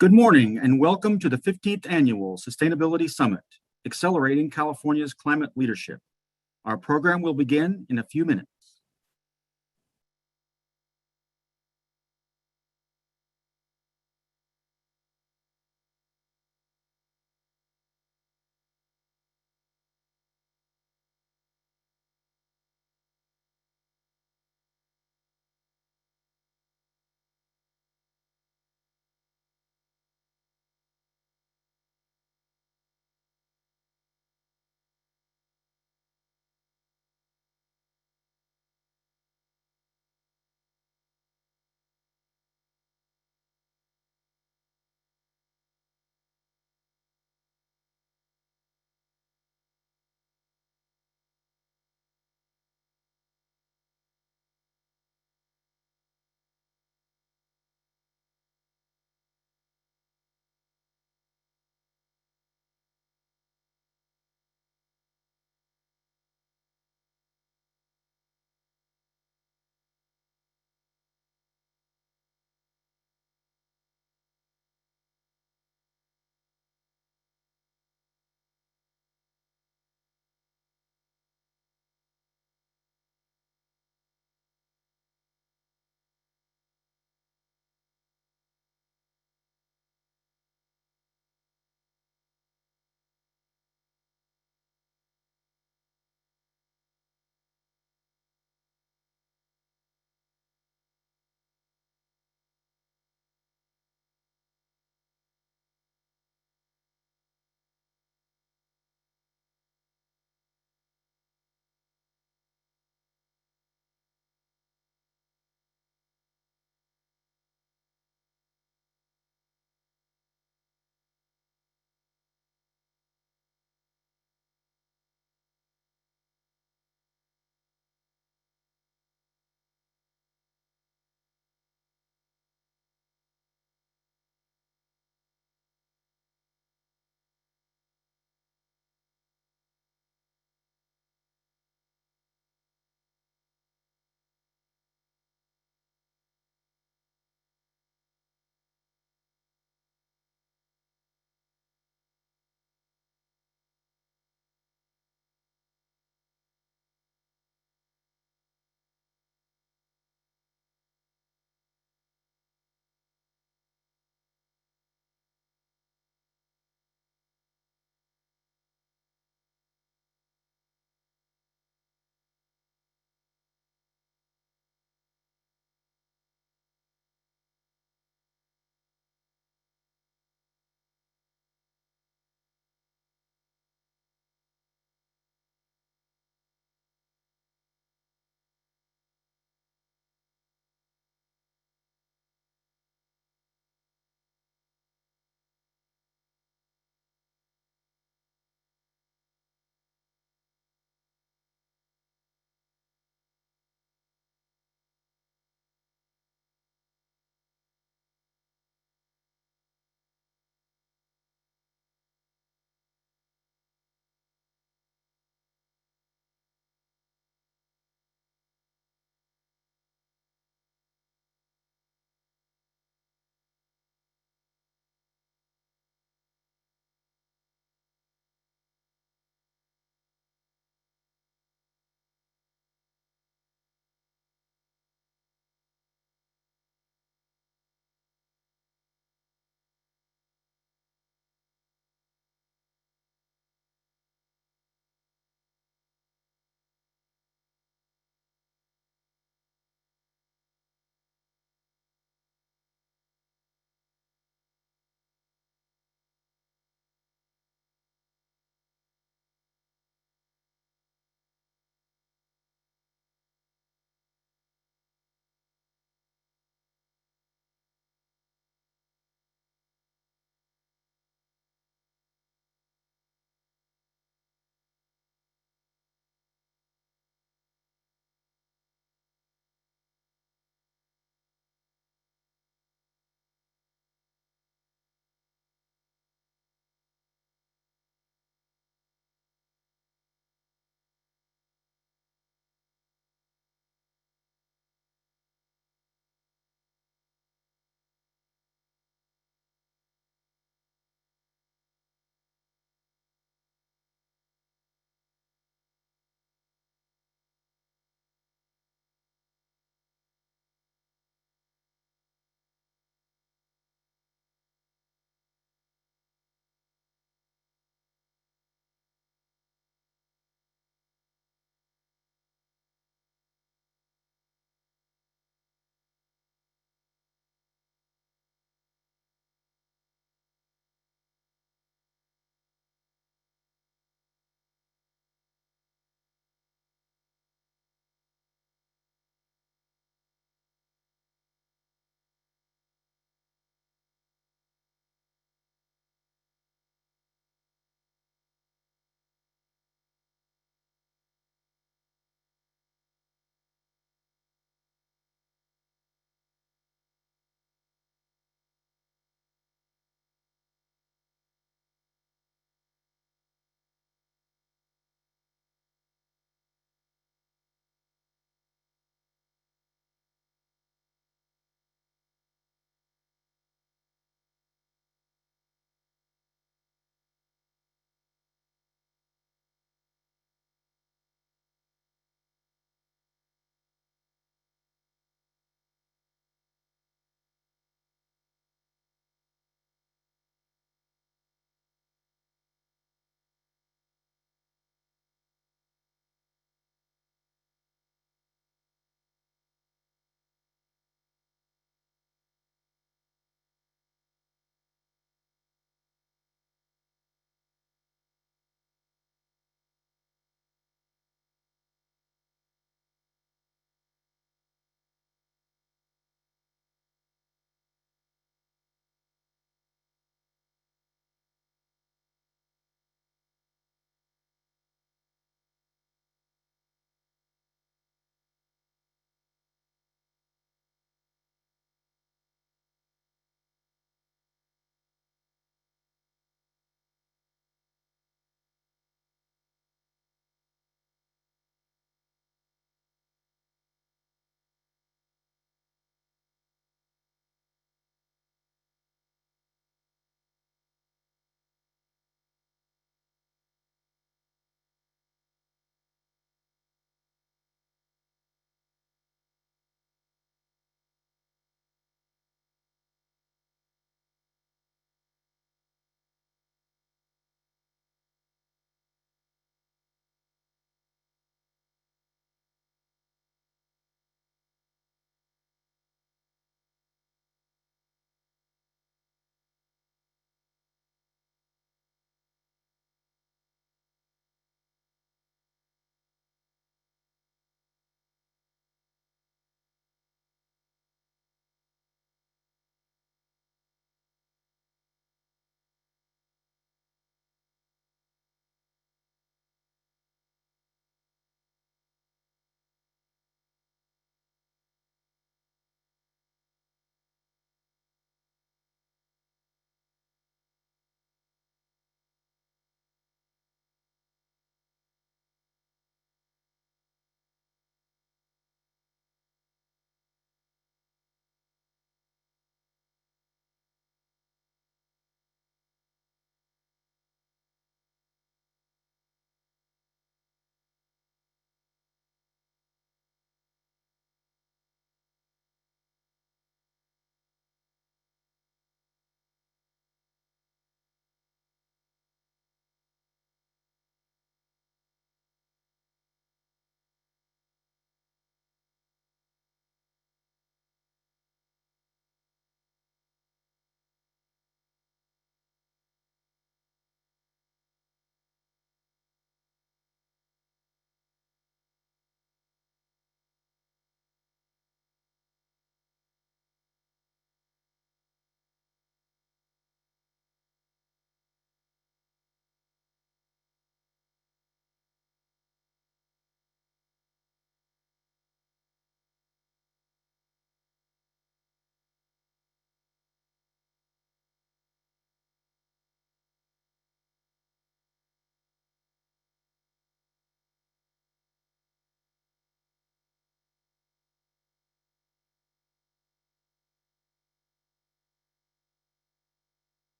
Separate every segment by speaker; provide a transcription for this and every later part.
Speaker 1: Good morning and welcome to the 15th Annual Sustainability Summit, Accelerating California's Climate Leadership. Our program will begin in a few minutes.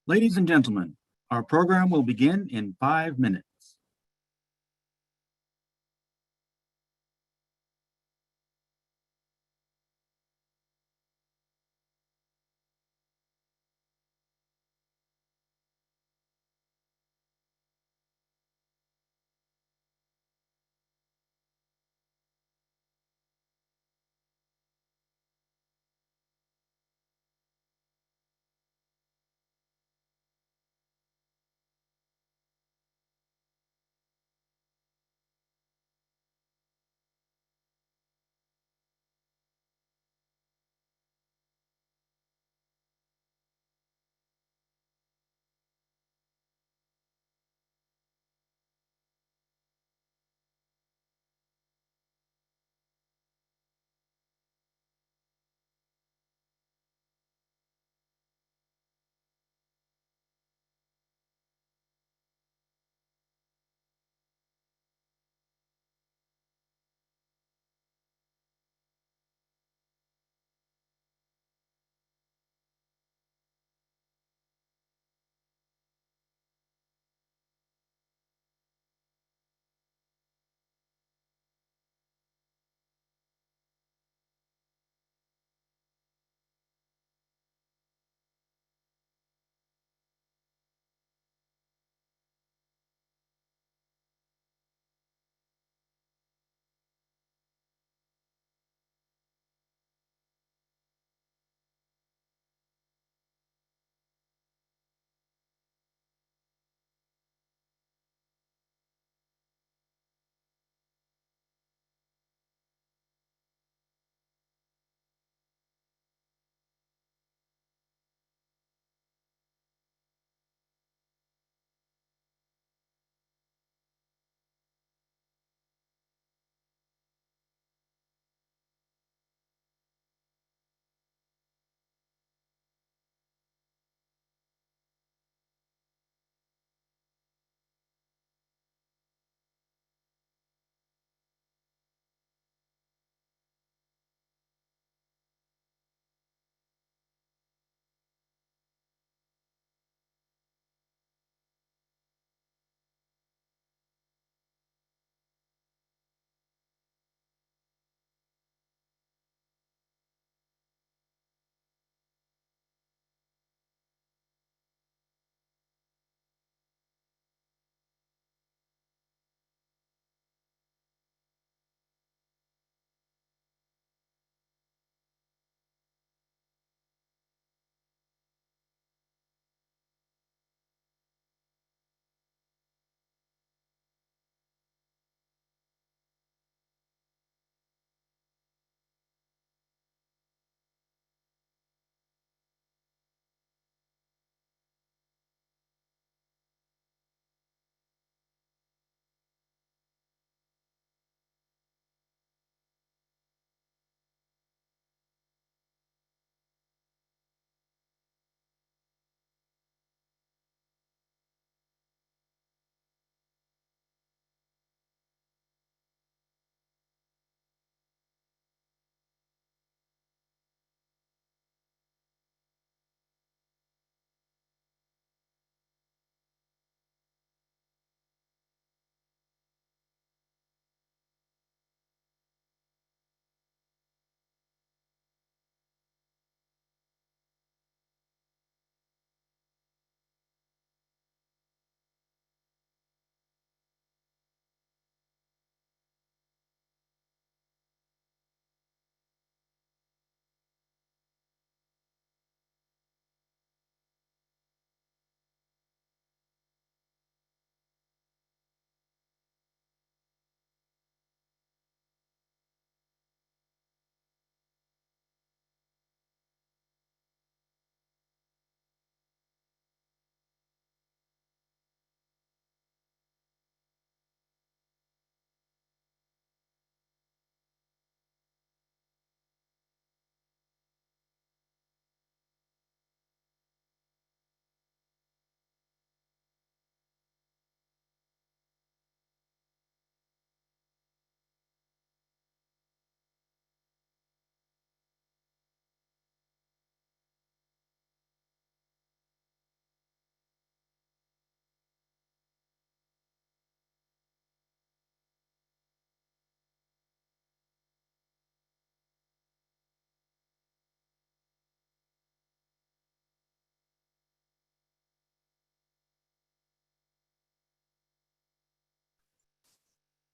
Speaker 1: Ladies and gentlemen, our program will begin in 5 minutes.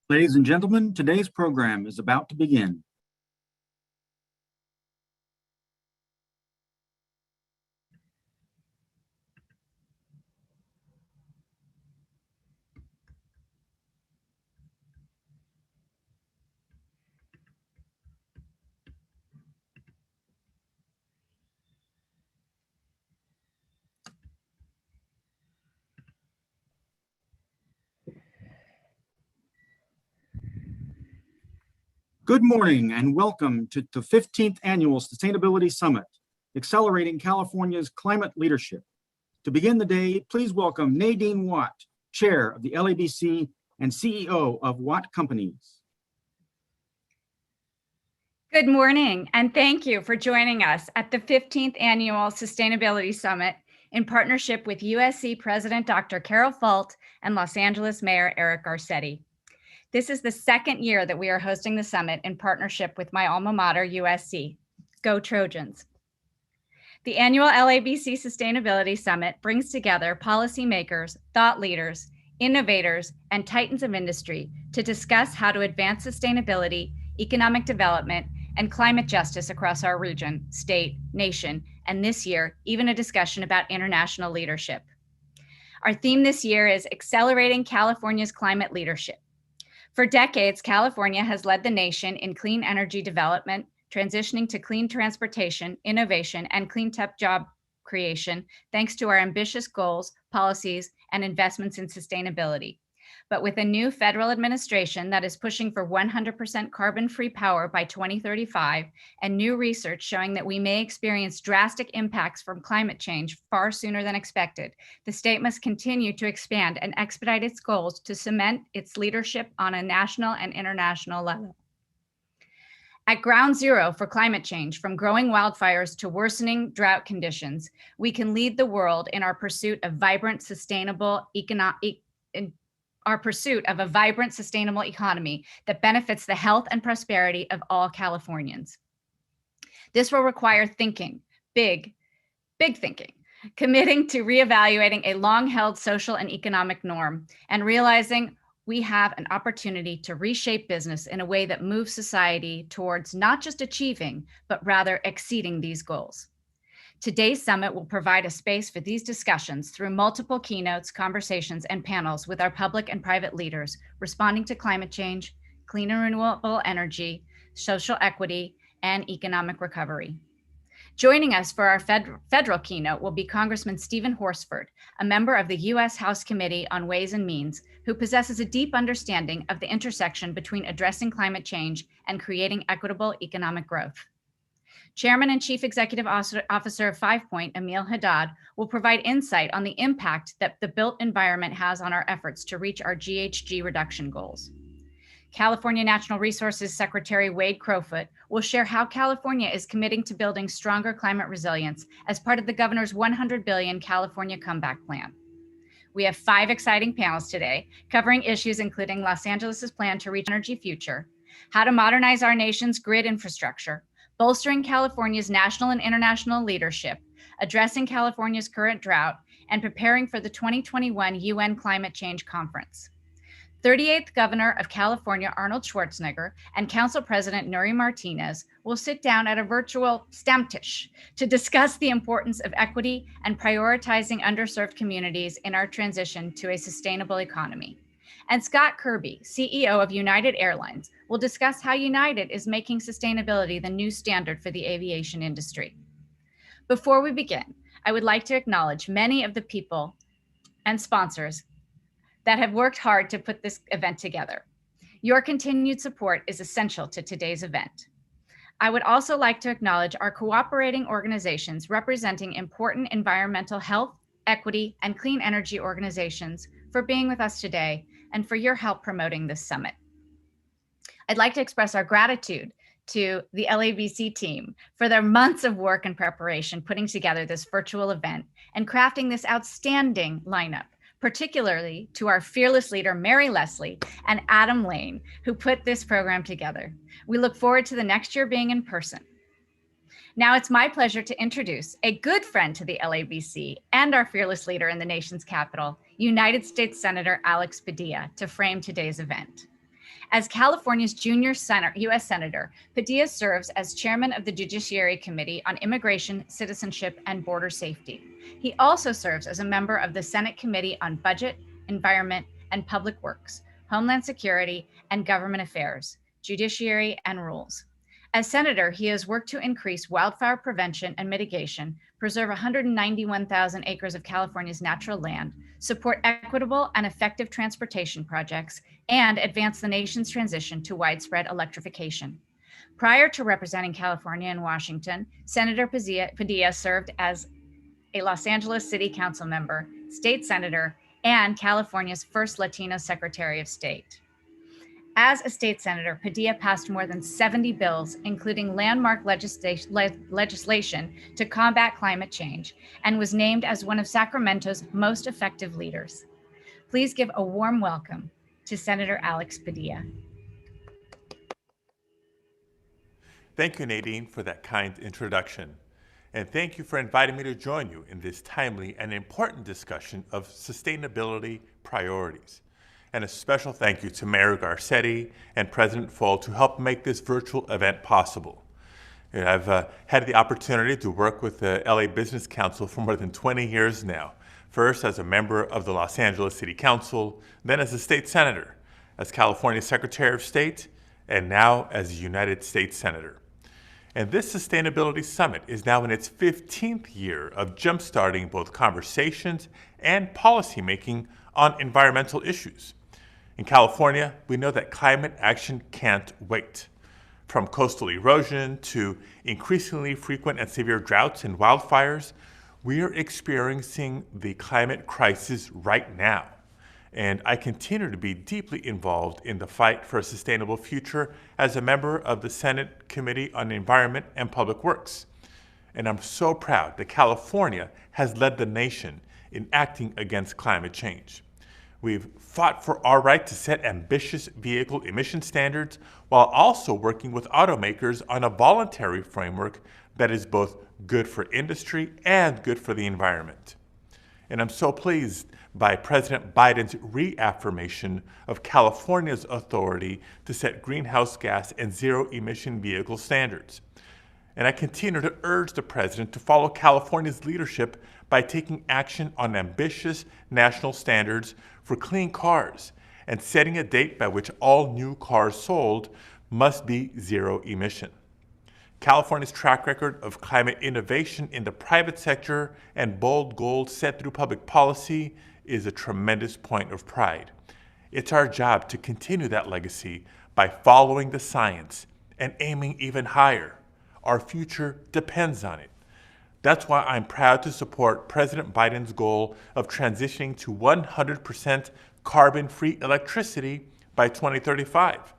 Speaker 1: Ladies and gentlemen, today's program is about to begin. Good morning and welcome to the 15th Annual Sustainability Summit, Accelerating California's Climate Leadership. To begin the day, please welcome Nadine Watt, Chair of the LABC and CEO of Watt Companies.
Speaker 2: Good morning, and thank you for joining us at the 15th Annual Sustainability Summit in partnership with USC President Dr. Carol Folt and Los Angeles Mayor Eric Garcetti. This is the second year that we are hosting the summit in partnership with my alma mater, USC. Go Trojans. The annual LABC Sustainability Summit brings together policymakers, thought leaders, innovators, and titans of industry to discuss how to advance sustainability, economic development, and climate justice across our region, state, nation, and this year, even a discussion about international leadership. Our theme this year is Accelerating California's Climate Leadership. For decades, California has led the nation in clean energy development, transitioning to clean transportation, innovation, and clean tech job creation, thanks to our ambitious goals, policies, and investments in sustainability. But with a new federal administration that is pushing for 100% carbon-free power by 2035, and new research showing that we may experience drastic impacts from climate change far sooner than expected, the state must continue to expand and expedite its goals to cement its leadership on a national and international level. At ground zero for climate change, from growing wildfires to worsening drought conditions, we can lead the world in our pursuit of sustainable economy that benefits the health and prosperity of all Californians. This will require thinking, big thinking, committing to reevaluating a long-held social and economic norm, and realizing we have an opportunity to reshape business in a way that moves society towards not just achieving, but rather exceeding these goals. Today's summit will provide a space for these discussions through multiple keynotes, conversations, and panels with our public and private leaders responding to climate change, clean and renewable energy, social equity, and economic recovery. Joining us for our federal keynote will be Congressman Stephen Horsford, a member of the U.S. House Committee on Ways and Means, who possesses a deep understanding of the intersection between addressing climate change and creating equitable economic growth. Chairman and Chief Executive Officer of Five Point, Emil Haddad, will provide insight on the impact that the built environment has on our efforts to reach our GHG reduction goals. California Natural Resources Secretary Wade Crowfoot will share how California is committing to building stronger climate resilience as part of the governor's $100 billion California Comeback Plan. We have 5 exciting panels today covering issues including Los Angeles' plan to reach energy future, how to modernize our nation's grid infrastructure, bolstering California's national and international leadership, addressing California's current drought, and preparing for the 2021 UN Climate Change Conference. 38th Governor of California, Arnold Schwarzenegger, and Council President Nury Martinez will sit down at a virtual Stammtisch to discuss the importance of equity and prioritizing underserved communities in our transition to a sustainable economy. And Scott Kirby, CEO of United Airlines, will discuss how United is making sustainability the new standard for the aviation industry. Before we begin, I would like to acknowledge many of the people and sponsors that have worked hard to put this event together. Your continued support is essential to today's event. I would also like to acknowledge our cooperating organizations representing important environmental health, equity, and clean energy organizations for being with us today and for your help promoting this summit. I'd like to express our gratitude to the LABC team for their months of work and preparation putting together this virtual event and crafting this outstanding lineup, particularly to our fearless leader, Mary Leslie, and Adam Lane, who put this program together. We look forward to the next year being in person. Now it's my pleasure to introduce a good friend to the LABC and our fearless leader in the nation's capital, United States Senator Alex Padilla, to frame today's event. As California's junior U.S. Senator, Padilla serves as chairman of the Judiciary Committee on Immigration, Citizenship, and Border Safety. He also serves as a member of the Senate Committee on Budget, Environment, and Public Works, Homeland Security, and Government Affairs, Judiciary, and Rules. As senator, he has worked to increase wildfire prevention and mitigation, preserve 191,000 acres of California's natural land, support equitable and effective transportation projects, and advance the nation's transition to widespread electrification. Prior to representing California in Washington, Senator Padilla served as a Los Angeles City Council member, state senator, and California's first Latino Secretary of State. As a state senator, Padilla passed more than 70 bills, including landmark legislation to combat climate change, and was named as one of Sacramento's most effective leaders. Please give a warm welcome to Senator Alex Padilla.
Speaker 3: Thank you, Nadine, for that kind introduction. And thank you for inviting me to join you in this timely and important discussion of sustainability priorities. And a special thank you to Mayor Garcetti and President Foll to help make this virtual event possible. And I've had the opportunity to work with the LA Business Council for more than 20 years now, first as a member of the Los Angeles City Council, then as a state senator, as California's Secretary of State, and now as a United States Senator. And this Sustainability Summit is now in its 15th year of jumpstarting both conversations and policymaking on environmental issues. In California, we know that climate action can't wait. From coastal erosion to increasingly frequent and severe droughts and wildfires, we are experiencing the climate crisis right now. And I continue to be deeply involved in the fight for a sustainable future as a member of the Senate Committee on Environment and Public Works. And I'm so proud that California has led the nation in acting against climate change. We've fought for our right to set ambitious vehicle emission standards while also working with automakers on a voluntary framework that is both good for industry and good for the environment. And I'm so pleased by President Biden's reaffirmation of California's authority to set greenhouse gas and zero-emission vehicle standards. And I continue to urge the President to follow California's leadership by taking action on ambitious national standards for clean cars and setting a date by which all new cars sold must be zero emission. California's track record of climate innovation in the private sector and bold goals set through public policy is a tremendous point of pride. It's our job to continue that legacy by following the science and aiming even higher. Our future depends on it. That's why I'm proud to support President Biden's goal of transitioning to 100% carbon-free electricity by 2035.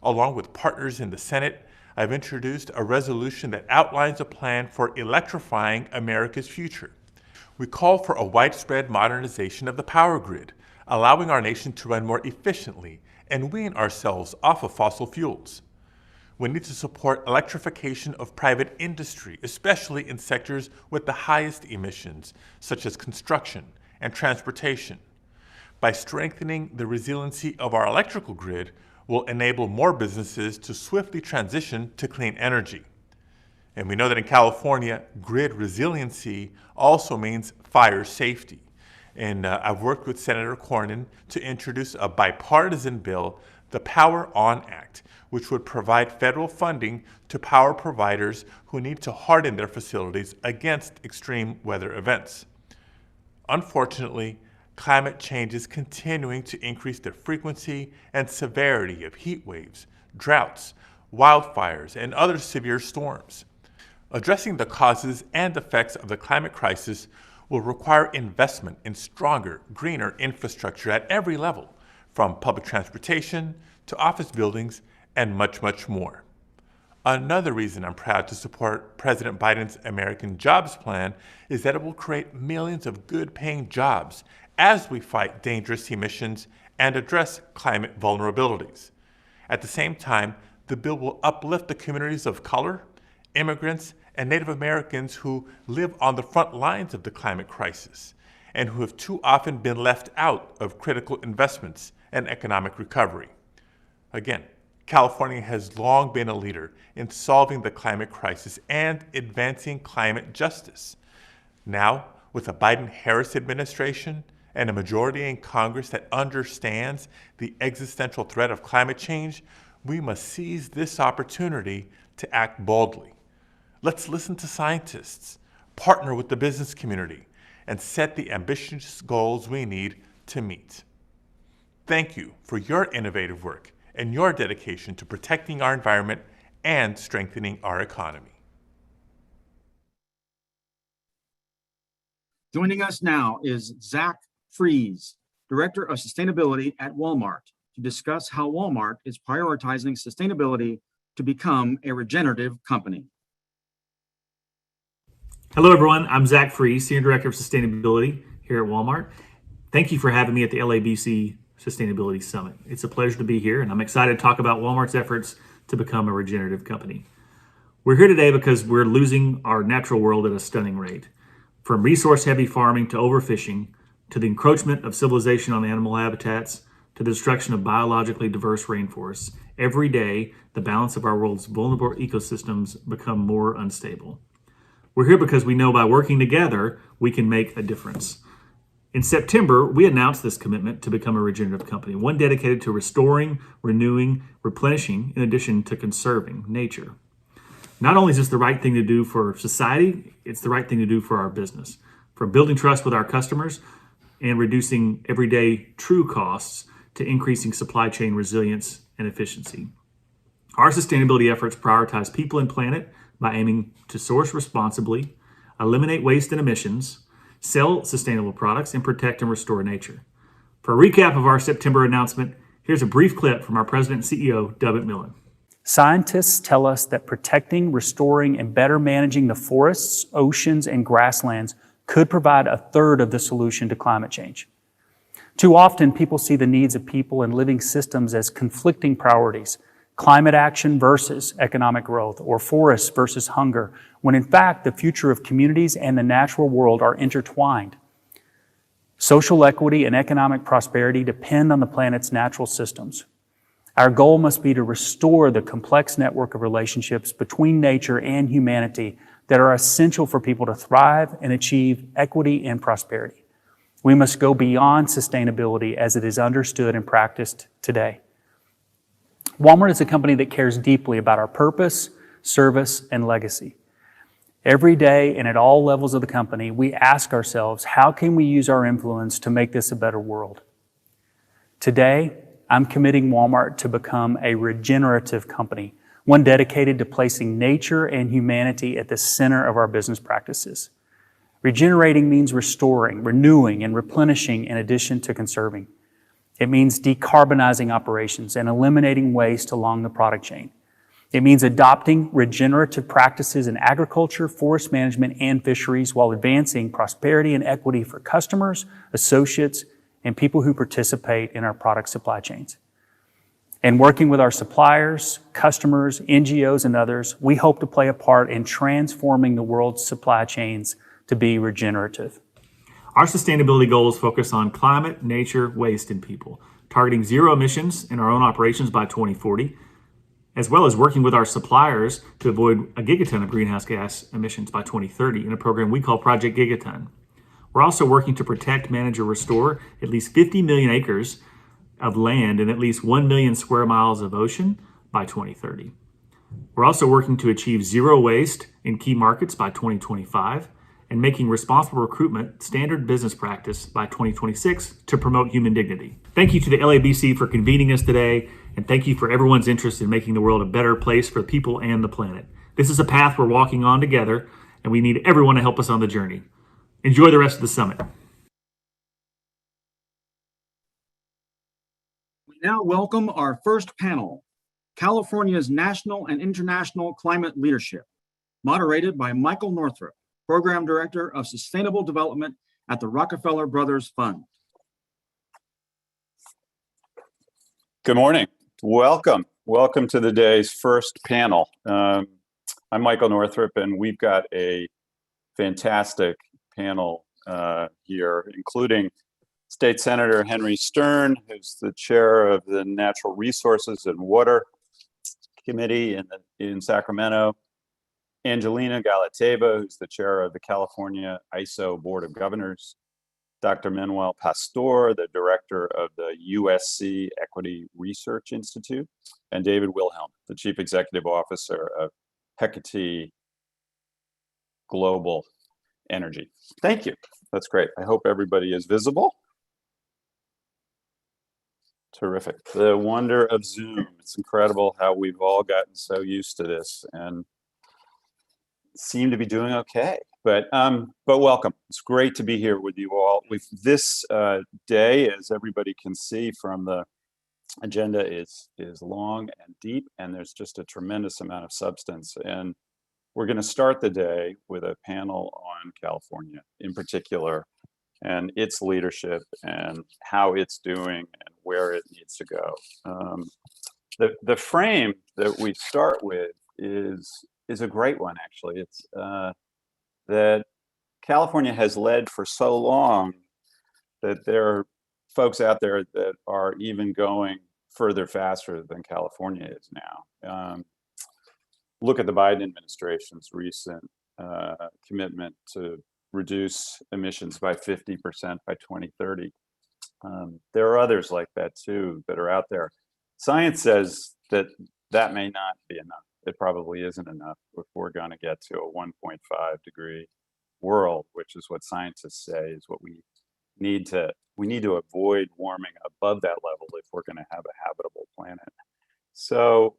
Speaker 3: Along with partners in the Senate, I've introduced a resolution that outlines a plan for electrifying America's future. We call for a widespread modernization of the power grid, allowing our nation to run more efficiently and wean ourselves off of fossil fuels. We need to support electrification of private industry, especially in sectors with the highest emissions, such as construction and transportation. By strengthening the resiliency of our electrical grid, we'll enable more businesses to swiftly transition to clean energy. And we know that in California, grid resiliency also means fire safety. And I've worked with Senator Cornyn to introduce a bipartisan bill, the Power On Act, which would provide federal funding to power providers who need to harden their facilities against extreme weather events. Unfortunately, climate change is continuing to increase the frequency and severity of heat waves, droughts, wildfires, and other severe storms. Addressing the causes and effects of the climate crisis will require investment in stronger, greener infrastructure at every level, from public transportation to office buildings and much, much more. Another reason I'm proud to support President Biden's American Jobs Plan is that it will create millions of good-paying jobs as we fight dangerous emissions and address climate vulnerabilities. At the same time, the bill will uplift the communities of color, immigrants, and Native Americans who live on the front lines of the climate crisis and who have too often been left out of critical investments and economic recovery. Again, California has long been a leader in solving the climate crisis and advancing climate justice. Now, with a Biden-Harris administration and a majority in Congress that understands the existential threat of climate change, we must seize this opportunity to act boldly. Let's listen to scientists, partner with the business community, and set the ambitious goals we need to meet. Thank you for your innovative work and your dedication to protecting our environment and strengthening our economy.
Speaker 1: Joining us now is Zach Fries, Director of Sustainability at Walmart, to discuss how Walmart is prioritizing sustainability to become a regenerative company.
Speaker 4: Hello, everyone. I'm Zach Fries, Senior Director of Sustainability here at Walmart. Thank you for having me at the LABC Sustainability Summit. It's a pleasure to be here, and I'm excited to talk about Walmart's efforts to become a regenerative company. We're here today because we're losing our natural world at a stunning rate. From resource-heavy farming to overfishing, to the encroachment of civilization on animal habitats, to the destruction of biologically diverse rainforests, every day the balance of our world's vulnerable ecosystems become more unstable. We're here because we know by working together, we can make a difference. In September, we announced this commitment to become a regenerative company, one dedicated to restoring, renewing, replenishing, in addition to conserving nature. Not only is this the right thing to do for society, it's the right thing to do for our business. From building trust with our customers and reducing everyday true costs to increasing supply chain resilience and efficiency. Our sustainability efforts prioritize people and planet by aiming to source responsibly, eliminate waste and emissions, sell sustainable products, and protect and restore nature. For a recap of our September announcement, here's a brief clip from our President and CEO, Doug McMillon.
Speaker 5: Scientists tell us that protecting, restoring, and better managing the forests, oceans, and grasslands could provide a third of the solution to climate change. Too often, people see the needs of people and living systems as conflicting priorities, climate action versus economic growth, or forests versus hunger, when in fact, the future of communities and the natural world are intertwined. Social equity and economic prosperity depend on the planet's natural systems. Our goal must be to restore the complex network of relationships between nature and humanity that are essential for people to thrive and achieve equity and prosperity. We must go beyond sustainability as it is understood and practiced today. Walmart is a company that cares deeply about our purpose, service, and legacy. Every day and at all levels of the company, we ask ourselves, how can we use our influence to make this a better world? Today, I'm committing Walmart to become a regenerative company, one dedicated to placing nature and humanity at the center of our business practices. Regenerating means restoring, renewing, and replenishing in addition to conserving. It means decarbonizing operations and eliminating waste along the product chain. It means adopting regenerative practices in agriculture, forest management, and fisheries while advancing prosperity and equity for customers, associates, and people who participate in our product supply chains. And working with our suppliers, customers, NGOs, and others, we hope to play a part in transforming the world's supply chains to be regenerative.
Speaker 4: Our sustainability goals focus on climate, nature, waste, and people, targeting zero emissions in our own operations by 2040, as well as working with our suppliers to avoid a gigaton of greenhouse gas emissions by 2030 in a program we call Project Gigaton. We're also working to protect, manage, or restore at least 50 million acres of land and at least 1 million square miles of ocean by 2030. We're also working to achieve zero waste in key markets by 2025 and making responsible recruitment standard business practice by 2026 to promote human dignity. Thank you to the LABC for convening us today, and thank you for everyone's interest in making the world a better place for people and the planet. This is a path we're walking on together, and we need everyone to help us on the journey. Enjoy the rest of the summit.
Speaker 1: We now welcome our first panel, California's National and International Climate Leadership, moderated by Michael Northrup, Program Director of Sustainable Development at the Rockefeller Brothers Fund.
Speaker 6: Good morning. Welcome. Welcome to the day's first panel. I'm Michael Northrup, and we've got a fantastic panel here, including State Senator Henry Stern, who's the chair of the Natural Resources and Water Committee in Sacramento. Angelina Galateba, who's the chair of the California ISO Board of Governors. Dr. Manuel Pastor, the director of the USC Equity Research Institute. And David Wilhelm, the chief executive officer of Hecate Global Energy. Thank you. That's great. I hope everybody is visible. Terrific. The wonder of Zoom. It's incredible how we've all gotten so used to this and seem to be doing okay. But welcome. It's great to be here with you all. With this day, as everybody can see from the agenda, is long and deep, and there's just a tremendous amount of substance. And we're going to start the day with a panel on California in particular, and its leadership and how it's doing and where it needs to go. The frame that we start with is a great one, actually. It's that California has led for so long that there are folks out there that are even going further faster than California is now. Look at the Biden administration's recent commitment to reduce emissions by 50% by 2030. There are others like that too that are out there. Science says that that may not be enough. It probably isn't enough if we're going to get to a 1.5 degree world, which is what scientists say is what we need to avoid warming above that level if we're going to have a habitable planet. So,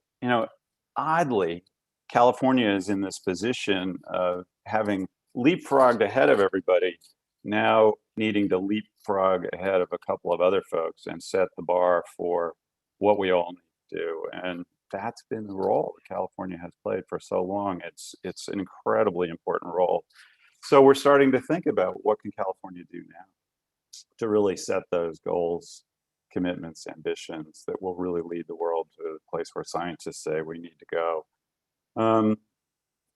Speaker 6: oddly, California is in this position of having leapfrogged ahead of everybody, now needing to leapfrog ahead of a couple of other folks and set the bar for what we all need to do. And that's been the role that California has played for so long. It's an incredibly important role. So we're starting to think about what can California do now to really set those goals, commitments, ambitions that will really lead the world to the place where scientists say we need to go.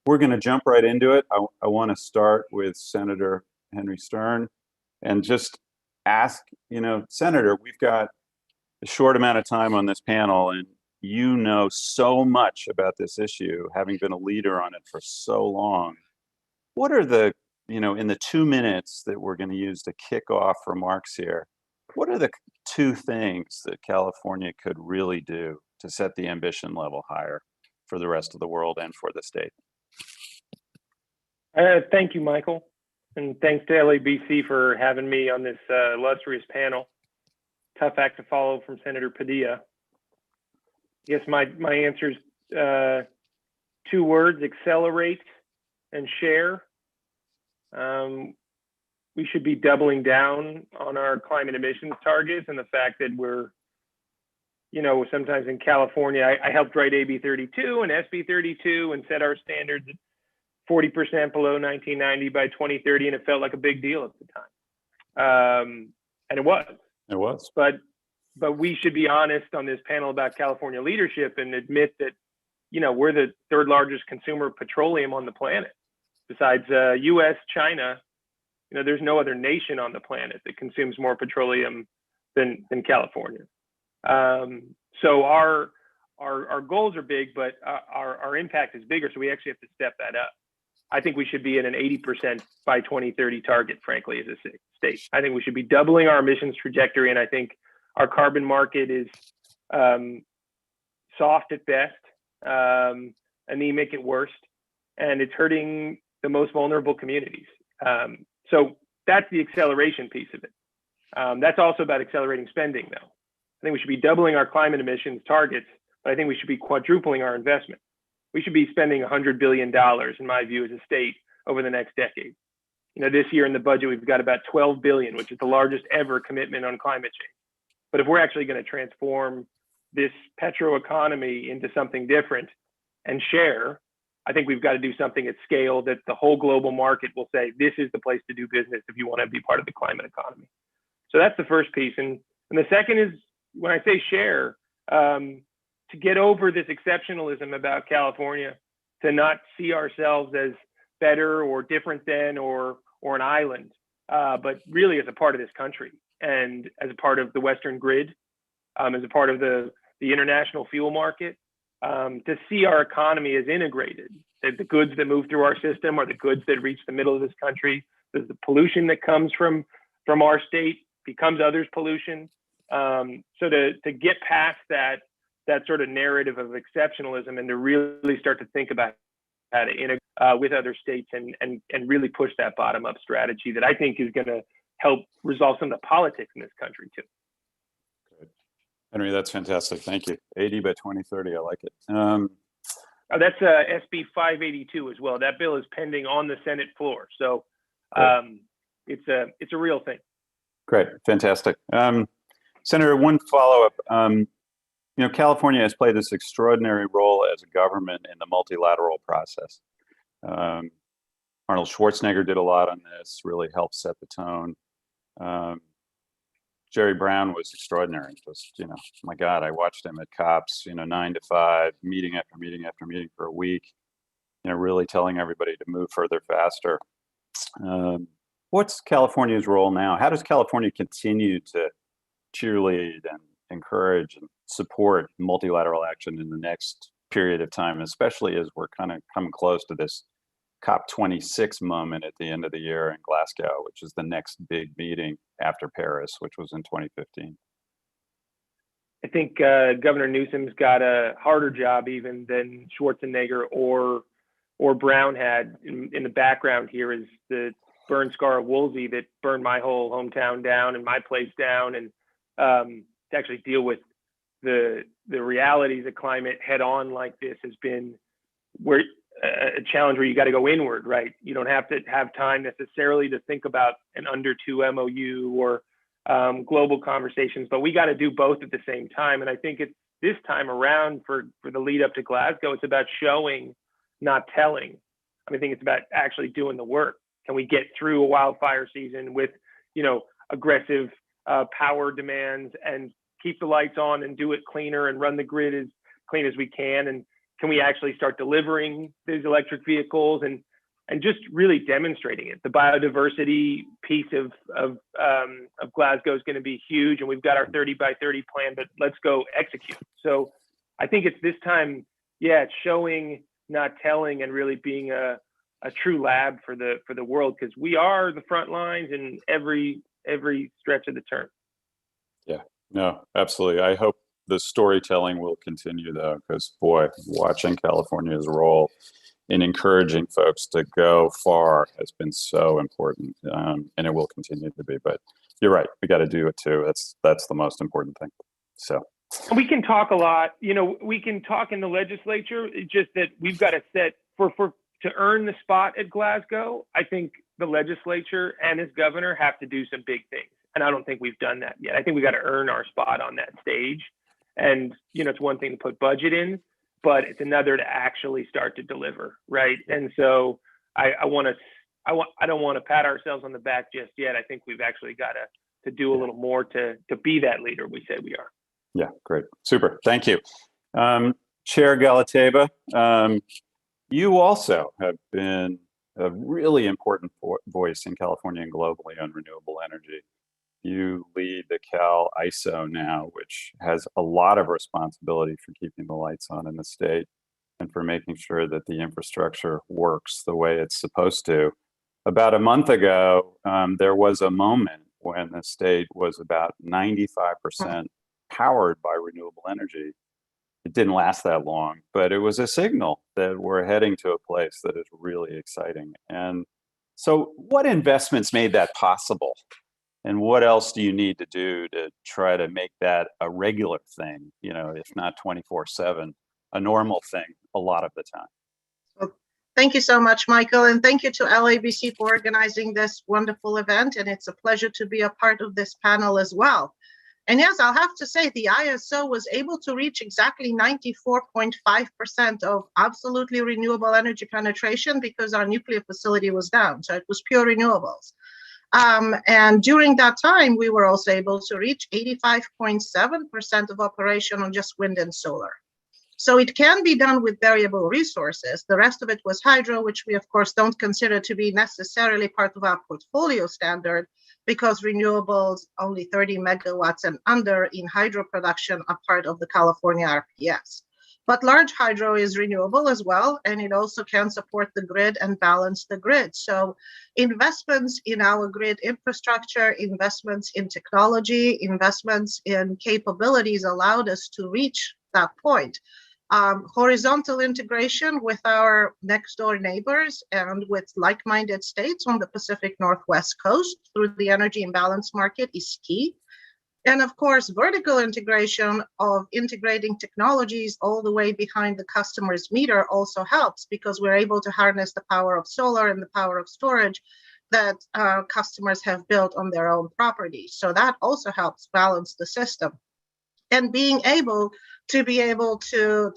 Speaker 6: We're going to jump right into it. I want to start with Senator Henry Stern and just ask, Senator, we've got a short amount of time on this panel, and you know so much about this issue, having been a leader on it for so long. What are the, in the 2 minutes that we're going to use to kick off remarks here, what are the 2 things that California could really do to set the ambition level higher for the rest of the world and for the state?
Speaker 7: Thank you, Michael. And thanks to LABC for having me on this illustrious panel. Tough act to follow from Senator Padilla. I guess my answer is 2 words: accelerate and share. We should be doubling down on our climate emissions targets, and the fact that we're, sometimes in California, I helped write AB 32 and SB 32 and set our standards at 40% below 1990 by 2030, and it felt like a big deal at the time. And it was.
Speaker 6: It was.
Speaker 7: But we should be honest on this panel about California leadership and admit that, we're the 3rd largest consumer of petroleum on the planet. Besides US, China, there's no other nation on the planet that consumes more petroleum than California. So our goals are big, but our impact is bigger. So we actually have to step that up. I think we should be at an 80% by 2030 target, frankly, as a state. I think we should be doubling our emissions trajectory. And I think our carbon market is soft at best, anemic at worst, and it's hurting the most vulnerable communities. So that's the acceleration piece of it. That's also about accelerating spending, though. I think we should be doubling our climate emissions targets, but I think we should be quadrupling our investment. We should be spending $100 billion, in my view, as a state over the next decade. This year in the budget, we've got about $12 billion, which is the largest ever commitment on climate change. But if we're actually going to transform this petro economy into something different and share, I think we've got to do something at scale that the whole global market will say, this is the place to do business if you want to be part of the climate economy. So that's the first piece. And the second is, when I say share, to get over this exceptionalism about California, to not see ourselves as better or different than or an island, but really as a part of this country. and as a part of the Western grid, as a part of the international fuel market, to see our economy as integrated. That the goods that move through our system are the goods that reach the middle of this country. There's the pollution that comes from our state becomes others' pollution. So to get past that sort of narrative of exceptionalism and to really start to think about how to integrate with other states and really push that bottom up strategy that I think is going to help resolve some of the politics in this country too.
Speaker 6: Good. Henry, that's fantastic. Thank you. 80 by 2030. I like it.
Speaker 7: That's SB 582 as well. That bill is pending on the Senate floor. So it's a real thing.
Speaker 6: Great. Fantastic. Senator, one follow-up. California has played this extraordinary role as a government in the multilateral process. Arnold Schwarzenegger did a lot on this, really helped set the tone. Jerry Brown was extraordinary. Just, my God, I watched him at COPs, 9 to 5, meeting after meeting after meeting for a week, really telling everybody to move further, faster. What's California's role now? How does California continue to cheerlead and encourage and support multilateral action in the next period of time, especially as we're kind of coming close to this COP26 moment at the end of the year in Glasgow, which is the next big meeting after Paris, which was in 2015.
Speaker 7: I think Governor Newsom's got a harder job even than Schwarzenegger or Brown had. In the background here is the burn scar of Woolsey that burned my whole hometown down and my place down, and to actually deal with the realities of climate head on like this has been a challenge where you got to go inward, right? You don't have to have time necessarily to think about an under 2 MOU or global conversations, but we got to do both at the same time. And I think it's this time around for the lead up to Glasgow, it's about showing, not telling. I think it's about actually doing the work. Can we get through a wildfire season with, aggressive power demands and keep the lights on and do it cleaner and run the grid as clean as we can? And can we actually start delivering these electric vehicles and just really demonstrating it? The biodiversity piece of Glasgow is going to be huge, and we've got our 30 by 30 plan, but let's go execute. So I think it's this time, it's showing, not telling, and really being a true lab for the world, because we are the front lines in every stretch of the term. Yeah,
Speaker 6: no, absolutely. I hope the storytelling will continue though, because boy, watching California's role in encouraging folks to go far has been so important, and it will continue to be. But you're right, we got to do it too. That's the most important thing. So
Speaker 7: we can talk a lot, we can talk in the legislature. It's just that we've got to set to earn the spot at Glasgow. I think the legislature and his governor have to do some big things, and I don't think we've done that yet. I think we got to earn our spot on that stage. And, it's one thing to put budget in, but it's another to actually start to deliver, right? And so I don't want to pat ourselves on the back just yet. I think we've actually got to do a little more to be that leader we say we are.
Speaker 6: Yeah, great. Super. Thank you. Chair Galateba, you also have been a really important voice in California and globally on renewable energy. You lead the Cal ISO now, which has a lot of responsibility for keeping the lights on in the state and for making sure that the infrastructure works the way it's supposed to. About a month ago, there was a moment when the state was about 95% powered by renewable energy. It didn't last that long, but it was a signal that we're heading to a place that is really exciting. And so what investments made that possible? And what else do you need to do to try to make that a regular thing, if not 24/7, a normal thing a lot of the time?
Speaker 8: Well, thank you so much, Michael. And thank you to LABC for organizing this wonderful event. And it's a pleasure to be a part of this panel as well. And yes, I'll have to say the ISO was able to reach exactly 94.5% of absolutely renewable energy penetration because our nuclear facility was down. So it was pure renewables. And during that time, we were also able to reach 85.7% of operation on just wind and solar. So it can be done with variable resources. The rest of it was hydro, which we, of course, don't consider to be necessarily part of our portfolio standard, because renewables, only 30 megawatts and under in hydro production, are part of the California RPS. But large hydro is renewable as well, and it also can support the grid and balance the grid. So investments in our grid infrastructure, investments in technology, investments in capabilities allowed us to reach that point. Horizontal integration with our next door neighbors and with like-minded states on the Pacific Northwest coast through the energy imbalance market is key. And of course, vertical integration of integrating technologies all the way behind the customer's meter also helps, because we're able to harness the power of solar and the power of storage that customers have built on their own property. So that also helps balance the system. And being able to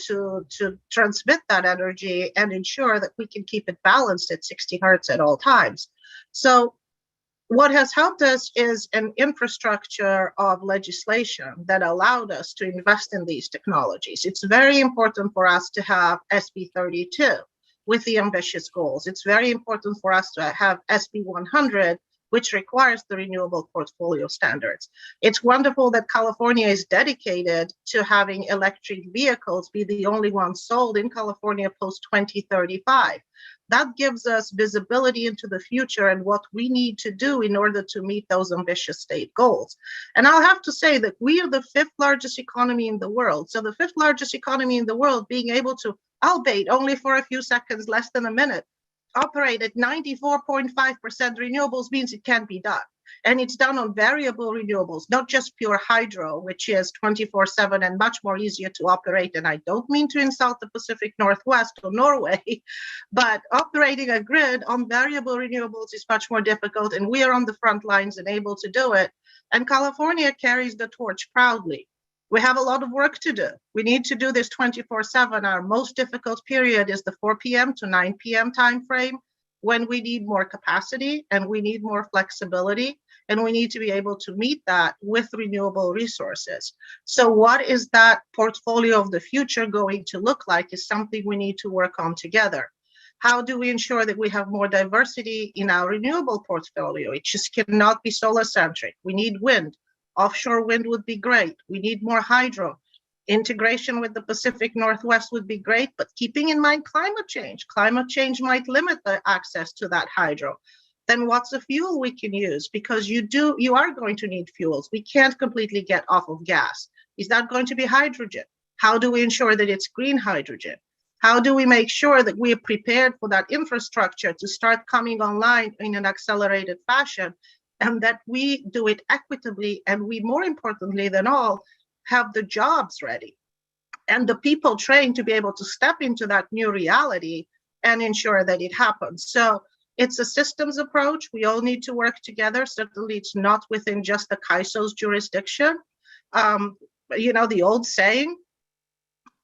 Speaker 8: transmit that energy and ensure that we can keep it balanced at 60 hertz at all times. So what has helped us is an infrastructure of legislation that allowed us to invest in these technologies. It's very important for us to have SB 32 with the ambitious goals. It's very important for us to have SB 100, which requires the renewable portfolio standards. It's wonderful that California is dedicated to having electric vehicles be the only ones sold in California post 2035. That gives us visibility into the future and what we need to do in order to meet those ambitious state goals. And I'll have to say that we are the 5th largest economy in the world. So the 5th largest economy in the world being able to, albeit only for a few seconds, less than a minute, operate at 94.5% renewables means it can be done. And it's done on variable renewables, not just pure hydro, which is 24/7 and much more easier to operate. And I don't mean to insult the Pacific Northwest or Norway, but operating a grid on variable renewables is much more difficult. And we are on the front lines and able to do it. And California carries the torch proudly. We have a lot of work to do. We need to do this 24/7. Our most difficult period is the 4 p.m. to 9 p.m. timeframe, when we need more capacity and we need more flexibility, and we need to be able to meet that with renewable resources. So what is that portfolio of the future going to look like is something we need to work on together. How do we ensure that we have more diversity in our renewable portfolio? It just cannot be solar-centric. We need wind. Offshore wind would be great. We need more hydro. Integration with the Pacific Northwest would be great, but keeping in mind climate change. Climate change might limit the access to that hydro. Then what's a fuel we can use? Because you are going to need fuels. We can't completely get off of gas. Is that going to be hydrogen? How do we ensure that it's green hydrogen? How do we make sure that we are prepared for that infrastructure to start coming online in an accelerated fashion, and that we do it equitably, and we, more importantly than all, have the jobs ready and the people trained to be able to step into that new reality and ensure that it happens. So it's a systems approach. We all need to work together. Certainly it's not within just the CAISO's jurisdiction. The old saying,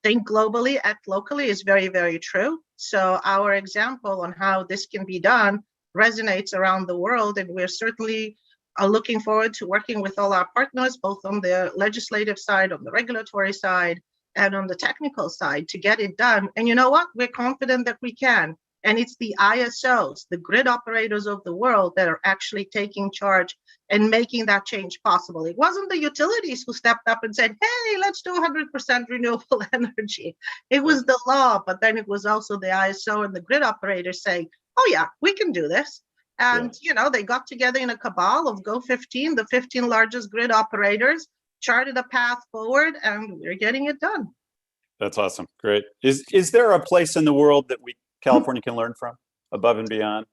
Speaker 8: think globally, act locally, is very, very true. So our example on how this can be done resonates around the world, and we're certainly looking forward to working with all our partners, both on the legislative side, on the regulatory side, and on the technical side to get it done. And you know what? We're confident that we can. And it's the ISOs, the grid operators of the world, that are actually taking charge and making that change possible. It wasn't the utilities who stepped up and said, hey, let's do 100% renewable energy. It was the law, but then it was also the ISO and the grid operators saying, oh yeah, we can do this. And, they got together in a cabal of Go 15, the 15 largest grid operators, charted a path forward, and we're getting it done.
Speaker 6: That's awesome. Great. Is there a place in the world that California can learn from, above and beyond?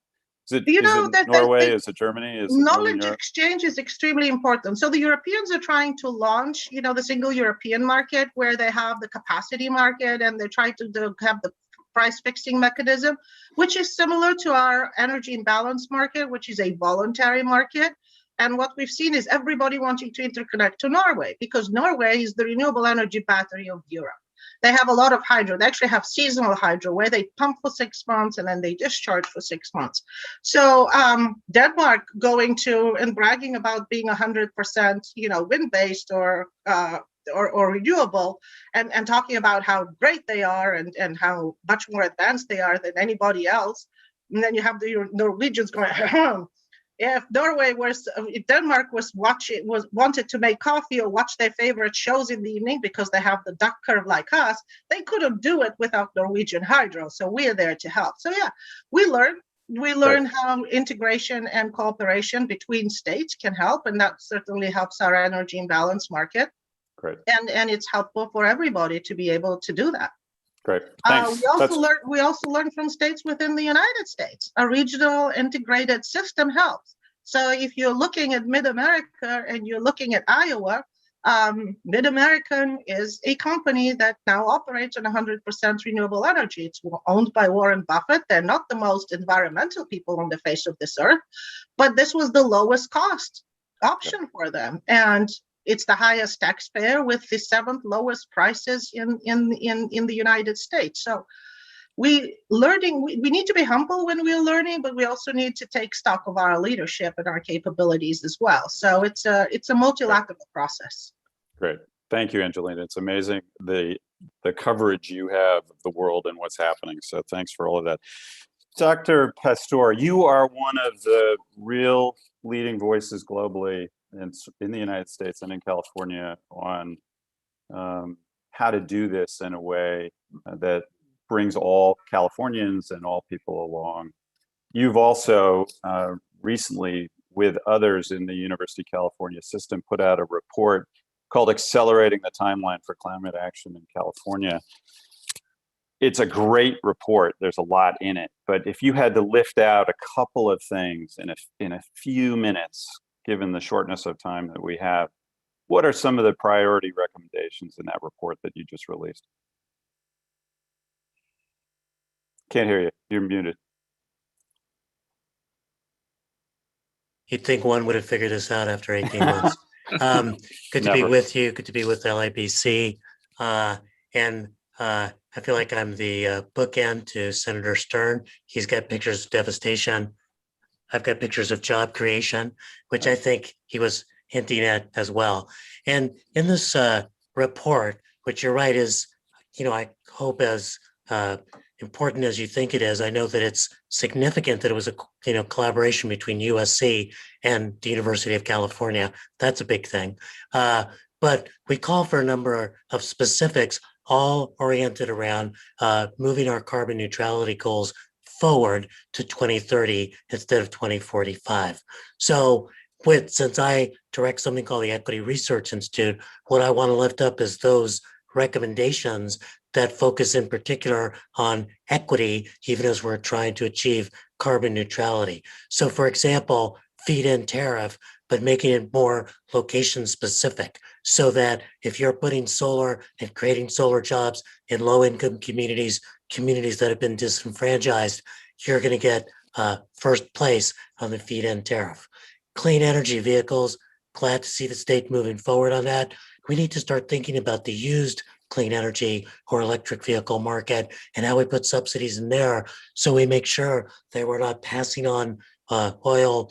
Speaker 6: Is it Norway? Is it Germany? Is it
Speaker 8: knowledge exchange is extremely important. So the Europeans are trying to launch, the single European market, where they have the capacity market and they try to have the price fixing mechanism, which is similar to our energy imbalance market, which is a voluntary market. And what we've seen is everybody wanting to interconnect to Norway, because Norway is the renewable energy battery of Europe. They have a lot of hydro. They actually have seasonal hydro where they pump for 6 months and then they discharge for 6 months. So Denmark going to and bragging about being 100%, wind-based or renewable, and talking about how great they are and how much more advanced they are than anybody else. And then you have the Norwegians going, if Denmark wanted to make coffee or watch their favorite shows in the evening because they have the duck curve like us, they couldn't do it without Norwegian Hydro. So we are there to help. So yeah, we learn how integration and cooperation between states can help, and that certainly helps our energy imbalance market.
Speaker 6: Great.
Speaker 8: And it's helpful for everybody to be able to do that.
Speaker 6: Great. Thanks.
Speaker 8: We also learn from states within the United States. A regional integrated system helps. So if you're looking at Mid-America and you're looking at Iowa, Mid-American is a company that now operates on 100% renewable energy. It's owned by Warren Buffett. They're not the most environmental people on the face of this earth, but this was the lowest cost option for them. And it's the highest taxpayer with the 7th lowest prices in the United States. So we need to be humble when we're learning, but we also need to take stock of our leadership and our capabilities as well. So it's a multilateral process.
Speaker 6: Great. Thank you, Angelina. It's amazing the coverage you have of the world and what's happening. So thanks for all of that. Dr. Pastor, you are one of the real leading voices globally in the United States and in California on how to do this in a way that brings all Californians and all people along. You've also recently, with others in the University of California system, put out a report called Accelerating the Timeline for Climate Action in California. It's a great report. There's a lot in it. But if you had to lift out a couple of things in a few minutes, given the shortness of time that we have, what are some of the priority recommendations in that report that you just released? Can't hear you. You're muted.
Speaker 9: You'd think one would have figured this out after 18 months. Good to be
Speaker 6: Never.
Speaker 9: with you. Good to be with LABC. And I feel like I'm the bookend to Senator Stern. He's got pictures of devastation. I've got pictures of job creation, which I think he was hinting at as well. And in this report, which you're right is, I hope as important as you think it is. I know that it's significant that it was a collaboration between USC and the University of California. That's a big thing. But we call for a number of specifics, all oriented around moving our carbon neutrality goals forward to 2030 instead of 2045. So since I direct something called the Equity Research Institute, what I want to lift up is those recommendations that focus in particular on equity, even as we're trying to achieve carbon neutrality. So for example, feed-in tariff, but making it more location specific so that if you're putting solar and creating solar jobs in low-income communities that have been disenfranchised, you're going to get first place on the feed-in tariff. Clean energy vehicles, glad to see the state moving forward on that. We need to start thinking about the used clean energy or electric vehicle market and how we put subsidies in there so we make sure that we're not passing on oil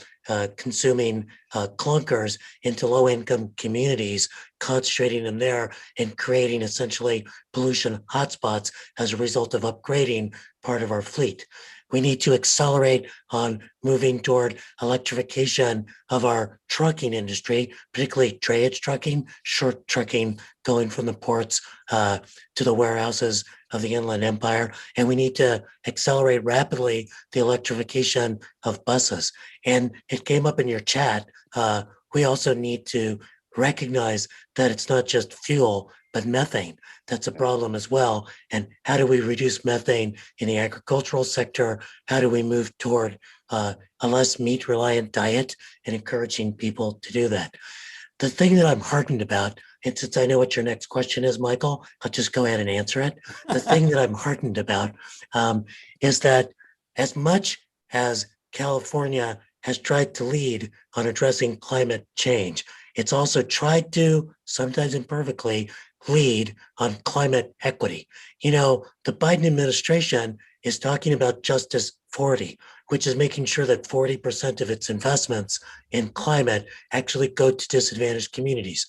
Speaker 9: consuming clunkers into low-income communities, concentrating them there and creating essentially pollution hotspots as a result of upgrading part of our fleet. We need to accelerate on moving toward electrification of our trucking industry, particularly drayage trucking, short trucking, going from the ports to the warehouses of the Inland Empire. And we need to accelerate rapidly the electrification of buses. And it came up in your chat. We also need to recognize that it's not just fuel, but methane. That's a problem as well. And how do we reduce methane in the agricultural sector? How do we move toward a less meat-reliant diet and encouraging people to do that? The thing that I'm heartened about, and since I know what your next question is, Michael, I'll just go ahead and answer it. The thing that I'm heartened about is that as much as California has tried to lead on addressing climate change, it's also tried to, sometimes imperfectly, lead on climate equity. The Biden administration is talking about Justice 40, which is making sure that 40% of its investments in climate actually go to disadvantaged communities.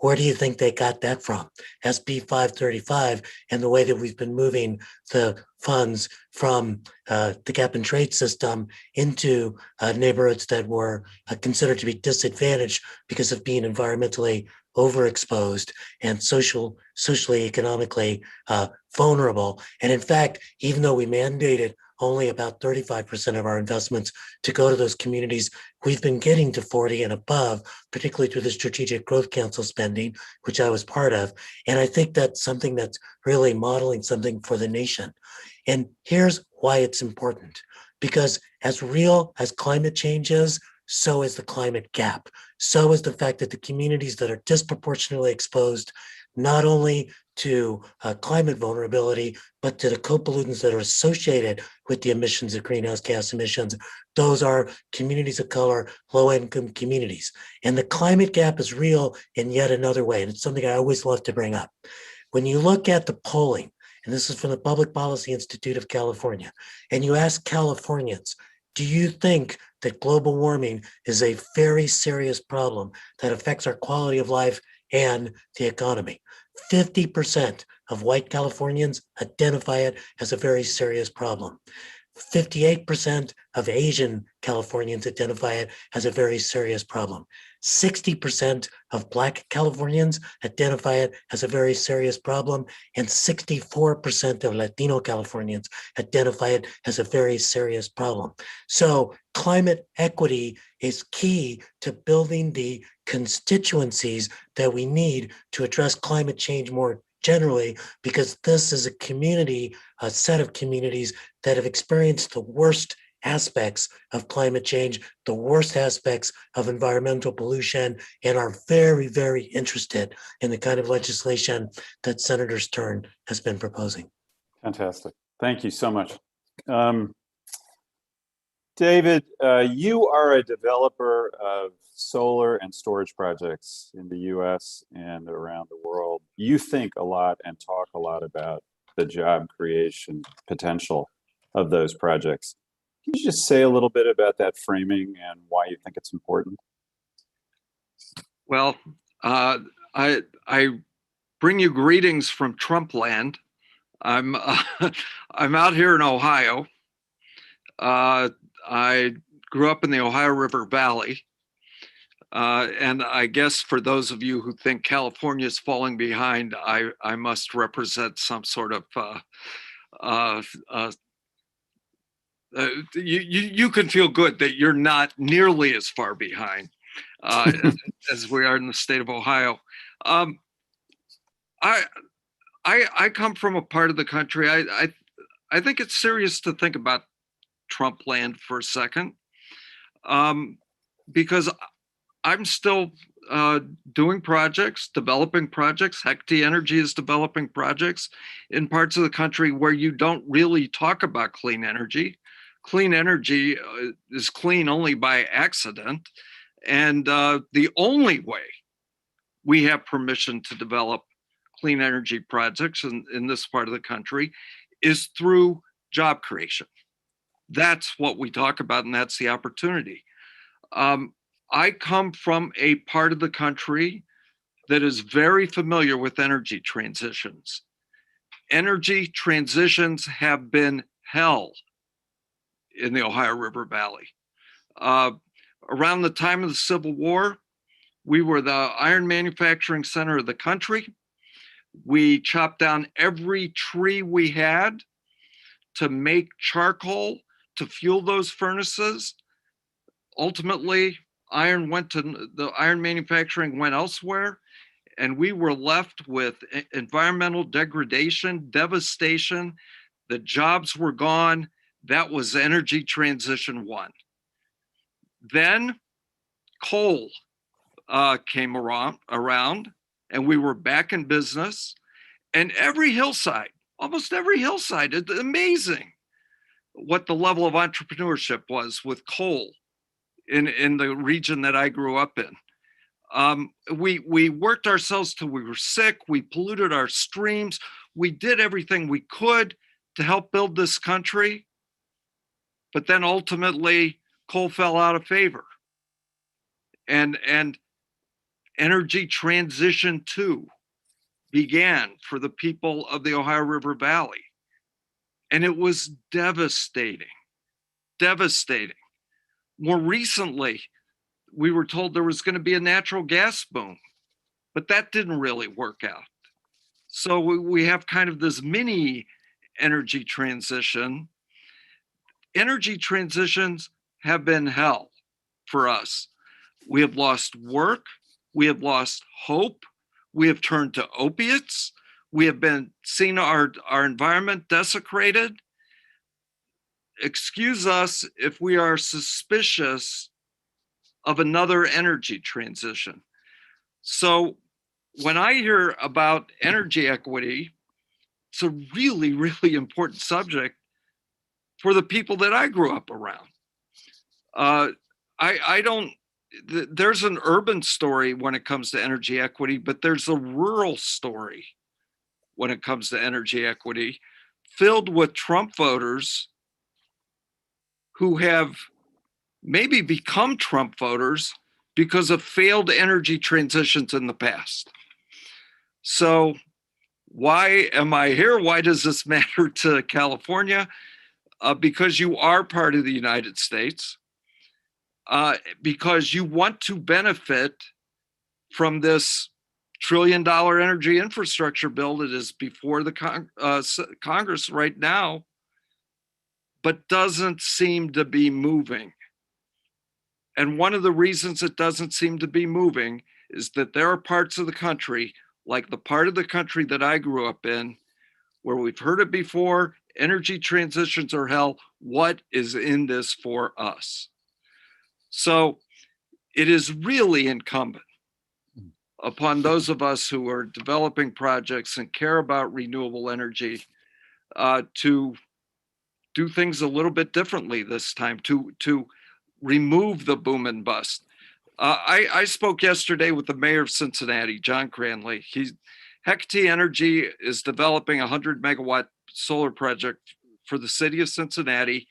Speaker 9: Where do you think they got that from? SB 535 and the way that we've been moving the funds from the cap and trade system into neighborhoods that were considered to be disadvantaged because of being environmentally overexposed and socially, economically vulnerable. And in fact, even though we mandated only about 35% of our investments to go to those communities, we've been getting to 40 and above, particularly through the Strategic Growth Council spending, which I was part of. And I think that's something that's really modeling something for the nation. And here's why it's important. Because as real as climate change is, so is the climate gap. So is the fact that the communities that are disproportionately exposed, not only to climate vulnerability, but to the co-pollutants that are associated with the emissions of greenhouse gas emissions. Those are communities of color, low-income communities. And the climate gap is real in yet another way. And it's something I always love to bring up. When you look at the polling, and this is from the Public Policy Institute of California, and you ask Californians, do you think that global warming is a very serious problem that affects our quality of life and the economy? 50% of white Californians identify it as a very serious problem. 58% of Asian Californians identify it as a very serious problem. 60% of Black Californians identify it as a very serious problem, and 64% of Latino Californians identify it as a very serious problem. So climate equity is key to building the constituencies that we need to address climate change more generally, because this is a set of communities that have experienced the worst aspects of climate change, the worst aspects of environmental pollution, and are very, very interested in the kind of legislation that Senator Stern has been proposing.
Speaker 6: Fantastic. Thank you so much. David, you are a developer of solar and storage projects in the US and around the world. You think a lot and talk a lot about the job creation potential of those projects. Can you just say a little bit about that framing and why you think it's important?
Speaker 10: Well, I bring you greetings from Trump land. I'm out here in Ohio. I grew up in the Ohio River Valley. And I guess for those of you who think California is falling behind, I must represent some sort of, you can feel good that you're not nearly as far behind as we are in the state of Ohio. I come from a part of the country, I think it's serious to think about Trump land for a second, because I'm still doing projects, developing projects. Hecti Energy is developing projects in parts of the country where you don't really talk about clean energy. Clean energy is clean only by accident. And the only way we have permission to develop clean energy projects in this part of the country is through job creation. That's what we talk about, and that's the opportunity. I come from a part of the country that is very familiar with energy transitions. Energy transitions have been hell in the Ohio River Valley. Around the time of the Civil War, we were the iron manufacturing center of the country. We chopped down every tree we had to make charcoal to fuel those furnaces. Ultimately, the iron manufacturing went elsewhere, and we were left with environmental degradation, devastation. The jobs were gone. That was energy transition one. Then coal came around, and we were back in business. And almost every hillside, it's amazing what the level of entrepreneurship was with coal in the region that I grew up in. We worked ourselves till we were sick. We polluted our streams. We did everything we could to help build this country. But then ultimately, coal fell out of favor. And Energy Transition 2 began for the people of the Ohio River Valley. And it was devastating, devastating. More recently, we were told there was going to be a natural gas boom, but that didn't really work out. So we have kind of this mini energy transition. Energy transitions have been hell for us. We have lost work. We have lost hope. We have turned to opiates. We have been seeing our environment desecrated. Excuse us if we are suspicious of another energy transition. So when I hear about energy equity, it's a really, really important subject for the people that I grew up around. There's an urban story when it comes to energy equity, but there's a rural story when it comes to energy equity, filled with Trump voters who have maybe become Trump voters because of failed energy transitions in the past. So why am I here? Why does this matter to California? Because you are part of the United States, because you want to benefit from this $1 trillion energy infrastructure bill that is before the Congress right now, but doesn't seem to be moving. And one of the reasons it doesn't seem to be moving is that there are parts of the country, like the part of the country that I grew up in, where we've heard it before, energy transitions are hell. What is in this for us? So it is really incumbent upon those of us who are developing projects and care about renewable energy to do things a little bit differently this time, to remove the boom and bust. I spoke yesterday with the mayor of Cincinnati, John Cranley. Hecate Energy is developing a 100 megawatt solar project for the city of Cincinnati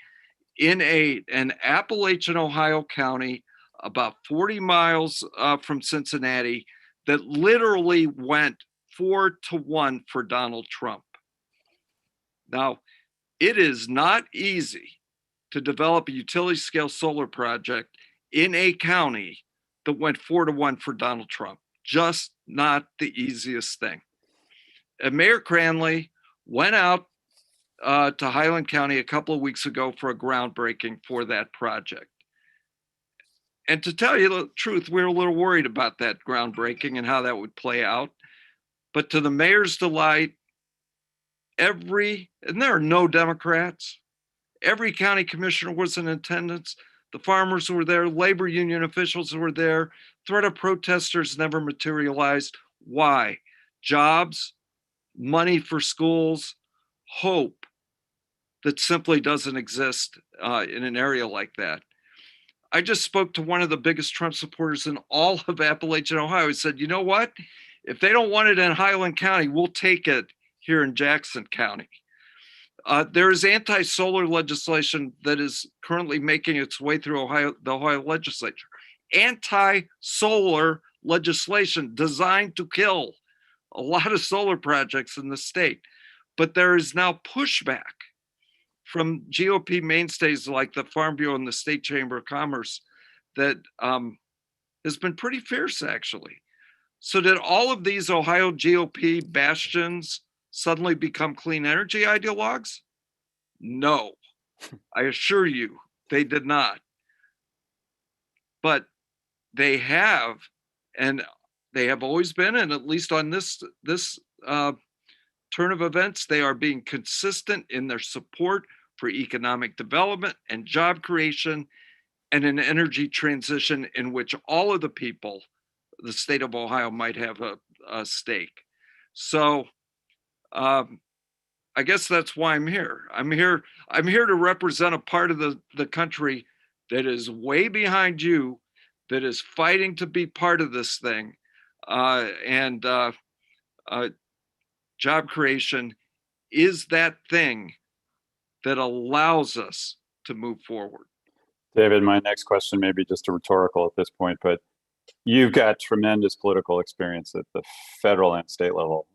Speaker 10: in an Appalachian, Ohio county, about 40 miles from Cincinnati, that literally went 4-1 for Donald Trump. Now, it is not easy to develop a utility scale solar project in a county that went 4-1 for Donald Trump. Just not the easiest thing. And Mayor Cranley went out to Highland County a couple of weeks ago for a groundbreaking for that project. And to tell you the truth, we were a little worried about that groundbreaking and how that would play out. But to the mayor's delight, and there are no Democrats, every county commissioner was in attendance. The farmers were there, labor union officials were there. Threat of protesters never materialized. Why? Jobs, money for schools, hope that simply doesn't exist in an area like that. I just spoke to one of the biggest Trump supporters in all of Appalachian, Ohio. He said, you know what? If they don't want it in Highland County, we'll take it here in Jackson County. There is anti-solar legislation that is currently making its way through the Ohio legislature. Anti-solar legislation designed to kill a lot of solar projects in the state. But there is now pushback from GOP mainstays like the Farm Bureau and the State Chamber of Commerce that has been pretty fierce, actually. So did all of these Ohio GOP bastions suddenly become clean energy ideologues? No, I assure you, they did not. But they have, and they have always been, and at least on this turn of events, they are being consistent in their support for economic development and job creation and an energy transition in which all of the people, the state of Ohio, might have a stake. So I guess that's why I'm here. I'm here to represent a part of the country that is way behind you, that is fighting to be part of this thing. And job creation is that thing that allows us to move forward.
Speaker 6: David, my next question may be just a rhetorical at this point, but You've got tremendous political experience at the federal and state level.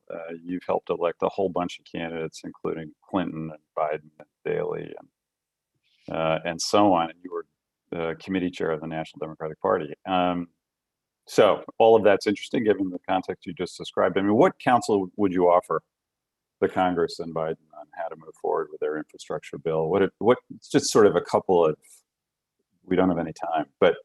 Speaker 6: You've helped elect a whole bunch of candidates, including Clinton and Biden and Daley and so on. And you were the committee chair of the National Democratic Party. So all of that's interesting given the context you just described. I mean, what counsel would you offer the Congress and Biden on how to move forward with their infrastructure bill? What just sort of a couple of, we don't have any time, but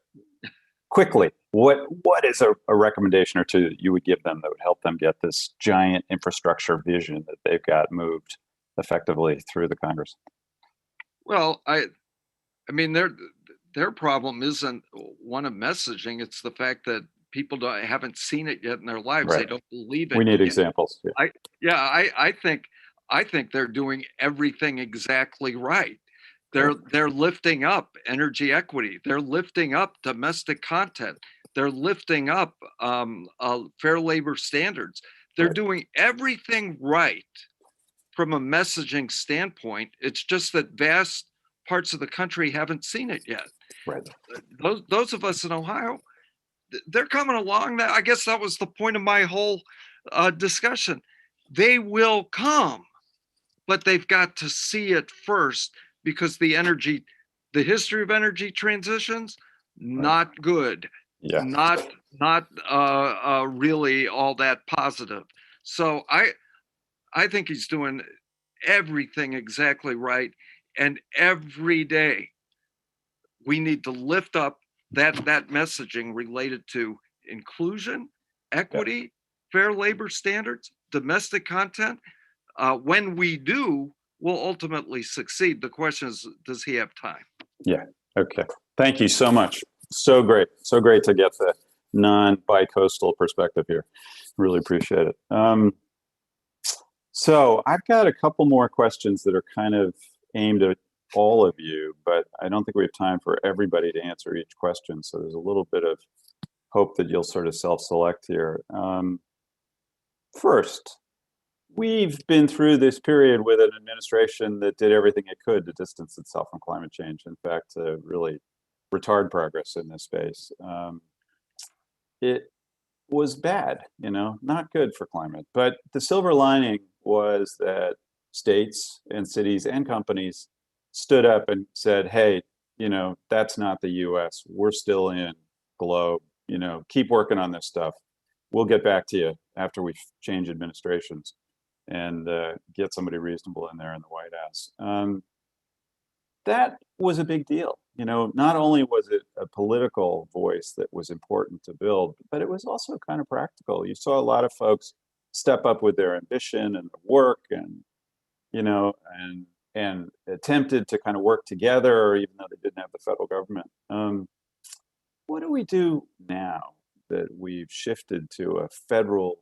Speaker 6: quickly, what is a recommendation or two that you would give them that would help them get this giant infrastructure vision that they've got moved effectively through the Congress?
Speaker 10: Well, I mean, their problem isn't one of messaging. It's the fact that people haven't seen it yet in their lives.
Speaker 6: Right.
Speaker 10: They don't believe it.
Speaker 6: We need
Speaker 10: yet.
Speaker 6: examples. Yeah.
Speaker 10: I think they're doing everything exactly right. They're lifting up energy equity. They're lifting up domestic content. They're lifting up fair labor standards. They're doing everything right from a messaging standpoint. It's just that vast parts of the country haven't seen it yet.
Speaker 6: Right.
Speaker 10: Those of us in Ohio, they're coming along. I guess that was the point of my whole discussion. They will come, but they've got to see it first, because the history of energy transitions, not good.
Speaker 6: Yeah.
Speaker 10: Not really all that positive. So I think he's doing everything exactly right. And every day we need to lift up that messaging related to inclusion, equity, fair labor standards, domestic content. When we do, we'll ultimately succeed. The question is, does he have time? Yeah.
Speaker 6: Okay. Thank you so much. So great. So great to get the non-bicoastal perspective here. Really appreciate it. So I've got a couple more questions that are kind of aimed at all of you, but I don't think we have time for everybody to answer each question. So there's a little bit of hope that you'll sort of self-select here. First, we've been through this period with an administration that did everything it could to distance itself from climate change. In fact, to really retard progress in this space. It was bad, not good for climate. But the silver lining was that states and cities and companies stood up and said, hey, that's not the US. We're still in globe. Keep working on this stuff. We'll get back to you after we change administrations and get somebody reasonable in there in the White House. That was a big deal. Not only was it a political voice that was important to build, but it was also kind of practical. You saw a lot of folks step up with their ambition and their work and attempted to kind of work together, even though they didn't have the federal government. What do we do now that we've shifted to a federal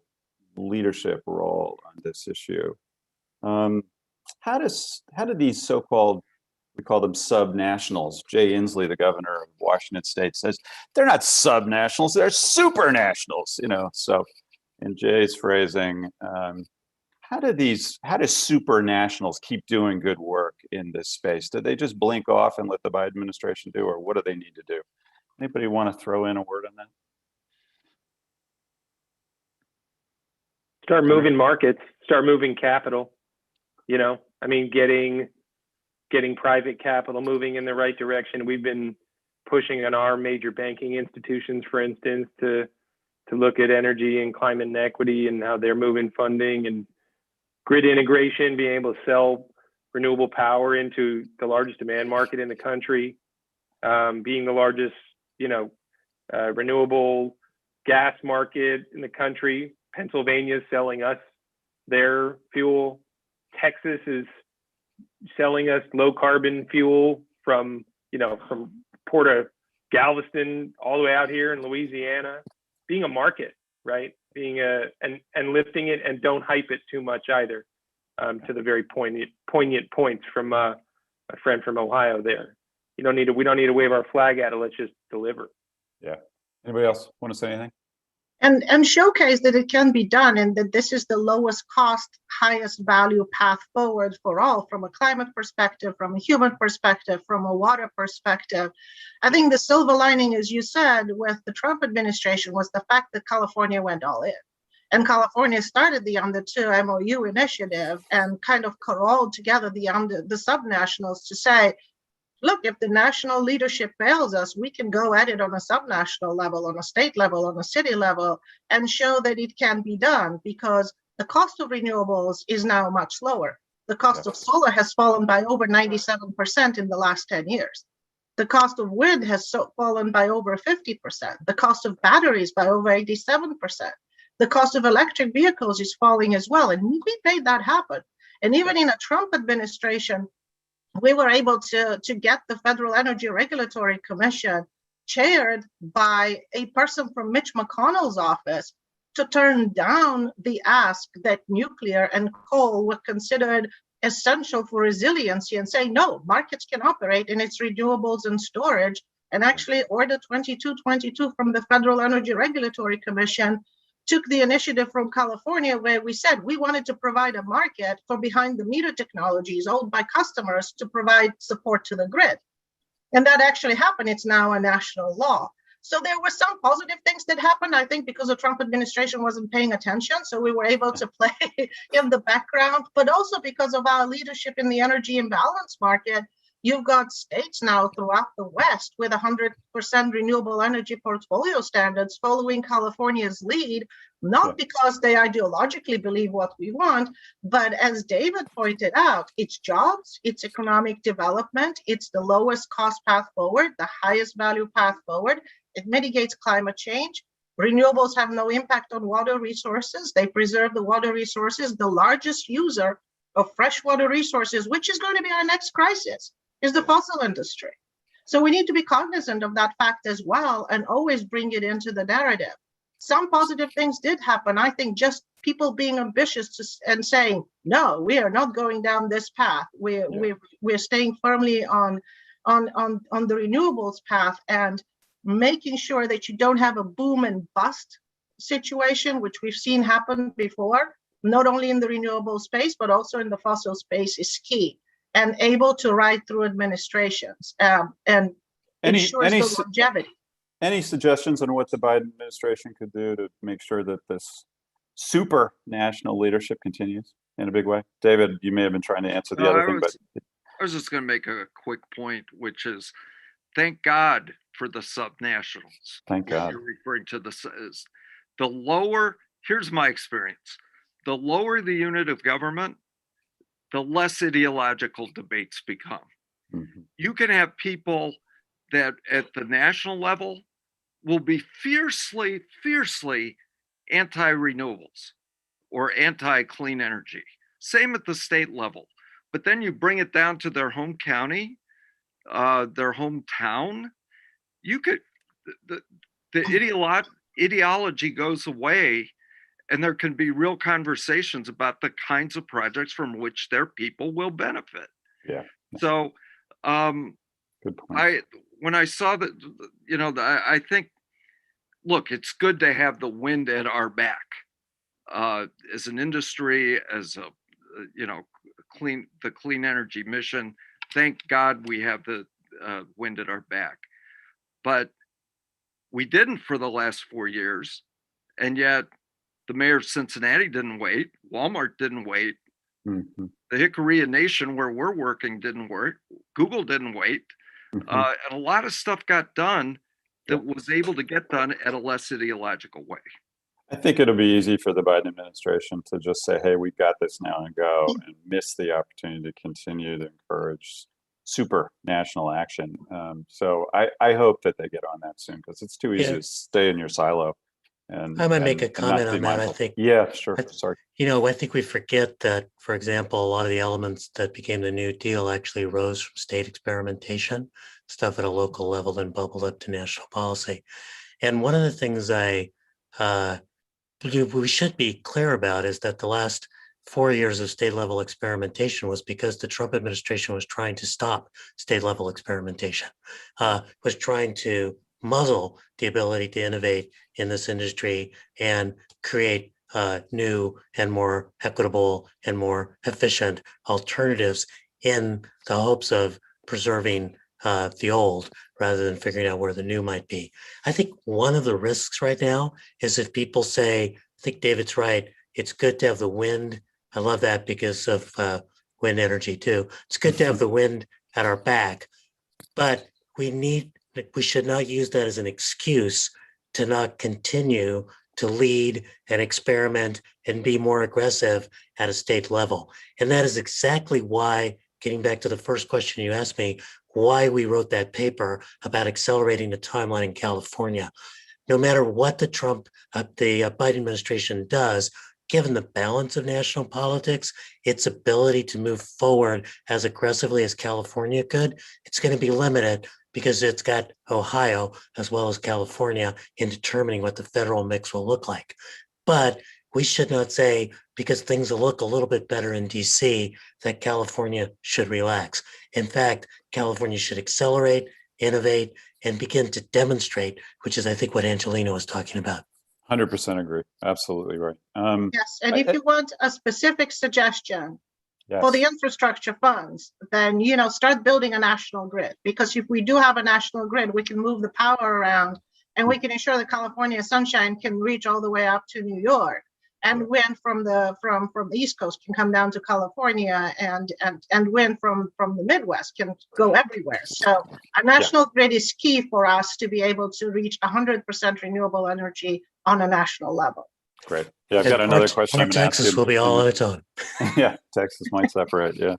Speaker 6: leadership role on this issue? How do these so-called, we call them subnationals. Jay Inslee, the governor of Washington State, says they're not subnationals, they're supernationals. So in Jay's phrasing, how do supranationals keep doing good work in this space? Do they just blink off and let the Biden administration do, or what do they need to do? Anybody want to throw in a word on that?
Speaker 7: Start moving markets, start moving capital. Getting private capital moving in the right direction. We've been pushing on our major banking institutions, for instance, to look at energy and climate and equity and how they're moving funding and grid integration, being able to sell renewable power into the largest demand market in the country, being the largest, renewable gas market in the country. Pennsylvania is selling us their fuel. Texas is selling us low carbon fuel from Port of Galveston all the way out here in Louisiana. Being a market, right? And lifting it, and don't hype it too much either. To the very poignant points from a friend from Ohio there. We don't need to wave our flag at it. Let's just deliver.
Speaker 6: Yeah. Anybody else want to say anything?
Speaker 8: and showcase that it can be done, and that this is the lowest cost, highest value path forward for all, from a climate perspective, from a human perspective, from a water perspective. I think the silver lining, as you said, with the Trump administration was the fact that California went all in. And California started the Under 2 MOU initiative and kind of corralled together the subnationals to say, look, if the national leadership fails us, we can go at it on a subnational level, on a state level, on a city level, and show that it can be done, because the cost of renewables is now much lower. The cost of solar has fallen by over 97% in the last 10 years. The cost of wind has fallen by over 50%. The cost of batteries by over 87%. The cost of electric vehicles is falling as well. And we made that happen. And even in a Trump administration, we were able to get the Federal Energy Regulatory Commission, chaired by a person from Mitch McConnell's office, to turn down the ask that nuclear and coal were considered essential for resiliency, and say, no, markets can operate in its renewables and storage. And actually, Order 2222 from the Federal Energy Regulatory Commission took the initiative from California, where we said we wanted to provide a market for behind the meter technologies owned by customers to provide support to the grid. And that actually happened. It's now a national law. So there were some positive things that happened, I think, because the Trump administration wasn't paying attention. So we were able to play in the background, but also because of our leadership in the energy imbalance market. You've got states now throughout the West with 100% renewable energy portfolio standards following California's lead, not because they ideologically believe what we want, but as David pointed out, it's jobs, it's economic development, it's the lowest cost path forward, the highest value path forward. It mitigates climate change. Renewables have no impact on water resources. They preserve the water resources. The largest user of freshwater resources, which is going to be our next crisis, is the fossil industry. So we need to be cognizant of that fact as well, and always bring it into the narrative. Some positive things did happen. I think just people being ambitious and saying, no, we are not going down this path. We're staying firmly on the renewables path, and making sure that you don't have a boom and bust situation, which we've seen happen before, not only in the renewable space, but also in the fossil space, is key. And able to ride through administrations and ensures the longevity.
Speaker 6: Any suggestions on what the Biden administration could do to make sure that this super national leadership continues in a big way? David, you may have been trying to answer the other thing, but
Speaker 10: I was just going to make a quick point, which is, thank God for the subnationals.
Speaker 6: Thank God.
Speaker 10: You're referring to the lower. Here's my experience: the lower the unit of government, the less ideological debates become.
Speaker 6: Mm-hmm.
Speaker 10: You can have people that at the national level will be fiercely anti-renewables or anti-clean energy. Same at the state level. But then you bring it down to their home county, their hometown, you could, the ideology goes away, and there can be real conversations about the kinds of projects from which their people will benefit.
Speaker 6: Yeah.
Speaker 10: So,
Speaker 6: good point.
Speaker 10: When I saw that, I think, look, it's good to have the wind at our back as an industry, as a, the clean energy mission. Thank God we have the wind at our back. But we didn't for the last 4 years, and yet the mayor of Cincinnati didn't wait. Walmart didn't wait.
Speaker 6: Mm-hmm.
Speaker 10: The Hickory Nation, where we're working, didn't work. Google didn't wait.
Speaker 6: Mm-hmm.
Speaker 10: And a lot of stuff got done that was able to get done at a less ideological way.
Speaker 6: I think it'll be easy for the Biden administration to just say, hey, we've got this now and go, and miss the opportunity to continue to encourage super national action. So I hope that they get on that soon, because it's too easy to stay in your silo. And
Speaker 9: I might make a comment on that. I think.
Speaker 6: Yeah, sure. Sorry.
Speaker 9: I think we forget that, for example, a lot of the elements that became the New Deal actually rose from state experimentation, stuff at a local level, then bubbled up to national policy. And one of the things we should be clear about is that the last 4 years of state level experimentation was because the Trump administration was trying to stop state level experimentation, was trying to muzzle the ability to innovate in this industry and create new and more equitable and more efficient alternatives in the hopes of preserving the old rather than figuring out where the new might be. I think one of the risks right now is if people say, I think David's right, it's good to have the wind. I love that because of wind energy too. It's good to have the wind at our back, but we should not use that as an excuse to not continue to lead and experiment and be more aggressive at a state level. And that is exactly why, getting back to the first question you asked me, why we wrote that paper about accelerating the timeline in California. No matter what the Biden administration does, given the balance of national politics, its ability to move forward as aggressively as California could, it's going to be limited because it's got Ohio as well as California in determining what the federal mix will look like. But we should not say, because things will look a little bit better in DC, that California should relax. In fact, California should accelerate, innovate, and begin to demonstrate, which is, I think, what Angelina was talking about.
Speaker 6: 100% agree. Absolutely right.
Speaker 8: Yes, and if you want a specific suggestion
Speaker 6: Yes.
Speaker 8: for the infrastructure funds, then, start building a national grid. Because if we do have a national grid, we can move the power around and we can ensure that California sunshine can reach all the way up to New York. And wind from the East Coast can come down to California, and wind from the Midwest can go everywhere. So a national grid is key for us to be able to reach 100% renewable energy on a national level.
Speaker 6: Great. Yeah, I've got another question. I'm going to ask
Speaker 9: Texas
Speaker 6: you.
Speaker 9: will be all on its own.
Speaker 6: Yeah, Texas might separate. Yeah.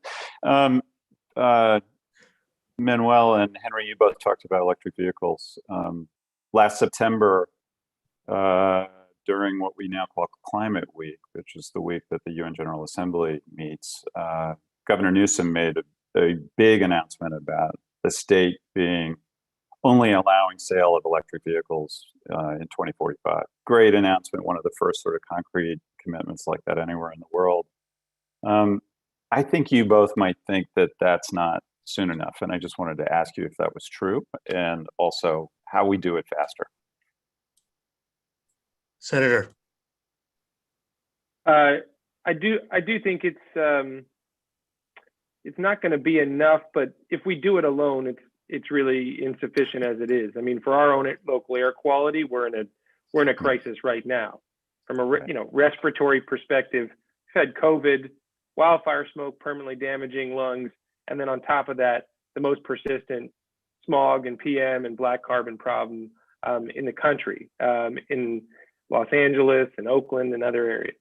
Speaker 6: Manuel and Henry, you both talked about electric vehicles. Last September, during what we now call Climate Week, which is the week that the UN General Assembly meets, Governor Newsom made a big announcement about the state being only allowing sale of electric vehicles in 2045. Great announcement, one of the first sort of concrete commitments like that anywhere in the world. I think you both might think that that's not soon enough, and I just wanted to ask you if that was true, and also how we do it faster.
Speaker 9: Senator.
Speaker 7: I do think it's not going to be enough, but if we do it alone, it's really insufficient as it is. I mean, for our own local air quality, we're in a crisis right now. From a respiratory perspective, we've had COVID, wildfire smoke permanently damaging lungs, and then on top of that, the most persistent smog and PM and black carbon problem in the country, in Los Angeles and Oakland and other areas.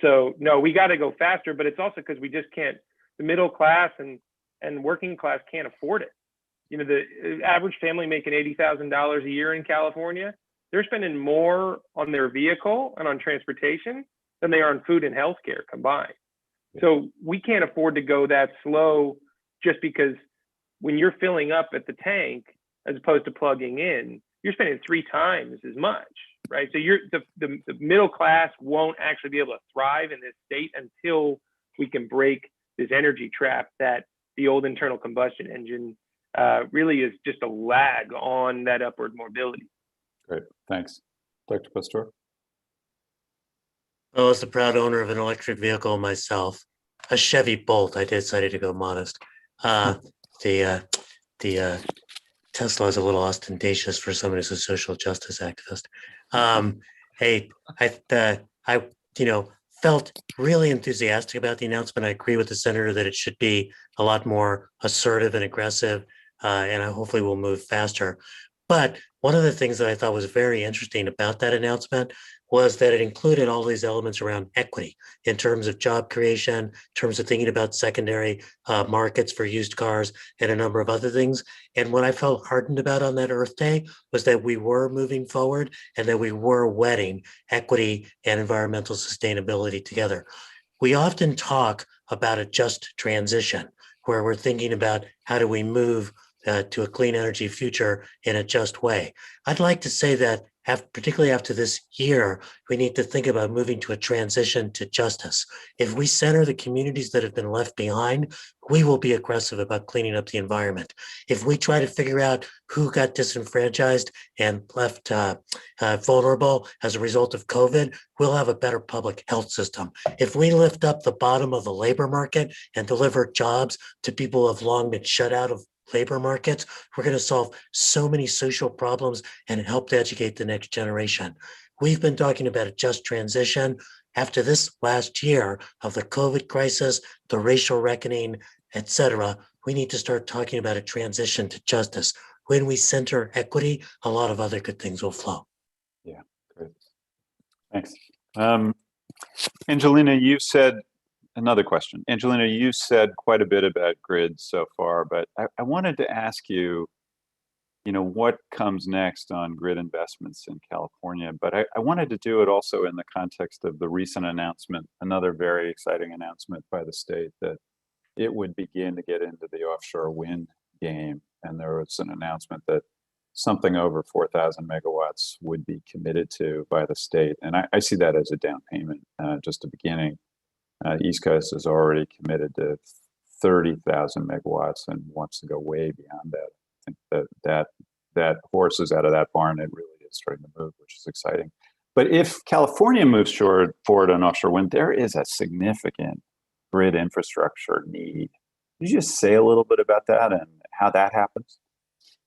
Speaker 7: So no, we got to go faster, but it's also because we just can't. The middle class and working class can't afford it. The average family making $80,000 a year in California, they're spending more on their vehicle and on transportation than they are on food and healthcare combined. So we can't afford to go that slow, just because when you're filling up at the tank as opposed to plugging in, you're spending 3 times as much, right? So the middle class won't actually be able to thrive in this state until we can break this energy trap that the old internal combustion engine really is just a lag on that upward mobility.
Speaker 6: Great, thanks. Dr. Pastor?
Speaker 9: Well, as the proud owner of an electric vehicle myself, a Chevy Bolt, I decided to go modest. The Tesla is a little ostentatious for someone who's a social justice activist. I felt really enthusiastic about the announcement. I agree with the senator that it should be a lot more assertive and aggressive, and I hopefully will move faster. But one of the things that I thought was very interesting about that announcement was that it included all these elements around equity in terms of job creation, in terms of thinking about secondary markets for used cars, and a number of other things. And what I felt heartened about on that Earth Day was that we were moving forward and that we were wedding equity and environmental sustainability together. We often talk about a just transition, where we're thinking about how do we move to a clean energy future in a just way. I'd like to say that particularly after this year, we need to think about moving to a transition to justice. If we center the communities that have been left behind, we will be aggressive about cleaning up the environment. If we try to figure out who got disenfranchised and left vulnerable as a result of COVID, we'll have a better public health system. If we lift up the bottom of the labor market and deliver jobs to people who have long been shut out of labor markets, we're going to solve so many social problems and help to educate the next generation. We've been talking about a just transition. After this last year of the COVID crisis, the racial reckoning, etc., we need to start talking about a transition to justice. When we center equity, a lot of other good things will flow.
Speaker 6: Yeah, great. Thanks. Angelina, you said, another question. Angelina, you said quite a bit about grids so far, but I wanted to ask you, what comes next on grid investments in California? But I wanted to do it also in the context of the recent announcement, another very exciting announcement by the state that it would begin to get into the offshore wind game. And there was an announcement that something over 4,000 megawatts would be committed to by the state. And I see that as a down payment, just a beginning. East Coast is already committed to 30,000 megawatts and wants to go way beyond that. I think that horse is out of that barn. It really is starting to move, which is exciting. But if California moves forward on offshore wind, there is a significant grid infrastructure need. Could you just say a little bit about that and how that happens?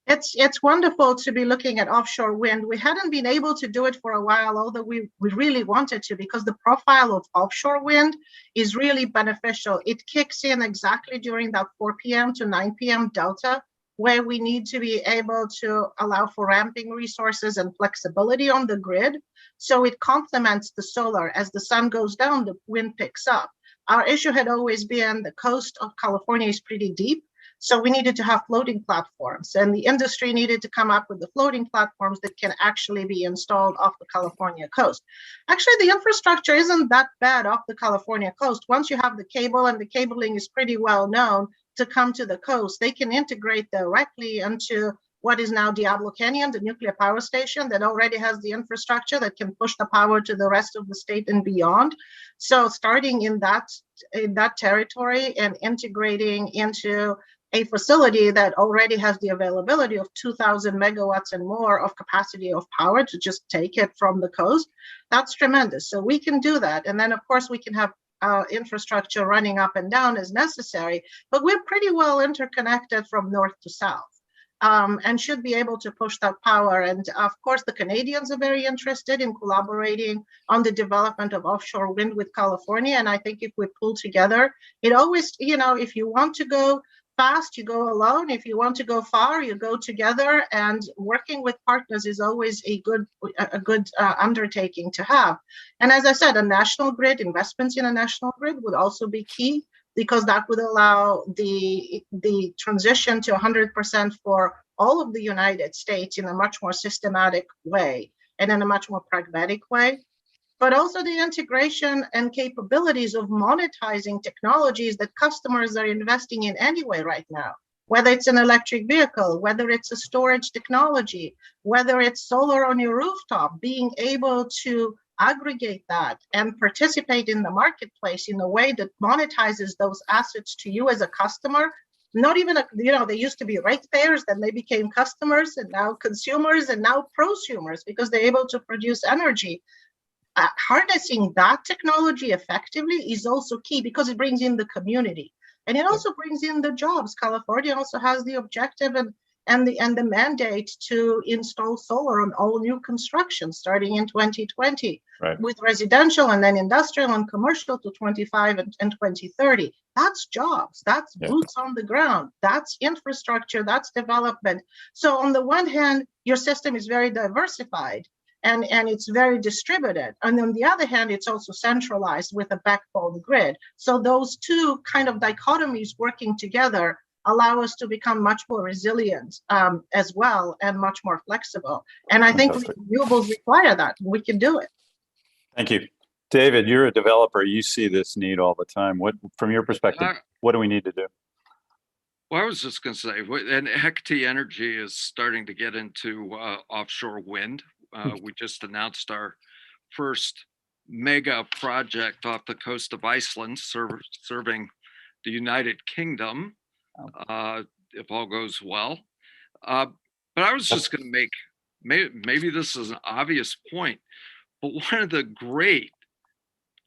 Speaker 8: It's wonderful to be looking at offshore wind. We hadn't been able to do it for a while, although we really wanted to, because the profile of offshore wind is really beneficial. It kicks in exactly during that 4 p.m. to 9 p.m. delta, where we need to be able to allow for ramping resources and flexibility on the grid. So it complements the solar. As the sun goes down, the wind picks up. Our issue had always been the coast of California is pretty deep. So we needed to have floating platforms, and the industry needed to come up with the floating platforms that can actually be installed off the California coast. Actually, the infrastructure isn't that bad off the California coast. Once you have the cable, and the cabling is pretty well known to come to the coast, they can integrate directly into what is now Diablo Canyon, the nuclear power station that already has the infrastructure that can push the power to the rest of the state and beyond. So starting in that territory and integrating into a facility that already has the availability of 2,000 megawatts and more of capacity of power to just take it from the coast, that's tremendous. So we can do that. And then, of course, we can have infrastructure running up and down as necessary, but we're pretty well interconnected from north to south. And should be able to push that power. And of course, the Canadians are very interested in collaborating on the development of offshore wind with California. And I think if we pull together, it always, if you want to go fast, you go alone. If you want to go far, you go together. And working with partners is always a good undertaking to have. And as I said, a national grid, investments in a national grid would also be key, because that would allow the transition to 100% for all of the United States in a much more systematic way and in a much more pragmatic way. But also the integration and capabilities of monetizing technologies that customers are investing in anyway right now, whether it's an electric vehicle, whether it's a storage technology, whether it's solar on your rooftop, being able to aggregate that and participate in the marketplace in a way that monetizes those assets to you as a customer. Not even, they used to be ratepayers, then they became customers, and now consumers, and now prosumers, because they're able to produce energy. Harnessing that technology effectively is also key, because it brings in the community, and it also brings in the jobs. California also has the objective and the mandate to install solar on all new construction starting in 2020, right, with residential and then industrial and commercial to 25 and 2030. That's jobs, that's boots on the ground, that's infrastructure, that's development. So on the one hand, your system is very diversified and it's very distributed. And on the other hand, it's also centralized with a backbone grid. So those two kind of dichotomies working together allow us to become much more resilient as well, and much more flexible. And I think renewables require that. We can do it.
Speaker 6: Thank you. David, you're a developer. You see this need all the time. What, from your perspective, what do we need to do?
Speaker 10: Well, I was just going to say, and Hecate Energy is starting to get into offshore wind, We just announced our first mega project off the coast of Iceland, serving the United Kingdom, if all goes well. But I was just going to make, maybe this is an obvious point, but one of the great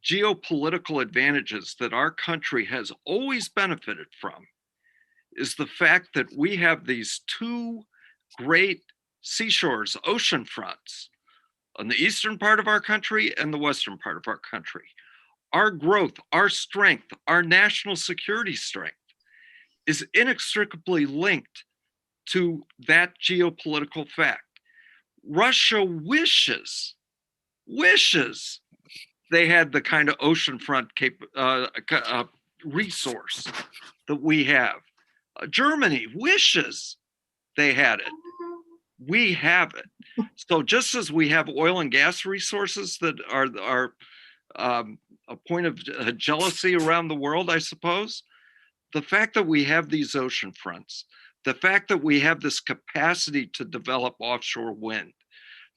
Speaker 10: geopolitical advantages that our country has always benefited from is the fact that we have these two great seashores, ocean fronts, on the eastern part of our country and the western part of our country. Our growth, our strength, our national security strength is inextricably linked to that geopolitical fact. Russia wishes they had the kind of oceanfront resource that we have. Germany wishes they had it. We have it. So just as we have oil and gas resources that are a point of jealousy around the world, I suppose, the fact that we have these ocean fronts, the fact that we have this capacity to develop offshore wind,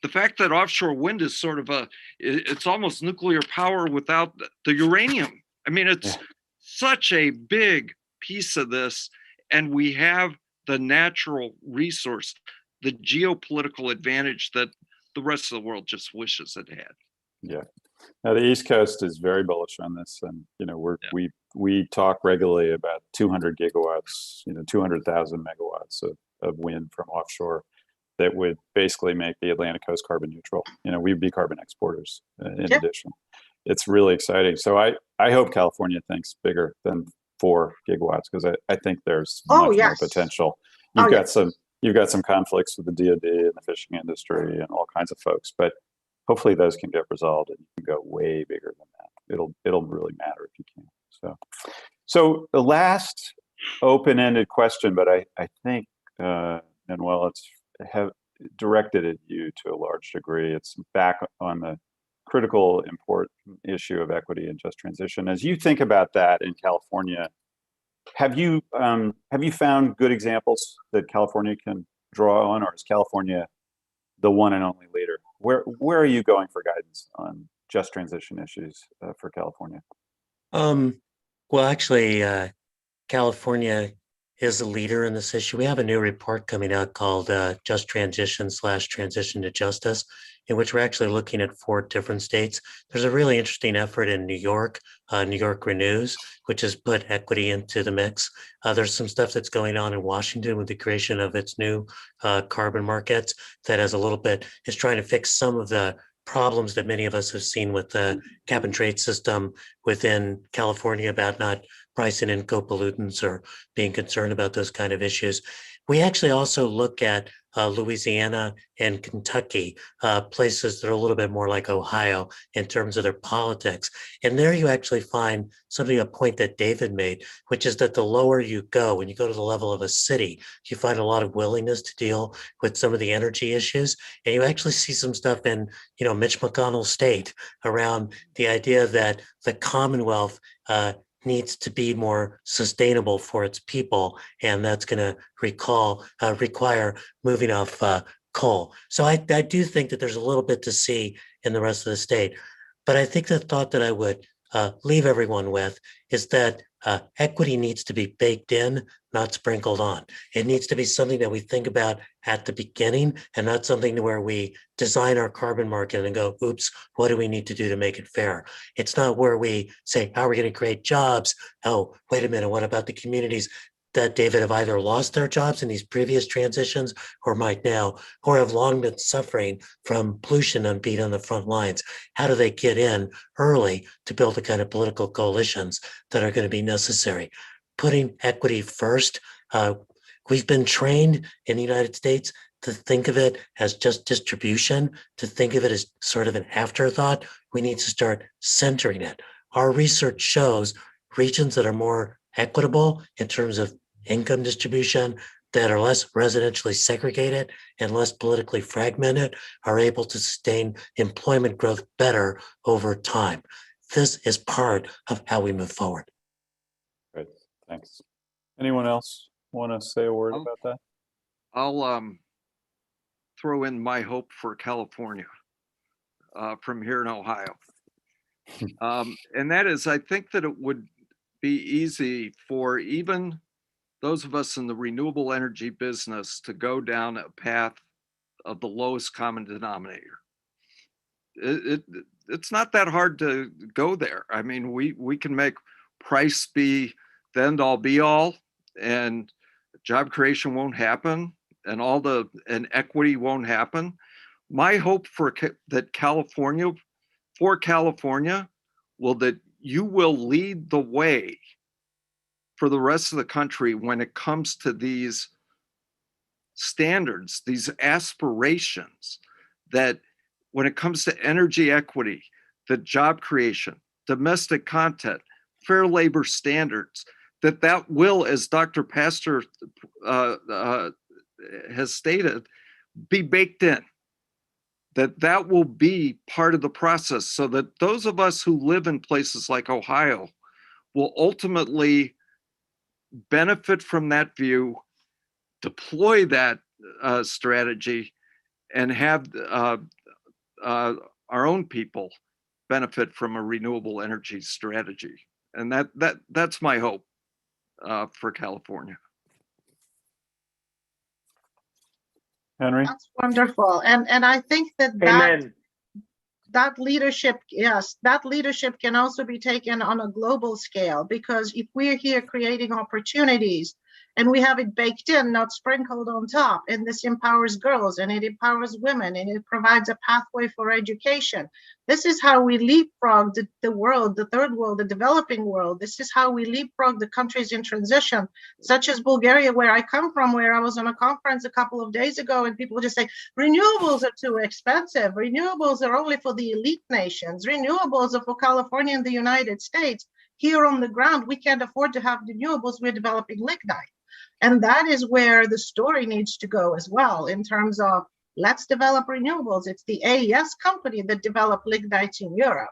Speaker 10: the fact that offshore wind is sort of it's almost nuclear power without the uranium. I mean, it's such a big piece of this, and we have the natural resource, the geopolitical advantage that the rest of the world just wishes it had.
Speaker 6: Yeah. Now the East Coast is very bullish on this, and we talk regularly about 200 gigawatts, 200,000 megawatts of wind from offshore that would basically make the Atlantic coast carbon neutral. We'd be carbon exporters in addition. It's really exciting. So I hope California thinks bigger than 4 gigawatts, because I think there's much more potential. You've got some conflicts with the DoD and the fishing industry and all kinds of folks, but hopefully those can get resolved and you can go way bigger than that. It'll really matter if you can. So the last open-ended question, but I think Manuel, it's have directed at you to a large degree. It's back on the critical, important issue of equity and just transition. As you think about that in California, have you found good examples that California can draw on, or is California the one and only leader? Where are you going for guidance on just transition issues for California?
Speaker 9: Well, actually, California is a leader in this issue. We have a new report coming out called Just Transition / Transition to Justice, in which we're actually looking at 4 different states. There's a really interesting effort in New York Renews, which has put equity into the mix. There's some stuff that's going on in Washington with the creation of its new carbon markets that is trying to fix some of the problems that many of us have seen with the cap and trade system within California about not pricing in co-pollutants or being concerned about those kind of issues. We actually also look at Louisiana and Kentucky, places that are a little bit more like Ohio in terms of their politics. And there you actually find a point that David made, which is that the lower you go, when you go to the level of a city, you find a lot of willingness to deal with some of the energy issues. And you actually see some stuff in, Mitch McConnell's state around the idea that the Commonwealth needs to be more sustainable for its people, and that's going to require moving off coal. So I do think that there's a little bit to see in the rest of the state, but I think the thought that I would leave everyone with is that equity needs to be baked in, not sprinkled on. It needs to be something that we think about at the beginning, and not something where we design our carbon market and go, oops, what do we need to do to make it fair? It's not where we say, how are we going to create jobs? Oh, wait a minute, what about the communities that, David, have either lost their jobs in these previous transitions or might now, or have long been suffering from pollution and being on the front lines? How do they get in early to build the kind of political coalitions that are going to be necessary? Putting equity first. We've been trained in the United States to think of it as just distribution, to think of it as sort of an afterthought. We need to start centering it. Our research shows regions that are more equitable in terms of income distribution, that are less residentially segregated and less politically fragmented, are able to sustain employment growth better over time. This is part of how we move forward.
Speaker 6: Great, thanks. Anyone else want to say a word about that?
Speaker 10: I'll throw in my hope for California from here in Ohio. And that is, I think that it would be easy for even those of us in the renewable energy business to go down a path of the lowest common denominator. It's not that hard to go there. I mean, we can make price be the end all be all, and job creation won't happen, and equity won't happen. My hope for California will that you will lead the way for the rest of the country when it comes to these standards, these aspirations, that when it comes to energy equity, the job creation, domestic content, fair labor standards, that will, as Dr. Pastor has stated, be baked in. That will be part of the process, so that those of us who live in places like Ohio will ultimately benefit from that view, deploy that strategy, and have our own people benefit from a renewable energy strategy. And that's my hope for California.
Speaker 6: Henry?
Speaker 8: That's wonderful. And I think that
Speaker 7: Amen.
Speaker 8: that leadership, yes, that leadership can also be taken on a global scale, because if we're here creating opportunities and we have it baked in, not sprinkled on top, and this empowers girls and it empowers women and it provides a pathway for education. This is how we leapfrog the world, the third world, the developing world. This is how we leapfrog the countries in transition, such as Bulgaria, where I come from, where I was on a conference a couple of days ago, and people just say, renewables are too expensive. Renewables are only for the elite nations. Renewables are for California and the United States. Here on the ground, we can't afford to have renewables. We're developing lignite. And that is where the story needs to go as well, in terms of let's develop renewables. It's the AES company that developed lignites in Europe.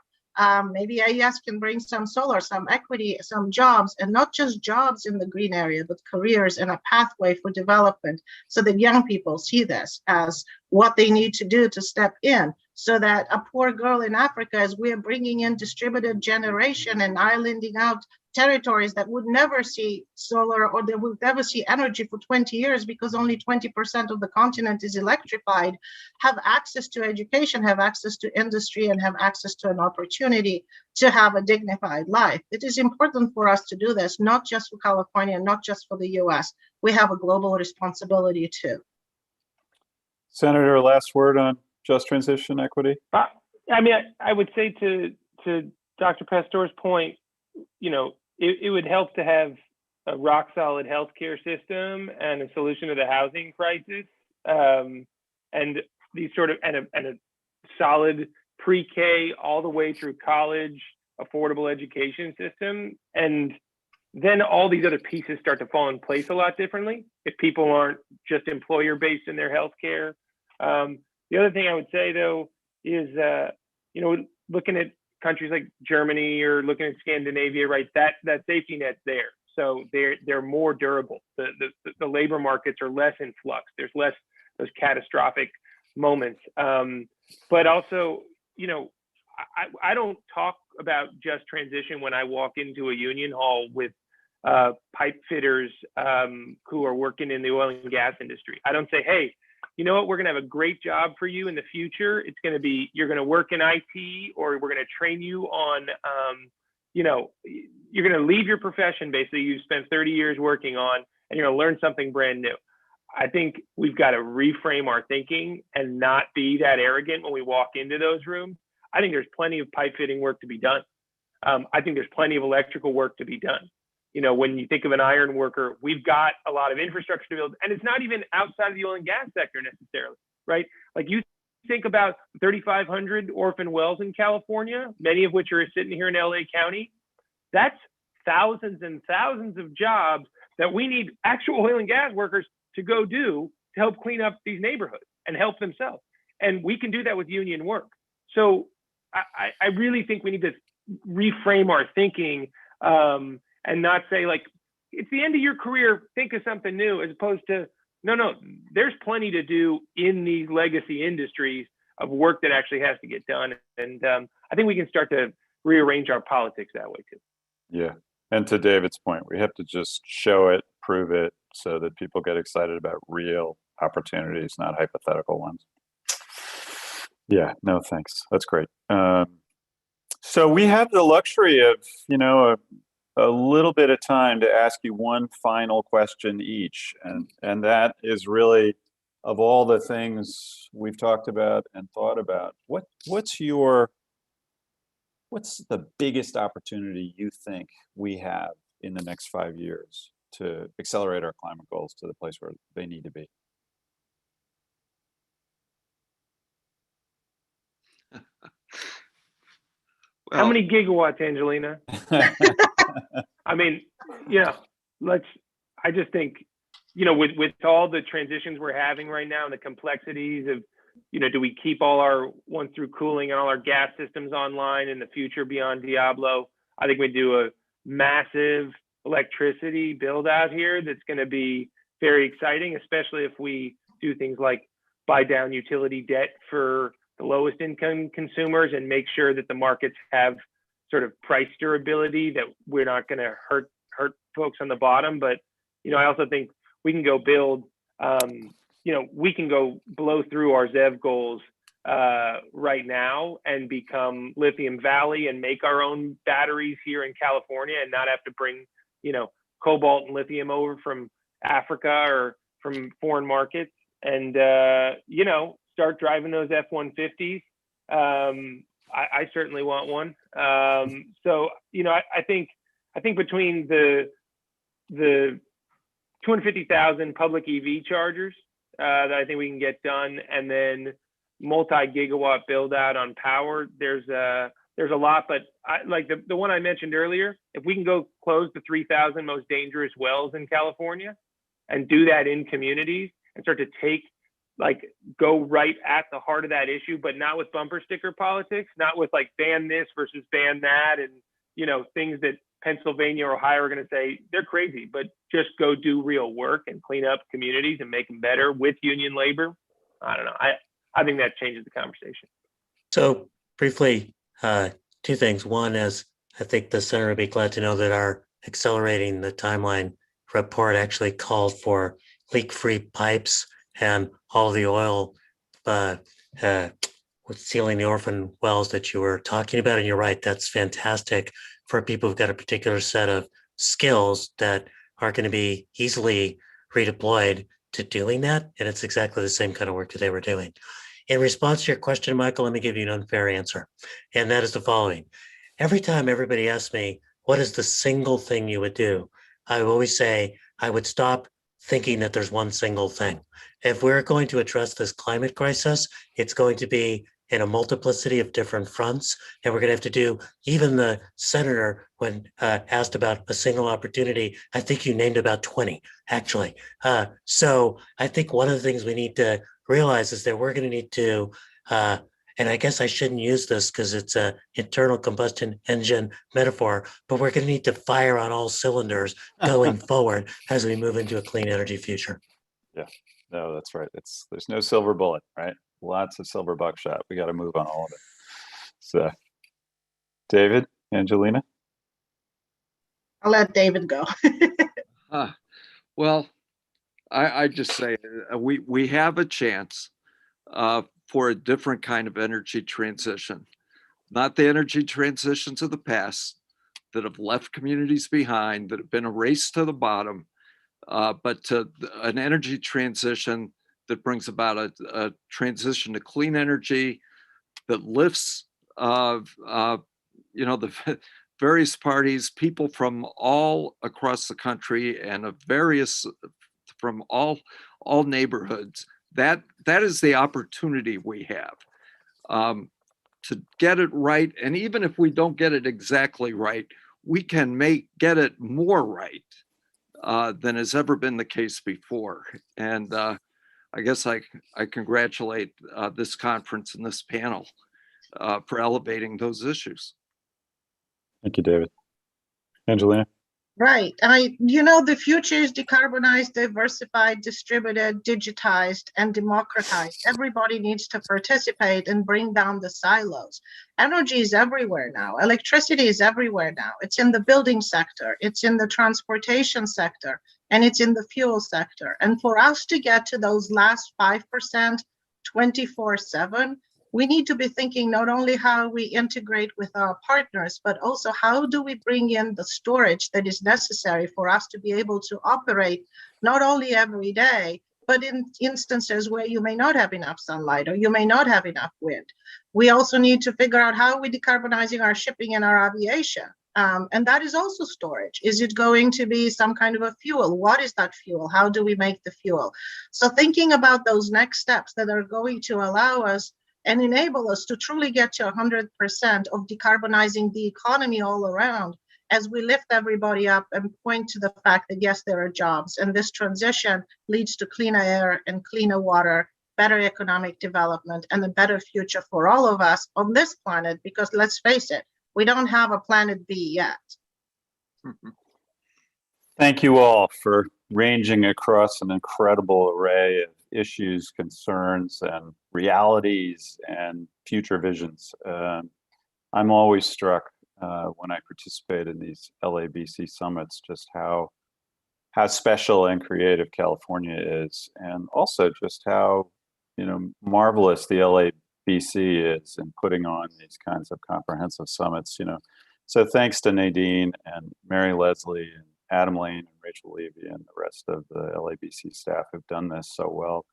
Speaker 8: Maybe AES can bring some solar, some equity, some jobs, and not just jobs in the green area, but careers and a pathway for development, so that young people see this as what they need to do to step in, so that a poor girl in Africa, as we're bringing in distributed generation and islanding out territories that would never see solar, or they would never see energy for 20 years because only 20% of the continent is electrified, have access to education, have access to industry, and have access to an opportunity to have a dignified life. It is important for us to do this, not just for California, not just for the US. We have a global responsibility too.
Speaker 6: Senator, last word on just transition equity?
Speaker 7: I mean, I would say to Dr. Pastor's point, you know, it would help to have a rock solid healthcare system and a solution to the housing crisis, and these sort of and a solid pre-K all the way through college affordable education system, and then all these other pieces start to fall in place a lot differently if people aren't just employer based in their healthcare. The other thing I would say though is you know, looking at countries like Germany or looking at Scandinavia, right? That safety net's there, so they're more durable. The labor markets are less in flux. There's less those catastrophic moments. But also, you know, I don't talk about just transition when I walk into a union hall with pipe fitters who are working in the oil and gas industry. I don't say, hey, you know what, we're going to have a great job for you in the future. It's going to be, you're going to work in IT, or we're going to train you on, you know, you're going to leave your profession basically you've spent 30 years working on, and you're going to learn something brand new. I think we've got to reframe our thinking and not be that arrogant when we walk into those rooms. I think there's plenty of pipe fitting work to be done. I think there's plenty of electrical work to be done. You know, when you think of an iron worker, we've got a lot of infrastructure to build, and it's not even outside of the oil and gas sector necessarily, right? Like you think about 3,500 orphan wells in California, many of which are sitting here in LA County. That's thousands and thousands of jobs that we need actual oil and gas workers to go do to help clean up these neighborhoods and help themselves. And we can do that with union work. So I really think we need to reframe our thinking and not say like, it's the end of your career, think of something new, as opposed to no, there's plenty to do in these legacy industries of work that actually has to get done. And I think we can start to rearrange our politics that way too.
Speaker 6: Yeah. And to David's point, we have to just show it, prove it, so that people get excited about real opportunities, not hypothetical ones. Yeah, no, thanks. That's great. So we have the luxury of, a little bit of time to ask you one final question each. And that is really, of all the things we've talked about and thought about, what's the biggest opportunity you think we have in the next 5 years to accelerate our climate goals to the place where they need to be?
Speaker 7: How many gigawatts, Angelina? I mean, I just think, with all the transitions we're having right now and the complexities of, do we keep all our once-through cooling and all our gas systems online in the future beyond Diablo? I think we do a massive electricity build out here that's going to be very exciting, especially if we do things like buy down utility debt for the lowest income consumers and make sure that the markets have sort of price durability, that we're not going to hurt folks on the bottom. But, I also think we can go build, we can go blow through our ZEV goals right now and become Lithium Valley and make our own batteries here in California and not have to bring, cobalt and lithium over from Africa or from foreign markets, and, start driving those F-150s. I certainly want one. So, I think between the 250,000 public EV chargers that I think we can get done, and then multi-gigawatt build out on power, there's a lot. But like the one I mentioned earlier, if we can go close the 3,000 most dangerous wells in California and do that in communities and start to go right at the heart of that issue, but not with bumper sticker politics, not with ban this versus ban that, and things that Pennsylvania or Ohio are going to say they're crazy, but just go do real work and clean up communities and make them better with union labor. I don't know. I think that changes the conversation.
Speaker 9: So briefly, two things. One is, I think the senator would be glad to know that our accelerating the timeline report actually called for leak-free pipes and all the oil with sealing the orphan wells that you were talking about. And you're right, that's fantastic for people who've got a particular set of skills that are going to be easily redeployed to doing that. And it's exactly the same kind of work that they were doing. In response to your question, Michael, let me give you an unfair answer. And that is the following. Every time everybody asks me, what is the single thing you would do? I always say, I would stop thinking that there's one single thing. If we're going to address this climate crisis, it's going to be in a multiplicity of different fronts. And we're going to have to do, even the senator, when asked about a single opportunity, I think you named about 20, actually. So I think one of the things we need to realize is that we're going to need to, and I guess I shouldn't use this because it's an internal combustion engine metaphor, but we're going to need to fire on all cylinders going forward as we move into a clean energy future.
Speaker 6: Yeah, no, that's right. There's no silver bullet, right? Lots of silver buckshot. We got to move on all of it. So, David, Angelina?
Speaker 8: I'll let David go.
Speaker 10: Well, I just say we have a chance for a different kind of energy transition, not the energy transitions of the past that have left communities behind, that have been a race to the bottom, but to an energy transition that brings about a transition to clean energy that lifts, the various parties, people from all across the country and from all neighborhoods. That is the opportunity we have to get it right. And even if we don't get it exactly right, we can get it more right than has ever been the case before. And I guess I congratulate this conference and this panel for elevating those issues.
Speaker 6: Thank you, David. Angelina?
Speaker 8: Right. The future is decarbonized, diversified, distributed, digitized, and democratized. Everybody needs to participate and bring down the silos. Energy is everywhere now. Electricity is everywhere now. It's in the building sector, it's in the transportation sector, and it's in the fuel sector. And for us to get to those last 5% 24/7, we need to be thinking not only how we integrate with our partners, but also how do we bring in the storage that is necessary for us to be able to operate not only every day, but in instances where you may not have enough sunlight or you may not have enough wind. We also need to figure out how we're decarbonizing our shipping and our aviation. And that is also storage. Is it going to be some kind of a fuel? What is that fuel? How do we make the fuel? So thinking about those next steps that are going to allow us and enable us to truly get to 100% of decarbonizing the economy all around as we lift everybody up and point to the fact that, yes, there are jobs. And this transition leads to cleaner air and cleaner water, better economic development, and a better future for all of us on this planet, because let's face it, we don't have a planet B yet.
Speaker 6: Thank you all for ranging across an incredible array of issues, concerns, and realities and future visions. I'm always struck when I participate in these LABC summits just how special and creative California is, and also just how marvelous the LABC is in putting on these kinds of comprehensive summits. So thanks to Nadine and Mary Leslie and Adam Lane and Rachel Levy and the rest of the LABC staff who've done this so well.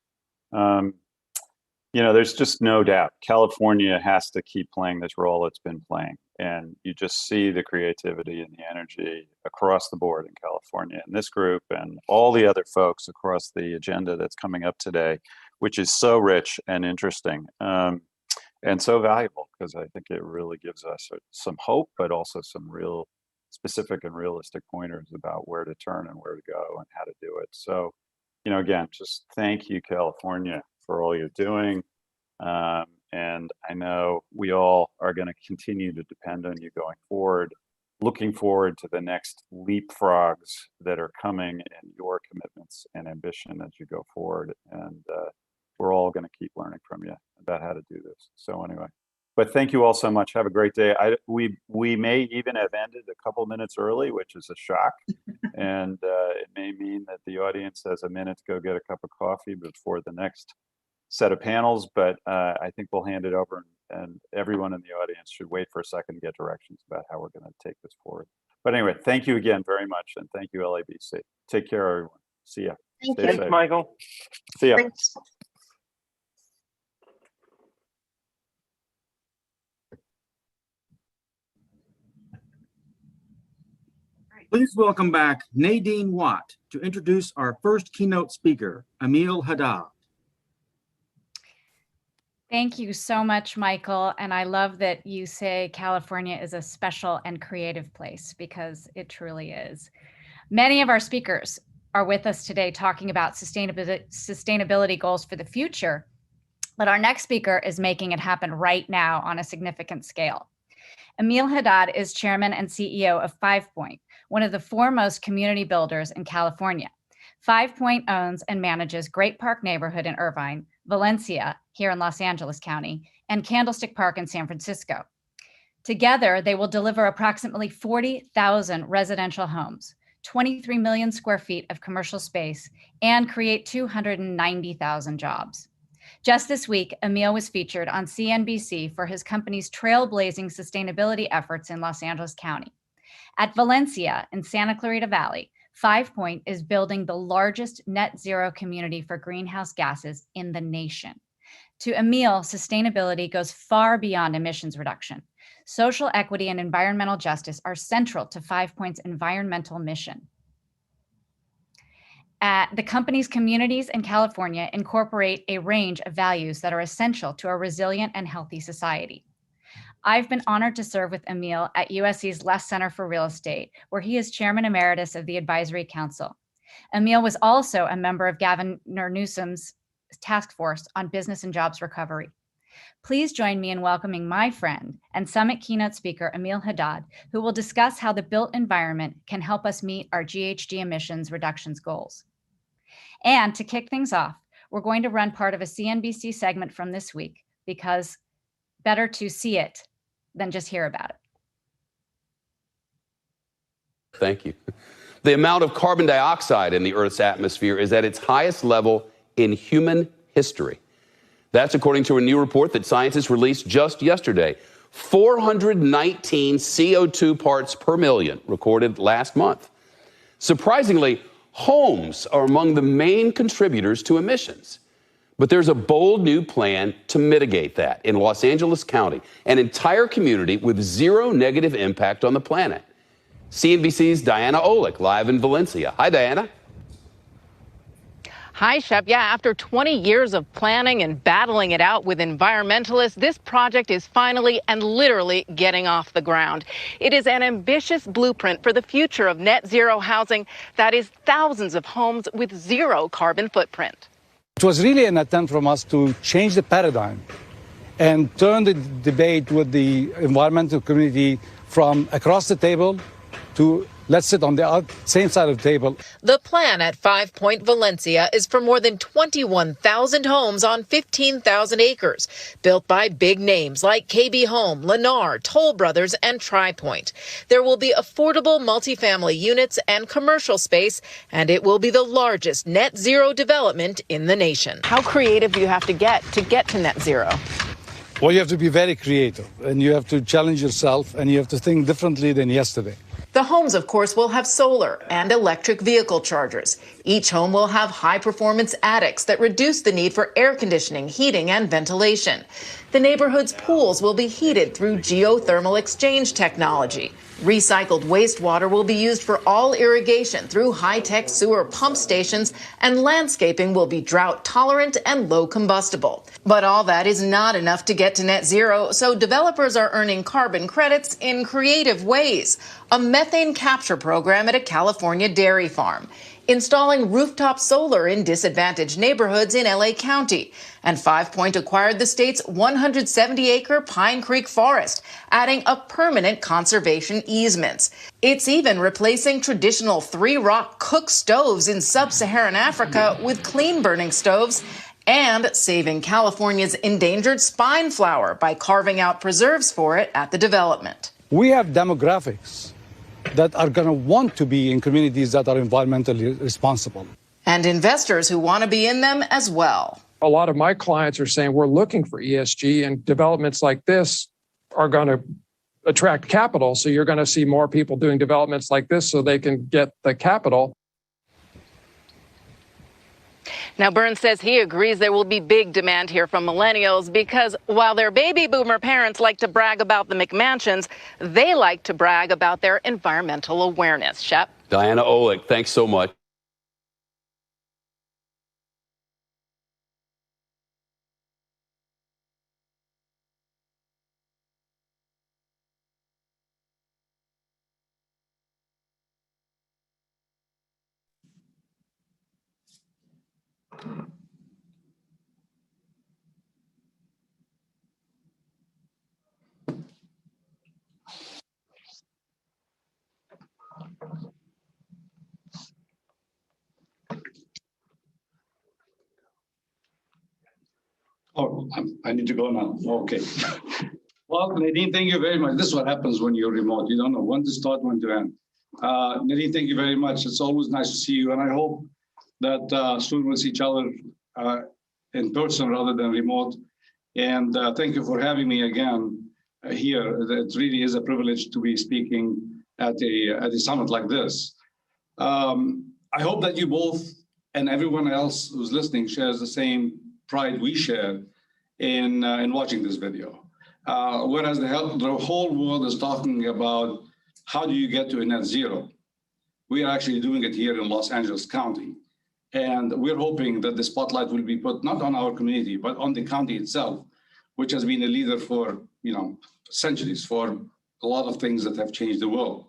Speaker 6: There's just no doubt California has to keep playing this role it's been playing. And you just see the creativity and the energy across the board in California, and this group and all the other folks across the agenda that's coming up today, which is so rich and interesting and so valuable, because I think it really gives us some hope, but also some real specific and realistic pointers about where to turn and where to go and how to do it. So, again, just thank you, California, for all you're doing. And I know we all are going to continue to depend on you going forward. Looking forward to the next leapfrogs that are coming and your commitments and ambition as you go forward. And we're all going to keep learning from you about how to do this. So anyway, but thank you all so much. Have a great day. We may even have ended a couple minutes early, which is a shock. And it may mean that the audience has a minute to go get a cup of coffee before the next set of panels, but I think we'll hand it over, and everyone in the audience should wait for a second to get directions about how we're going to take this forward. But anyway, thank you again very much, and thank you, LABC. Take care, everyone. See ya.
Speaker 8: Thank
Speaker 6: Stay
Speaker 8: you.
Speaker 6: safe.
Speaker 7: Thanks, Michael.
Speaker 6: See ya.
Speaker 8: Thanks.
Speaker 1: Please welcome back Nadine Watt to introduce our first keynote speaker, Emil Haddad.
Speaker 2: Thank you so much, Michael. And I love that you say California is a special and creative place, because it truly is. Many of our speakers are with us today talking about sustainability goals for the future, but our next speaker is making it happen right now on a significant scale. Emil Haddad is chairman and CEO of 5 Point, one of the foremost community builders in California. 5 Point owns and manages Great Park neighborhood in Irvine, Valencia here in Los Angeles County, and Candlestick Park in San Francisco. Together, they will deliver approximately 40,000 residential homes, 23 million square feet of commercial space, and create 290,000 jobs. Just this week, Emil was featured on CNBC for his company's trailblazing sustainability efforts in Los Angeles County. At Valencia in Santa Clarita Valley, 5 Point is building the largest net zero community for greenhouse gases in the nation. To Emil, sustainability goes far beyond emissions reduction. Social equity and environmental justice are central to 5 Point's environmental mission. The company's communities in California incorporate a range of values that are essential to a resilient and healthy society. I've been honored to serve with Emil at USC's Less Center for Real Estate, where he is chairman emeritus of the Advisory Council. Emil was also a member of Gavin Newsom's task force on business and jobs recovery. Please join me in welcoming my friend and summit keynote speaker, Emil Haddad, who will discuss how the built environment can help us meet our GHG emissions reductions goals. And to kick things off, we're going to run part of a CNBC segment from this week because better to see it than just hear about it.
Speaker 11: Thank you. The amount of carbon dioxide in the Earth's atmosphere is at its highest level in human history. That's according to a new report that scientists released just yesterday. 419 CO2 parts per million recorded last month. Surprisingly, homes are among the main contributors to emissions. But there's a bold new plan to mitigate that in Los Angeles County, an entire community with zero negative impact on the planet. CNBC's Diana Olick, live in Valencia. Hi, Diana.
Speaker 12: Hi, Shep. Yeah, after 20 years of planning and battling it out with environmentalists, this project is finally and literally getting off the ground. It is an ambitious blueprint for the future of net zero housing that is thousands of homes with zero carbon footprint.
Speaker 13: It was really an attempt from us to change the paradigm and turn the debate with the environmental community from across the table to let's sit on the same side of the table.
Speaker 12: The plan at 5 Point Valencia is for more than 21,000 homes on 15,000 acres, built by big names like KB Home, Lennar, Toll Brothers, and TriPoint. There will be affordable multifamily units and commercial space, and it will be the largest net zero development in the nation. How creative do you have to get to net zero?
Speaker 13: Well, you have to be very creative, and you have to challenge yourself, and you have to think differently than yesterday.
Speaker 12: The homes, of course, will have solar and electric vehicle chargers. Each home will have high-performance attics that reduce the need for air conditioning, heating, and ventilation. The neighborhood's pools will be heated through geothermal exchange technology. Recycled wastewater will be used for all irrigation through high-tech sewer pump stations, and landscaping will be drought-tolerant and low-combustible. But all that is not enough to get to net zero, so developers are earning carbon credits in creative ways. A methane capture program at a California dairy farm, installing rooftop solar in disadvantaged neighborhoods in LA County, and 5 Point acquired the state's 170-acre Pine Creek forest, adding a permanent conservation easements. It's even replacing traditional 3-rock cook stoves in sub-Saharan Africa with clean-burning stoves, and saving California's endangered spine flower by carving out preserves for it at the development.
Speaker 13: We have demographics that are going to want to be in communities that are environmentally responsible.
Speaker 12: And investors who want to be in them as well.
Speaker 14: A lot of my clients are saying we're looking for ESG, and developments like this are going to attract capital. So you're going to see more people doing developments like this so they can get the capital.
Speaker 12: Now, Burns says he agrees there will be big demand here from millennials because while their baby boomer parents like to brag about the McMansions, they like to brag about their environmental awareness. Shep?
Speaker 11: Diana Olick, thanks so much.
Speaker 15: Oh, I need to go now. Okay. Well, Nadine, thank you very much. This is what happens when you're remote. You don't know when to start, when to end. Nadine, thank you very much. It's always nice to see you. And I hope that soon we'll see each other in person rather than remote. And thank you for having me again here. It really is a privilege to be speaking at a summit like this. I hope that you both and everyone else who's listening shares the same pride we share in watching this video. Whereas the whole world is talking about how do you get to a net zero, we are actually doing it here in Los Angeles County. And we're hoping that the spotlight will be put not on our community, but on the county itself, which has been a leader for centuries, for a lot of things that have changed the world.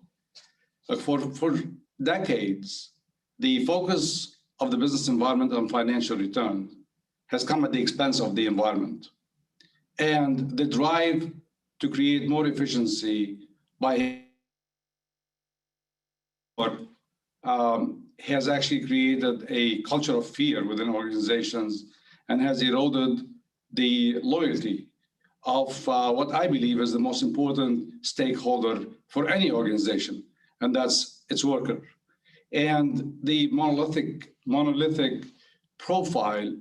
Speaker 15: For decades, the focus of the business environment on financial return has come at the expense of the environment. and the drive to create more efficiency by has actually created a culture of fear within organizations and has eroded the loyalty of what I believe is the most important stakeholder for any organization, and that's its worker. And the monolithic profile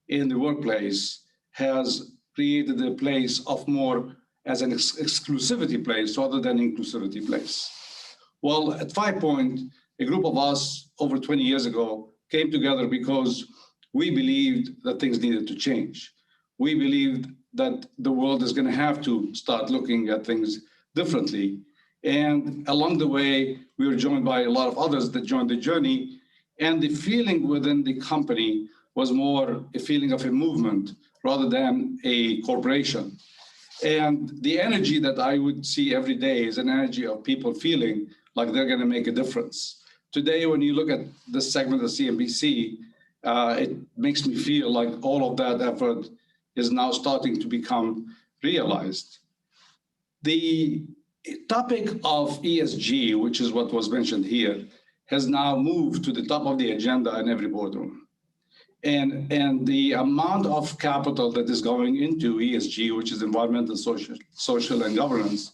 Speaker 15: in the workplace has created a place of more as an exclusivity place rather than inclusivity place. Well, at 5 Point, a group of us over 20 years ago came together because we believed that things needed to change. We believed that the world is going to have to start looking at things differently. And along the way, we were joined by a lot of others that joined the journey. And the feeling within the company was more a feeling of a movement rather than a corporation. And the energy that I would see every day is an energy of people feeling like they're going to make a difference. Today, when you look at this segment of CNBC, it makes me feel like all of that effort is now starting to become realized. The topic of ESG, which is what was mentioned here, has now moved to the top of the agenda in every boardroom. And the amount of capital that is going into ESG, which is environmental, social, and governance,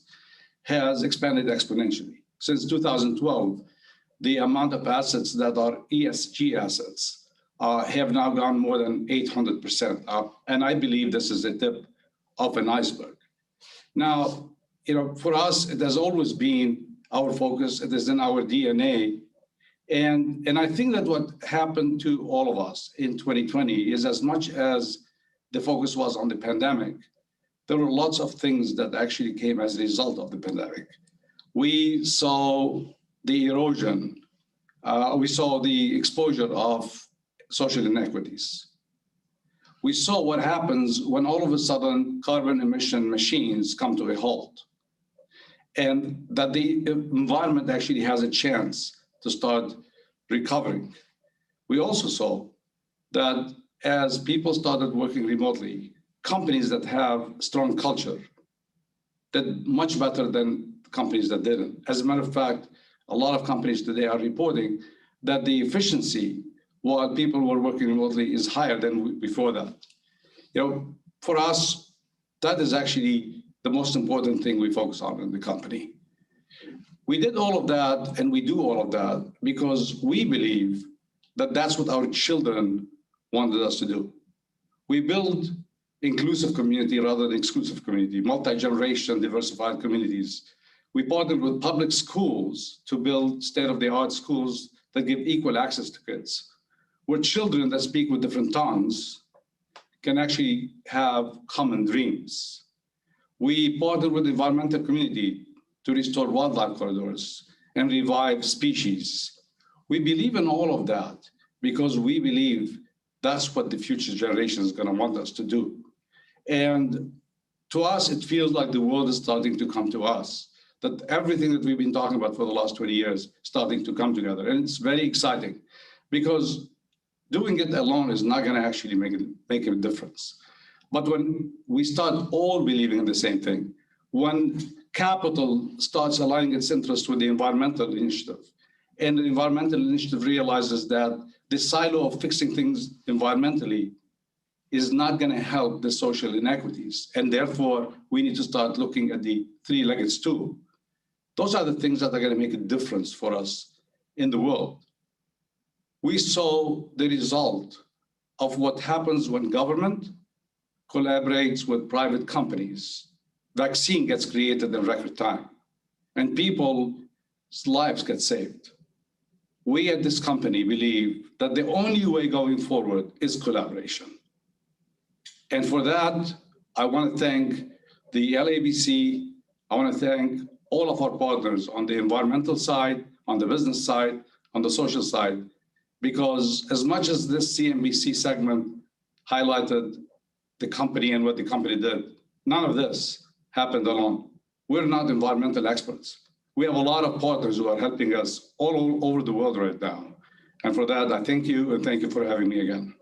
Speaker 15: has expanded exponentially. Since 2012, the amount of assets that are ESG assets have now gone more than 800% up. And I believe this is the tip of an iceberg. Now, for us, it has always been our focus. It is in our DNA. And I think that what happened to all of us in 2020 is, as much as the focus was on the pandemic, there were lots of things that actually came as a result of the pandemic. We saw the erosion. We saw the exposure of social inequities. We saw what happens when all of a sudden carbon emission machines come to a halt, and that the environment actually has a chance to start recovering. We also saw that as people started working remotely, companies that have strong culture did much better than companies that didn't. As a matter of fact, a lot of companies today are reporting that the efficiency while people were working remotely is higher than before that. For us, that is actually the most important thing we focus on in the company. We did all of that, and we do all of that because we believe that that's what our children wanted us to do. We build inclusive community rather than exclusive community, multi-generation, diversified communities. We partnered with public schools to build state-of-the-art schools that give equal access to kids, where children that speak with different tongues can actually have common dreams. We partnered with the environmental community to restore wildlife corridors and revive species. We believe in all of that because we believe that's what the future generation is going to want us to do. And to us, it feels like the world is starting to come to us, that everything that we've been talking about for the last 20 years is starting to come together. And it's very exciting because doing it alone is not going to actually make a difference. But when we start all believing in the same thing, when capital starts aligning its interests with the environmental initiative, and the environmental initiative realizes that the silo of fixing things environmentally is not going to help the social inequities, and therefore we need to start looking at the three-legged stool. Those are the things that are going to make a difference for us in the world. We saw the result of what happens when government collaborates with private companies. Vaccine gets created in record time, and people's lives get saved. We at this company believe that the only way going forward is collaboration. And for that, I want to thank the LABC. I want to thank all of our partners on the environmental side, on the business side, on the social side, because as much as this CNBC segment highlighted the company and what the company did, none of this happened alone. We're not environmental experts. We have a lot of partners who are helping us all over the world right now. And for that, I thank you, and thank you for having me again.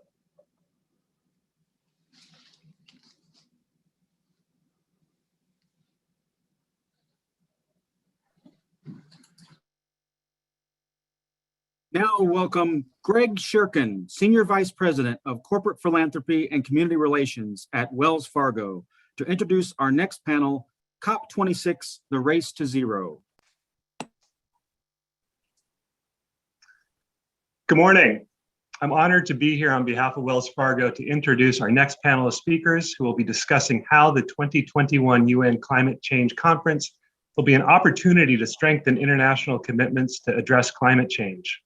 Speaker 1: Now welcome Greg Shirkin, Senior Vice President of Corporate Philanthropy and Community Relations at Wells Fargo, to introduce our next panel, COP26, The Race to Zero.
Speaker 16: Good morning. I'm honored to be here on behalf of Wells Fargo to introduce our next panel of speakers who will be discussing how the 2021 UN Climate Change Conference will be an opportunity to strengthen international commitments to address climate change.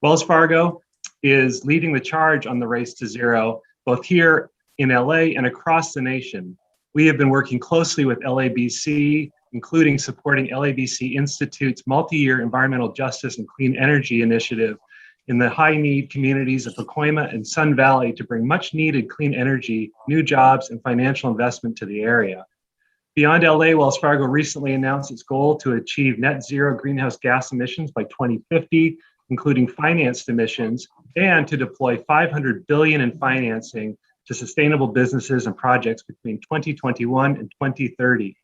Speaker 16: Wells Fargo is leading the charge on the race to zero, both here in LA and across the nation. We have been working closely with LABC, including supporting LABC Institute's multi-year environmental justice and clean energy initiative in the high-need communities of Pacoima and Sun Valley to bring much-needed clean energy, new jobs, and financial investment to the area. Beyond LA, Wells Fargo recently announced its goal to achieve net zero greenhouse gas emissions by 2050, including financed emissions, and to deploy $500 billion in financing to sustainable businesses and projects between 2021 and 2030.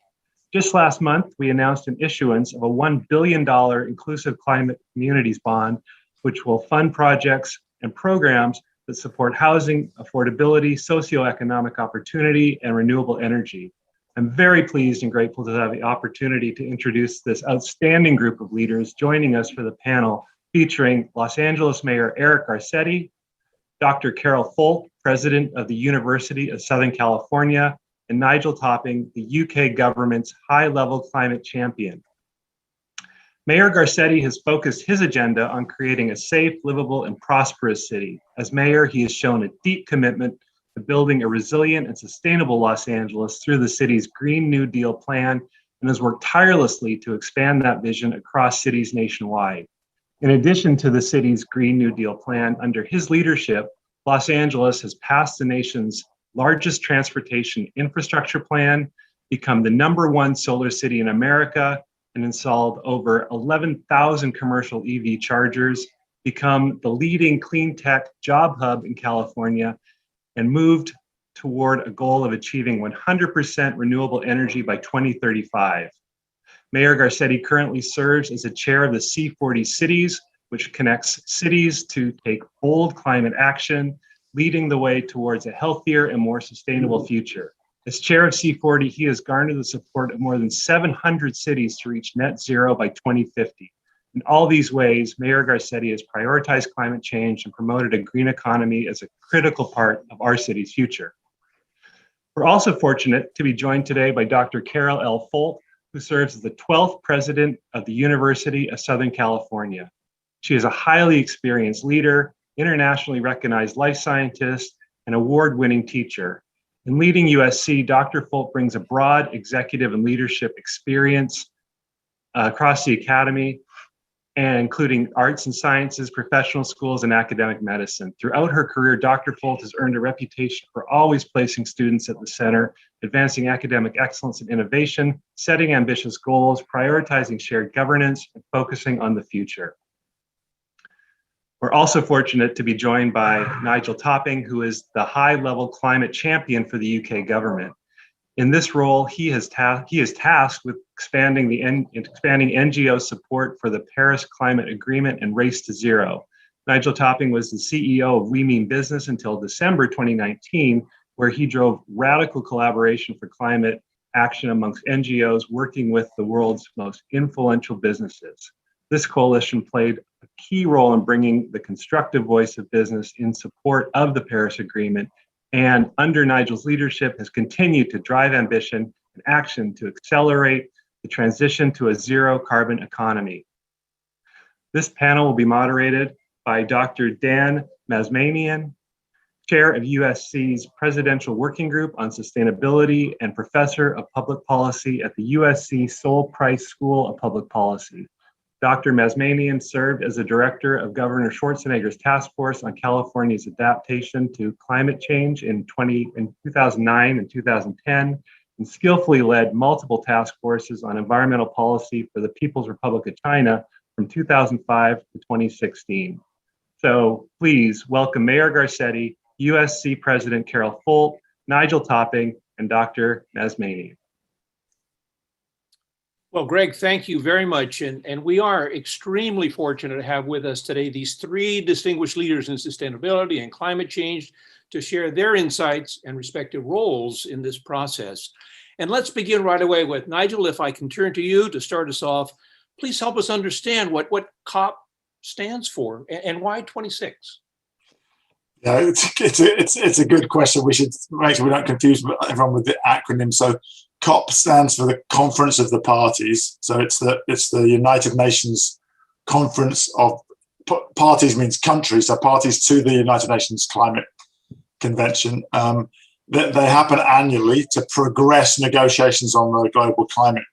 Speaker 16: Just last month, we announced an issuance of a $1 billion Inclusive Climate Communities Bond, which will fund projects and programs that support housing, affordability, socioeconomic opportunity, and renewable energy. I'm very pleased and grateful to have the opportunity to introduce this outstanding group of leaders joining us for the panel, featuring Los Angeles Mayor Eric Garcetti, Dr. Carol Folt, President of the University of Southern California, and Nigel Topping, the UK government's high-level climate champion. Mayor Garcetti has focused his agenda on creating a safe, livable, and prosperous city. As mayor, he has shown a deep commitment to building a resilient and sustainable Los Angeles through the city's Green New Deal plan and has worked tirelessly to expand that vision across cities nationwide. In addition to the city's Green New Deal plan, under his leadership, Los Angeles has passed the nation's largest transportation infrastructure plan, become the #1 solar city in America, and installed over 11,000 commercial EV chargers, become the leading clean tech job hub in California, and moved toward a goal of achieving 100% renewable energy by 2035. Mayor Garcetti currently serves as the chair of the C40 Cities, which connects cities to take bold climate action, leading the way towards a healthier and more sustainable future. As chair of C40, he has garnered the support of more than 700 cities to reach net zero by 2050. In all these ways, Mayor Garcetti has prioritized climate change and promoted a green economy as a critical part of our city's future. We're also fortunate to be joined today by Dr. Carol L. Folt, who serves as the 12th president of the University of Southern California. She is a highly experienced leader, internationally recognized life scientist, and award-winning teacher. In leading USC, Dr. Folt brings a broad executive and leadership experience across the academy, and including arts and sciences, professional schools, and academic medicine. Throughout her career, Dr. Folt has earned a reputation for always placing students at the center, advancing academic excellence and innovation, setting ambitious goals, prioritizing shared governance, and focusing on the future. We're also fortunate to be joined by Nigel Topping, who is the high-level climate champion for the UK government. In this role, he is tasked with expanding NGO support for the Paris Climate Agreement and Race to Zero. Nigel Topping was the CEO of We Mean Business until December 2019, where he drove radical collaboration for climate action amongst NGOs working with the world's most influential businesses. This coalition played a key role in bringing the constructive voice of business in support of the Paris Agreement, and under Nigel's leadership has continued to drive ambition and action to accelerate the transition to a zero carbon economy. This panel will be moderated by Dr. Dan Mazmanian, chair of USC's Presidential Working Group on Sustainability and professor of public policy at the USC Sol Price School of Public Policy. Dr. Mazmanian served as the director of Governor Schwarzenegger's task force on California's adaptation to climate change in 2009 and 2010, and skillfully led multiple task forces on environmental policy for the People's Republic of China from 2005 to 2016. So please welcome Mayor Garcetti, USC President Carol Folt, Nigel Topping, and Dr. Mazmanian.
Speaker 17: Well, Greg, thank you very much. And we are extremely fortunate to have with us today these three distinguished leaders in sustainability and climate change to share their insights and respective roles in this process. And let's begin right away with Nigel, if I can turn to you to start us off. Please help us understand what COP stands for and why 26?
Speaker 18: Yeah, it's a good question. We should make sure we don't confuse everyone with the acronym. So COP stands for the Conference of the Parties. So it's the United Nations Conference of Parties, means countries. So parties to the United Nations Climate Convention. They happen annually to progress negotiations on the global climate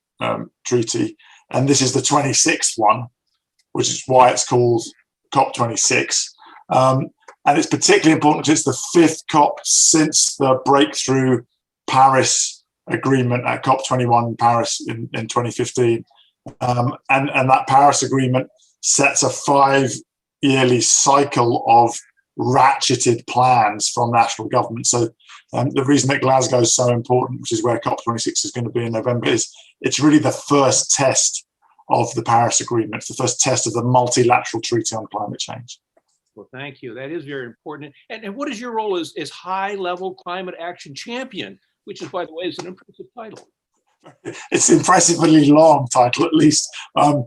Speaker 18: treaty. And this is the 26th one, which is why it's called COP26. And it's particularly important because it's the fifth COP since the breakthrough Paris Agreement at COP21 in Paris in 2015. And that Paris Agreement sets a 5-yearly cycle of ratcheted plans from national government. So the reason that Glasgow is so important, which is where COP26 is going to be in November, is it's really the first test of the Paris Agreement. It's the first test of the multilateral treaty on climate change.
Speaker 17: Well, thank you. That is very important. And what is your role as high-level climate action champion, which is, by the way, is an impressive title?
Speaker 18: It's an impressively long title, at least. So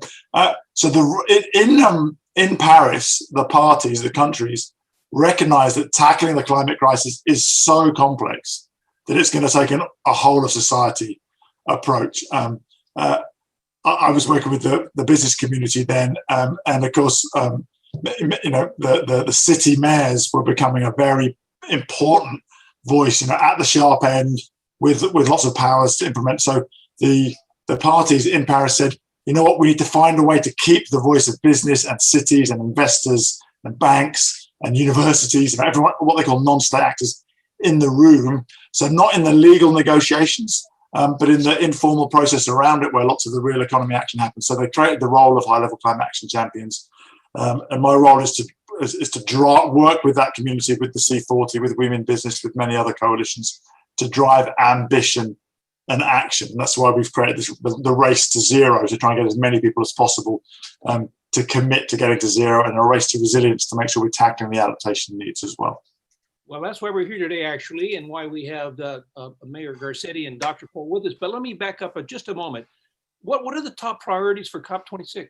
Speaker 18: in Paris, the parties, the countries, recognize that tackling the climate crisis is so complex that it's going to take a whole of society approach. I was working with the business community then, and of course, the city mayors were becoming a very important voice, at the sharp end with lots of powers to implement. So the parties in Paris said, you know what, we need to find a way to keep the voice of business and cities and investors and banks and universities and everyone, what they call non-state actors, in the room. So not in the legal negotiations, but in the informal process around it where lots of the real economy action happens. So they created the role of high-level climate action champions. And my role is to work with that community, with the C40, with Women in Business, with many other coalitions, to drive ambition and action. And that's why we've created the race to zero, to try and get as many people as possible to commit to getting to zero, and a race to resilience to make sure we're tackling the adaptation needs as well.
Speaker 17: Well, that's why we're here today, actually, and why we have Mayor Garcetti and Dr. Paul with us. But let me back up just a moment. What are the top priorities for COP26?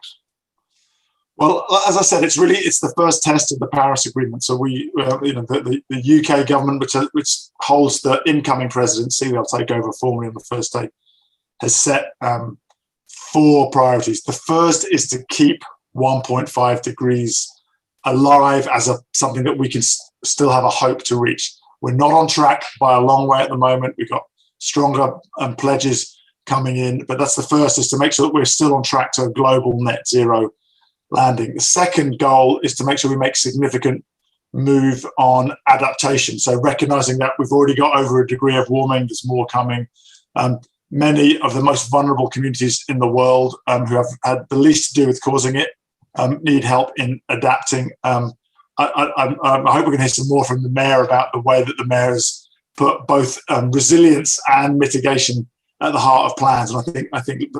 Speaker 18: Well, as I said, it's the first test of the Paris Agreement. So the UK government, which holds the incoming presidency, they'll take over formally on the first day, has set 4 priorities. The first is to keep 1.5 degrees alive as something that we can still have a hope to reach. We're not on track by a long way at the moment. We've got stronger pledges coming in, but that's the first, is to make sure that we're still on track to a global net zero landing. The second goal is to make sure we make significant move on adaptation. So recognizing that we've already got over a degree of warming, there's more coming. Many of the most vulnerable communities in the world who have had the least to do with causing it need help in adapting. I hope we're going to hear some more from the mayor about the way that the mayor has put both resilience and mitigation at the heart of plans. And I think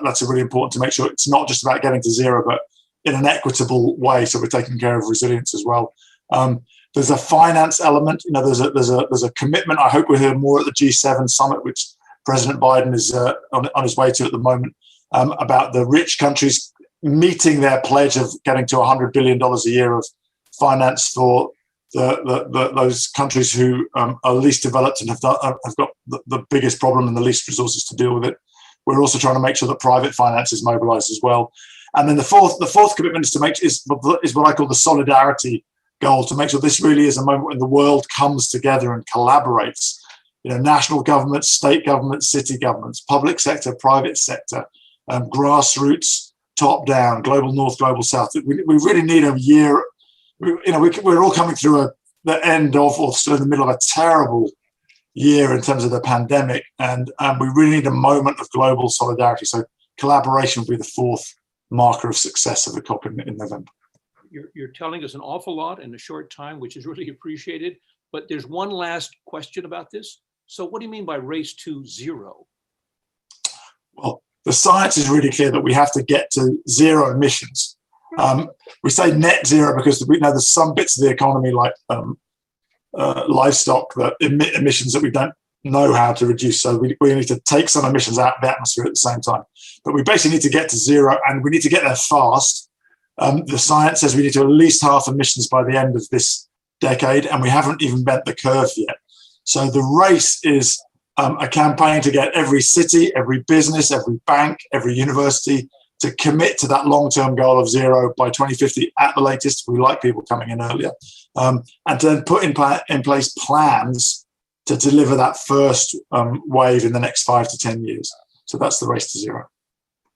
Speaker 18: that's a really important to make sure it's not just about getting to zero, but in an equitable way. So we're taking care of resilience as well. There's a finance element. There's a commitment. I hope we'll hear more at the G7 summit, which President Biden is on his way to at the moment, about the rich countries meeting their pledge of getting to $100 billion a year of finance for those countries who are least developed and have got the biggest problem and the least resources to deal with it. We're also trying to make sure that private finance is mobilized as well. And then the fourth commitment is what I call the solidarity goal, to make sure this really is a moment when the world comes together and collaborates. National governments, state governments, city governments, public sector, private sector, grassroots, top down, global north, global south. We really need a year. We're all coming through the end of, or still in the middle of, a terrible year in terms of the pandemic, and we really need a moment of global solidarity. So collaboration will be the fourth marker of success of the COP in November.
Speaker 17: You're telling us an awful lot in a short time, which is really appreciated. But there's one last question about this. So what do you mean by race to zero?
Speaker 18: Well, the science is really clear that we have to get to zero emissions. We say net zero because we know there's some bits of the economy like livestock that emit emissions that we don't know how to reduce. So we need to take some emissions out of the atmosphere at the same time. But we basically need to get to zero, and we need to get there fast. The science says we need to at least half emissions by the end of this decade, and we haven't even bent the curve yet. So the race is a campaign to get every city, every business, every bank, every university to commit to that long-term goal of zero by 2050 at the latest. We like people coming in earlier, and to then put in place plans to deliver that first wave in the next 5 to 10 years. So that's the race to zero.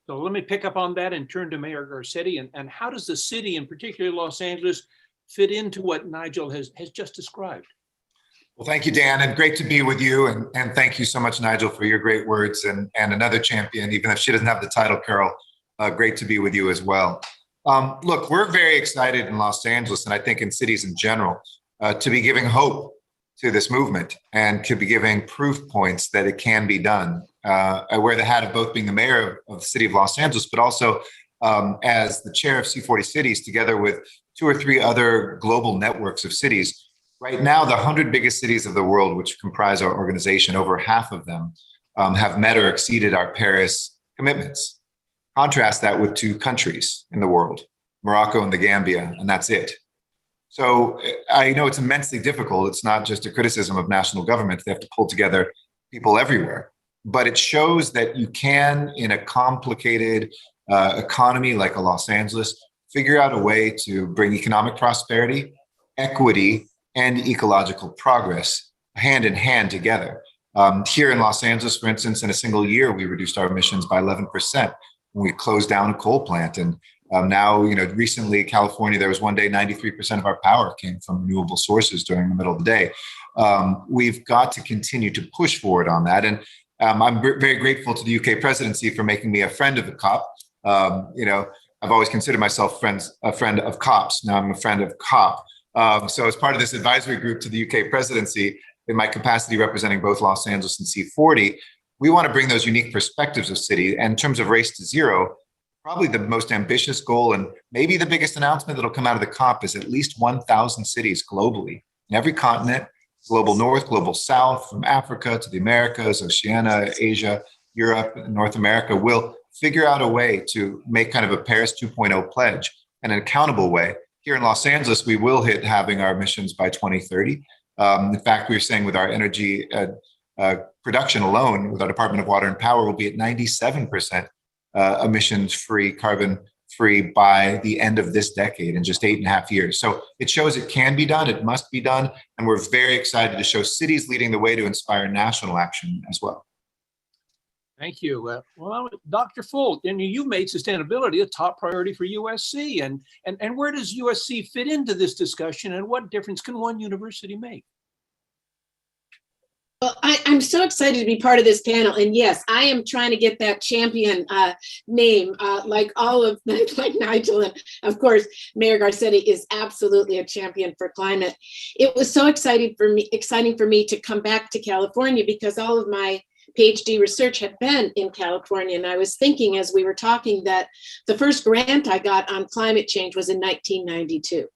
Speaker 17: So let me pick up on that and turn to Mayor Garcetti. And how does the city, and particularly Los Angeles, fit into what Nigel has just described?
Speaker 19: Well, thank you, Dan, and great to be with you. And thank you so much, Nigel, for your great words, and another champion, even if she doesn't have the title, Carol, great to be with you as well. Look, we're very excited in Los Angeles, and I think in cities in general, to be giving hope to this movement and to be giving proof points that it can be done. I wear the hat of both being the mayor of the city of Los Angeles, but also as the chair of C40 Cities, together with 2 or 3 other global networks of cities. Right now, the 100 biggest cities of the world, which comprise our organization, over half of them have met or exceeded our Paris commitments. Contrast that with 2 countries in the world, Morocco and the Gambia, and that's it. So I know it's immensely difficult. It's not just a criticism of national governments. They have to pull together people everywhere. But it shows that you can, in a complicated economy like a Los Angeles, figure out a way to bring economic prosperity, equity, and ecological progress hand in hand together. Here in Los Angeles, for instance, in a single year, we reduced our emissions by 11% when we closed down a coal plant. And now, recently, California, there was one day 93% of our power came from renewable sources during the middle of the day. We've got to continue to push forward on that. And I'm very grateful to the UK presidency for making me a friend of the COP. I've always considered myself a friend of cops. Now I'm a friend of COP. So as part of this advisory group to the UK presidency, in my capacity representing both Los Angeles and C40, we want to bring those unique perspectives of city. And in terms of race to zero, probably the most ambitious goal and maybe the biggest announcement that'll come out of the COP is at least 1,000 cities globally in every continent, global North, global South, from Africa to the Americas, Oceania, Asia, Europe, and North America will figure out a way to make kind of a Paris 2.0 pledge and an accountable way. Here in Los Angeles, we will hit having our emissions by 2030. In fact, we were saying with our energy production alone, with our Department of Water and Power, we'll be at 97% emissions-free, carbon-free by the end of this decade in just 8.5 years. So it shows it can be done, it must be done, and we're very excited to show cities leading the way to inspire national action as well.
Speaker 17: Thank you. Well, Dr. Folt, and you made sustainability a top priority for USC. And where does USC fit into this discussion, and what difference can one university make?
Speaker 20: Well, I'm so excited to be part of this panel. And yes, I am trying to get that champion name, like Nigel. And of course, Mayor Garcetti is absolutely a champion for climate. It was so exciting for me to come back to California because all of my PhD research had been in California. And I was thinking as we were talking that the first grant I got on climate change was in 1992.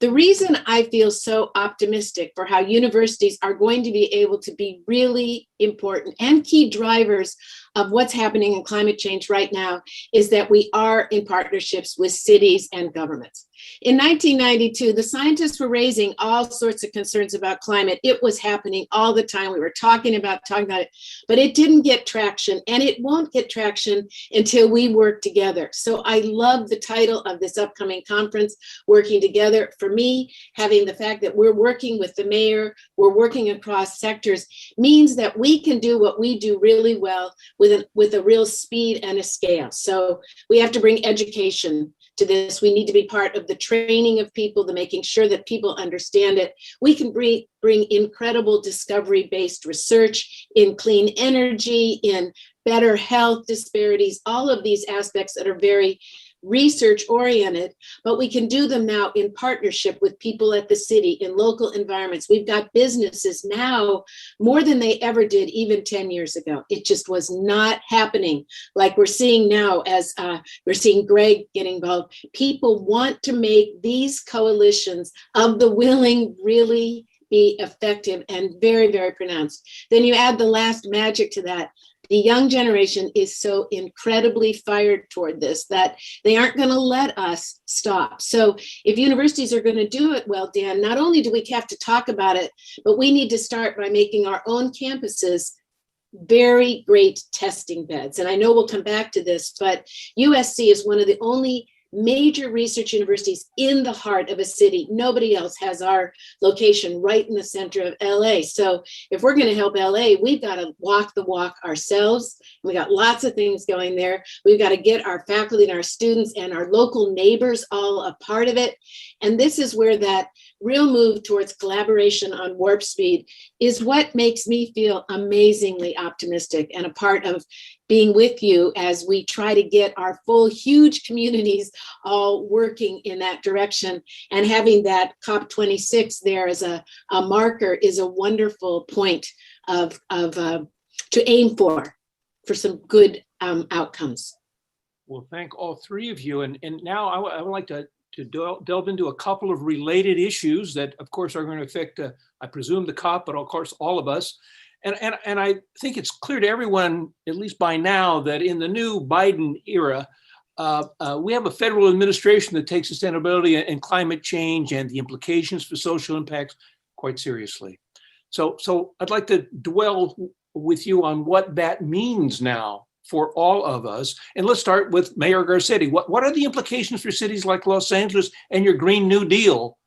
Speaker 20: The reason I feel so optimistic for how universities are going to be able to be really important and key drivers of what's happening in climate change right now is that we are in partnerships with cities and governments. In 1992, the scientists were raising all sorts of concerns about climate. It was happening all the time. We were talking about it, but it didn't get traction, and it won't get traction until we work together. So I love the title of this upcoming conference, Working Together. For me, having the fact that we're working with the mayor, we're working across sectors, means that we can do what we do really well with a real speed and a scale. So we have to bring education to this. We need to be part of the training of people, the making sure that people understand it. We can bring incredible discovery-based research in clean energy, in better health disparities, all of these aspects that are very research oriented, but we can do them now in partnership with people at the city in local environments. We've got businesses now more than they ever did even 10 years ago. It just was not happening like we're seeing now as we're seeing Greg getting involved. People want to make these coalitions of the willing really be effective and very, very pronounced. Then you add the last magic to that. The young generation is so incredibly fired toward this that they aren't going to let us stop. So if universities are going to do it well, Dan, not only do we have to talk about it, but we need to start by making our own campuses very great testing beds. And I know we'll come back to this, but USC is one of the only major research universities in the heart of a city. Nobody else has our location right in the center of LA. So if we're going to help LA, we've got to walk the walk ourselves. We got lots of things going there. We've got to get our faculty and our students and our local neighbors all a part of it. And this is where that real move towards collaboration on warp speed is what makes me feel amazingly optimistic and a part of being with you as we try to get our full huge communities all working in that direction. And having that COP26 there as a marker is a wonderful point of to aim for some good outcomes.
Speaker 17: Well, thank all three of you. And now I would like to delve into a couple of related issues that, of course, are going to affect, I presume, the COP, but of course, all of us. And I think it's clear to everyone, at least by now, that in the new Biden era, we have a federal administration that takes sustainability and climate change and the implications for social impacts quite seriously. So I'd like to dwell with you on what that means now for all of us. And let's start with Mayor Garcetti. What are the implications for cities like Los Angeles and your Green New Deal?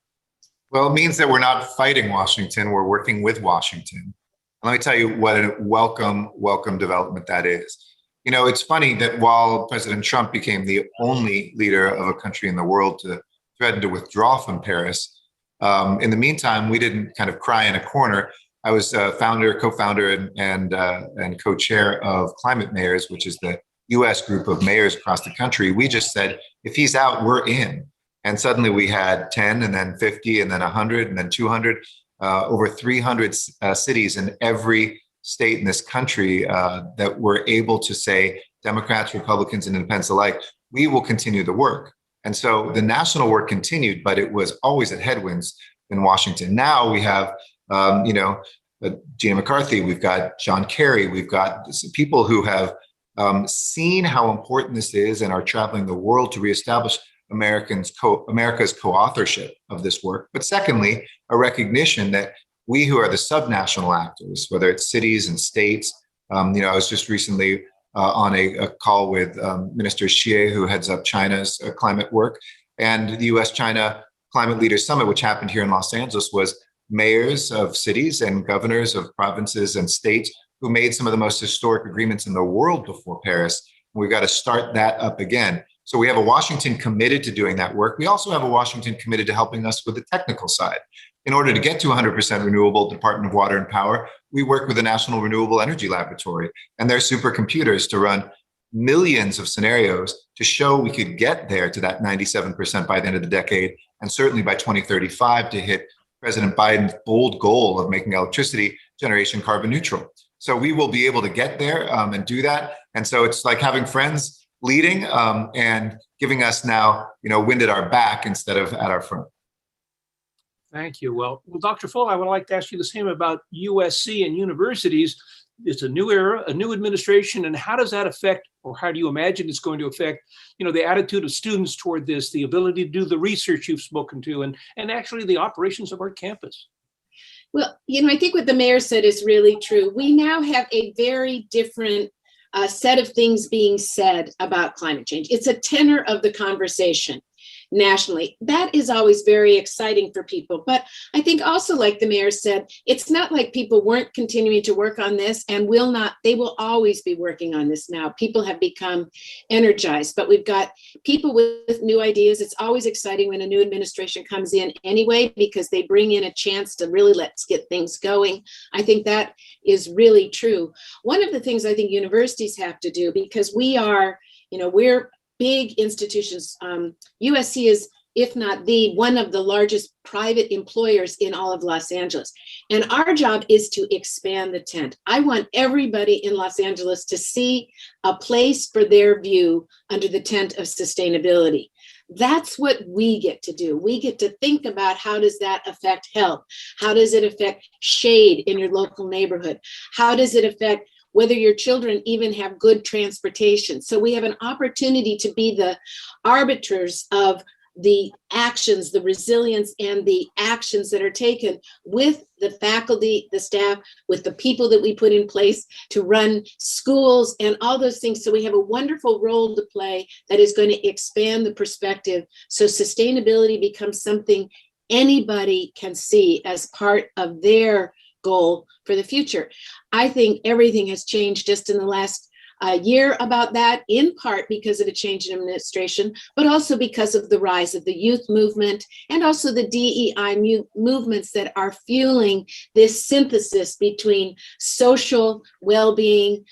Speaker 19: Well, it means that we're not fighting Washington, we're working with Washington. And let me tell you what a welcome development that is. You know, it's funny that while President Trump became the only leader of a country in the world to threaten to withdraw from Paris, in the meantime, we didn't kind of cry in a corner. I was co-founder and co-chair of Climate Mayors, which is the US group of mayors across the country. We just said, if he's out, we're in. And suddenly we had 10 and then 50 and then 100 and then 200, over 300 cities in every state in this country that were able to say, Democrats, Republicans, and independents alike, we will continue the work. And so the national work continued, but it was always at headwinds in Washington. Now we have, Gina McCarthy, we've got John Kerry, we've got people who have seen how important this is and are traveling the world to reestablish America's co-authorship of this work. But secondly, a recognition that we who are the subnational actors, whether it's cities and states, I was just recently on a call with Minister Xie, who heads up China's climate work, and the US-China Climate Leaders Summit, which happened here in Los Angeles, was mayors of cities and governors of provinces and states who made some of the most historic agreements in the world before Paris. We've got to start that up again. So we have a Washington committed to doing that work. We also have a Washington committed to helping us with the technical side. In order to get to 100% renewable Department of Water and Power, we work with the National Renewable Energy Laboratory and their supercomputers to run millions of scenarios to show we could get there to that 97% by the end of the decade, and certainly by 2035 to hit President Biden's bold goal of making electricity generation carbon neutral. So we will be able to get there and do that. And so it's like having friends leading and giving us now, wind at our back instead of at our front.
Speaker 17: Thank you. Well, Dr. Full, I would like to ask you the same about USC and universities. It's a new era, a new administration, and how does that affect, or how do you imagine it's going to affect, the attitude of students toward this, the ability to do the research you've spoken to, and actually the operations of our campus?
Speaker 20: Well, I think what the mayor said is really true. We now have a very different set of things being said about climate change. It's a tenor of the conversation nationally. That is always very exciting for people. But I think also, like the mayor said, it's not like people weren't continuing to work on this and they will always be working on this now. People have become energized, but we've got people with new ideas. It's always exciting when a new administration comes in anyway, because they bring in a chance to really let's get things going. I think that is really true. One of the things I think universities have to do, because we are, we're big institutions. USC is, if not one of the largest private employers in all of Los Angeles. And our job is to expand the tent. I want everybody in Los Angeles to see a place for their view under the tent of sustainability. That's what we get to do. We get to think about, how does that affect health? How does it affect shade in your local neighborhood? How does it affect whether your children even have good transportation? So we have an opportunity to be the arbiters of the actions, the resilience, and the actions that are taken with the faculty, the staff, with the people that we put in place to run schools and all those things. So we have a wonderful role to play that is going to expand the perspective, so sustainability becomes something anybody can see as part of their goal for the future. I think everything has changed just in the last year about that, in part because of a change in administration, but also because of the rise of the youth movement and also the DEI movements that are fueling this synthesis between social well-being,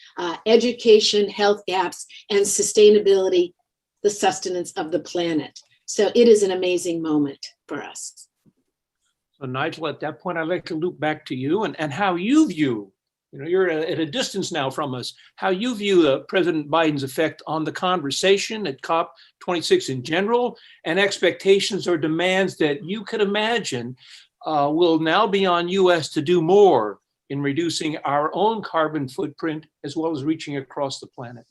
Speaker 20: education, health gaps, and sustainability, the sustenance of the planet. So it is an amazing moment for us.
Speaker 17: So Nigel, at that point, I'd like to loop back to you and how you view, you're at a distance now from us, how you view President Biden's effect on the conversation at COP26 in general, and expectations or demands that you could imagine will now be on US to do more in reducing our own carbon footprint, as well as reaching across the planet.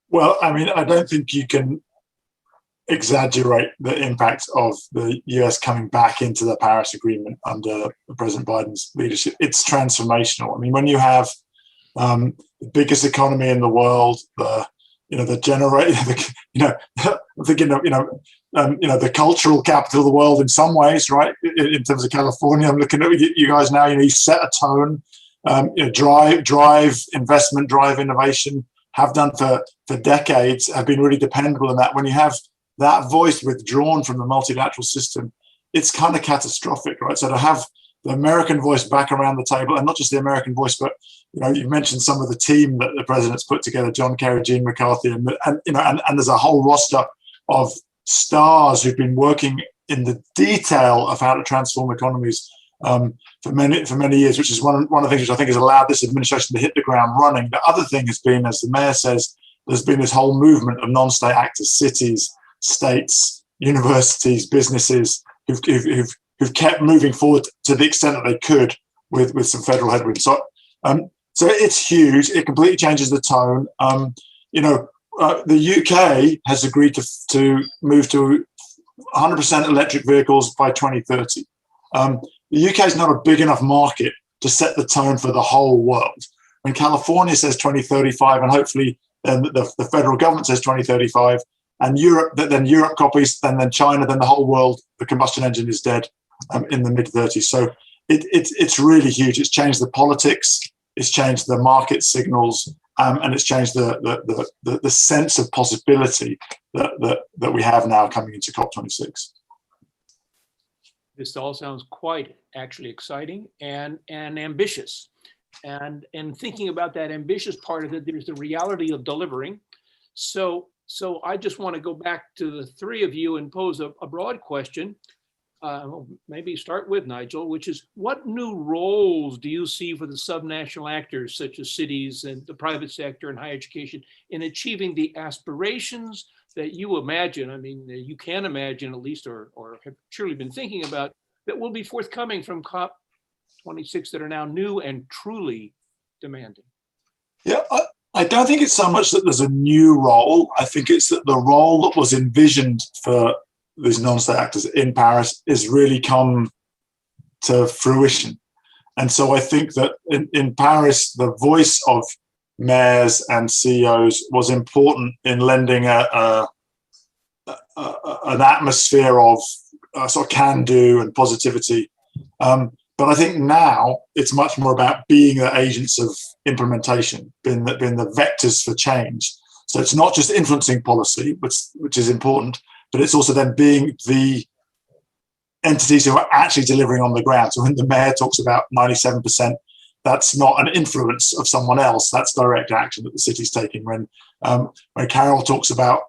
Speaker 18: Well, I mean, I don't think you can exaggerate the impact of the US coming back into the Paris Agreement under President Biden's leadership. It's transformational. I mean, when you have the biggest economy in the world, the cultural capital of the world in some ways, right? In terms of California, I'm looking at you guys now. You set a tone, drive investment, drive innovation. Have done for decades. Have been really dependable in that. When you have that voice withdrawn from the multilateral system, it's kind of catastrophic, right? So to have the American voice back around the table, and not just the American voice, but you mentioned some of the team that the president's put together: John Kerry, Gene McCarthy, and there's a whole roster of stars who've been working in the detail of how to transform economies for many years, which is one of the things which I think has allowed this administration to hit the ground running. The other thing has been, as the mayor says, there's been this whole movement of non-state actors, cities, states, universities, businesses who've kept moving forward to the extent that they could with some federal headwinds. So it's huge. It completely changes the tone. The UK has agreed to move to 100% electric vehicles by 2030. The UK is not a big enough market to set the tone for the whole world. When California says 2035, and hopefully then the federal government says 2035, and Europe copies, then China, then the whole world, the combustion engine is dead in the mid-30s. So it's really huge. It's changed the politics, it's changed the market signals, and it's changed the sense of possibility that we have now coming into COP26.
Speaker 17: This all sounds quite actually exciting and ambitious. And thinking about that ambitious part of it, there's the reality of delivering. So I just want to go back to the three of you and pose a broad question. Maybe start with Nigel, which is, what new roles do you see for the subnational actors, such as cities and the private sector and higher education, in achieving the aspirations that you imagine, you can imagine at least, or have surely been thinking about, that will be forthcoming from COP26 that are now new and truly demanding?
Speaker 18: Yeah, I don't think it's so much that there's a new role. I think it's that the role that was envisioned for these non-state actors in Paris is really come to fruition. And so I think that in Paris, the voice of mayors and CEOs was important in lending an atmosphere of sort of can-do and positivity. But I think now it's much more about being the agents of implementation, being the vectors for change. So it's not just influencing policy, which is important, but it's also then being the entities who are actually delivering on the ground. So when the mayor talks about 97%, that's not an influence of someone else. That's direct action that the city's taking. When when Carol talks about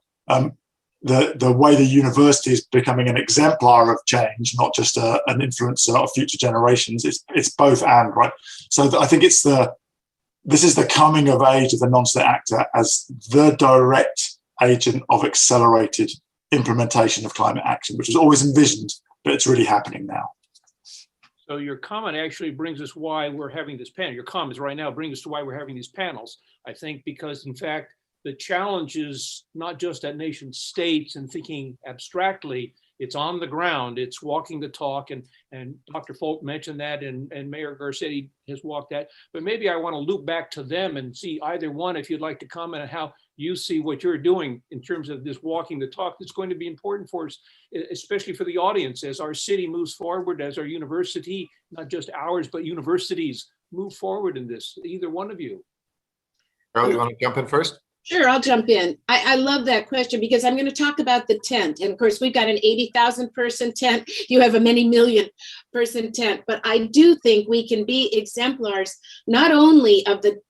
Speaker 18: the way the university is becoming an exemplar of change, not just an influencer of future generations. It's both and, right? So I think this is the coming of age of the non-state actor as the direct agent of accelerated implementation of climate action, which was always envisioned, but it's really happening now.
Speaker 17: So your comment actually brings us why we're having this panel. Your comments right now bring us to why we're having these panels. I think because in fact, the challenge is not just at nation states and thinking abstractly, it's on the ground, it's walking the talk, and Dr. Folk mentioned that, and Mayor Garcetti has walked that, but maybe I want to loop back to them and see either one, if you'd like to comment on how you see what you're doing in terms of this walking the talk that's going to be important for us, especially for the audience, as our city moves forward, as our university, not just ours, but universities move forward in this, either one of you.
Speaker 19: Carol, you want to jump in first?
Speaker 20: Sure, I'll jump in. I love that question because I'm going to talk about the tent. And of course, we've got an 80,000 person tent. You have a many million person tent. But I do think we can be exemplars, not only of the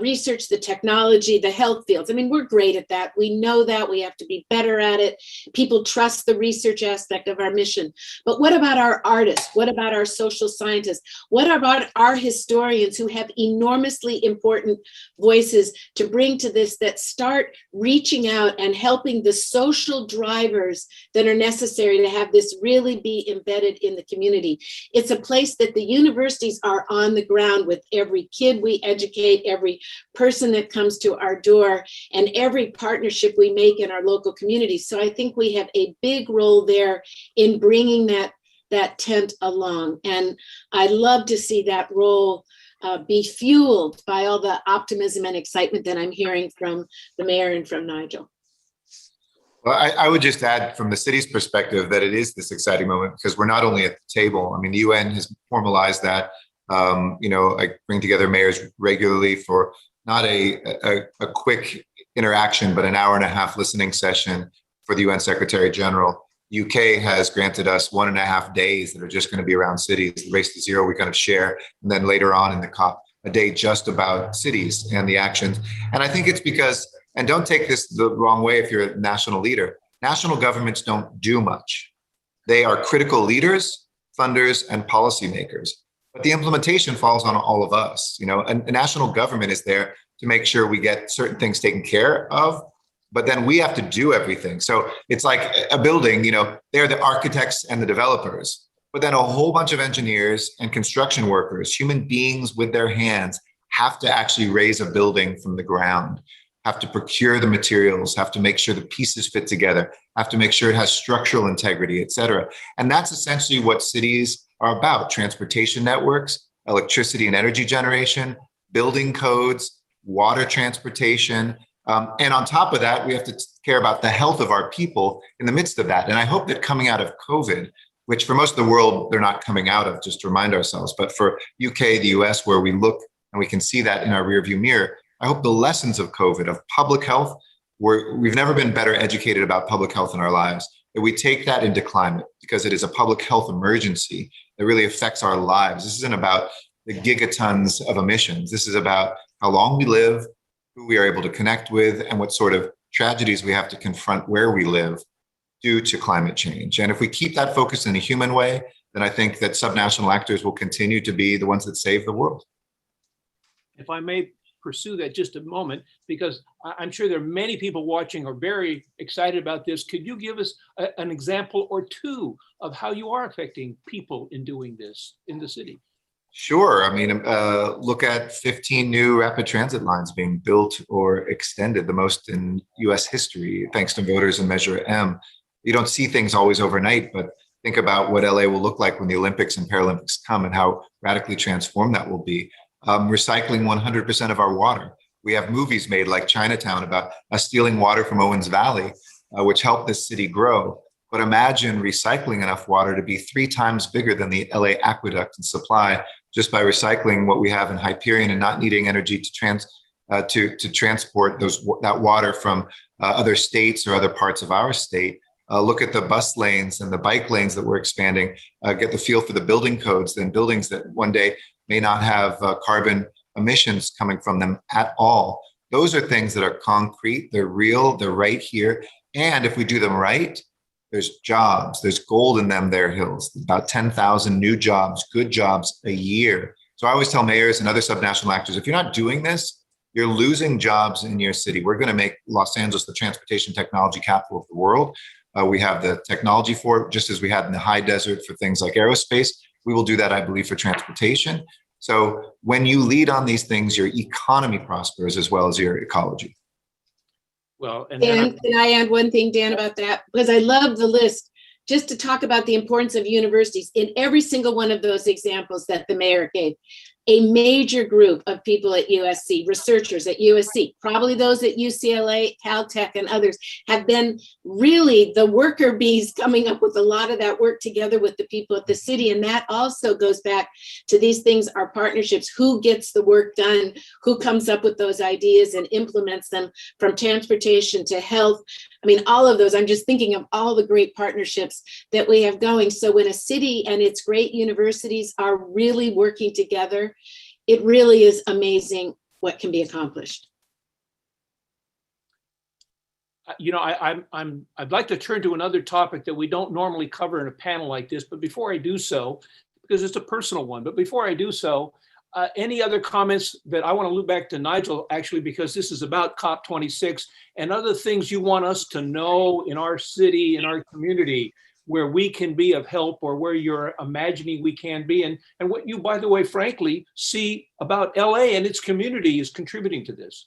Speaker 20: research, the technology, the health fields. I mean, we're great at that. We know that. We have to be better at it. People trust the research aspect of our mission. But what about our artists? What about our social scientists? What about our historians who have enormously important voices to bring to this, that start reaching out and helping the social drivers that are necessary to have this really be embedded in the community? It's a place that the universities are on the ground with every kid we educate, every person that comes to our door, and every partnership we make in our local communities. So I think we have a big role there in bringing that tent along. And I love to see that role be fueled by all the optimism and excitement that I'm hearing from the mayor and from Nigel.
Speaker 19: Well, I would just add from the city's perspective that it is this exciting moment because we're not only at the table. I mean, the UN has formalized that. I bring together mayors regularly for not a quick interaction, but an hour and a half listening session for the UN Secretary General. UK has granted us 1.5 days that are just going to be around cities. The Race to Zero we kind of share, and then later on in the COP, a day just about cities and the actions. And I think it's because, and don't take this the wrong way if you're a national leader, national governments don't do much. They are critical leaders, funders, and policymakers. But the implementation falls on all of us. A national government is there to make sure we get certain things taken care of, but then we have to do everything. So it's like a building, they're the architects and the developers, but then a whole bunch of engineers and construction workers, human beings with their hands, have to actually raise a building from the ground, have to procure the materials, have to make sure the pieces fit together, have to make sure it has structural integrity, et cetera. And that's essentially what cities are about: transportation networks, electricity and energy generation, building codes, water transportation. And on top of that, we have to care about the health of our people in the midst of that. And I hope that coming out of COVID, which for most of the world, they're not coming out of, just to remind ourselves, but for UK, the US, where we look and we can see that in our rearview mirror, I hope the lessons of COVID, of public health, we've never been better educated about public health in our lives, that we take that into climate because it is a public health emergency that really affects our lives. This isn't about the gigatons of emissions. This is about how long we live, who we are able to connect with, and what sort of tragedies we have to confront where we live due to climate change. And if we keep that focus in a human way, then I think that subnational actors will continue to be the ones that save the world.
Speaker 17: If I may pursue that just a moment, because I'm sure there are many people watching are very excited about this. Could you give us an example or two of how you are affecting people in doing this in the city?
Speaker 19: Sure. I mean, look at 15 new rapid transit lines being built or extended, the most in US history, thanks to voters in Measure M. You don't see things always overnight, but think about what LA will look like when the Olympics and Paralympics come and how radically transformed that will be. Recycling 100% of our water. We have movies made like Chinatown about us stealing water from Owens Valley, which helped this city grow. But imagine recycling enough water to be 3 times bigger than the LA aqueduct and supply just by recycling what we have in Hyperion and not needing energy to transport that water from other states or other parts of our state. Look at the bus lanes and the bike lanes that we're expanding, get the feel for the building codes, then buildings that one day may not have carbon emissions coming from them at all. Those are things that are concrete, they're real, they're right here. And if we do them right, there's jobs, there's gold in them there hills, about 10,000 new jobs, good jobs a year. So I always tell mayors and other subnational actors, if you're not doing this, you're losing jobs in your city. We're going to make Los Angeles the transportation technology capital of the world. We have the technology for it, just as we had in the high desert for things like aerospace. We will do that, I believe, for transportation. So when you lead on these things, your economy prospers as well as your ecology.
Speaker 17: Well, and
Speaker 20: can I add one thing, Dan, about that? Because I love the list. Just to talk about the importance of universities in every single one of those examples that the mayor gave. A major group of people at USC, researchers at USC, probably those at UCLA, Caltech, and others, have been really the worker bees coming up with a lot of that work together with the people at the city. And that also goes back to these things, our partnerships, who gets the work done, who comes up with those ideas and implements them, from transportation to health. I mean, all of those, I'm just thinking of all the great partnerships that we have going. So when a city and its great universities are really working together, it really is amazing what can be accomplished.
Speaker 17: You know, I'd like to turn to another topic that we don't normally cover in a panel like this, but before I do so, because it's a personal one, but before I do so, any other comments that I want to loop back to Nigel, actually, because this is about COP26 and other things you want us to know in our city, in our community, where we can be of help or where you're imagining we can be, and what you, by the way, frankly, see about LA and its community is contributing to this.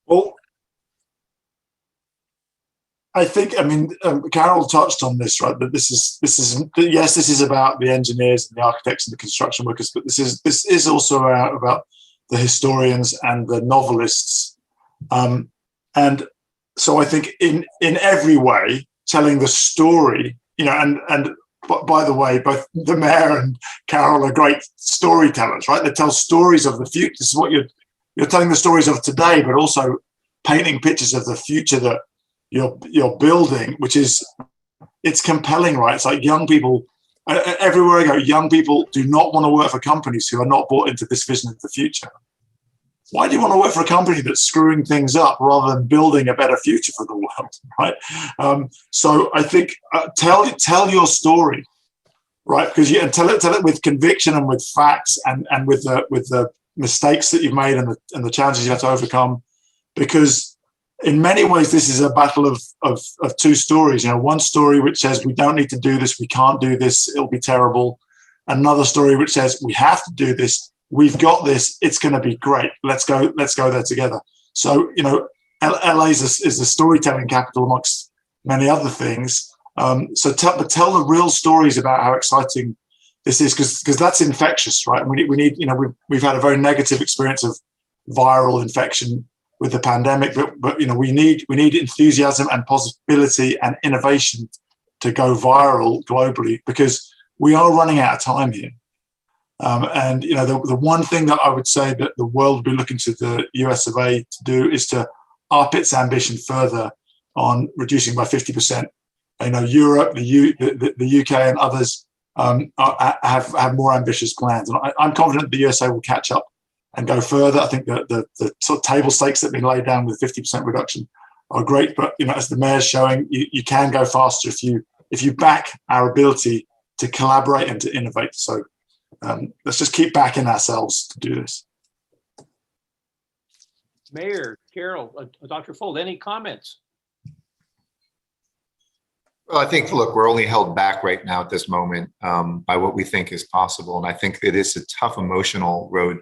Speaker 18: Well, I think, I mean, Carol touched on this, right? That this is about the engineers and the architects and the construction workers, but this is also about the historians and the novelists, and so I think in every way, telling the story, you know, and by the way, both the mayor and Carol are great storytellers, right? They tell stories of the future. This is what you're telling the stories of today, but also painting pictures of the future that you're building, which is, it's compelling, right? It's like young people, everywhere I go, young people do not want to work for companies who are not bought into this vision of the future. Why do you want to work for a company that's screwing things up rather than building a better future for the world, right? So I think tell your story, right? Because you tell it with conviction and with facts and with the mistakes that you've made and the challenges you have to overcome. Because in many ways, this is a battle of two stories. You know, one story which says we don't need to do this, we can't do this, it'll be terrible. Another story which says we have to do this. We've got this. It's going to be great. Let's go there together. So, you know, LA is the storytelling capital amongst many other things. So tell the real stories about how exciting this is, because that's infectious, right? We need, you know, we've had a very negative experience of viral infection with the pandemic, but you know, we need enthusiasm and possibility and innovation to go viral globally, because we are running out of time here. And you know, the one thing that I would say that the world will be looking to the US of A to do is to up its ambition further on reducing by 50%. You know, Europe, the UK, and others have more ambitious plans, and I'm confident the USA will catch up and go further. I think the sort of table stakes that have been laid down with 50% reduction are great, but you know, as the mayor's showing, you can go faster if you back our ability to collaborate and to innovate. So. Let's just keep backing ourselves to do this.
Speaker 17: Mayor, Carol, Dr. Fold, any comments?
Speaker 19: Well, I think, look, we're only held back right now at this moment by what we think is possible. And I think it is a tough emotional road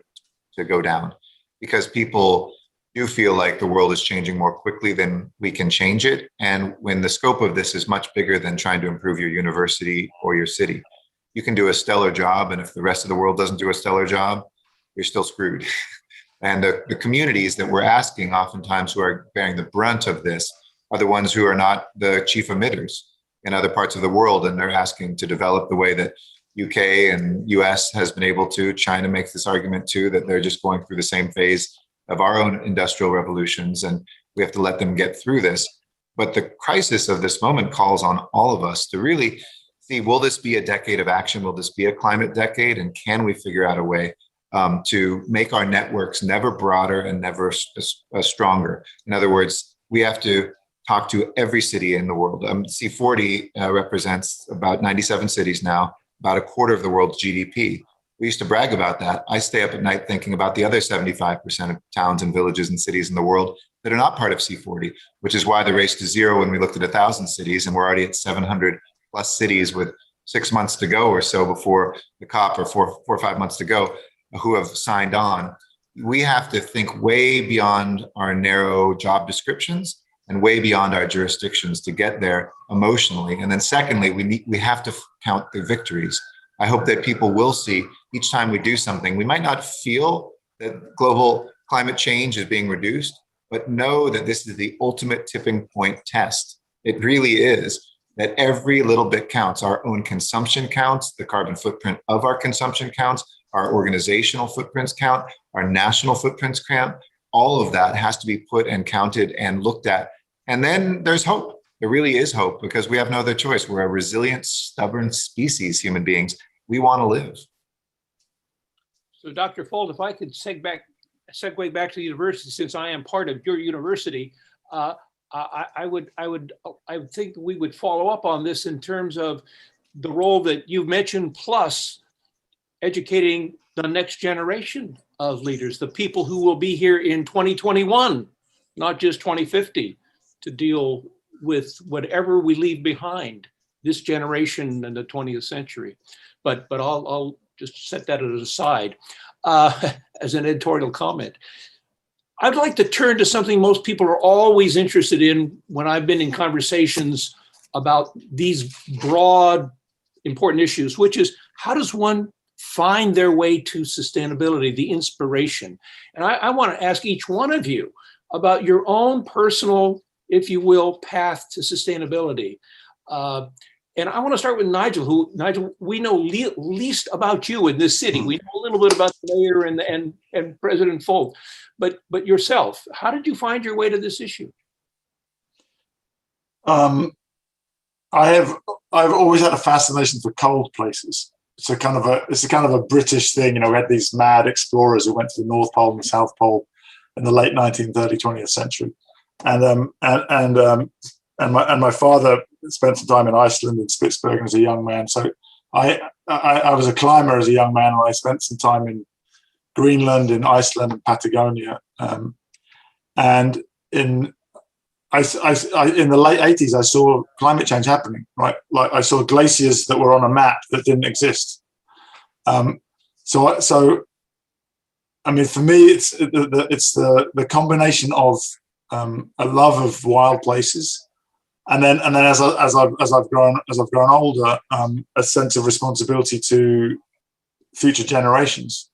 Speaker 19: to go down, because people do feel like the world is changing more quickly than we can change it. And when the scope of this is much bigger than trying to improve your university or your city, you can do a stellar job, and if the rest of the world doesn't do a stellar job, you're still screwed. And the communities that we're asking, oftentimes, who are bearing the brunt of this, are the ones who are not the chief emitters in other parts of the world, and they're asking to develop the way that UK and US has been able to. China makes this argument too, that they're just going through the same phase of our own industrial revolutions, and we have to let them get through this. But the crisis of this moment calls on all of us to really see, will this be a decade of action? Will this be a climate decade? And can we figure out a way to make our networks never broader and never stronger. In other words, we have to talk to every city in the world. C40 represents about 97 cities now, about a quarter of the world's GDP. We used to brag about that. I stay up at night thinking about the other 75% of towns and villages and cities in the world that are not part of C40, which is why the race to zero, when we looked at 1,000 cities, and we're already at 700 plus cities with 6 months to go or so before the COP, or 4 or 5 months to go, who have signed on. We have to think way beyond our narrow job descriptions and way beyond our jurisdictions to get there emotionally. And then secondly, we have to count the victories. I hope that people will see each time we do something, we might not feel that global climate change is being reduced, but know that this is the ultimate tipping point test. It really is, that every little bit counts. Our own consumption counts, the carbon footprint of our consumption counts, our organizational footprints count, our national footprints count. All of that has to be put and counted and looked at. And then there's hope. There really is hope, because we have no other choice. We're a resilient, stubborn species, human beings. We want to live.
Speaker 17: So Dr. Fold, if I could segue back to the university, since I am part of your university, I would think we would follow up on this in terms of the role that you've mentioned, plus educating the next generation of leaders, the people who will be here in 2021, not just 2050, to deal with whatever we leave behind, this generation in the 20th century. But I'll just set that aside as an editorial comment. I'd like to turn to something most people are always interested in when I've been in conversations about these broad, important issues, which is, how does one find their way to sustainability, the inspiration? And I want to ask each one of you about your own personal, if you will, path to sustainability. And I want to start with Nigel, Nigel, we know least about you in this city. We know a little bit about the mayor and President Fold, but yourself, how did you find your way to this issue?
Speaker 18: I've always had a fascination for cold places. It's a kind of a British thing. You know, we had these mad explorers who went to the North Pole and the South Pole in the late 19th, early 20th century, and my father spent some time in Iceland and Spitsbergen as a young man. So I was a climber as a young man, and I spent some time in Greenland, in Iceland, and Patagonia. And in the late 80s, I saw climate change happening. Right, like I saw glaciers that were on a map that didn't exist. So I mean, for me, it's the combination of a love of wild places, and then as I've grown older, a sense of responsibility to future generations.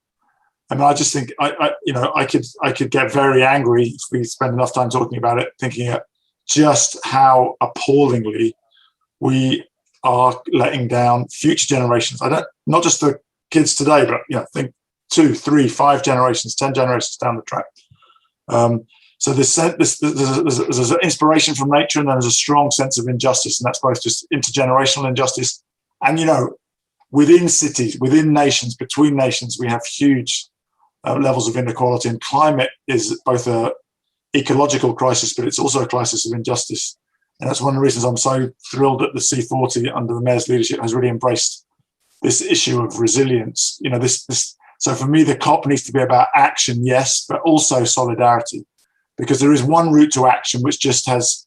Speaker 18: I mean, I just think I could get very angry if we spend enough time talking about it, thinking at just how appallingly we are letting down future generations. Not just the kids today, but think 2, 3, 5 generations, 10 generations down the track. So there's an inspiration from nature, and then there's a strong sense of injustice, and that's both just intergenerational injustice and, within cities, within nations, between nations, we have huge levels of inequality, and climate is both a ecological crisis, but it's also a crisis of injustice. And that's one of the reasons I'm so thrilled that the C40 under the mayor's leadership has really embraced this issue of resilience. So for me, the COP needs to be about action, yes, but also solidarity, because there is one route to action which just has,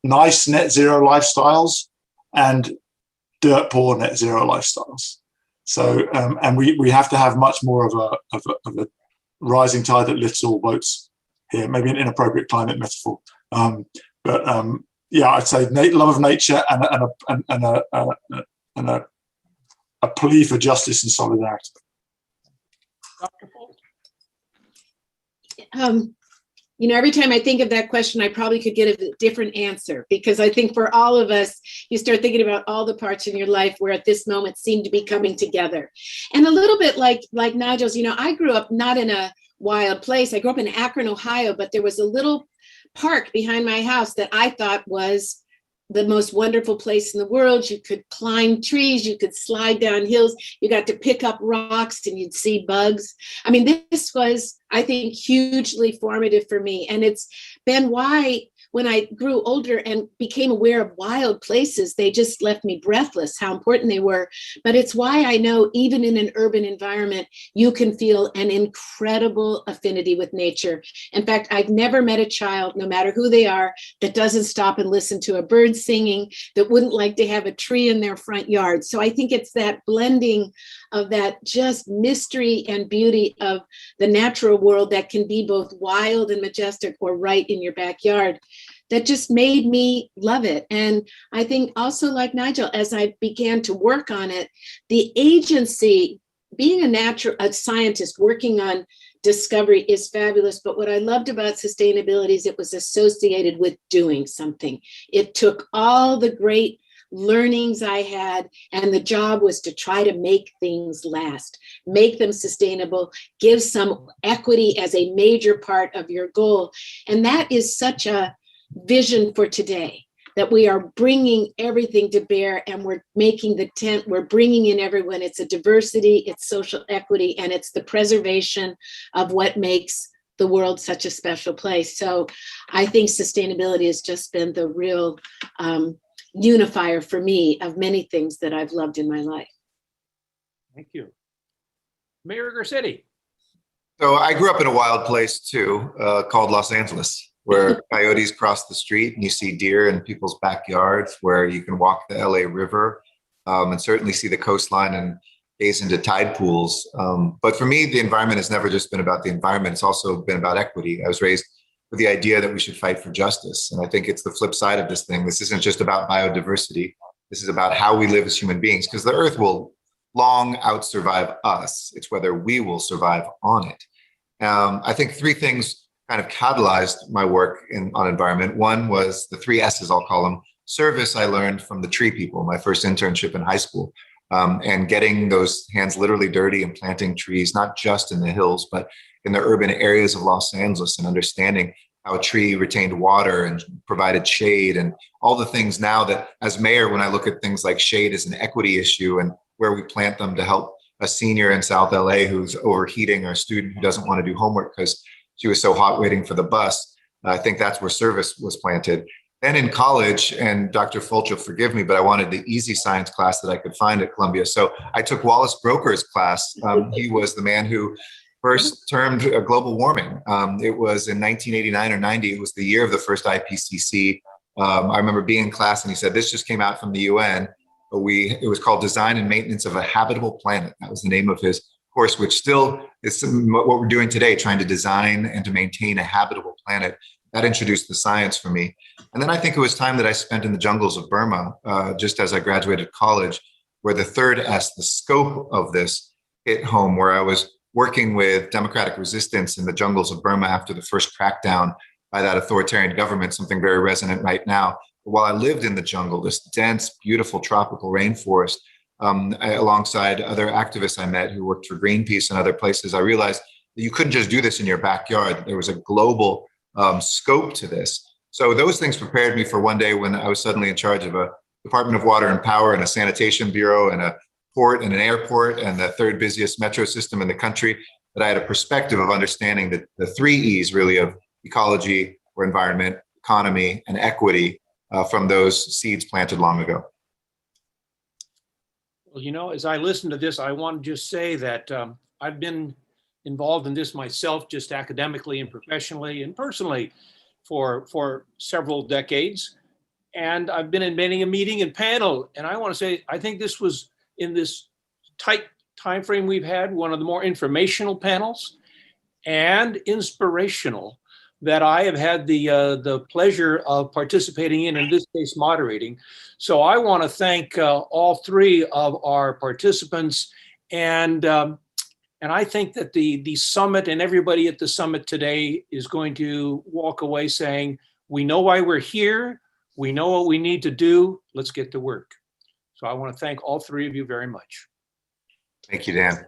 Speaker 18: nice net zero lifestyles and dirt poor net zero lifestyles. So, and we have to have much more of a rising tide that lifts all boats here. Maybe an inappropriate climate metaphor, but yeah, I'd say love of nature and a plea for justice and solidarity.
Speaker 20: Every time I think of that question, I probably could get a different answer, because I think for all of us, you start thinking about all the parts in your life where at this moment seem to be coming together. And a little bit like Nigel's, I grew up not in a wild place. I grew up in Akron, Ohio, but there was a little park behind my house that I thought was the most wonderful place in the world. You could climb trees, you could slide down hills, you got to pick up rocks and you'd see bugs. I mean, this was, I think, hugely formative for me. And it's been why when I grew older and became aware of wild places, they just left me breathless how important they were. But it's why I know even in an urban environment, you can feel an incredible affinity with nature. In fact, I've never met a child, no matter who they are, that doesn't stop and listen to a bird singing, that wouldn't like to have a tree in their front yard. So I think it's that blending of that just mystery and beauty of the natural world that can be both wild and majestic or right in your backyard that just made me love it. And I think also, like Nigel, as I began to work on it, the agency, being a scientist working on discovery is fabulous. But what I loved about sustainability is it was associated with doing something. It took all the great learnings I had, and the job was to try to make things last, make them sustainable, give some equity as a major part of your goal. And that is such a vision for today, that we are bringing everything to bear and we're making the tent, we're bringing in everyone. It's a diversity, it's social equity, and it's the preservation of what makes the world such a special place. So I think sustainability has just been the real unifier for me of many things that I've loved in my life.
Speaker 17: Thank you. Mayor Garcetti.
Speaker 19: So I grew up in a wild place too, called Los Angeles, where coyotes cross the street and you see deer in people's backyards, where you can walk the LA River and certainly see the coastline and gaze into tide pools. But for me, the environment has never just been about the environment. It's also been about equity. I was raised with the idea that we should fight for justice. And I think it's the flip side of this thing. This isn't just about biodiversity. This is about how we live as human beings, because the earth will long out-survive us. It's whether we will survive on it. I think three things kind of catalyzed my work on environment. One was the three S's, I'll call them. Service, I learned from the tree people, my first internship in high school, and getting those hands literally dirty and planting trees, not just in the hills, but in the urban areas of Los Angeles, and understanding how a tree retained water and provided shade, and all the things now that as mayor, when I look at things like shade as an equity issue and where we plant them to help a senior in South LA who's overheating, or a student who doesn't want to do homework because she was so hot waiting for the bus, I think that's where service was planted. Then in college, and Dr. Fulcher, forgive me, but I wanted the easy science class that I could find at Columbia. So I took Wallace Broker's class. He was the man who first termed global warming. It was in 1989 or 90. It was the year of the first IPCC. I remember being in class and he said, this just came out from the UN. It was called Design and Maintenance of a Habitable Planet. That was the name of his course, which still is what we're doing today, trying to design and to maintain a habitable planet. That introduced the science for me. And then I think it was time that I spent in the jungles of Burma, just as I graduated college, where the third S, the scope of this, hit home, where I was working with democratic resistance in the jungles of Burma after the first crackdown by that authoritarian government, something very resonant right now. While I lived in the jungle, this dense, beautiful tropical rainforest, alongside other activists I met who worked for Greenpeace and other places, I realized that you couldn't just do this in your backyard. There was a global scope to this. So those things prepared me for one day when I was suddenly in charge of a Department of Water and Power and a sanitation bureau and a port and an airport and the third busiest metro system in the country, that I had a perspective of understanding that the three E's really of ecology or environment, economy, and equity from those seeds planted long ago.
Speaker 17: Well, you know, as I listen to this, I want to just say that I've been involved in this myself, just academically and professionally and personally for several decades. And I've been in many a meeting and panel. And I want to say, I think this was, in this tight time frame we've had, one of the more informational panels and inspirational that I have had the pleasure of participating in this case, moderating. So I want to thank all three of our participants. And I think that the summit and everybody at the summit today is going to walk away saying, we know why we're here. We know what we need to do. Let's get to work. So I want to thank all three of you very much.
Speaker 19: Thank you, Dan.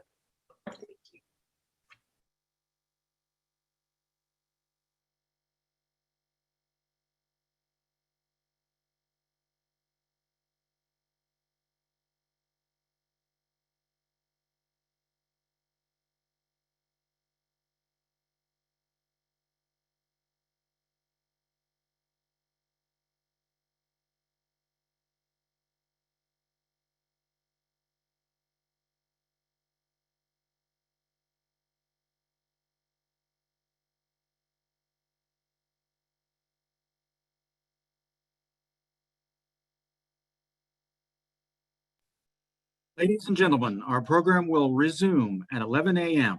Speaker 1: Ladies and gentlemen, our program will resume at 11 a.m.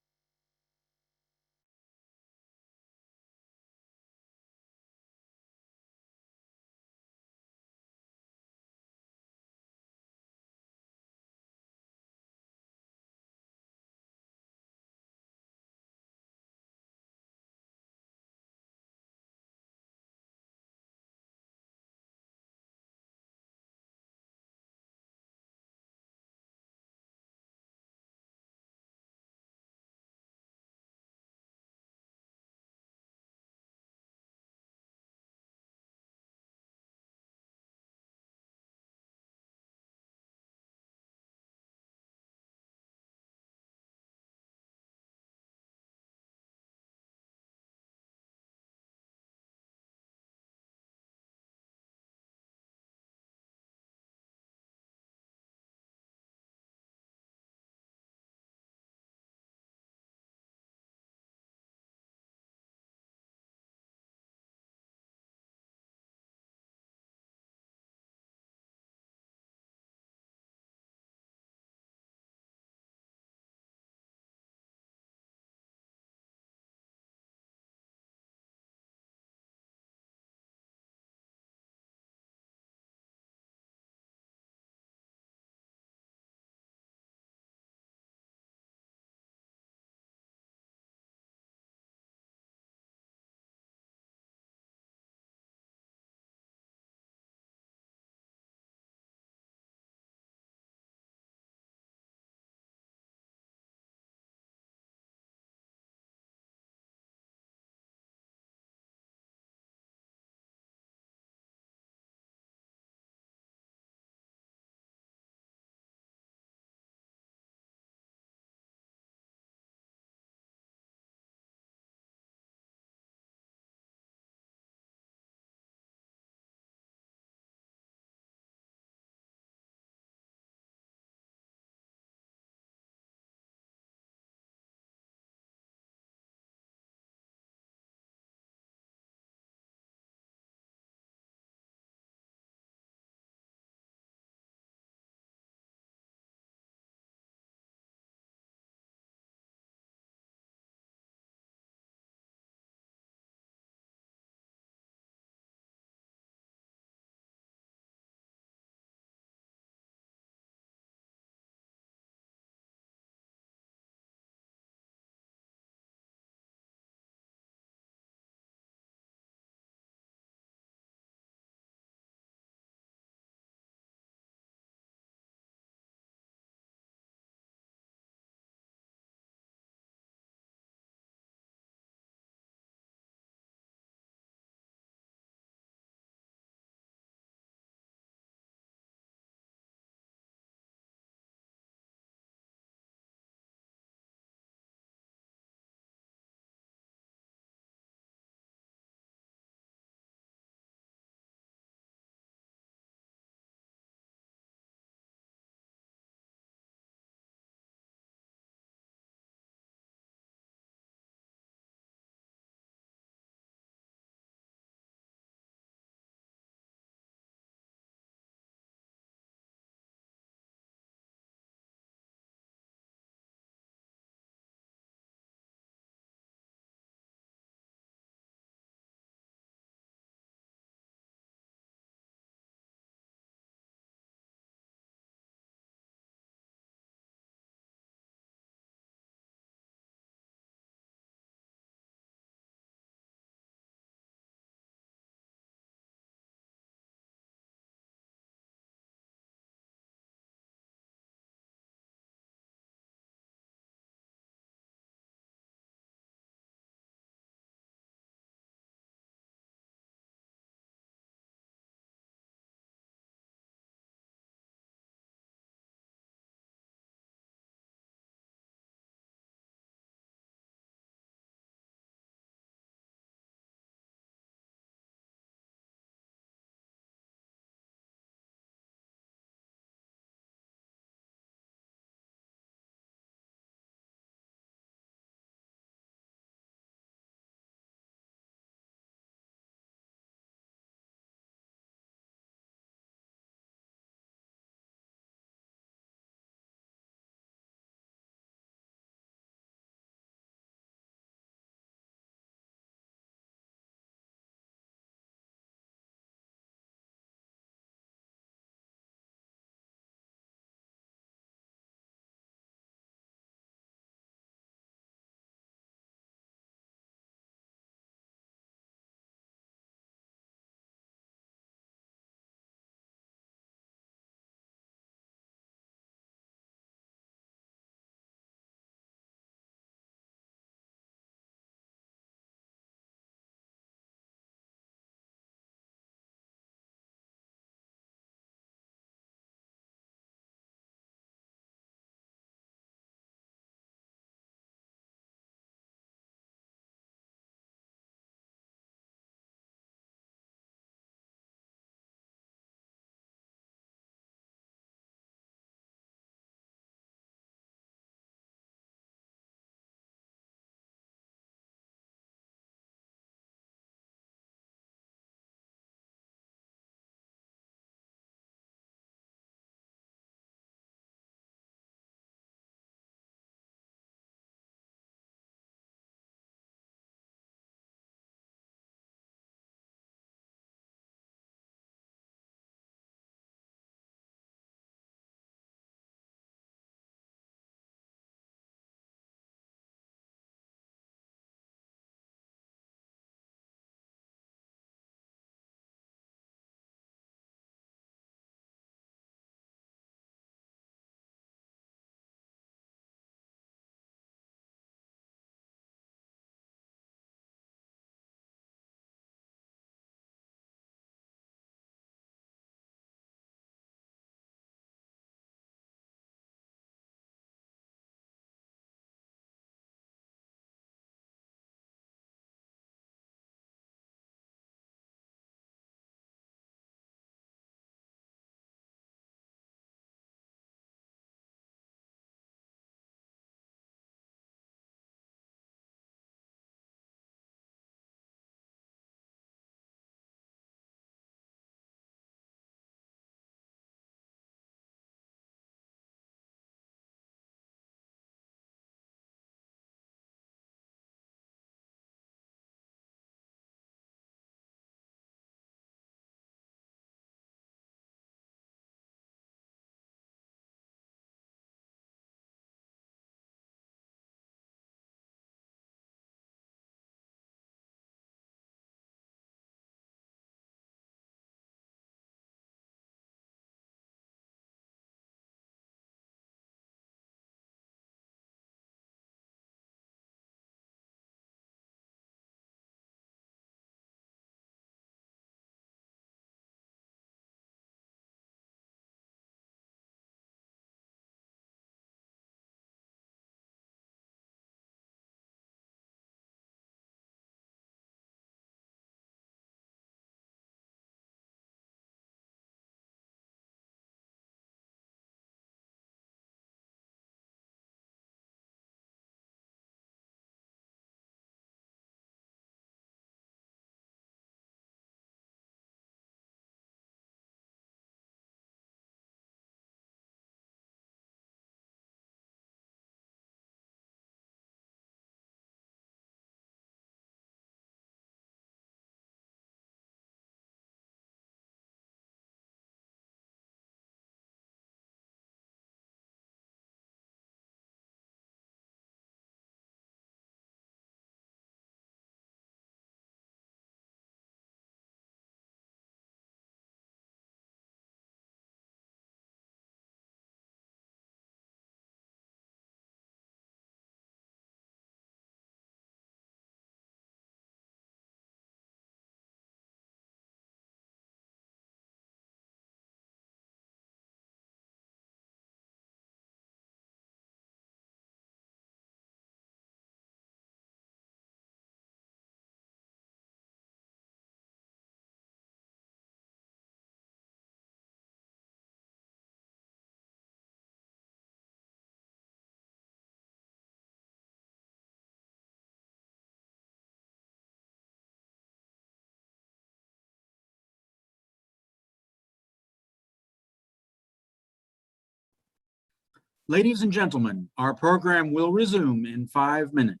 Speaker 1: Ladies and gentlemen, our program will resume in 5 minutes.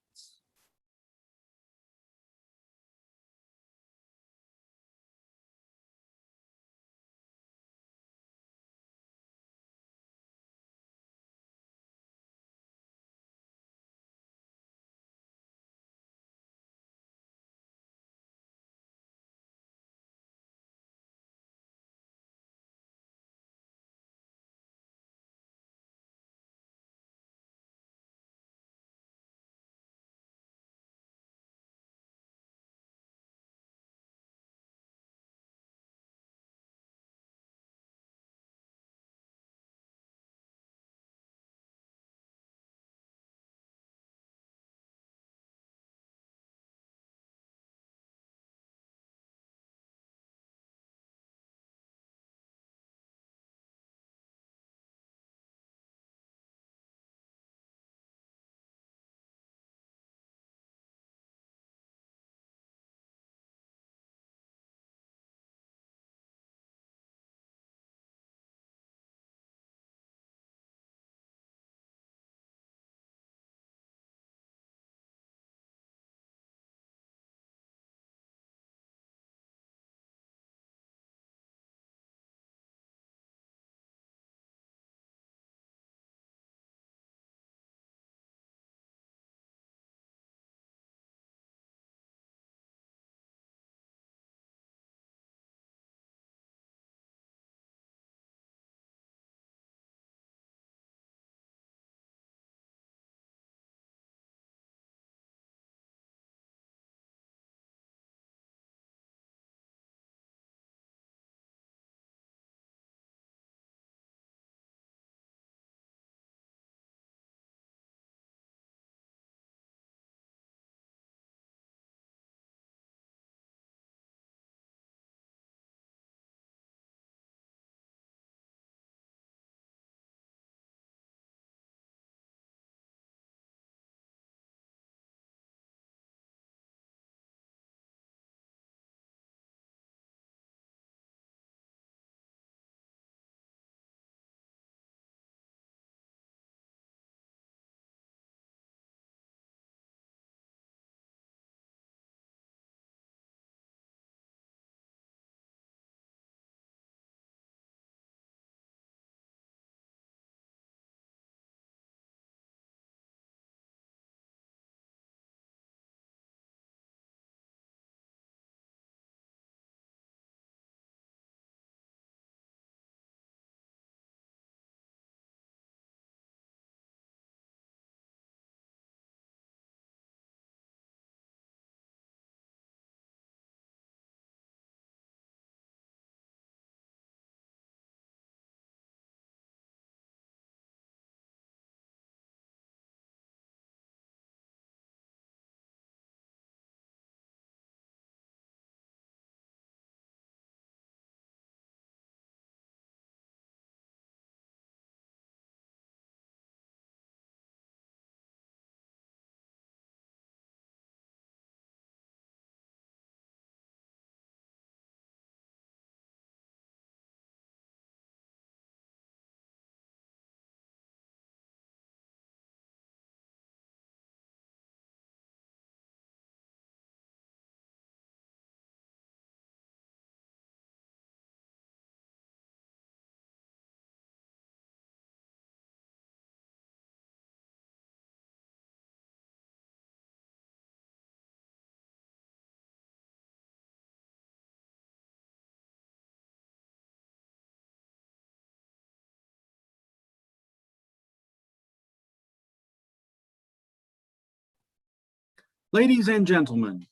Speaker 1: Ladies and gentlemen,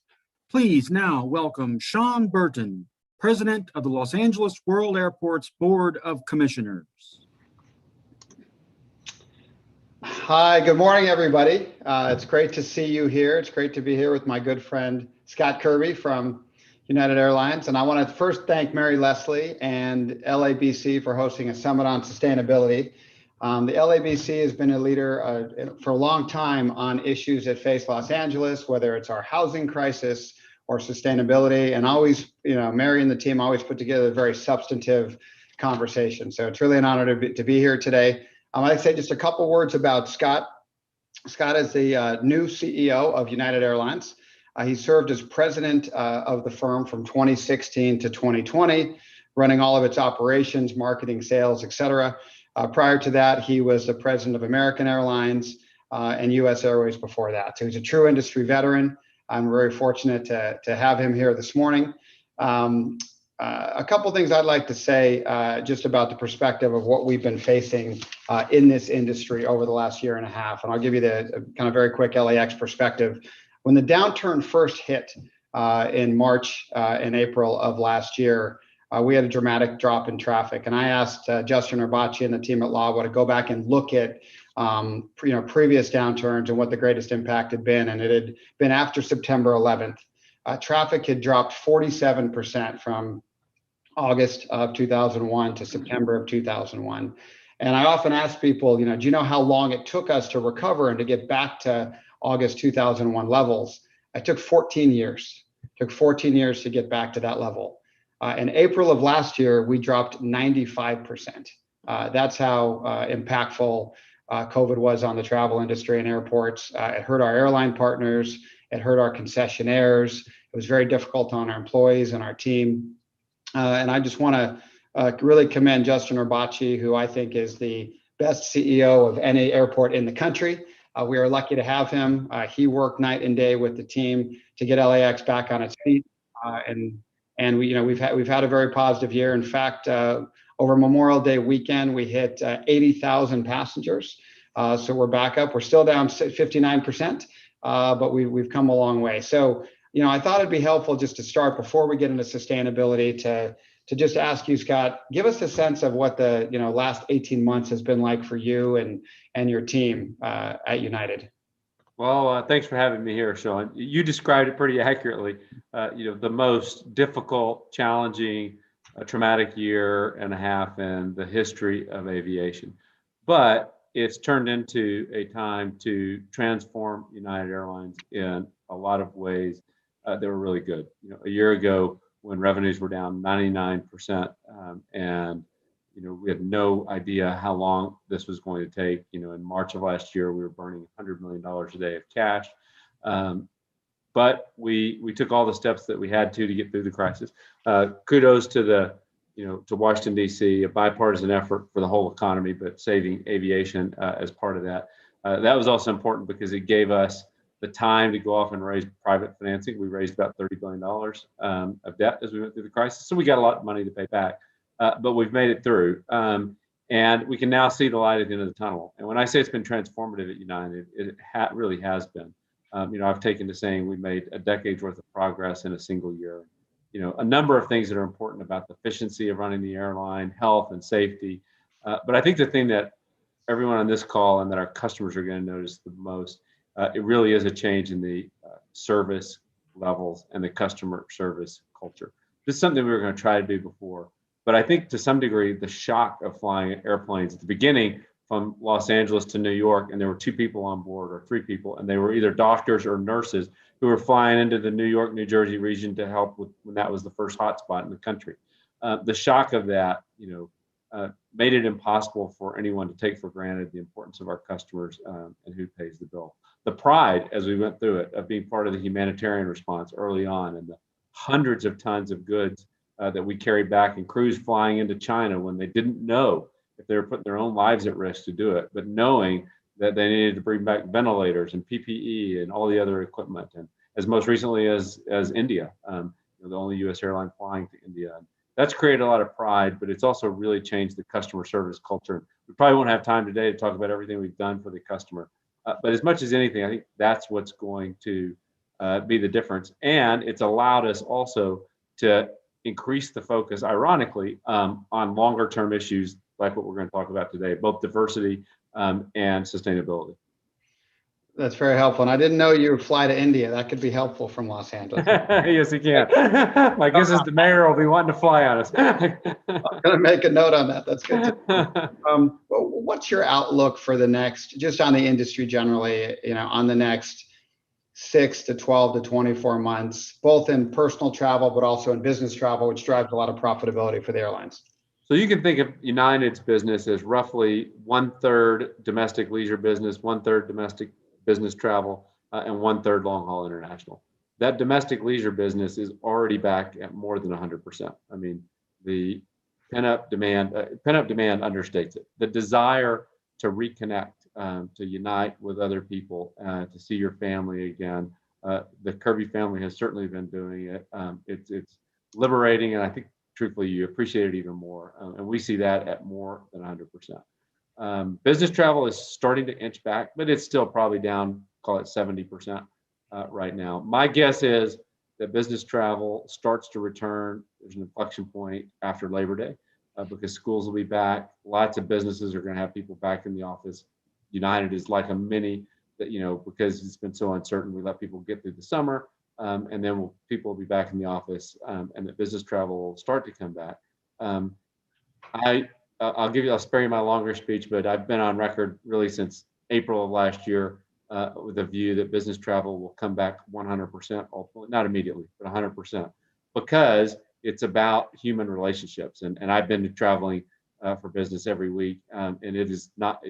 Speaker 1: please now welcome Sean Burton, President of the Los Angeles World Airports Board of Commissioners.
Speaker 21: Hi, good morning, everybody. It's great to see you here. It's great to be here with my good friend, Scott Kirby from United Airlines. And I want to first thank Mary Leslie and LABC for hosting a summit on sustainability. The LABC has been a leader for a long time on issues that face Los Angeles, whether it's our housing crisis or sustainability. And always, Mary and the team always put together a very substantive conversation. So it's really an honor to be here today. I'd say just a couple words about Scott. Scott is the new CEO of United Airlines. He served as president of the firm from 2016 to 2020, running all of its operations, marketing, sales, et cetera. Prior to that, he was the president of American Airlines and US Airways before that. So he's a true industry veteran. I'm very fortunate to have him here this morning. A couple things I'd like to say just about the perspective of what we've been facing in this industry over the last year and a half. And I'll give you the kind of very quick LAX perspective. When the downturn first hit in March and April of last year, we had a dramatic drop in traffic. And I asked Justin Urbachi and the team at LABC to go back and look at previous downturns and what the greatest impact had been. And it had been after September 11th. Traffic had dropped 47% from August of 2001 to September of 2001. And I often ask people, do you know how long it took us to recover and to get back to August 2001 levels? It took 14 years. It took 14 years to get back to that level. In April of last year, we dropped 95%. That's how impactful COVID was on the travel industry and airports. It hurt our airline partners. It hurt our concessionaires. It was very difficult on our employees and our team. And I just want to really commend Justin Urbachi, who I think is the best CEO of any airport in the country. We are lucky to have him. He worked night and day with the team to get LAX back on its feet. And we've had a very positive year. In fact, over Memorial Day weekend, we hit 80,000 passengers. So we're back up. We're still down 59%, but we've come a long way. So, I thought it'd be helpful just to start before we get into sustainability to just ask you, Scott, give us a sense of what the last 18 months has been like for you and your team at United.
Speaker 3: Well, thanks for having me here, Sean. You described it pretty accurately. The most difficult, challenging, traumatic year and a half in the history of aviation. But it's turned into a time to transform United Airlines in a lot of ways that were really good. A year ago, when revenues were down 99%, and we had no idea how long this was going to take. In March of last year, we were burning $100 million a day of cash. But we took all the steps that we had to get through the crisis. Kudos to to Washington, D.C., a bipartisan effort for the whole economy, but saving aviation as part of that. That was also important because it gave us the time to go off and raise private financing. We raised about $30 billion of debt as we went through the crisis. So we got a lot of money to pay back. But we've made it through. And we can now see the light at the end of the tunnel. And when I say it's been transformative at United, it really has been. I've taken to saying we made a decade's worth of progress in a single year. A number of things that are important about the efficiency of running the airline, health and safety. But I think the thing that everyone on this call and that our customers are going to notice the most, it really is a change in the service levels and the customer service culture. This is something we were going to try to do before. But I think to some degree, the shock of flying airplanes at the beginning from Los Angeles to New York, and there were 2 people on board or 3 people, and they were either doctors or nurses who were flying into the New York, New Jersey region to help with when that was the first hotspot in the country. The shock of that, made it impossible for anyone to take for granted the importance of our customers and who pays the bill. The pride, as we went through it, of being part of the humanitarian response early on, and the hundreds of tons of goods that we carried back, and crews flying into China when they didn't know if they were putting their own lives at risk to do it, but knowing that they needed to bring back ventilators and PPE and all the other equipment. And as most recently as India, the only U.S. airline flying to India. That's created a lot of pride, but it's also really changed the customer service culture. We probably won't have time today to talk about everything we've done for the customer. But as much as anything, I think that's what's going to be the difference. And it's allowed us also to increase the focus, ironically, on longer term issues like what we're going to talk about today, both diversity and sustainability.
Speaker 21: That's very helpful. And I didn't know you would fly to India. That could be helpul from Los Angeles.
Speaker 3: Yes, you can. My guess is the mayor will be wanting to fly on us.
Speaker 21: I'm going to make a note on that. That's good. What's your outlook for the next, just on the industry generally, on the next 6 to 12 to 24 months, both in personal travel, but also in business travel, which drives a lot of profitability for the airlines?
Speaker 3: So you can think of United's business as roughly 1/3 domestic leisure business, 1/3 domestic business travel, and 1/3 long haul international. That domestic leisure business is already back at more than 100%. I mean, the pent-up demand understates it. The desire to reconnect, to unite with other people, to see your family again. The Kirby family has certainly been doing it. It's liberating, and I think truthfully you appreciate it even more. And we see that at more than 100%. Business travel is starting to inch back, but it's still probably down, call it 70% right now. My guess is that business travel starts to return. There's an inflection point after Labor Day because schools will be back. Lots of businesses are going to have people back in the office. United is like a mini that, because it's been so uncertain, we let people get through the summer. And then people will be back in the office, and the business travel will start to come back. I'll spare you my longer speech, but I've been on record really since April of last year with a view that business travel will come back 100%, ultimately, not immediately, but 100%, because it's about human relationships. And I've been traveling for business every week, and it is not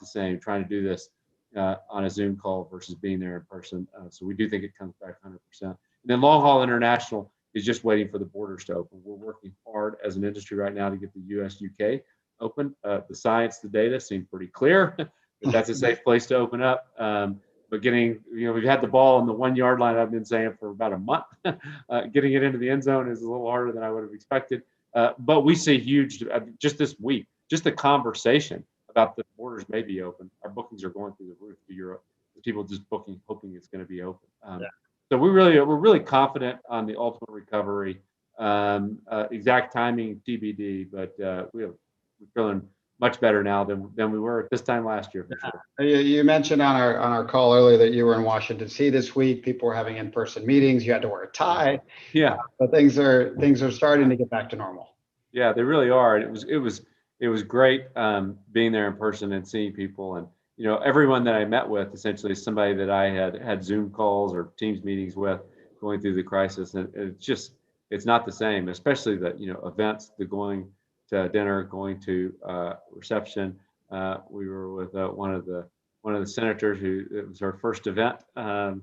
Speaker 3: the same trying to do this on a Zoom call versus being there in person. So we do think it comes back 100%. And then long haul international is just waiting for the borders to open. We're working hard as an industry right now to get the US-UK open. The science, the data seem pretty clear that that's a safe place to open up. But we've had the ball on the 1 yard line, I've been saying for about a month. Getting it into the end zone is a little harder than I would have expected. But we see huge, just this week, just the conversation about the borders may be open. Our bookings are going through the roof to Europe. People just booking, hoping it's going to be open. So we're really confident on the ultimate recovery. Exact timing TBD, but we're feeling much better now than we were at this time last year for sure.
Speaker 21: You mentioned on our call earlier that you were in Washington D.C. this week. People were having in-person meetings. You had to wear a tie.
Speaker 3: Yeah.
Speaker 21: But things are starting to get back to normal.
Speaker 3: Yeah, they really are. And it was great being there in person and seeing people. And everyone that I met with essentially is somebody that I had Zoom calls or Teams meetings with going through the crisis. And it's not the same, especially the events, the going to dinner, going to reception. We were with one of the senators who it was her first event, and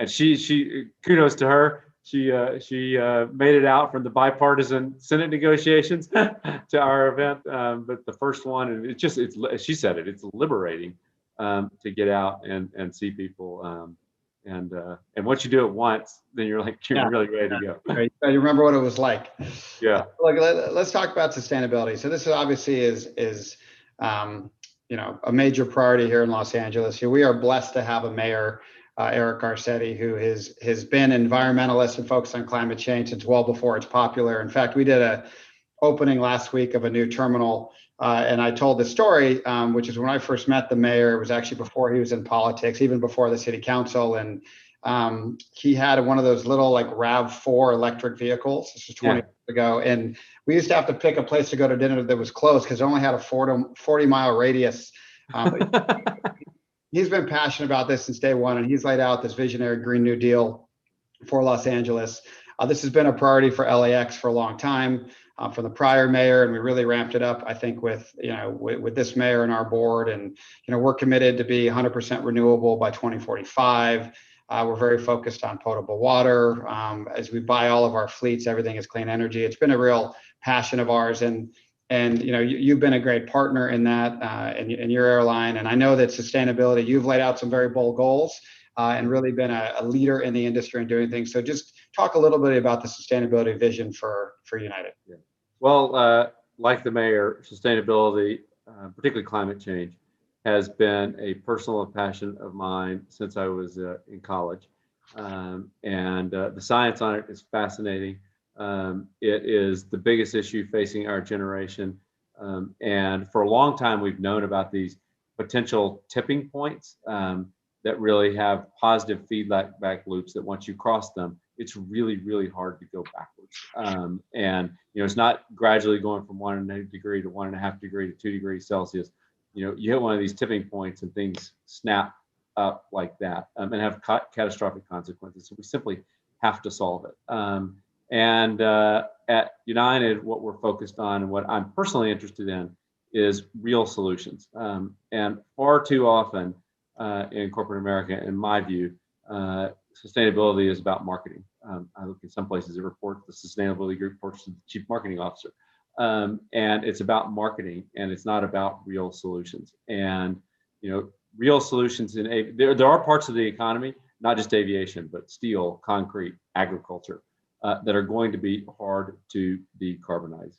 Speaker 3: she kudos to her. She made it out from the bipartisan Senate negotiations to our event, but the first one, and she said it's liberating to get out and see people. And once you do it once, then you're really ready to go.
Speaker 21: Right. You remember what it was like.
Speaker 3: Yeah.
Speaker 21: Let's talk about sustainability. So this obviously is a major priority here in Los Angeles. We are blessed to have a mayor, Eric Garcetti, who has been environmentalist and focused on climate change since well before it's popular. In fact, we did a opening last week of a new terminal. And I told the story, which is when I first met the mayor, it was actually before he was in politics, even before the city council. And he had one of those little RAV4 electric vehicles. This was 20 years ago. And we used to have to pick a place to go to dinner that was close because it only had a 40-mile radius. He's been passionate about this since day one, and he's laid out this visionary Green New Deal for Los Angeles. This has been a priority for LAX for a long time. From the prior mayor, and we really ramped it up, I think, with this mayor and our board. And we're committed to be 100% renewable by 2045. We're very focused on potable water. As we buy all of our fleets, everything is clean energy. It's been a real passion of ours, and you've been a great partner in that, in your airline. And I know that sustainability, you've laid out some very bold goals. And really been a leader in the industry and doing things. So just talk a little bit about the sustainability vision for United.
Speaker 3: Yeah. Well, like the mayor, sustainability, particularly climate change, has been a personal passion of mine since I was in college. And the science on it is fascinating. It is the biggest issue facing our generation. And for a long time, we've known about these potential tipping points that really have positive feedback loops that once you cross them, it's really, really hard to go backwards. And it's not gradually going from 1.5 degree to 1.5 degree to 2 degrees Celsius. You hit one of these tipping points and things snap up like that and have catastrophic consequences. So we simply have to solve it. And at United, what we're focused on and what I'm personally interested in is real solutions. And far too often in corporate America, in my view, sustainability is about marketing. I look at some places that report, the sustainability group reports to the chief marketing officer. And it's about marketing, and it's not about real solutions. And real solutions there are parts of the economy, not just aviation, but steel, concrete, agriculture, that are going to be hard to decarbonize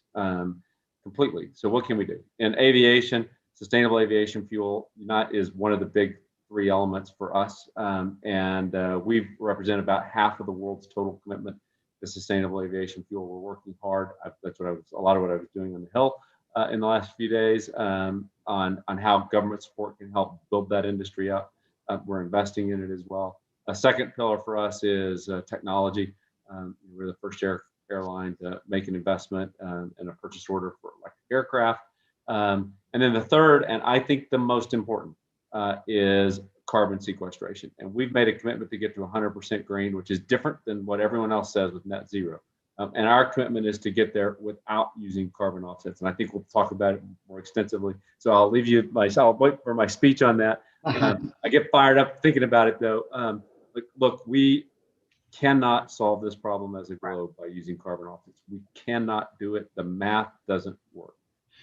Speaker 3: completely. So what can we do? In aviation, sustainable aviation fuel is one of the big 3 elements for us. And we represent about half of the world's total commitment to sustainable aviation fuel. We're working hard. That's a lot of what I was doing on the Hill in the last few days on how government support can help build that industry up. We're investing in it as well. A second pillar for us is technology. We're the first airline to make an investment and a purchase order for electric aircraft. And then the third, and I think the most important, is carbon sequestration. And we've made a commitment to get to 100% green, which is different than what everyone else says with net zero. And our commitment is to get there without using carbon offsets. And I think we'll talk about it more extensively. So I'll leave you I'll wait for my speech on that. I get fired up thinking about it though. Look, we cannot solve this problem as a globe by using carbon offsets. We cannot do it. The math doesn't work.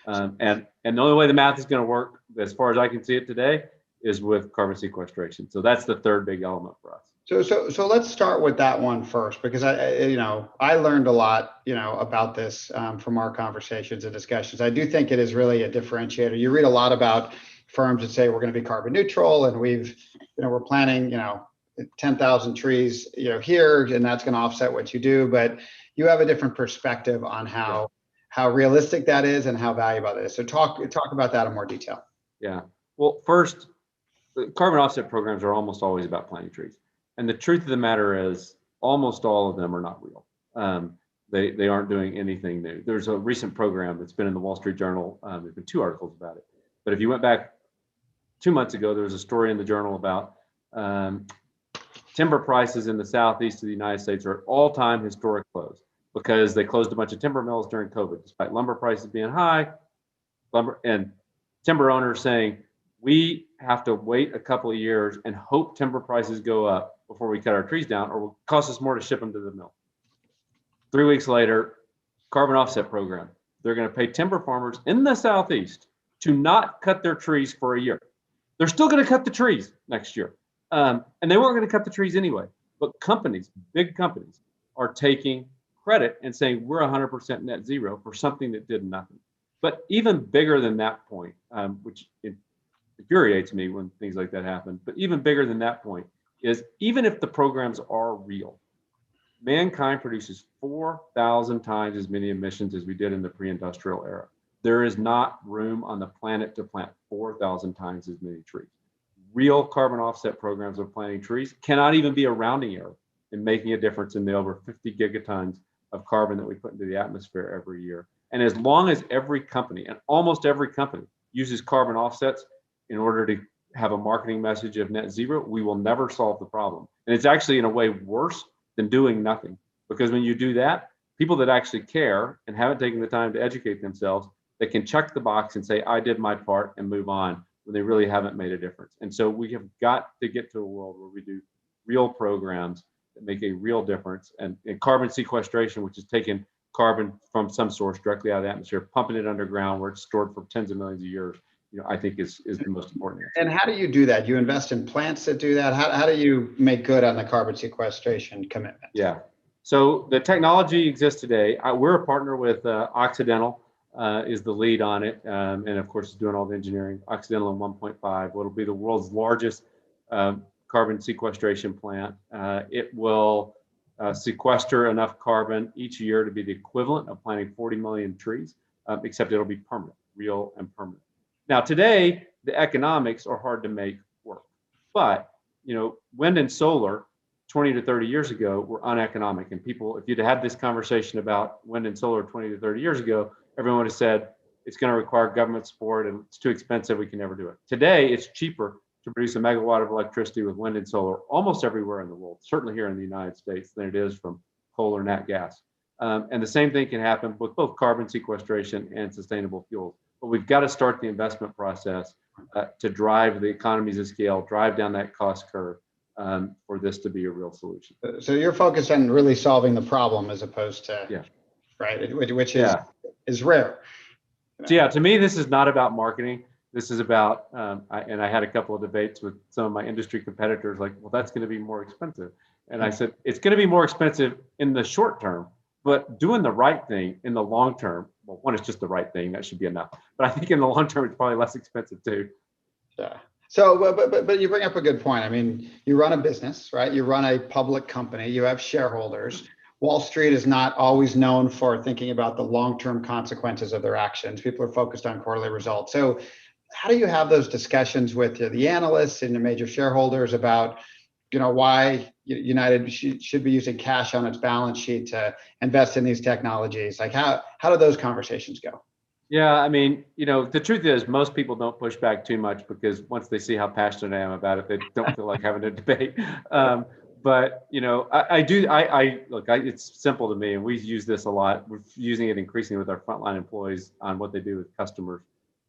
Speaker 3: And the only way the math is going to work, as far as I can see it today, is with carbon sequestration. So that's the third big element for us.
Speaker 21: So let's start with that one first, because I learned a lot, about this from our conversations and discussions. I do think it is really a differentiator. You read a lot about firms that say we're going to be carbon neutral, and we're planting, 10,000 trees, here, and that's going to offset what you do. But you have a different perspective on how realistic that is and how valuable it is. So talk about that in more detail.
Speaker 3: Yeah. Well, first, the carbon offset programs are almost always about planting trees. And the truth of the matter is almost all of them are not real. They aren't doing anything new. There's a recent program that's been in the Wall Street Journal. There's been 2 articles about it. But if you went back 2 months ago, there was a story in the journal about timber prices in the southeast of the United States are at all-time historic lows because they closed a bunch of timber mills during COVID, despite lumber prices being high. And timber owners saying, we have to wait a couple of years and hope timber prices go up before we cut our trees down, or it will cost us more to ship them to the mill. 3 weeks later, carbon offset program. They're going to pay timber farmers in the southeast to not cut their trees for a year. They're still going to cut the trees next year. And they weren't going to cut the trees anyway. But companies, big companies, are taking credit and saying we're 100% net zero for something that did nothing. But even bigger than that point, which infuriates me when things like that happen, but even bigger than that point is even if the programs are real, mankind produces 4,000 times as many emissions as we did in the pre-industrial era. There is not room on the planet to plant 4,000 times as many trees. Real carbon offset programs of planting trees cannot even be a rounding error in making a difference in the over 50 gigatons of carbon that we put into the atmosphere every year. And as long as every company, and almost every company, uses carbon offsets in order to have a marketing message of net zero, we will never solve the problem. And it's actually in a way worse than doing nothing. Because when you do that, people that actually care and haven't taken the time to educate themselves, they can check the box and say, I did my part and move on, when they really haven't made a difference. And so we have got to get to a world where we do real programs that make a real difference. And carbon sequestration, which is taking carbon from some source directly out of the atmosphere, pumping it underground where it's stored for tens of millions of years, I think is the most important answer.
Speaker 21: And how do you do that? You invest in plants that do that? How do you make good on the carbon sequestration commitment?
Speaker 3: Yeah. So the technology exists today. We're a partner with Occidental, is the lead on it, and of course is doing all the engineering. Occidental in 1.5, what'll be the world's largest carbon sequestration plant. It will sequester enough carbon each year to be the equivalent of planting 40 million trees, except it'll be permanent, real and permanent. Now today, the economics are hard to make work, but wind and solar 20 to 30 years ago were uneconomic, and people, if you'd had this conversation about wind and solar 20 to 30 years ago, everyone would have said it's going to require government support and it's too expensive, we can never do it. Today, it's cheaper to produce a megawatt of electricity with wind and solar almost everywhere in the world, certainly here in the United States, than it is from coal or nat gas. And the same thing can happen with both carbon sequestration and sustainable fuels. But we've got to start the investment process to drive the economies of scale, drive down that cost curve for this to be a real solution.
Speaker 21: So you're focused on really solving the problem as opposed to, right, which is rare.
Speaker 3: So yeah, to me, this is not about marketing. This is about, and I had a couple of debates with some of my industry competitors, like, well, that's going to be more expensive. And I said, it's going to be more expensive in the short term, but doing the right thing in the long term, well, one is just the right thing, that should be enough. But I think in the long term, it's probably less expensive too.
Speaker 21: Yeah. So, but you bring up a good point. I mean, you run a business, right? You run a public company, you have shareholders. Wall Street is not always known for thinking about the long-term consequences of their actions. People are focused on quarterly results. So how do you have those discussions with the analysts and the major shareholders about, why United should be using cash on its balance sheet to invest in these technologies? Like how do those conversations go?
Speaker 3: Yeah, I mean, the truth is most people don't push back too much because once they see how passionate I am about it, they don't feel like having a debate. But I do. Look, it's simple to me, and we use this a lot. We're using it increasingly with our frontline employees on what they do with customers,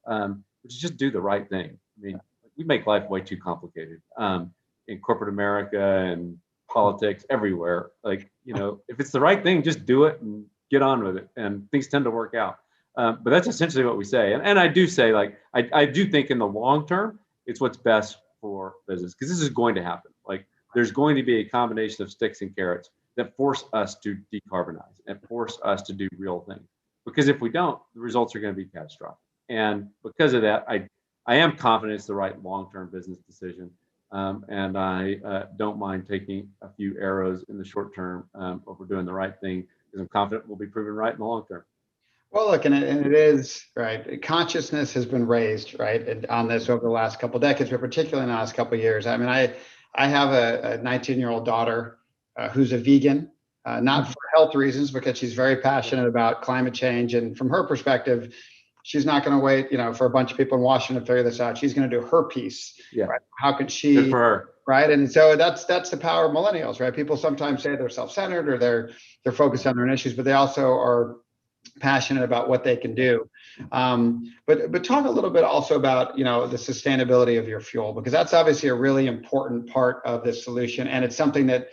Speaker 3: which is just do the right thing. I mean, we make life way too complicated in corporate America and politics everywhere. Like, if it's the right thing, just do it and get on with it, and things tend to work out. But that's essentially what we say, and I do say, like, I do think in the long term, it's what's best for business, because this is going to happen. Like, there's going to be a combination of sticks and carrots that force us to decarbonize and force us to do real things. Because if we don't, the results are going to be catastrophic. And because of that, I am confident it's the right long-term business decision. And I don't mind taking a few arrows in the short term if we're doing the right thing, because I'm confident we'll be proven right in the long term.
Speaker 21: Well, look, and it is, right. Consciousness has been raised, right, on this over the last couple of decades, but particularly in the last couple of years. I mean, I have a 19-year-old daughter who's a vegan, not for health reasons, because she's very passionate about climate change. And from her perspective, she's not going to wait, for a bunch of people in Washington to figure this out. She's going to do her piece.
Speaker 3: Yeah.
Speaker 21: Right? How could she?
Speaker 3: Good for her.
Speaker 21: Right. And so that's the power of millennials, right? People sometimes say they're self-centered or they're focused on their own issues, but they also are passionate about what they can do. But talk a little bit also about, the sustainability of your fuel, because that's obviously a really important part of this solution. And it's something that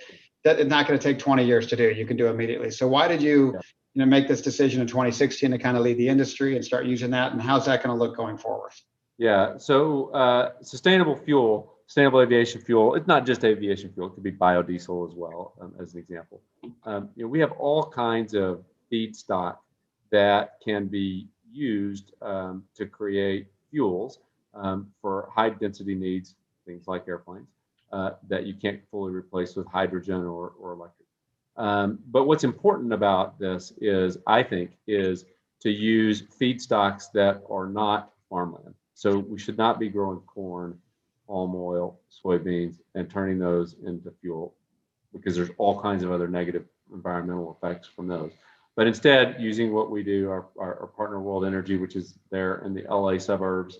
Speaker 21: is not going to take 20 years to do. You can do immediately. So why did you, make this decision in 2016 to kind of lead the industry and start using that? And how's that going to look going forward?
Speaker 3: Yeah. So sustainable fuel, sustainable aviation fuel, it's not just aviation fuel. It could be biodiesel as well, as an example. We have all kinds of feedstock that can be used to create fuels for high density needs, things like airplanes, that you can't fully replace with hydrogen or electric. But what's important about this is, I think, is to use feedstocks that are not farmland. So we should not be growing corn, palm oil, soybeans, and turning those into fuel, because there's all kinds of other negative environmental effects from those. But instead, using what we do, our partner World Energy, which is there in the LA suburbs,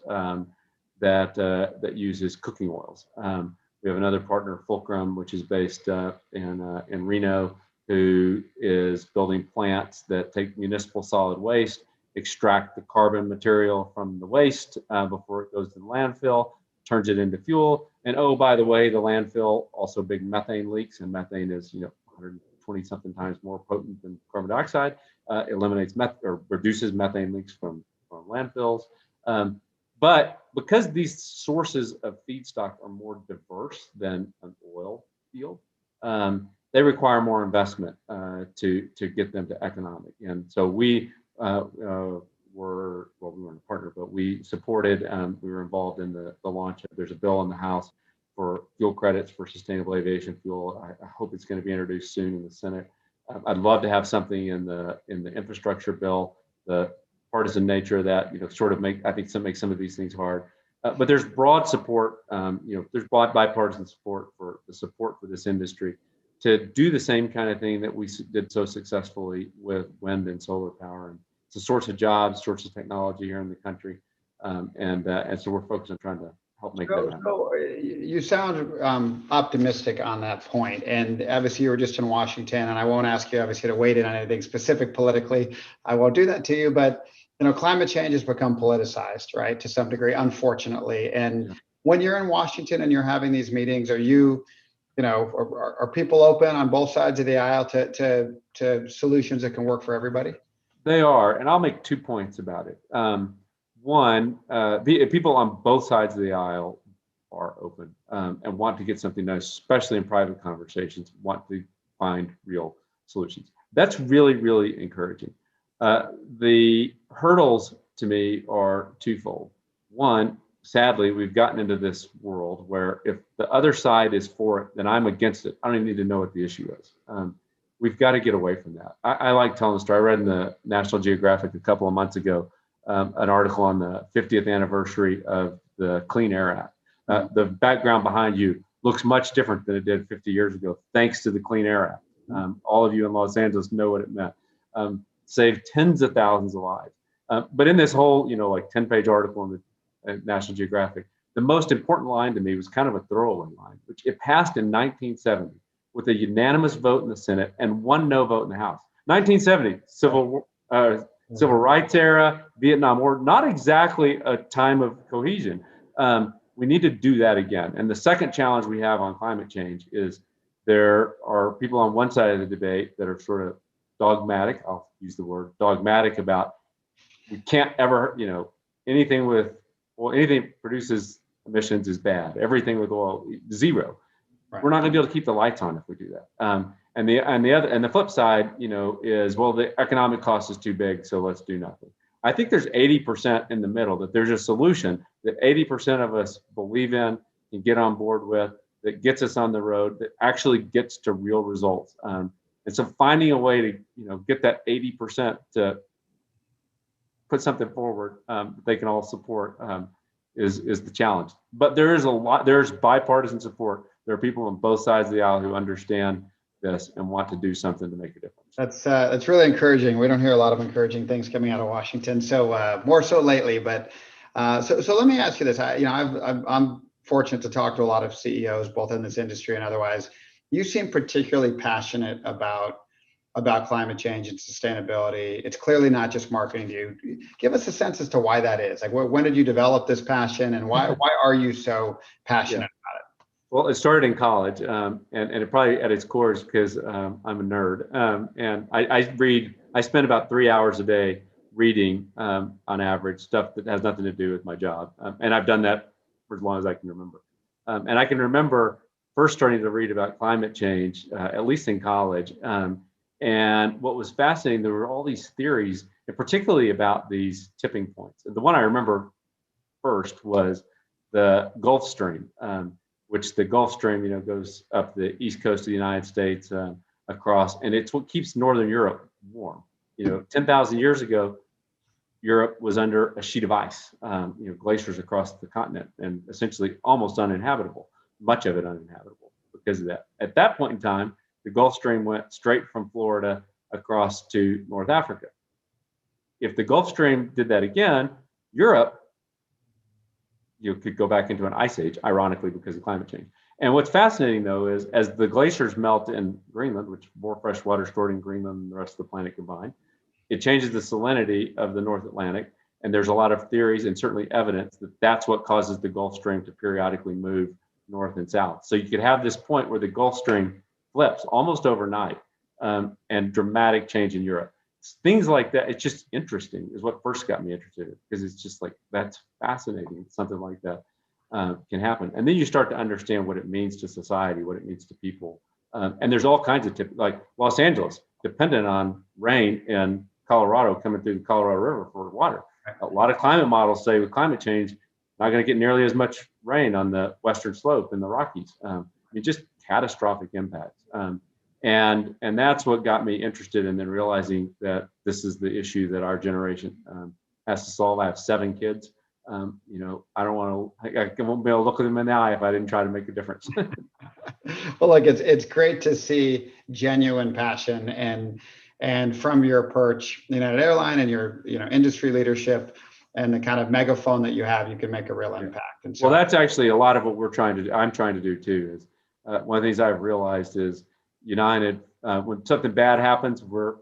Speaker 3: that uses cooking oils. We have another partner, Fulcrum, which is based in Reno, who is building plants that take municipal solid waste, extract the carbon material from the waste before it goes to the landfill, turns it into fuel. And oh, by the way, the landfill also big methane leaks, and methane is 120 something times more potent than carbon dioxide. Eliminates or reduces methane leaks from landfills. But because these sources of feedstock are more diverse than an oil field, they require more investment to get them to economic. And so we we weren't a partner, but we supported, we were involved in the launch. There's a bill in the House for fuel credits for sustainable aviation fuel. I hope it's going to be introduced soon in the Senate. I'd love to have something in the infrastructure bill. The partisan nature of that, sort of make some of these things hard. But there's broad support. There's broad bipartisan support for this industry to do the same kind of thing that we did so successfully with wind and solar power. And it's a source of jobs, source of technology here in the country. And so we're focused on trying to help make that happen.
Speaker 21: So you sound optimistic on that point, and obviously you were just in Washington, and I won't ask you obviously to weigh in on anything specific politically. I won't do that to you, but climate change has become politicized, right, to some degree, unfortunately. And when you're in Washington and you're having these meetings, are you, are people open on both sides of the aisle to solutions that can work for everybody?
Speaker 3: They are, and I'll make 2 points about it. One, people on both sides of the aisle are open and want to get something done, especially in private conversations, want to find real solutions. That's really, really encouraging. The hurdles to me are twofold. One, sadly, we've gotten into this world where if the other side is for it, then I'm against it. I don't even need to know what the issue is. We've got to get away from that. I like telling the story. I read in the National Geographic a couple of months ago an article on the 50th anniversary of the Clean Air Act. The background behind you looks much different than it did 50 years ago, thanks to the Clean Air Act. All of you in Los Angeles know what it meant. Saved tens of thousands of lives. But in this whole, 10-page article in the National Geographic, the most important line to me was kind of a throwaway line, which it passed in 1970 with a unanimous vote in the Senate and one no vote in the House. 1970, civil rights era, Vietnam War, not exactly a time of cohesion. We need to do that again. And the second challenge we have on climate change is there are people on one side of the debate that are sort of dogmatic, I'll use the word dogmatic, about we can't ever, anything produces emissions is bad. Everything with oil, zero. Right. We're not going to be able to keep the lights on if we do that. And the flip side, is, well, the economic cost is too big, so let's do nothing. I think there's 80% in the middle, that there's a solution that 80% of us believe in and get on board with, that gets us on the road, that actually gets to real results. And so finding a way to, get that 80% to put something forward that they can all support is the challenge. But there's bipartisan support. There are people on both sides of the aisle who understand this and want to do something to make a difference.
Speaker 21: That's really encouraging. We don't hear a lot of encouraging things coming out of Washington, so more so lately. But so let me ask you this. I'm fortunate to talk to a lot of CEOs, both in this industry and otherwise. You seem particularly passionate about climate change and sustainability. It's clearly not just marketing to you. Give us a sense as to why that is. Like, when did you develop this passion, and why are you so passionate about it?
Speaker 3: Well, it started in college, and it probably at its core is because I'm a nerd, and I spend about 3 hours a day reading on average stuff that has nothing to do with my job, and I've done that for as long as I can remember. And I can remember first starting to read about climate change, at least in college. And what was fascinating, there were all these theories, and particularly about these tipping points. The one I remember first was the Gulf Stream, which the Gulf Stream, goes up the east coast of the United States across, and it's what keeps Northern Europe warm. 10,000 years ago, Europe was under a sheet of ice, glaciers across the continent, and essentially almost uninhabitable, much of it uninhabitable because of that. At that point in time, the Gulf Stream went straight from Florida across to North Africa. If the Gulf Stream did that again, Europe, could go back into an ice age, ironically, because of climate change. And what's fascinating, though, is as the glaciers melt in Greenland, which more fresh water stored in Greenland than the rest of the planet combined, it changes the salinity of the North Atlantic. And there's a lot of theories and certainly evidence that that's what causes the Gulf Stream to periodically move north and south. So you could have this point where the Gulf Stream flips almost overnight, and dramatic change in Europe. Things like that, it's just interesting, is what first got me interested in it, because it's just like, that's fascinating. Something like that can happen. And then you start to understand what it means to society, what it means to people. And there's all kinds of tips, like Los Angeles, dependent on rain in Colorado coming through the Colorado River for water. A lot of climate models say with climate change, not going to get nearly as much rain on the western slope in the Rockies. Just catastrophic impacts. And that's what got me interested in then realizing that this is the issue that our generation has to solve. I have 7 kids. I don't want to, I won't be able to look them in the eye if I didn't try to make a difference.
Speaker 21: Well, look, it's great to see genuine passion and from your perch, United Airline and your industry leadership, and the kind of megaphone that you have, you can make a real impact. And so,
Speaker 3: well, that's actually a lot of what I'm trying to do too. Is one of the things I've realized is United, when something bad happens, we're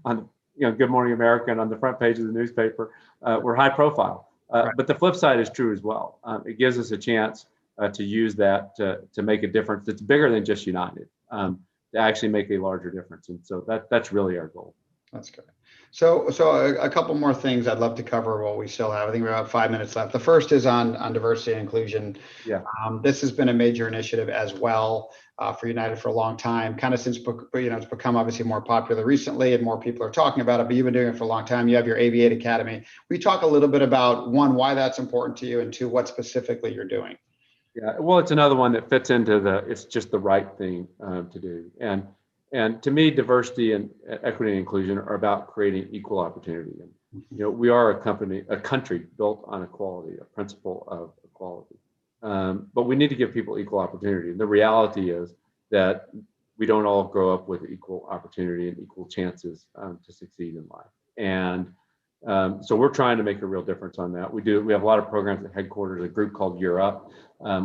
Speaker 3: on, Good Morning America and on the front page of the newspaper, we're high profile. But the flip side is true as well. It gives us a chance to use that to make a difference that's bigger than just United, to actually make a larger difference. And so that's really our goal.
Speaker 21: That's good. So a couple more things I'd love to cover while we still have, I think we have about 5 minutes left. The first is on diversity and inclusion.
Speaker 3: Yeah.
Speaker 21: This has been a major initiative as well for United for a long time, kind of since, it's become obviously more popular recently and more people are talking about it, but you've been doing it for a long time. You have your Aviate Academy. We talk a little bit about, one, why that's important to you, and two, what specifically you're doing.
Speaker 3: Yeah, well, it's another one that fits into it's just the right thing to do. And to me, diversity and equity and inclusion are about creating equal opportunity. And, we are a country built on equality, a principle of equality. But we need to give people equal opportunity. And the reality is that we don't all grow up with equal opportunity and equal chances to succeed in life. And so we're trying to make a real difference on that. We have a lot of programs at headquarters, a group called Year Up,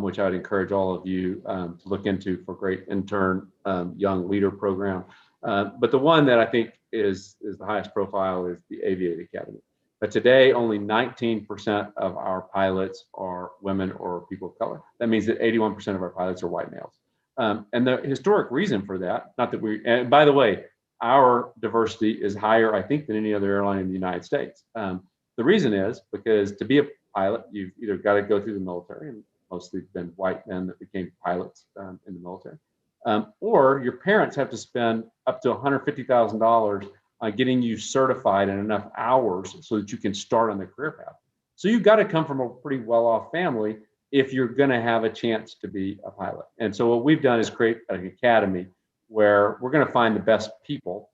Speaker 3: which I would encourage all of you to look into for great intern young leader program. But the one that I think is the highest profile is the Aviate Academy. But today, only 19% of our pilots are women or people of color. That means that 81% of our pilots are white males. And the historic reason for that, and by the way, our diversity is higher, I think, than any other airline in the United States. The reason is because to be a pilot, you've either got to go through the military, and mostly been white men that became pilots in the military, or your parents have to spend up to $150,000 on getting you certified in enough hours so that you can start on the career path. So you've got to come from a pretty well-off family if you're going to have a chance to be a pilot. And so what we've done is create an academy where we're going to find the best people.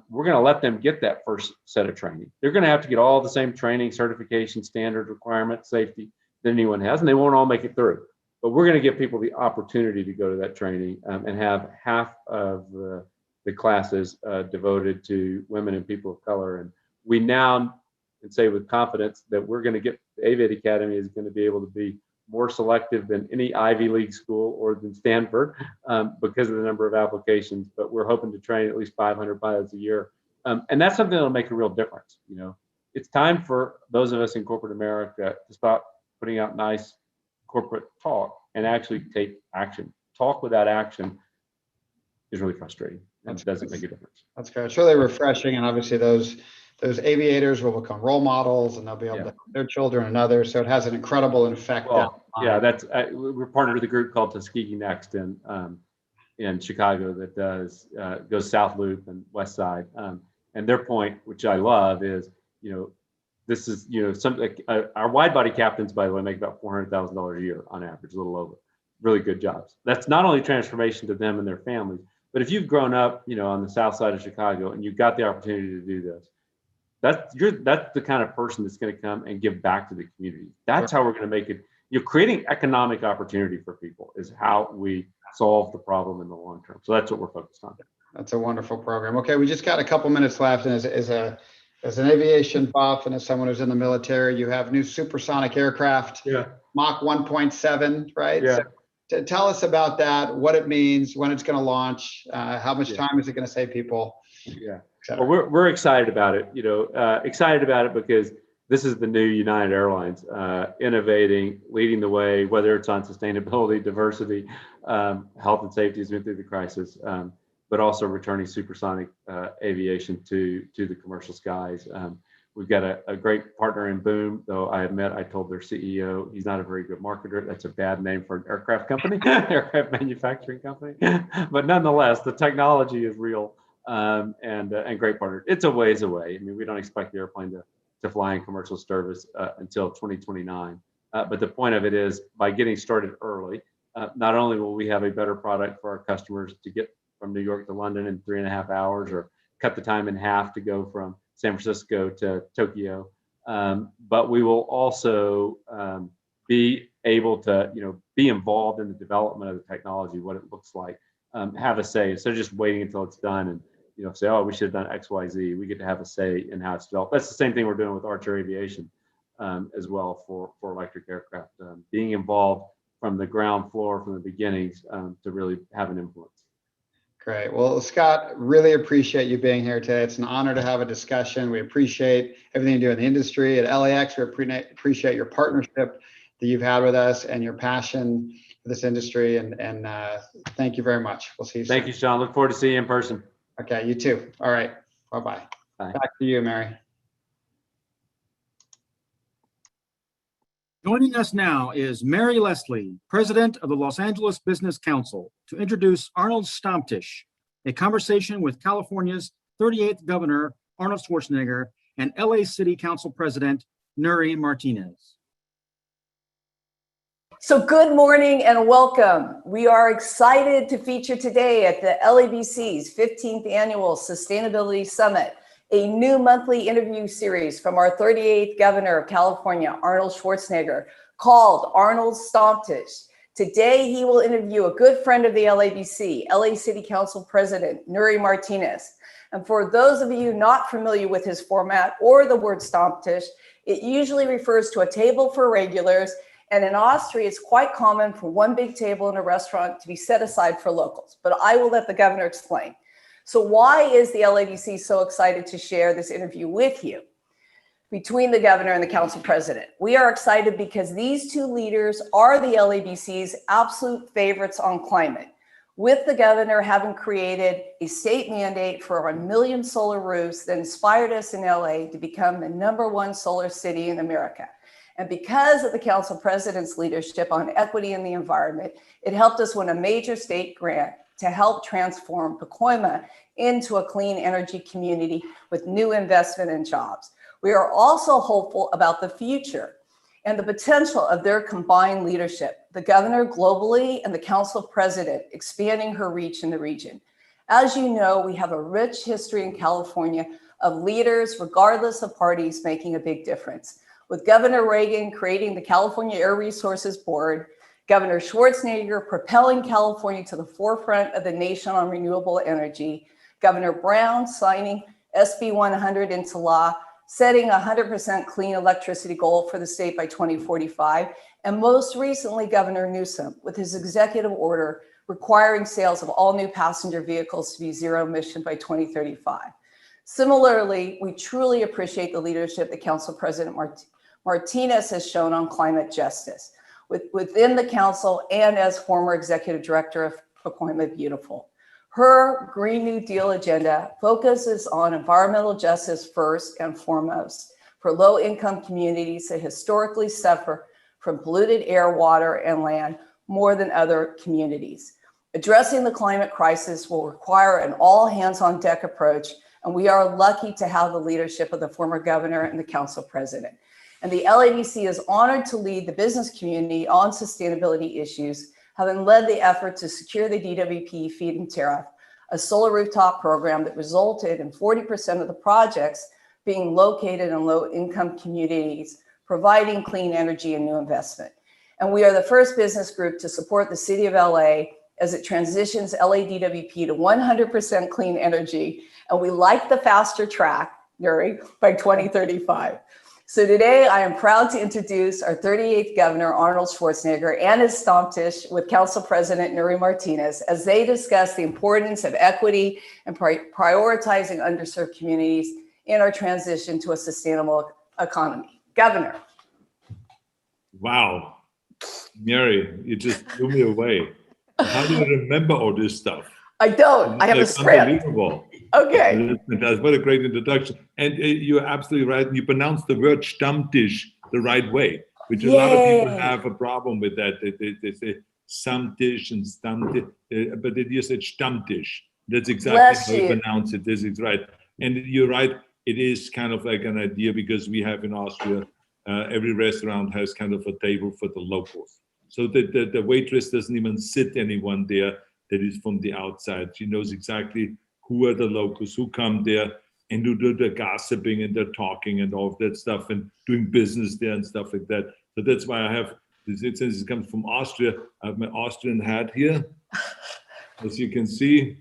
Speaker 3: We're going to let them get that first set of training. They're going to have to get all the same training, certification, standard requirements, safety that anyone has, and they won't all make it through. But we're going to give people the opportunity to go to that training and have half of the classes devoted to women and people of color. And we now can say with confidence that we're going to get the Aviate Academy is going to be able to be more selective than any Ivy League school or than Stanford because of the number of applications. But we're hoping to train at least 500 pilots a year. And that's something that'll make a real difference. It's time for those of us in corporate America to stop putting out nice corporate talk and actually take action. Talk without action is really frustrating and doesn't make a difference.
Speaker 21: That's good. It's really refreshing. And obviously those aviators will become role models and they'll be able to help their children and others. So it has an incredible effect.
Speaker 3: We're partnered with a group called Tuskegee Next in Chicago that goes South Loop and West Side. And their point, which I love, is, this is, something our wide body captains, by the way, make about $400,000 a year on average, a little over. Really good jobs. That's not only transformation to them and their families, but if you've grown up, on the south side of Chicago and you've got the opportunity to do this, that's the kind of person that's going to come and give back to the community. That's how we're going to make it. Creating economic opportunity for people is how we solve the problem in the long term. So that's what we're focused on.
Speaker 21: That's a wonderful program. Okay, we just got a couple minutes left, and as an aviation buff and as someone who's in the military, you have new supersonic aircraft, Mach 1.7, right?
Speaker 3: Yeah.
Speaker 21: So tell us about that, what it means, when it's going to launch, how much time is it going to save people?
Speaker 3: Yeah. Well, we're excited about it. Excited about it because this is the new United Airlines, innovating, leading the way, whether it's on sustainability, diversity, health and safety as we went through the crisis, but also returning supersonic aviation to the commercial skies. We've got a great partner in Boom, though I told their CEO, he's not a very good marketer. That's a bad name for an aircraft company, aircraft manufacturing company. But nonetheless, the technology is real and great partner. It's a ways away. I mean, we don't expect the airplane to fly in commercial service until 2029. But the point of it is, by getting started early, not only will we have a better product for our customers to get from New York to London in 3.5 hours, or cut the time in half to go from San Francisco to Tokyo, but we will also be able to, be involved in the development of the technology, what it looks like, have a say. Instead of just waiting until it's done and say, oh, we should have done X, Y, Z. We get to have a say in how it's developed. That's the same thing we're doing with Archer Aviation. as well for electric aircraft. Being involved from the ground floor, from the beginnings, to really have an influence.
Speaker 21: Great. Well, Scott, really appreciate you being here today. It's an honor to have a discussion. We appreciate everything you do in the industry. At LAX, we appreciate your partnership that you've had with us and your passion for this industry. And thank you very much. We'll see you soon.
Speaker 3: Thank you, Sean. Look forward to seeing you in person.
Speaker 21: Okay, you too. All right. Bye-bye.
Speaker 3: Bye.
Speaker 21: Back to you, Mary.
Speaker 1: Joining us now is Mary Leslie, President of the Los Angeles Business Council, to introduce Arnold Stomptish, a conversation with California's 38th Governor, Arnold Schwarzenegger, and LA City Council President, Nury Martinez.
Speaker 5: So good morning and welcome. We are excited to feature today at the LABC's 15th Annual Sustainability Summit, a new monthly interview series from our 38th Governor of California, Arnold Schwarzenegger, called Arnold Stomptish. Today, he will interview a good friend of the LABC, LA City Council President, Nury Martinez. And for those of you not familiar with his format or the word Stomptish, it usually refers to a table for regulars. And in Austria, it's quite common for one big table in a restaurant to be set aside for locals. But I will let the governor explain. So why is the LABC so excited to share this interview with you between the governor and the council president? We are excited because these two leaders are the LABC's absolute favorites on climate, with the governor having created a state mandate for 1 million solar roofs that inspired us in LA to become the #1 solar city in America. And because of the council president's leadership on equity in the environment, it helped us win a major state grant to help transform Pacoima into a clean energy community with new investment and jobs. We are also hopeful about the future and the potential of their combined leadership, the governor globally and the council president expanding her reach in the region. As you know, we have a rich history in California of leaders, regardless of parties, making a big difference. With Governor Reagan creating the California Air Resources Board, Governor Schwarzenegger propelling California to the forefront of the nation on renewable energy, Governor Brown signing SB 100 into law, setting a 100% clean electricity goal for the state by 2045, and most recently, Governor Newsom with his executive order requiring sales of all new passenger vehicles to be zero emission by 2035. Similarly, we truly appreciate the leadership that Council President Martinez has shown on climate justice within the council and as former executive director of Pacoima Beautiful. Her Green New Deal agenda focuses on environmental justice first and foremost for low-income communities that historically suffer from polluted air, water, and land more than other communities. Addressing the climate crisis will require an all-hands-on-deck approach, and we are lucky to have the leadership of the former governor and the council president. And the LABC is honored to lead the business community on sustainability issues, having led the effort to secure the DWP feed-in tariff, a solar rooftop program that resulted in 40% of the projects being located in low-income communities, providing clean energy and new investment. And we are the first business group to support the city of LA as it transitions LA DWP to 100% clean energy. And we like the faster track, Nury, by 2035. So today I am proud to introduce our 38th Governor, Arnold Schwarzenegger, and his Stomptish with Council President Nury Martinez as they discuss the importance of equity and prioritizing underserved communities in our transition to a sustainable economy. Governor.
Speaker 22: Wow, Mary, you just blew me away. How do you remember all this stuff?
Speaker 5: I don't. I have a script.
Speaker 22: Unbelievable.
Speaker 5: Okay.
Speaker 22: What a great introduction. And you're absolutely right. And you pronounced the word Stammtisch the right way, which a lot of people have a problem with that. They say Stammtisch and Stammtisch, but you said Stammtisch. That's exactly how you pronounce it. This is right. And you're right. It is kind of like an idea because we have in Austria, every restaurant has kind of a table for the locals. So the waitress doesn't even sit anyone there that is from the outside. She knows exactly who are the locals, who come there and who do the gossiping and the talking and all of that stuff and doing business there and stuff like that. So that's why I have, since it comes from Austria, I have my Austrian hat here. As you can see,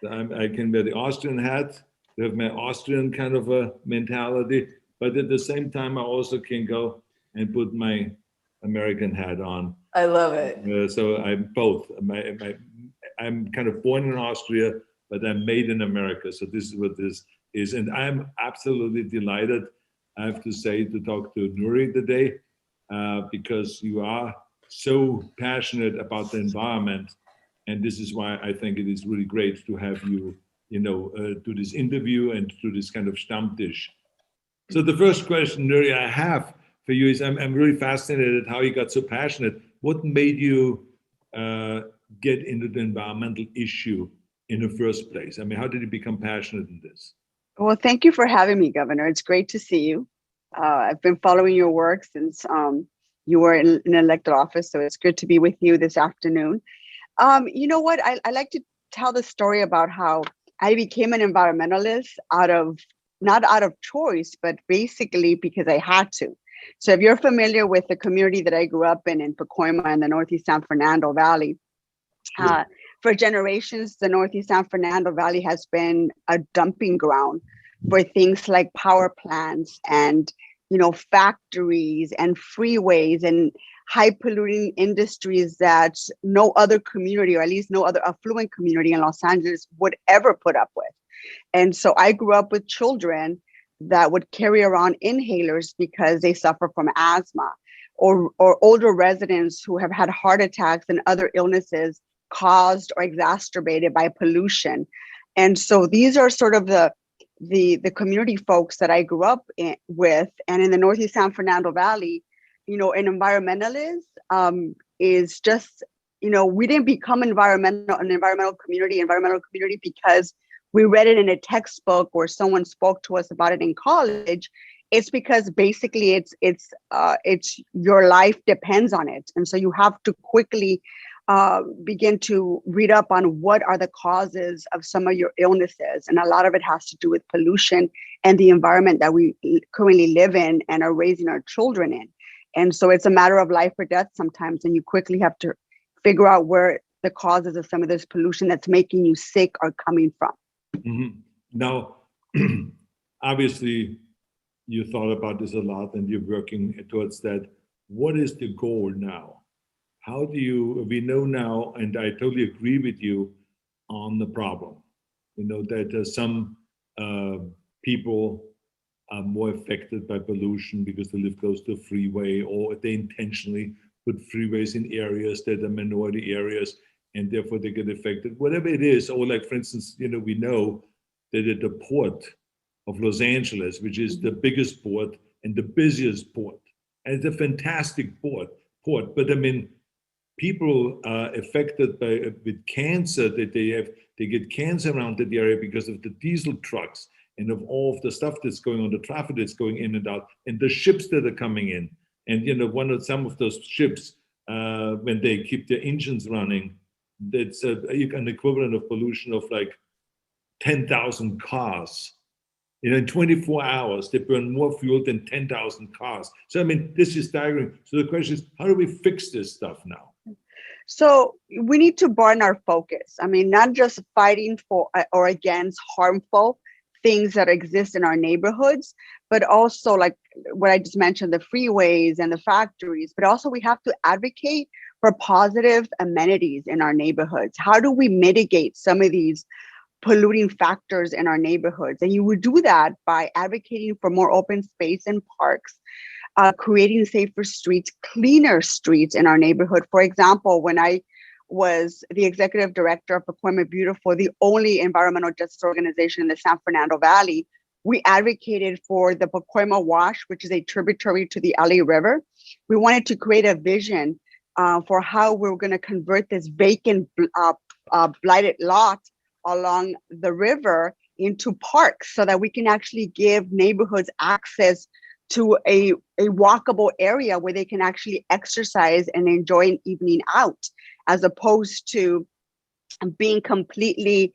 Speaker 22: I can wear the Austrian hat. I have my Austrian kind of a mentality. but at the same time, I also can go and put my American hat on.
Speaker 5: I love it.
Speaker 22: So I'm both. I'm kind of born in Austria, but I'm made in America. So this is what this is. And I'm absolutely delighted, I have to say, to talk to Nuri today, because you are so passionate about the environment. And this is why I think it is really great to have you, do this interview and do this kind of Stammtisch. So the first question, Nuri, I have for you is I'm really fascinated how you got so passionate. What made you get into the environmental issue in the first place? I mean, how did you become passionate in this?
Speaker 4: Well, thank you for having me, Governor. It's great to see you. I've been following your work since you were in elected office, so it's good to be with you this afternoon. You know what? I like to tell the story about how I became an environmentalist not out of choice, but basically because I had to. So if you're familiar with the community that I grew up in Pacoima in the Northeast San Fernando Valley, for generations, the Northeast San Fernando Valley has been a dumping ground for things like power plants and, factories and freeways and high polluting industries that no other community, or at least no other affluent community in Los Angeles would ever put up with. And so I grew up with children that would carry around inhalers because they suffer from asthma, or older residents who have had heart attacks and other illnesses caused or exacerbated by pollution. And so these are sort of the community folks that I grew up with. And in the Northeast San Fernando Valley, an environmentalist is just, we didn't become an environmental community because we read it in a textbook or someone spoke to us about it in college. It's because basically it's your life depends on it. And so you have to quickly begin to read up on what are the causes of some of your illnesses. And a lot of it has to do with pollution and the environment that we currently live in and are raising our children in. And so it's a matter of life or death sometimes. And you quickly have to figure out where the causes of some of this pollution that's making you sick are coming from.
Speaker 22: Mm-hmm. Now, obviously, you thought about this a lot and you're working towards that. What is the goal now? How do we know now, and I totally agree with you on the problem, that some people are more affected by pollution because they live close to a freeway, or they intentionally put freeways in areas that are minority areas, and therefore they get affected. Whatever it is, or like, for instance, we know that at the port of Los Angeles, which is the biggest port and the busiest port, and it's a fantastic port, but I mean, people are affected with cancer, that they get cancer around that area because of the diesel trucks and of all of the stuff that's going on, the traffic that's going in and out, and the ships that are coming in. And some of those ships, when they keep their engines running, that's an equivalent of pollution of like 10,000 cars. In 24 hours, they burn more fuel than 10,000 cars. So, I mean, this is staggering. So the question is, how do we fix this stuff now?
Speaker 4: So we need to broaden our focus. I mean, not just fighting for or against harmful things that exist in our neighborhoods, but also like what I just mentioned, the freeways and the factories, but also we have to advocate for positive amenities in our neighborhoods. How do we mitigate some of these polluting factors in our neighborhoods? And you would do that by advocating for more open space and parks, creating safer streets, cleaner streets in our neighborhood. For example, when I was the executive director of Pacoima Beautiful, the only environmental justice organization in the San Fernando Valley, we advocated for the Pacoima Wash, which is a tributary to the LA River. We wanted to create a vision for how we're going to convert this vacant, blighted lot along the river into parks so that we can actually give neighborhoods access to a walkable area where they can actually exercise and enjoy an evening out, as opposed to being completely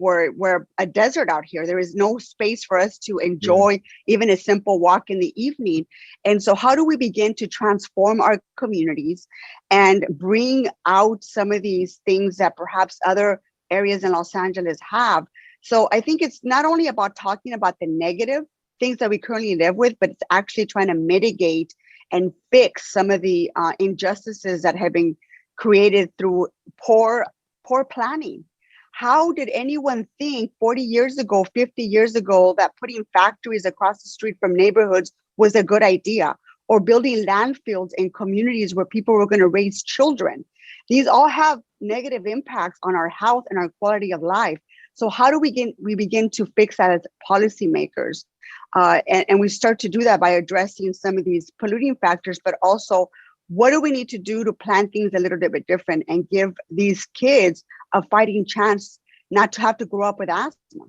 Speaker 4: we're a desert out here. There is no space for us to enjoy even a simple walk in the evening. And so how do we begin to transform our communities and bring out some of these things that perhaps other areas in Los Angeles have, So I think it's not only about talking about the negative things that we currently live with, but it's actually trying to mitigate and fix some of the injustices that have been created through poor planning. How did anyone think 40 years ago, 50 years ago, that putting factories across the street from neighborhoods was a good idea, or building landfills in communities where people were going to raise children? These all have negative impacts on our health and our quality of life. So how do we begin to fix that as policymakers? And we start to do that by addressing some of these polluting factors, but also what do we need to do to plan things a little bit different and give these kids a fighting chance not to have to grow up with asthma?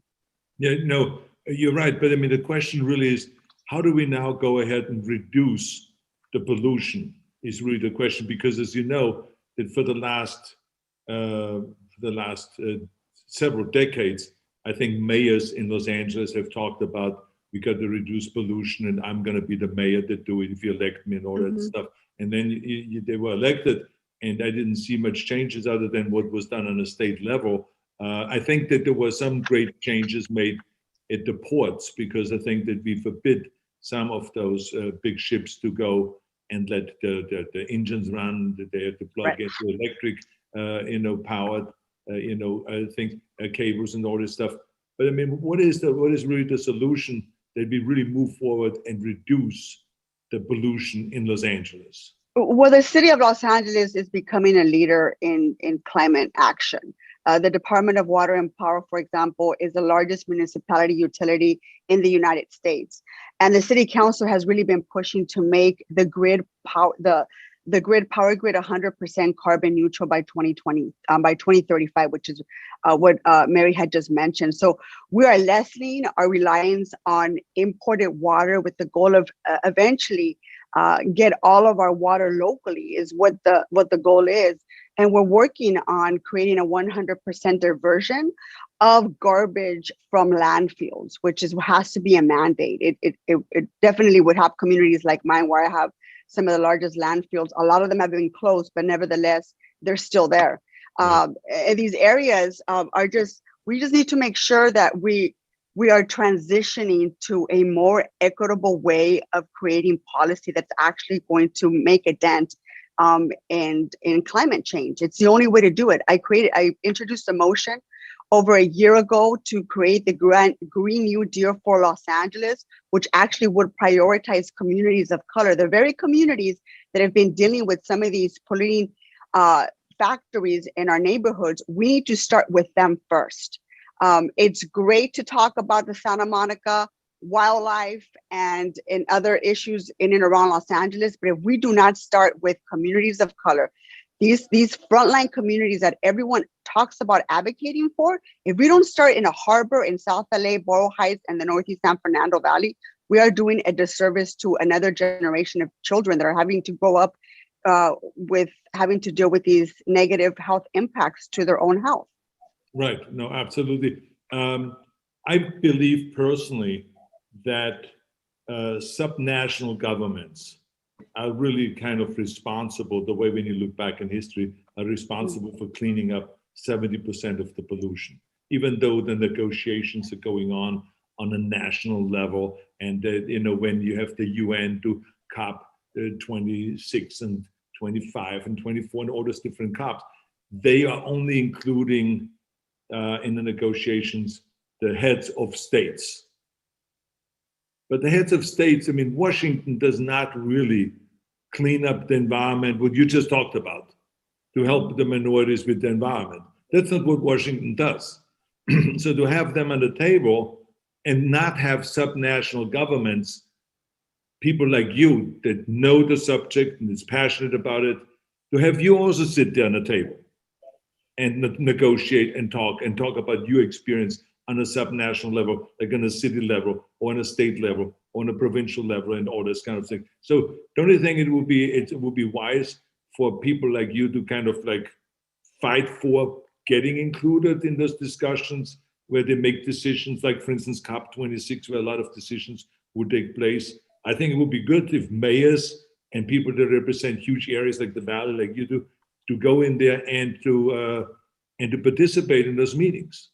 Speaker 22: Yeah, no, you're right. But I mean, the question really is, how do we now go ahead and reduce the pollution is really the question, because as you know, that for the last several decades, I think mayors in Los Angeles have talked about, we got to reduce pollution and I'm going to be the mayor that do it if you elect me and all that stuff. And then they were elected, and I didn't see much changes other than what was done on a state level. I think that there were some great changes made at the ports, because I think that we forbid some of those big ships to go and let the engines run, that they have to plug into electric, powered, I think cables and all this stuff. But I mean, what is really the solution that we really move forward and reduce the pollution in Los Angeles?
Speaker 4: Well, the city of Los Angeles is becoming a leader in climate action. The Department of Water and Power, for example, is the largest municipality utility in the United States. And the city council has really been pushing to make the grid power, the power grid 100% carbon neutral by 2035, which is what Mary had just mentioned. So we are lessening our reliance on imported water with the goal of eventually get all of our water locally is what the goal is. And we're working on creating a 100% diversion of garbage from landfills, which has to be a mandate. It definitely would help communities like mine, where I have some of the largest landfills. A lot of them have been closed, but nevertheless, they're still there. And these areas we just need to make sure that we are transitioning to a more equitable way of creating policy that's actually going to make a dent in climate change. It's the only way to do it. I introduced a motion over a year ago to create the Green New Deal for Los Angeles, which actually would prioritize communities of color, the very communities that have been dealing with some of these polluting factories in our neighborhoods. We need to start with them first. It's great to talk about the Santa Monica wildlife and other issues in and around Los Angeles, but if we do not start with communities of color, these frontline communities that everyone talks about advocating for, if we don't start in a harbor in South LA, Boyle Heights, and the Northeast San Fernando Valley, we are doing a disservice to another generation of children that are having to grow up with having to deal with these negative health impacts to their own health.
Speaker 22: Right. No, absolutely. I believe personally that subnational governments are really kind of responsible, the way when you look back in history, are responsible for cleaning up 70% of the pollution, even though the negotiations are going on a national level. And, when you have the UN do COP 26 and 25 and 24 and all those different COPs, they are only including in the negotiations the heads of states. But the heads of states, I mean, Washington does not really clean up the environment, what you just talked about, to help the minorities with the environment. That's not what Washington does. So to have them on the table and not have subnational governments, people like you that know the subject and is passionate about it, to have you also sit there on the table and negotiate and talk about your experience on a subnational level, like on a city level or on a state level or on a provincial level and all this kind of thing. So don't you think it would be wise for people like you to kind of like fight for getting included in those discussions where they make decisions, like for instance, COP26, where a lot of decisions would take place? I think it would be good if mayors and people that represent huge areas like the Valley, like you do, to go in there and to participate in those meetings.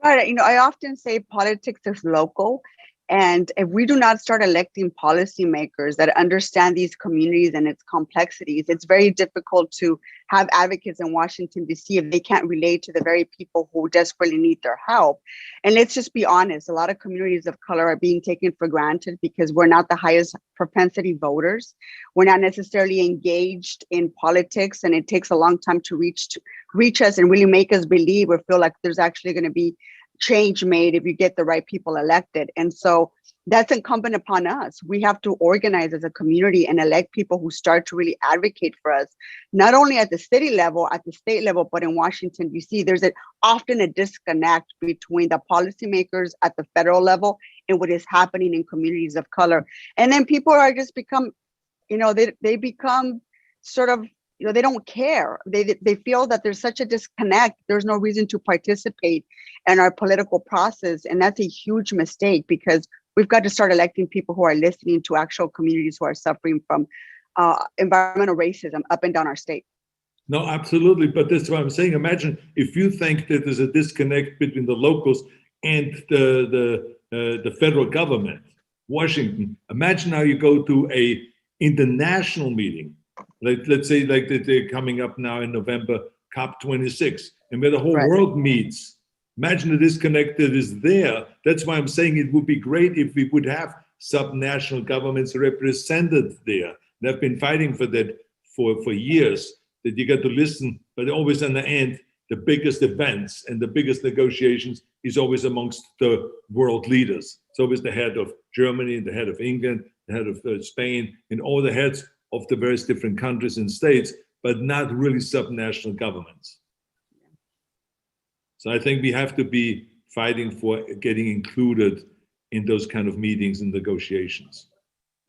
Speaker 4: Right. I often say politics is local. And if we do not start electing policymakers that understand these communities and its complexities, it's very difficult to have advocates in Washington, D.C. if they can't relate to the very people who desperately need their help. And let's just be honest, a lot of communities of color are being taken for granted because we're not the highest propensity voters. We're not necessarily engaged in politics, and it takes a long time to reach us and really make us believe or feel like there's actually going to be change made if you get the right people elected. And so that's incumbent upon us. We have to organize as a community and elect people who start to really advocate for us, not only at the city level, at the state level, but in Washington, D.C. There's often a disconnect between the policymakers at the federal level and what is happening in communities of color. And then people are just become, they become sort of, they don't care. They feel that there's such a disconnect. There's no reason to participate in our political process. And that's a huge mistake, because we've got to start electing people who are listening to actual communities who are suffering from environmental racism up and down our state.
Speaker 22: No, absolutely. But that's what I'm saying. Imagine if you think that there's a disconnect between the locals and the federal government, Washington. Imagine how you go to a international meeting. Let's say like that they're coming up now in November, COP26, and where the whole world meets. Imagine the disconnect that is there. That's why I'm saying it would be great if we would have subnational governments represented there. They've been fighting for that for years, that you got to listen, but always in the end, the biggest events and the biggest negotiations is always amongst the world leaders. It's always the head of Germany, the head of England, the head of Spain, and all the heads of the various different countries and states, but not really subnational governments. So I think we have to be fighting for getting included in those kind of meetings and negotiations.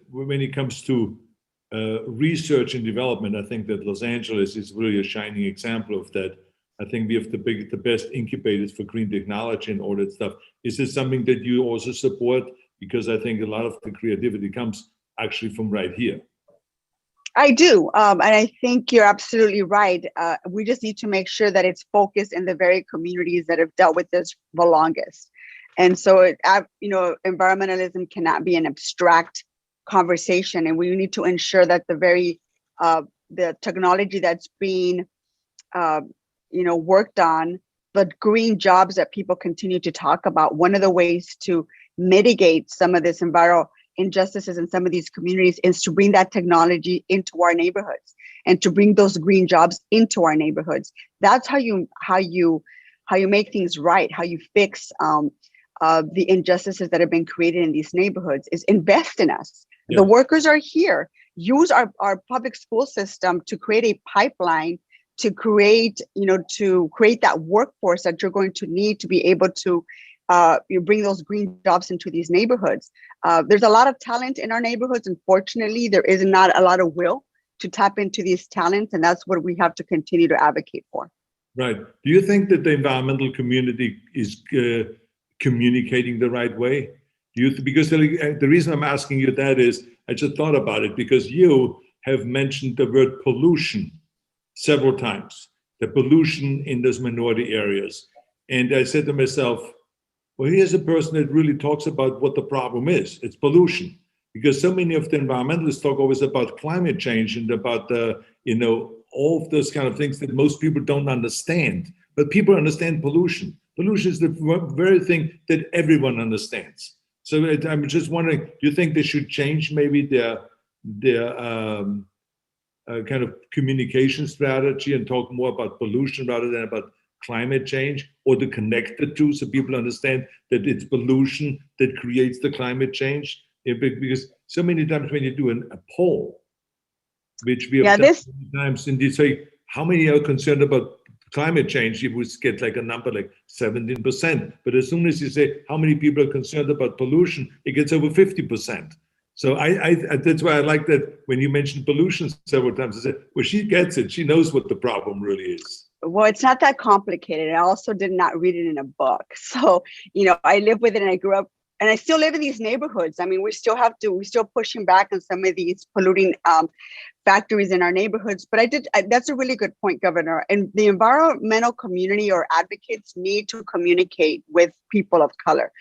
Speaker 22: When it comes to research and development, I think that Los Angeles is really a shining example of that. I think we have the best incubators for green technology and all that stuff. Is this something that you also support? Because I think a lot of the creativity comes actually from right here.
Speaker 4: I do. And I think you're absolutely right. We just need to make sure that it's focused in the very communities that have dealt with this the longest. And so, environmentalism cannot be an abstract conversation. And we need to ensure that the technology that's being, worked on, the green jobs that people continue to talk about, one of the ways to mitigate some of this environmental injustices in some of these communities is to bring that technology into our neighborhoods and to bring those green jobs into our neighborhoods. That's how you make things right, how you fix the injustices that have been created in these neighborhoods, is invest in us. Yeah. The workers are here. Use our public school system to create a pipeline to create that workforce that you're going to need to be able to you bring those green jobs into these neighborhoods. There's a lot of talent in our neighborhoods. Unfortunately, there is not a lot of will to tap into these talents, and that's what we have to continue to advocate for.
Speaker 22: Right. Do you think that the environmental community is communicating the right way? Because the reason I'm asking you that is, I just thought about it because you have mentioned the word pollution several times, the pollution in those minority areas. And I said to myself, well, here's a person that really talks about what the problem is. It's pollution. Because so many of the environmentalists talk always about climate change and about all of those kind of things that most people don't understand. But people understand pollution. Pollution is the very thing that everyone understands. So I'm just wondering, do you think they should change maybe their kind of communication strategy and talk more about pollution rather than about climate change, or to connect the two so people understand that it's pollution that creates the climate change? Because so many times when you do a poll, which we have done many times, and you say, how many are concerned about climate change, you would get like a number like 17%. But as soon as you say how many people are concerned about pollution, it gets over 50%. So I that's why I like that when you mentioned pollution several times, I said, well, she gets it. She knows what the problem really is.
Speaker 4: Well, it's not that complicated. I also did not read it in a book. So, I live with it and I grew up and I still live in these neighborhoods. I mean, we're still pushing back on some of these polluting factories in our neighborhoods. But that's a really good point, Governor. And the environmental community or advocates need to communicate with people of color.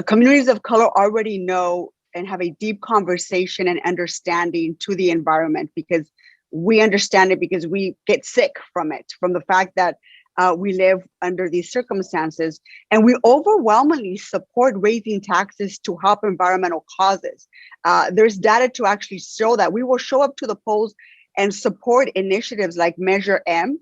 Speaker 4: Communities of color already know and have a deep conversation and understanding to the environment, because we understand it, because we get sick from it, from the fact that we live under these circumstances. And we overwhelmingly support raising taxes to help environmental causes. There's data to actually show that. We will show up to the polls and support initiatives like Measure M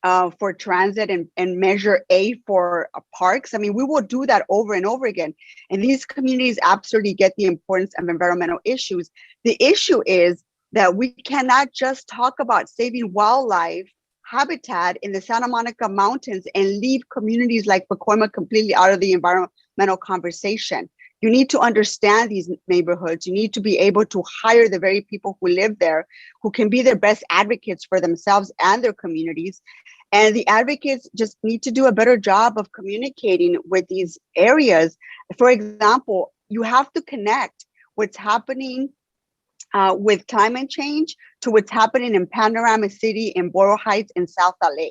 Speaker 4: for transit and Measure A for parks. I mean, we will do that over and over again. And these communities absolutely get the importance of environmental issues. The issue is that we cannot just talk about saving wildlife habitat in the Santa Monica Mountains and leave communities like Pacoima completely out of the environmental conversation. You need to understand these neighborhoods. You need to be able to hire the very people who live there, who can be their best advocates for themselves and their communities. And the advocates just need to do a better job of communicating with these areas. For example, you have to connect what's happening with climate change to what's happening in Panorama City, in Boyle Heights, in South LA.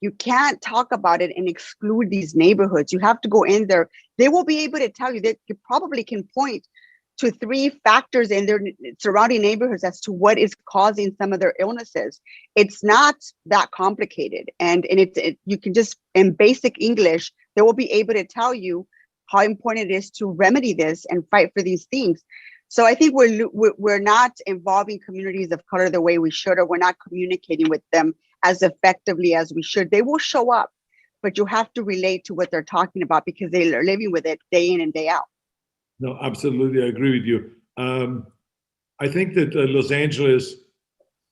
Speaker 4: You can't talk about it and exclude these neighborhoods. You have to go in there. They will be able to tell you that you probably can point to 3 factors in their surrounding neighborhoods as to what is causing some of their illnesses. It's not that complicated. And you can just, in basic English, they will be able to tell you how important it is to remedy this and fight for these things. So I think we're not involving communities of color the way we should, or we're not communicating with them as effectively as we should. They will show up, but you have to relate to what they're talking about, because they are living with it day in and day out.
Speaker 22: No, absolutely, I agree with you. I think that Los Angeles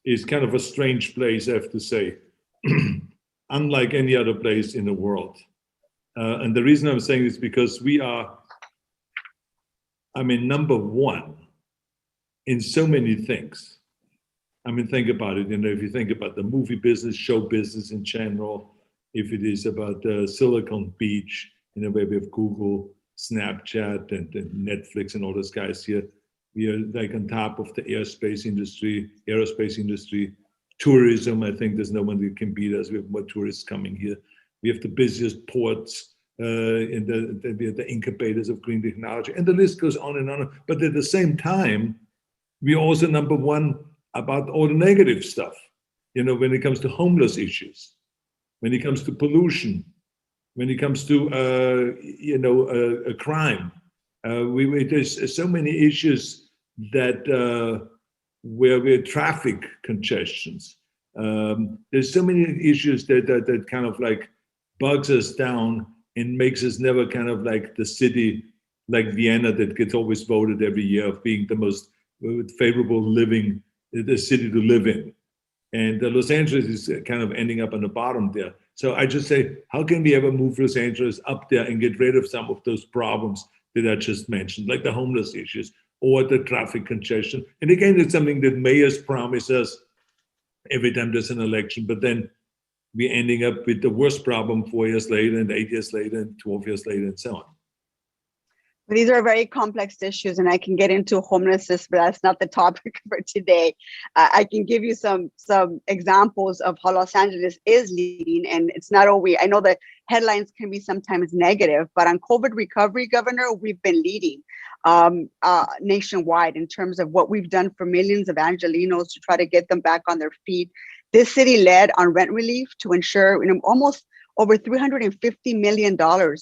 Speaker 22: is kind of a strange place, I have to say, unlike any other place in the world. And the reason I'm saying this is because we are, number one in so many things. Think about it. If you think about the movie business, show business in general, if it is about Silicon Beach, where we have Google, Snapchat, and Netflix, and all those guys here, we are like on top of the aerospace industry, tourism. I think there's no one that can beat us. We have more tourists coming here. We have the busiest ports. In the incubators of green technology, and the list goes on and on. But at the same time, we're also number one about all the negative stuff. When it comes to homeless issues, when it comes to pollution, when it comes to crime, there's so many issues that where we have traffic congestions. There's so many issues that kind of like bugs us down and makes us never kind of like the city like Vienna that gets always voted every year of being the most favorable the city to live in. And Los Angeles is kind of ending up on the bottom there. So I just say, how can we ever move Los Angeles up there and get rid of some of those problems that I just mentioned, like the homeless issues or the traffic congestion? And again, it's something that mayors promise us every time there's an election, but then we're ending up with the worst problem 4 years later, and 8 years later, and 12 years later, and so on.
Speaker 4: These are very complex issues, and I can get into homelessness, but that's not the topic for today. I can give you some examples of how Los Angeles is leading, and it's not always, I know the headlines can be sometimes negative, but on COVID recovery, Governor, we've been leading nationwide in terms of what we've done for millions of Angelenos to try to get them back on their feet. This city led on rent relief to ensure almost over $350 million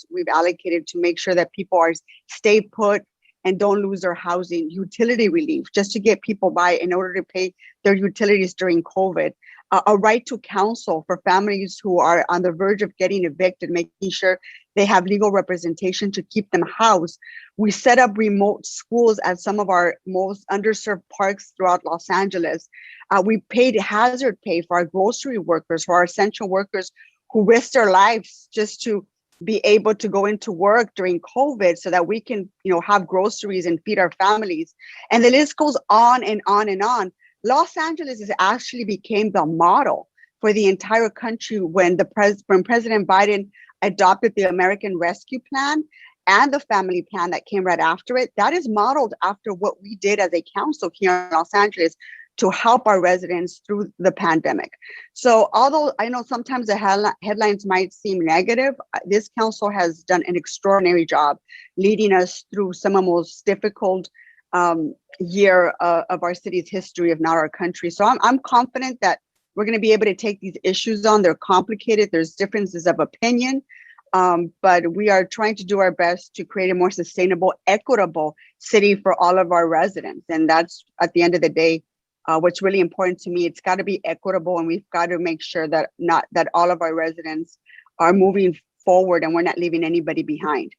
Speaker 4: we've allocated to make sure that people stay put and don't lose their housing. Utility relief, just to get people by in order to pay their utilities during COVID. A right to counsel for families who are on the verge of getting evicted, making sure they have legal representation to keep them housed. We set up remote schools at some of our most underserved parks throughout Los Angeles. We paid hazard pay for our grocery workers, for our essential workers who risked their lives just to be able to go into work during COVID so that we can, have groceries and feed our families. And the list goes on and on and on. Los Angeles actually became the model for the entire country when President Biden adopted the American Rescue Plan. and the family plan that came right after it, that is modeled after what we did as a council here in Los Angeles to help our residents through the pandemic. So although I know sometimes the headlines might seem negative, this council has done an extraordinary job leading us through some of the most difficult year of our city's history, if not our country. So I'm confident that we're going to be able to take these issues on. They're complicated. There's differences of opinion, but we are trying to do our best to create a more sustainable, equitable city for all of our residents. And that's, at the end of the day, what's really important to me. It's got to be equitable, and we've got to make sure that all of our residents are moving forward and we're not leaving anybody behind.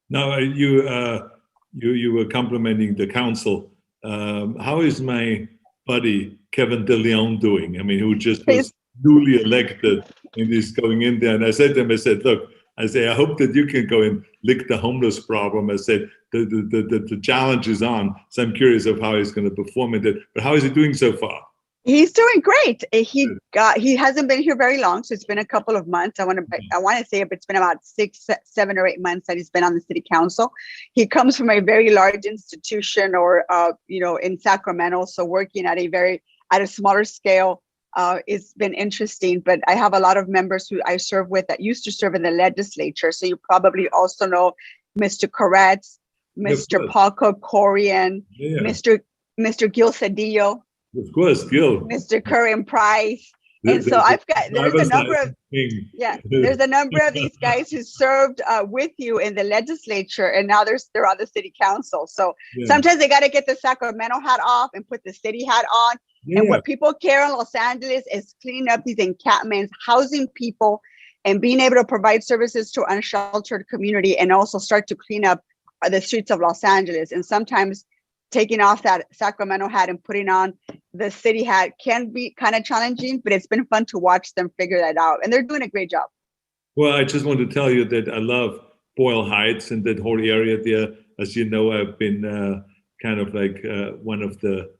Speaker 22: Now, you were complimenting the council. How is my buddy Kevin De Leon doing? I mean, who just was newly elected and is going in there. And I said to him, I said, look, I hope that you can go and lick the homeless problem. I said, the challenge is on. So I'm curious of how he's going to perform in it. But how is he doing so far?
Speaker 4: He's doing great. He hasn't been here very long, so it's been a couple of months. I want to say it's been about 6, 7 or 8 months that he's been on the city council. He comes from a very large institution, or in Sacramento, so working at a smaller scale. It's been interesting, but I have a lot of members who I serve with that used to serve in the legislature. So you probably also know Mr. Koretz, Mr. Paul Kokorian, Mr. Gil Cedillo.
Speaker 22: Of course, Gil.
Speaker 4: Mr. Curran Price. And so there's a number of these guys who served with you in the legislature, and now they're on the city council. So sometimes they got to get the Sacramento hat off and put the city hat on. And what people care in Los Angeles is cleaning up these encampments, housing people, and being able to provide services to unsheltered community, and also start to clean up the streets of Los Angeles. And sometimes taking off that Sacramento hat and putting on the city hat can be kind of challenging, but it's been fun to watch them figure that out. And they're doing a great job.
Speaker 22: Well, I just want to tell you that I love Boyle Heights and that whole area there. As you know, I've been kind of like one of the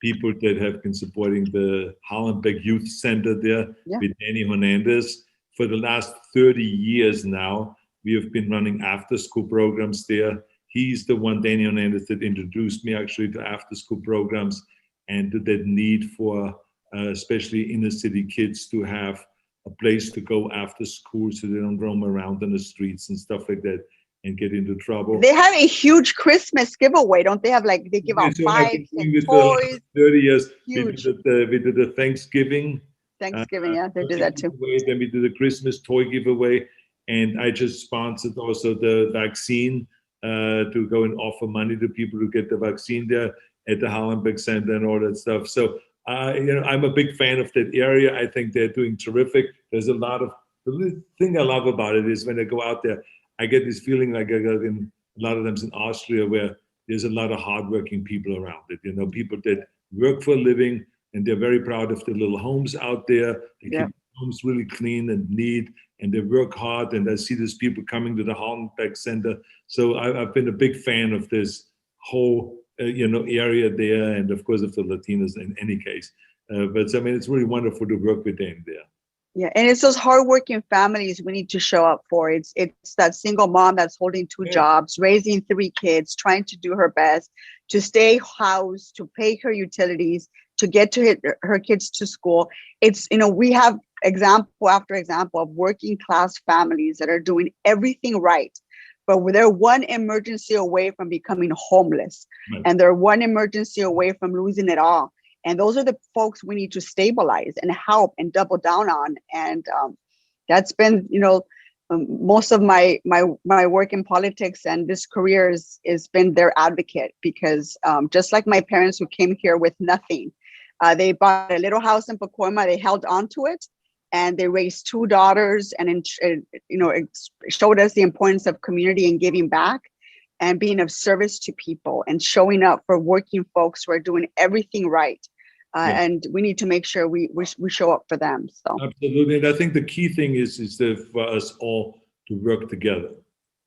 Speaker 22: people that have been supporting the Hollenbeck Youth Center there with Danny Hernandez. For the last 30 years now, we have been running after-school programs there. He's the one, Danny Hernandez, that introduced me actually to after-school programs and to that need for especially inner city kids to have a place to go after school so they don't roam around in the streets and stuff like that and get into trouble.
Speaker 4: They have a huge Christmas giveaway, don't they? They give out bikes and toys.
Speaker 22: 30 years.
Speaker 4: Huge.
Speaker 22: We did the Thanksgiving.
Speaker 4: They do that too.
Speaker 22: Then we did the Christmas toy giveaway. And I just sponsored also the vaccine to go and offer money to people to get the vaccine there at the Hollenbeck Center and all that stuff. So, I'm a big fan of that area. I think they're doing terrific. There's the thing I love about it is when I go out there, I get this feeling like I got in a lot of times in Austria, where there's a lot of hardworking people around it. People that work for a living, and they're very proud of their little homes out there. They keep homes really clean and neat, and they work hard. And I see these people coming to the Hollenbeck Center. So I've been a big fan of this whole area there, and of course of the Latinos in any case. But I mean, it's really wonderful to work with them there.
Speaker 4: Yeah, and it's those hardworking families we need to show up for. It's that single mom that's holding 2 jobs, raising 3 kids, trying to do her best to stay housed, to pay her utilities, to get to her kids to school. It's, we have example after example of working class families that are doing everything right, but they're one emergency away from becoming homeless, and they're one emergency away from losing it all. And those are the folks we need to stabilize and help and double down on. And that's been, most of my work in politics and this career has been their advocate, because just like my parents who came here with nothing, they bought a little house in Pacoima, they held on to it, and they raised 2 daughters, and it showed us the importance of community and giving back and being of service to people and showing up for working folks who are doing everything right. And we need to make sure we show up for them. So
Speaker 22: absolutely, and I think the key thing is for us all to work together.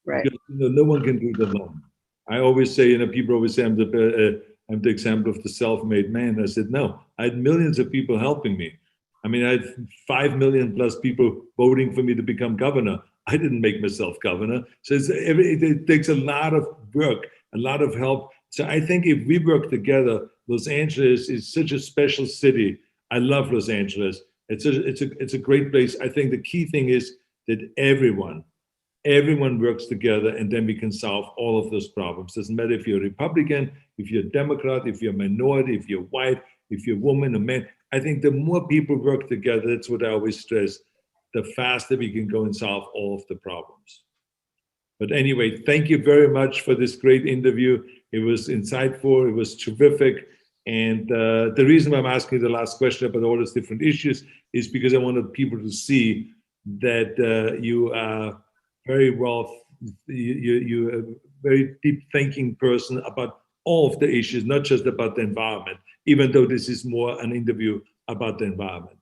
Speaker 4: Right.
Speaker 22: Because, no one can do it alone. I always say, people always say I'm the example of the self-made man. I said, no, I had millions of people helping me. I mean, I had 5 million plus people voting for me to become governor. I didn't make myself governor. So it takes a lot of work, a lot of help. So I think if we work together, Los Angeles is such a special city. I love Los Angeles. It's a great place. I think the key thing is that everyone works together, and then we can solve all of those problems. Doesn't matter if you're a Republican, if you're a Democrat, if you're a minority, if you're white, if you're a woman or man. I think the more people work together, that's what I always stress, the faster we can go and solve all of the problems. But anyway, thank you very much for this great interview. It was insightful, it was terrific. And the reason why I'm asking the last question about all those different issues is because I wanted people to see that you are very well, you're a very deep thinking person about all of the issues, not just about the environment, even though this is more an interview about the environment.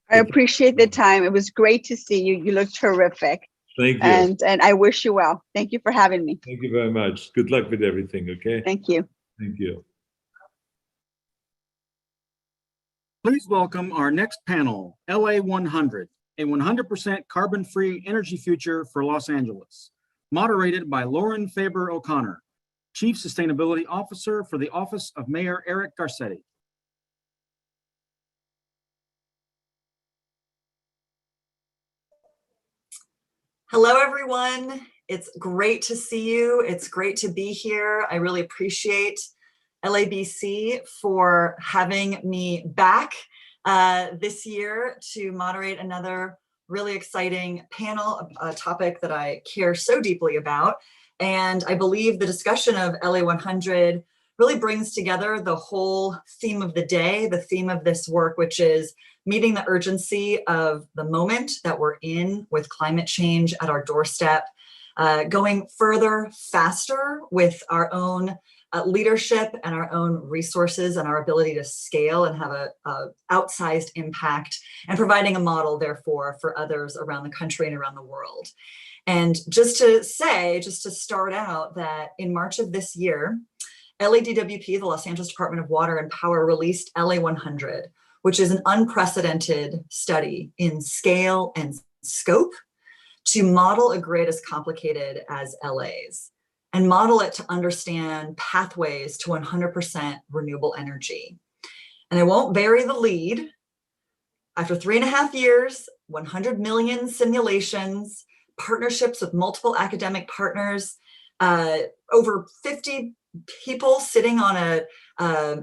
Speaker 4: I appreciate the time. It was great to see you. You look terrific.
Speaker 22: Thank you.
Speaker 4: And I wish you well. Thank you for having me.
Speaker 22: Thank you very much. Good luck with everything, okay?
Speaker 4: Thank you.
Speaker 22: Thank you.
Speaker 1: Please welcome our next panel, LA 100, a 100% carbon-free energy future for Los Angeles, moderated by Lauren Faber O'Connor, Chief Sustainability Officer for the Office of Mayor Eric Garcetti.
Speaker 9: Hello, everyone. It's great to see you. It's great to be here. I really appreciate LABC for having me back this year to moderate another really exciting panel, a topic that I care so deeply about. And I believe the discussion of LA 100 really brings together the whole theme of the day, the theme of this work, which is meeting the urgency of the moment that we're in with climate change at our doorstep, going further, faster with our own leadership and our own resources and our ability to scale and have a outsized impact, and providing a model, therefore, for others around the country and around the world. And just to start out that in March of this year, LADWP, the Los Angeles Department of Water and Power, released LA 100, which is an unprecedented study in scale and scope to model a grid as complicated as LA's, and model it to understand pathways to 100% renewable energy. And I won't bury the lead. After 3.5 years, 100 million simulations, partnerships with multiple academic partners, over 50 people sitting on a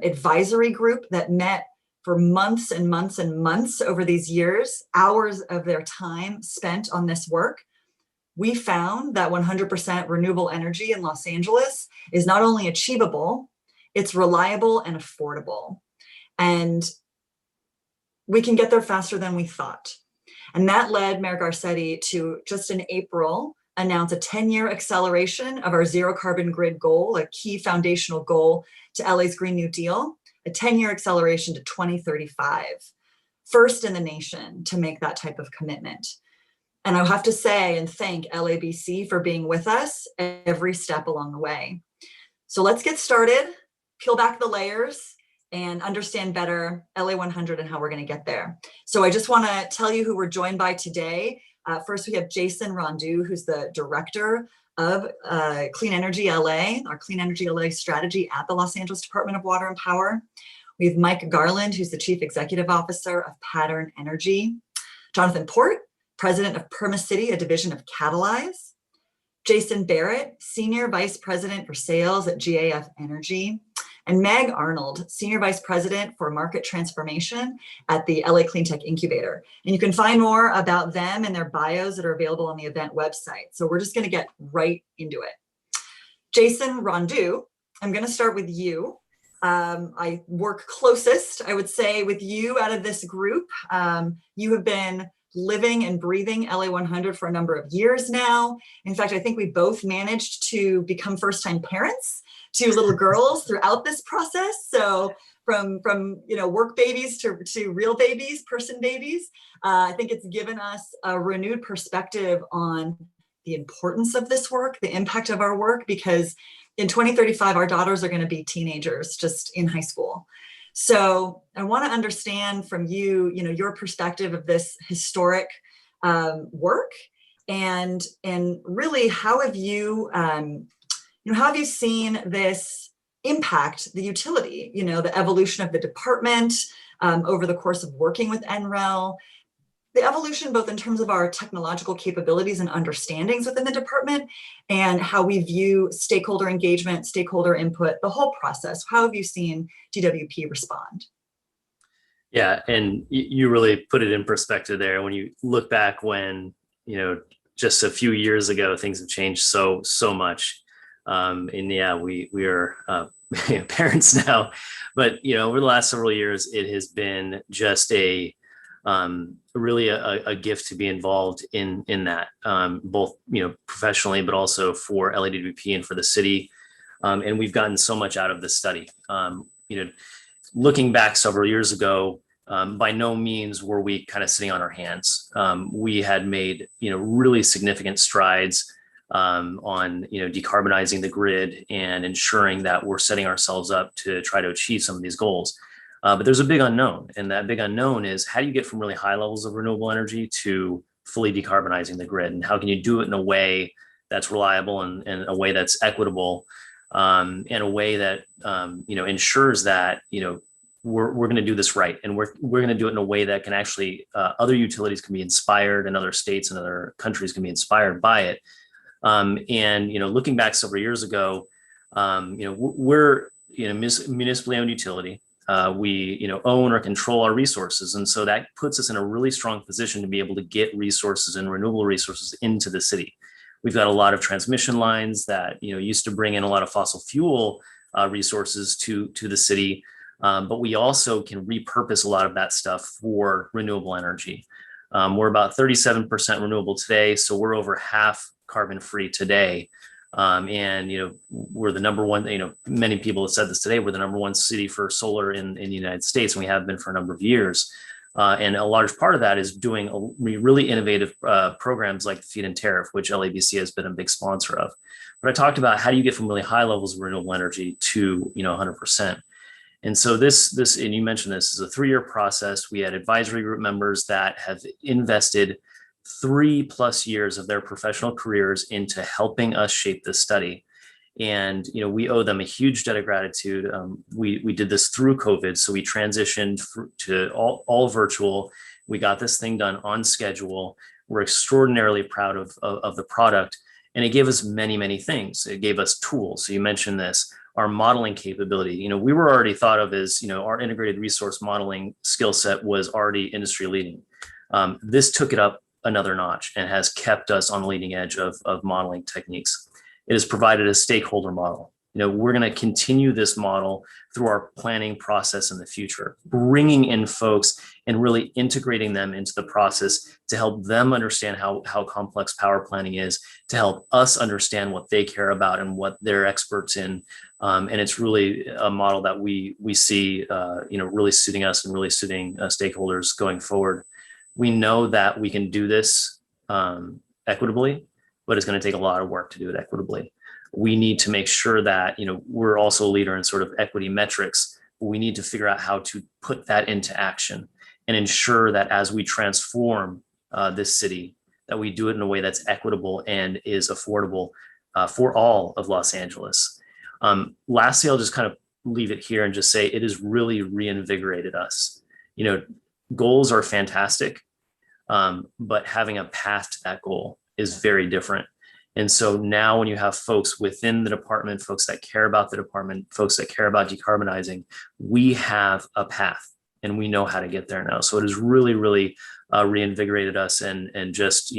Speaker 9: advisory group that met for months and months and months over these years, hours of their time spent on this work, we found that 100% renewable energy in Los Angeles is not only achievable, it's reliable and affordable. And we can get there faster than we thought. And that led Mayor Garcetti to, just in April, announce a 10-year acceleration of our zero carbon grid goal, a key foundational goal to LA's Green New Deal, a 10-year acceleration to 2035, first in the nation to make that type of commitment. And I'll have to say and thank LABC for being with us every step along the way. So let's get started, peel back the layers, and understand better LA 100 and how we're going to get there. So I just want to tell you who we're joined by today. First, we have Jason Rondeau, who's the director of Clean Energy LA, our Clean Energy LA strategy at the Los Angeles Department of Water and Power. We have Mike Garland, who's the Chief Executive Officer of Pattern Energy. Jonathan Port, President of Permacity, a division of Catalyze. Jason Barrett, Senior Vice President for Sales at GAF Energy. And Meg Arnold, Senior Vice President for Market Transformation at the LA Clean Tech Incubator. And you can find more about them and their bios that are available on the event website. So we're just going to get right into it. Jason Rondeau, I'm going to start with you. I work closest, I would say, with you out of this group. You have been living and breathing LA 100 for a number of years now. In fact, I think we both managed to become first-time parents to little girls throughout this process. So from work babies to real babies, person babies, I think it's given us a renewed perspective on the importance of this work, the impact of our work, because in 2035, our daughters are going to be teenagers just in high school. So I want to understand from you, your perspective of this historic work and really, how have you, how have you seen this impact the utility? The evolution of the department over the course of working with NREL, the evolution both in terms of our technological capabilities and understandings within the department, and how we view stakeholder engagement, stakeholder input, the whole process. How have you seen DWP respond?
Speaker 7: Yeah, and you really put it in perspective there. When you look back when, just a few years ago, things have changed so much. And yeah, we are parents now, but over the last several years, it has been just really a gift to be involved in that, both professionally, but also for LADWP and for the city. And we've gotten so much out of this study. Looking back several years ago, by no means were we kind of sitting on our hands. We had made really significant strides on decarbonizing the grid and ensuring that we're setting ourselves up to try to achieve some of these goals. But there's a big unknown, and that big unknown is how do you get from really high levels of renewable energy to fully decarbonizing the grid, and how can you do it in a way that's reliable and a way that's equitable, and a way that ensures that we're going to do this right, and we're going to do it in a way that can actually other utilities can be inspired, and other states and other countries can be inspired by it. And looking back several years ago, we're municipally owned utility. We own or control our resources, and so that puts us in a really strong position to be able to get resources and renewable resources into the city. We've got a lot of transmission lines that used to bring in a lot of fossil fuel resources to the city, but we also can repurpose a lot of that stuff for renewable energy. We're about 37% renewable today, so we're over half carbon free today. And we're the number one, many people have said this today, we're the number one city for solar in the United States, and we have been for a number of years. And a large part of that is doing really innovative programs like the feed-in tariff, which LABC has been a big sponsor of. But I talked about how do you get from really high levels of renewable energy to 100%. And so this, and you mentioned this, is a 3-year process. We had advisory group members that have invested 3+ years of their professional careers into helping us shape this study. And, we owe them a huge debt of gratitude. We did this through COVID. So we transitioned to all virtual. We got this thing done on schedule. We're extraordinarily proud of the product. And it gave us many, many things. It gave us tools. So you mentioned this, our modeling capability. We were already thought of as, our integrated resource modeling skill set was already industry leading. This took it up another notch and has kept us on the leading edge of modeling techniques. It has provided a stakeholder model. We're going to continue this model through our planning process in the future, bringing in folks and really integrating them into the process to help them understand how complex power planning is, to help us understand what they care about and what they're experts in. And it's really a model that we see, really suiting us and really suiting stakeholders going forward. We know that we can do this equitably, but it's going to take a lot of work to do it equitably. We need to make sure that, we're also a leader in sort of equity metrics, but we need to figure out how to put that into action and ensure that as we transform this city, that we do it in a way that's equitable and is affordable for all of Los Angeles. Lastly, I'll just kind of leave it here and just say it has really reinvigorated us. Goals are fantastic, but having a path to that goal is very different. And so now when you have folks within the department, folks that care about the department, folks that care about decarbonizing, we have a path and we know how to get there now. So it has really, really reinvigorated us and just,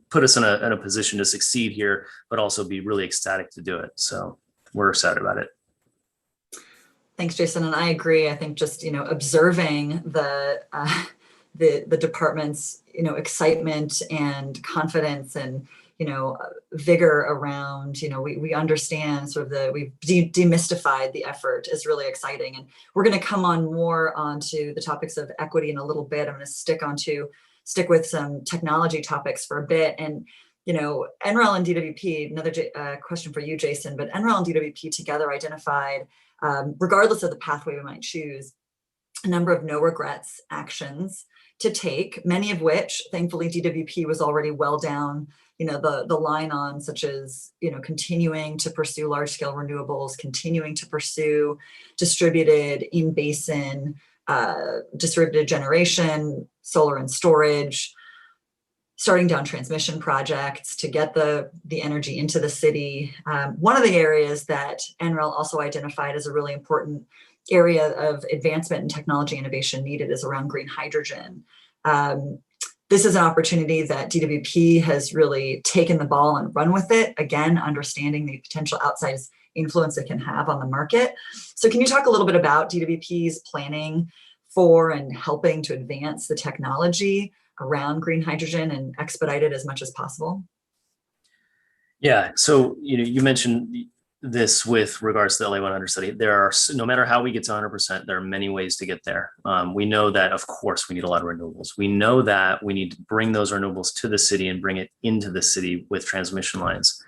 Speaker 7: put us in a position to succeed here, but also be really ecstatic to do it. So we're excited about it.
Speaker 9: Thanks, Jason. And I agree. I think just, observing the department's, excitement and confidence and, vigor around, we understand sort of we've demystified the effort is really exciting. And we're going to come on more onto the topics of equity in a little bit. I'm going to stick with some technology topics for a bit. And, NREL and DWP, another question for you, Jason, but NREL and DWP together identified, regardless of the pathway we might choose, a number of no regrets actions to take, many of which, thankfully, DWP was already well down, the line on, such as, continuing to pursue large scale renewables, continuing to pursue distributed in-basin, distributed generation, solar and storage, starting down transmission projects to get the energy into the city. One of the areas that NREL also identified as a really important area of advancement and technology innovation needed is around green hydrogen. This is an opportunity that DWP has really taken the ball and run with it, again, understanding the potential outsized influence it can have on the market. So can you talk a little bit about DWP's planning for and helping to advance the technology around green hydrogen and expedite it as much as possible?
Speaker 7: Yeah, so you mentioned this with regards to the LA 100 study. There are, no matter how we get to 100%, there are many ways to get there. We know that, of course, we need a lot of renewables. We know that we need to bring those renewables to the city and bring it into the city with transmission lines.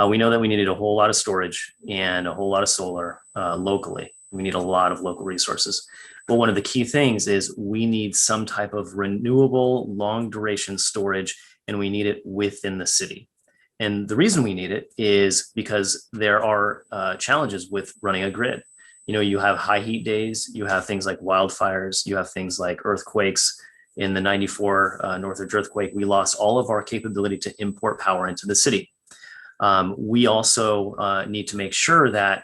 Speaker 7: We know that we needed a whole lot of storage and a whole lot of solar locally. We need a lot of local resources. But one of the key things is we need some type of renewable long duration storage, and we need it within the city. And the reason we need it is because there are challenges with running a grid. You have high heat days, you have things like wildfires, you have things like earthquakes. In the 94 Northridge earthquake, we lost all of our capability to import power into the city. We also need to make sure that,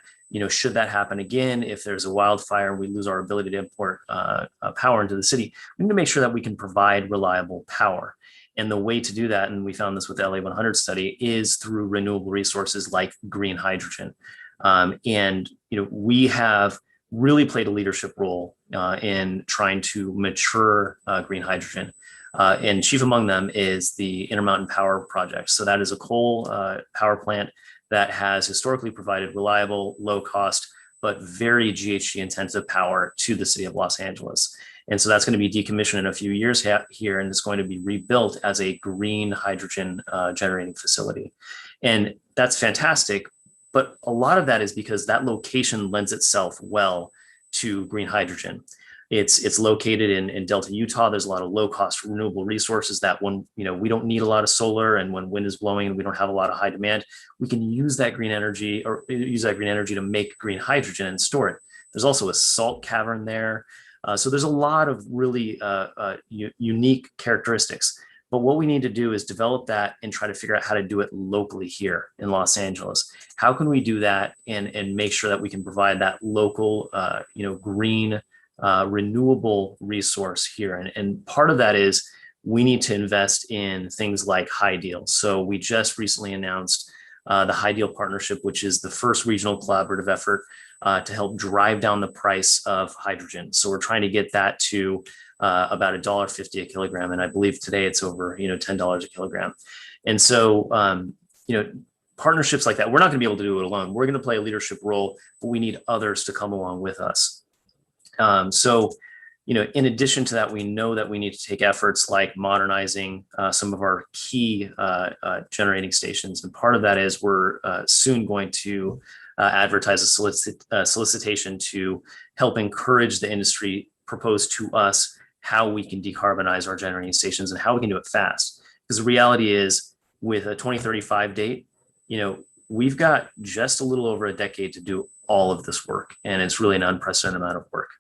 Speaker 7: should that happen again, if there's a wildfire, we lose our ability to import power into the city, we need to make sure that we can provide reliable power. And the way to do that, and we found this with the LA 100 study, is through renewable resources like green hydrogen. We have really played a leadership role in trying to mature green hydrogen. And chief among them is the Intermountain Power Project. So that is a coal power plant that has historically provided reliable, low cost, but very GHG intensive power to the city of Los Angeles. And so that's going to be decommissioned in a few years here, and it's going to be rebuilt as a green hydrogen generating facility. And that's fantastic. But a lot of that is because that location lends itself well to green hydrogen. It's located in Delta, Utah. There's a lot of low cost renewable resources that when, we don't need a lot of solar, and when wind is blowing and we don't have a lot of high demand, we can use that green energy to make green hydrogen and store it. There's also a salt cavern there. So there's a lot of really unique characteristics. But what we need to do is develop that and try to figure out how to do it locally here in Los Angeles. How can we do that and make sure that we can provide that local, green, renewable resource here? And part of that is we need to invest in things like High Deal. So we just recently announced the High Deal Partnership, which is the first regional collaborative effort to help drive down the price of hydrogen. So we're trying to get that to about $1.50 a kilogram. And I believe today it's over, $10 a kilogram. And so, partnerships like that, we're not gonna be able to do it alone. We're gonna play a leadership role, but we need others to come along with us. In addition to that, we know that we need to take efforts like modernizing some of our key generating stations. And part of that is we're soon going to advertise a solicitation to help encourage the industry propose to us how we can decarbonize our generating stations and how we can do it fast. Because the reality is, with a 2035 date, we've got just a little over a decade to do all of this work. And it's really an unprecedented amount of work.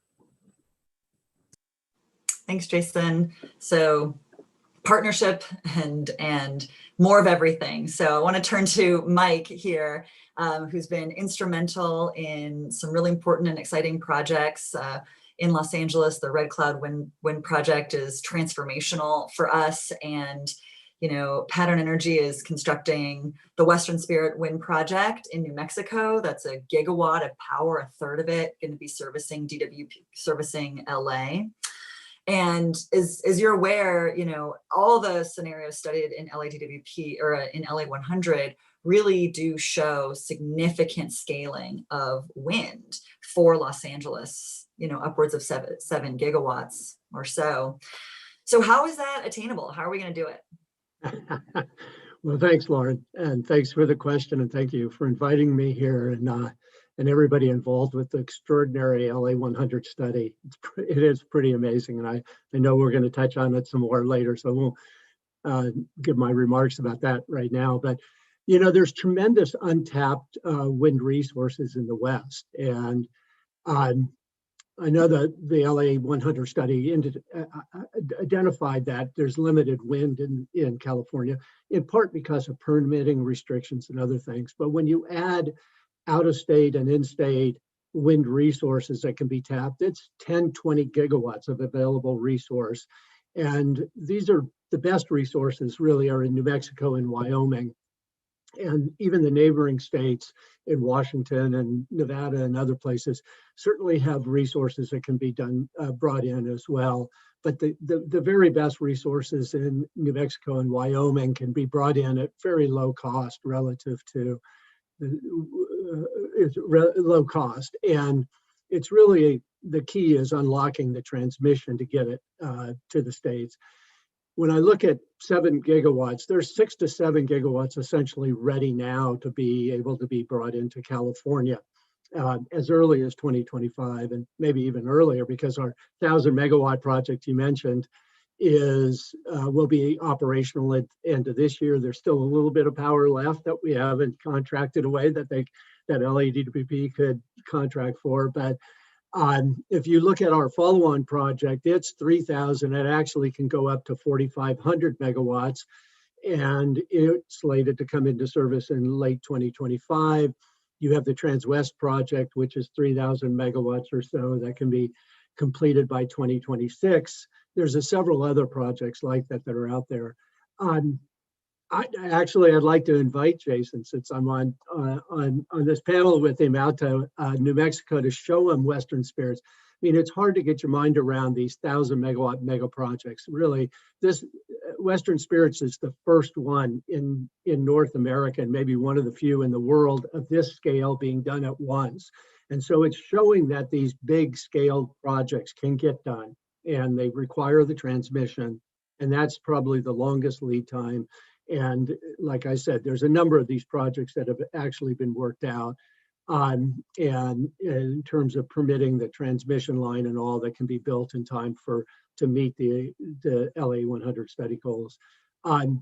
Speaker 9: Thanks, Jason. So partnership and more of everything. So I want to turn to Mike here, who's been instrumental in some really important and exciting projects in Los Angeles. The Red Cloud Wind Project is transformational for us. And, Pattern Energy is constructing the Western Spirit Wind Project in New Mexico. That's a gigawatt of power, a third of it going to be servicing DWP, servicing LA. And as you're aware, all the scenarios studied in LADWP or in LA 100 really do show significant scaling of wind for Los Angeles, upwards of 7 gigawatts or so. So how is that attainable? How are we going to do it?
Speaker 6: Well, thanks, Lauren, and thanks for the question, and thank you for inviting me here. And and everybody involved with the extraordinary LA 100 study. It is pretty amazing. And I know we're going to touch on it some more later, so I won't give my remarks about that right now. But, you know, there's tremendous untapped wind resources in the West. And I know that the LA 100 study identified that there's limited wind in California, in part because of permitting restrictions and other things. But when you add out-of-state and in-state wind resources that can be tapped, it's 10, 20 gigawatts of available resource. And these are the best resources really are in New Mexico and Wyoming. And even the neighboring states in Washington and Nevada and other places certainly have resources that can be brought in as well. But the very best resources in New Mexico and Wyoming can be brought in at very low cost relative to low cost. And it's really, the key is unlocking the transmission to get it to the states. When I look at 7 gigawatts, there's 6 to 7 gigawatts essentially ready now to be able to be brought into California as early as 2025 and maybe even earlier, because our 1,000 megawatt project you mentioned will be operational at the end of this year. There's still a little bit of power left that we haven't contracted away that LADWP could contract for, but if you look at our follow-on project, it's 3,000. It actually can go up to 4,500 megawatts, and it's slated to come into service in late 2025. You have the Transwest project, which is 3,000 megawatts or so that can be completed by 2026. There's several other projects like that that are out there. I'd like to invite Jason, since I'm on this panel with him, out to New Mexico to show him Western Spirits. I mean, it's hard to get your mind around these 1,000 megawatt mega projects. Really, this Western Spirits is the first one in North America, and maybe one of the few in the world of this scale being done at once. And so it's showing that these big scale projects can get done, and they require the transmission, and that's probably the longest lead time. And like I said, there's a number of these projects that have actually been worked out. And in terms of permitting the transmission line and all that can be built in time to meet the LA 100 study goals. The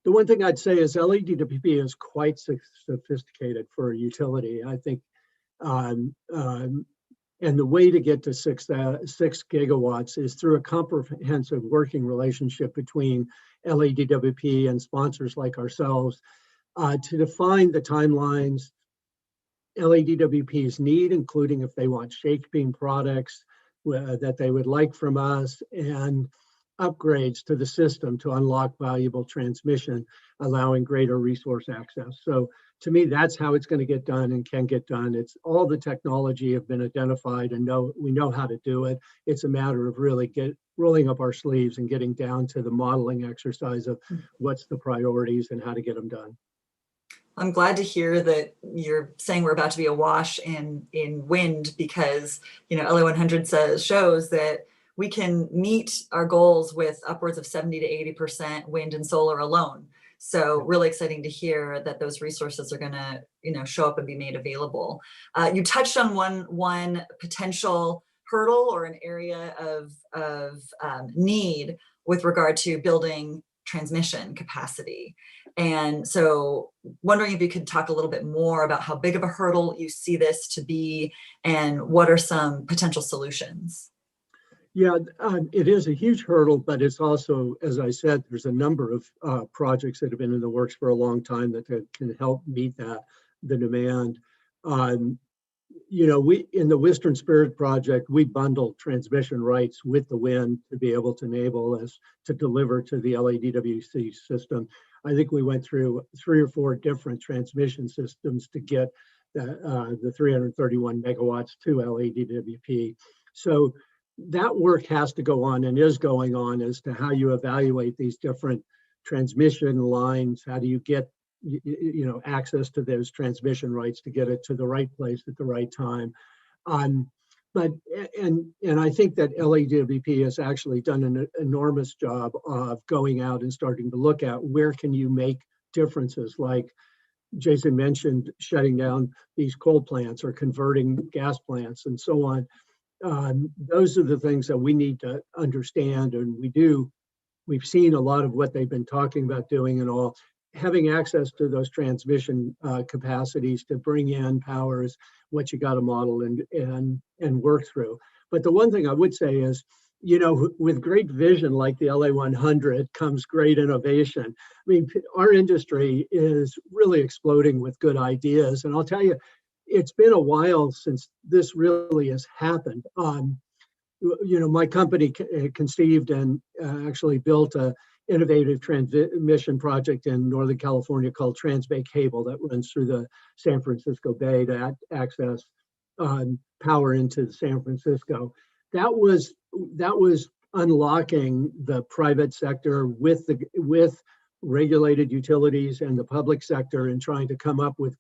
Speaker 6: one thing I'd say is LADWP is quite sophisticated for a utility. I think, and the way to get to 6 gigawatts is through a comprehensive working relationship between LADWP and sponsors like ourselves to define the timelines LADWP's need, including if they want shake beam products that they would like from us, and upgrades to the system to unlock valuable transmission, allowing greater resource access. So to me, that's how it's going to get done and can get done. It's all the technology have been identified and we know how to do it. It's a matter of really rolling up our sleeves and getting down to the modeling exercise of what's the priorities and how to get them done.
Speaker 9: I'm glad to hear that you're saying we're about to be awash in wind, because, you know, LA 100 shows that we can meet our goals with upwards of 70 to 80% wind and solar alone. So really exciting to hear that those resources are going to, you know, show up and be made available. You touched on one potential hurdle or an area of need with regard to building transmission capacity. And so wondering if you could talk a little bit more about how big of a hurdle you see this to be and what are some potential solutions?
Speaker 6: Yeah, it is a huge hurdle, but it's also, as I said, there's a number of projects that have been in the works for a long time that can help meet the demand. You know, in the Western Spirit project, we bundled transmission rights with the wind to be able to enable us to deliver to the LADWC system. I think we went through 3 or 4 different transmission systems to get the 331 megawatts to LADWP. So that work has to go on and is going on as to how you evaluate these different transmission lines. How do you get access to those transmission rights to get it to the right place at the right time? But I think that LADWP has actually done an enormous job of going out and starting to look at where can you make differences, like Jason mentioned shutting down these coal plants or converting gas plants and so on. Those are the things that we need to understand, and we do. We've seen a lot of what they've been talking about doing and all. Having access to those transmission capacities to bring in power is what you got to model and work through. But the one thing I would say is, you know, with great vision like the LA 100 comes great innovation. I mean, our industry is really exploding with good ideas. And I'll tell you, it's been a while since this really has happened. You know, my company conceived and actually built a innovative transmission project in Northern California called Transbay Cable that runs through the San Francisco Bay to access power into San Francisco. That was unlocking the private sector with regulated utilities and the public sector and trying to come up with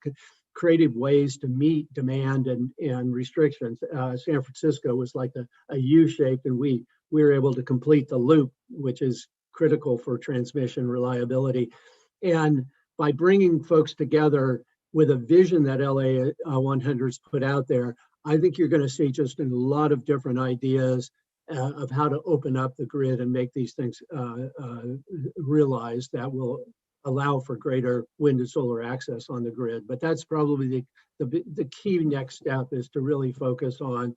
Speaker 6: creative ways to meet demand and restrictions. San Francisco was like a U-shape, and we were able to complete the loop, which is critical for transmission reliability. And by bringing folks together with a vision that LA 100's put out there, I think you're going to see just a lot of different ideas of how to open up the grid and make these things realized that will allow for greater wind and solar access on the grid. But that's probably the key next step, is to really focus on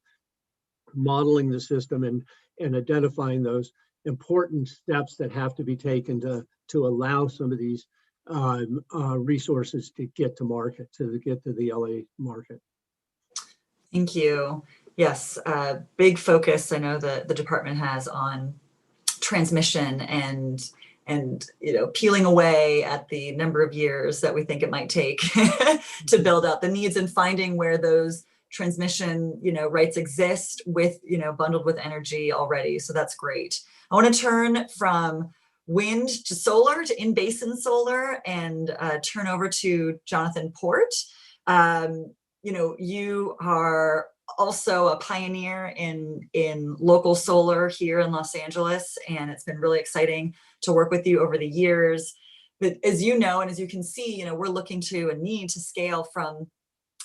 Speaker 6: modeling the system and identifying those important steps that have to be taken to allow some of these resources to get to market, to get to the LA market.
Speaker 9: Thank you. Yes, big focus I know the department has on transmission and you know, peeling away at the number of years that we think it might take to build out the needs and finding where those transmission, you know, rights exist with, you know, bundled with energy already. So that's great. I want to turn from wind to solar, to in-basin solar, and turn over to Jonathan Port. You know, you are also a pioneer in local solar here in Los Angeles, and it's been really exciting to work with you over the years. But as you know, and as you can see, you know, we're looking to a need to scale from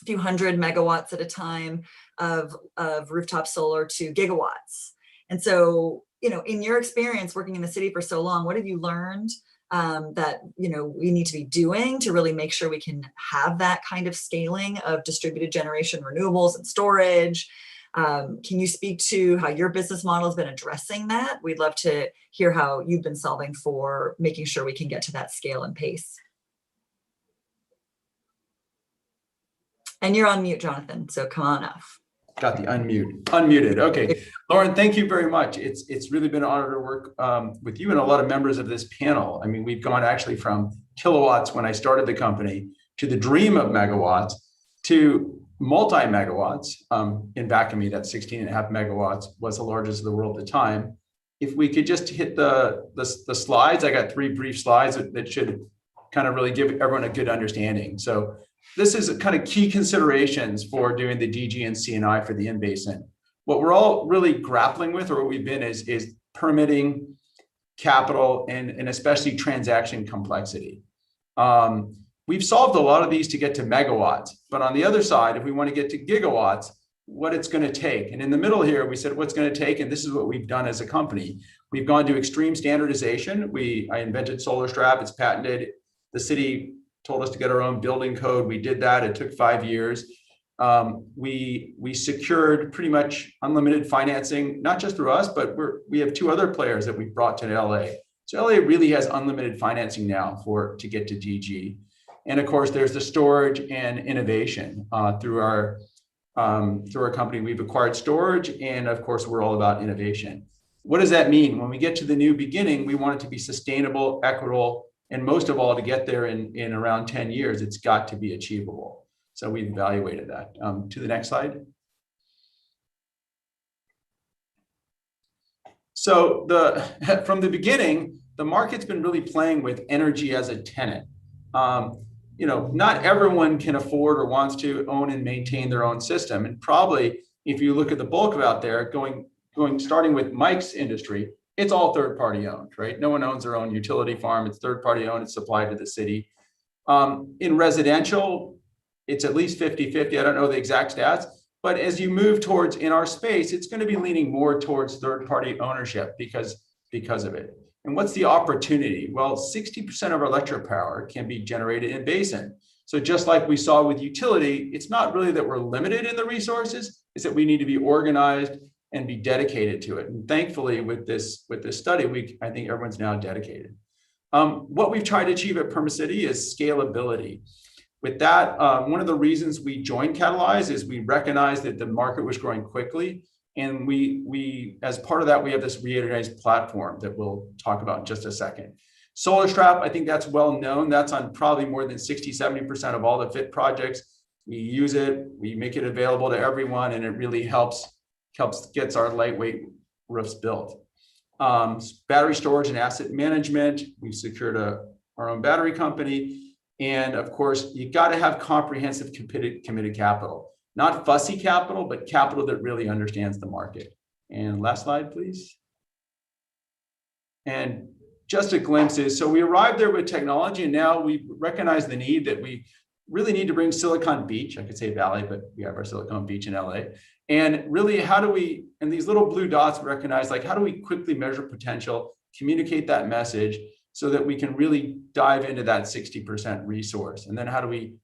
Speaker 9: a few hundred megawatts at a time of rooftop solar to gigawatts. And so, you know, in your experience working in the city for so long, what have you learned that, you know, we need to be doing to really make sure we can have that kind of scaling of distributed generation renewables and storage? Can you speak to how your business model has been addressing that? We'd love to hear how you've been solving for making sure we can get to that scale and pace. And you're on mute, Jonathan, so come on off.
Speaker 8: Got the unmuted. Okay, Lauren, thank you very much. It's really been an honor to work with you and a lot of members of this panel. I mean, we've gone actually from kilowatts when I started the company to the dream of megawatts to multi-megawatts. In back of me, that 16.5 megawatts was the largest in the world at the time. If we could just hit the slides, I got 3 brief slides that should kind of really give everyone a good understanding. So this is kind of key considerations for doing the DG and CNI for the in-basin. What we're all really grappling with, or what we've been, is permitting, capital, and especially transaction complexity. We've solved a lot of these to get to megawatts, but on the other side, if we want to get to gigawatts, what it's going to take. And in the middle here, we said what's going to take, and this is what we've done as a company. We've gone to extreme standardization. I invented SolarStrap, it's patented. The city told us to get our own building code. We did that. It took 5 years. We secured pretty much unlimited financing, not just through us, but we have 2 other players that we brought to LA. So LA really has unlimited financing now to get to DG. And of course, there's the storage and innovation through our company. We've acquired storage, and of course, we're all about innovation. What does that mean? When we get to the new beginning, we want it to be sustainable, equitable, and most of all, to get there in around 10 years, it's got to be achievable. So we've evaluated that. To the next slide. So from the beginning, the market's been really playing with energy as a tenant. You know, not everyone can afford or wants to own and maintain their own system. And probably, if you look at the bulk of out there, starting with Mike's industry, it's all third-party owned, right? No one owns their own utility farm. It's third-party owned. It's supplied to the city. In residential, it's at least 50-50. I don't know the exact stats, but as you move towards in our space, it's going to be leaning more towards third-party ownership because of it. And what's the opportunity? Well, 60% of our electric power can be generated in basin. So just like we saw with utility, it's not really that we're limited in the resources, it's that we need to be organized and be dedicated to it. And thankfully, with this study, I think everyone's now dedicated. What we've tried to achieve at Perma-City is scalability. With that, one of the reasons we joined Catalyze is we recognized that the market was growing quickly. And we as part of that, we have this re-energized platform that we'll talk about in just a second. SolarStrap, I think that's well known. That's on probably more than 60-70% of all the FIT projects. We use it, we make it available to everyone, and it really gets our lightweight roofs built. Battery storage and asset management, we've secured our own battery company. And of course, you got to have comprehensive committed capital, not fussy capital, but capital that really understands the market. And last slide, please. And just a glimpse is, so we arrived there with technology, and now we recognize the need that we really need to bring Silicon Beach, I could say Valley, but we have our Silicon Beach in LA. And really, how do we, and these little blue dots recognize, like, how do we quickly measure potential, communicate that message so that we can really dive into that 60% resource? And then how do we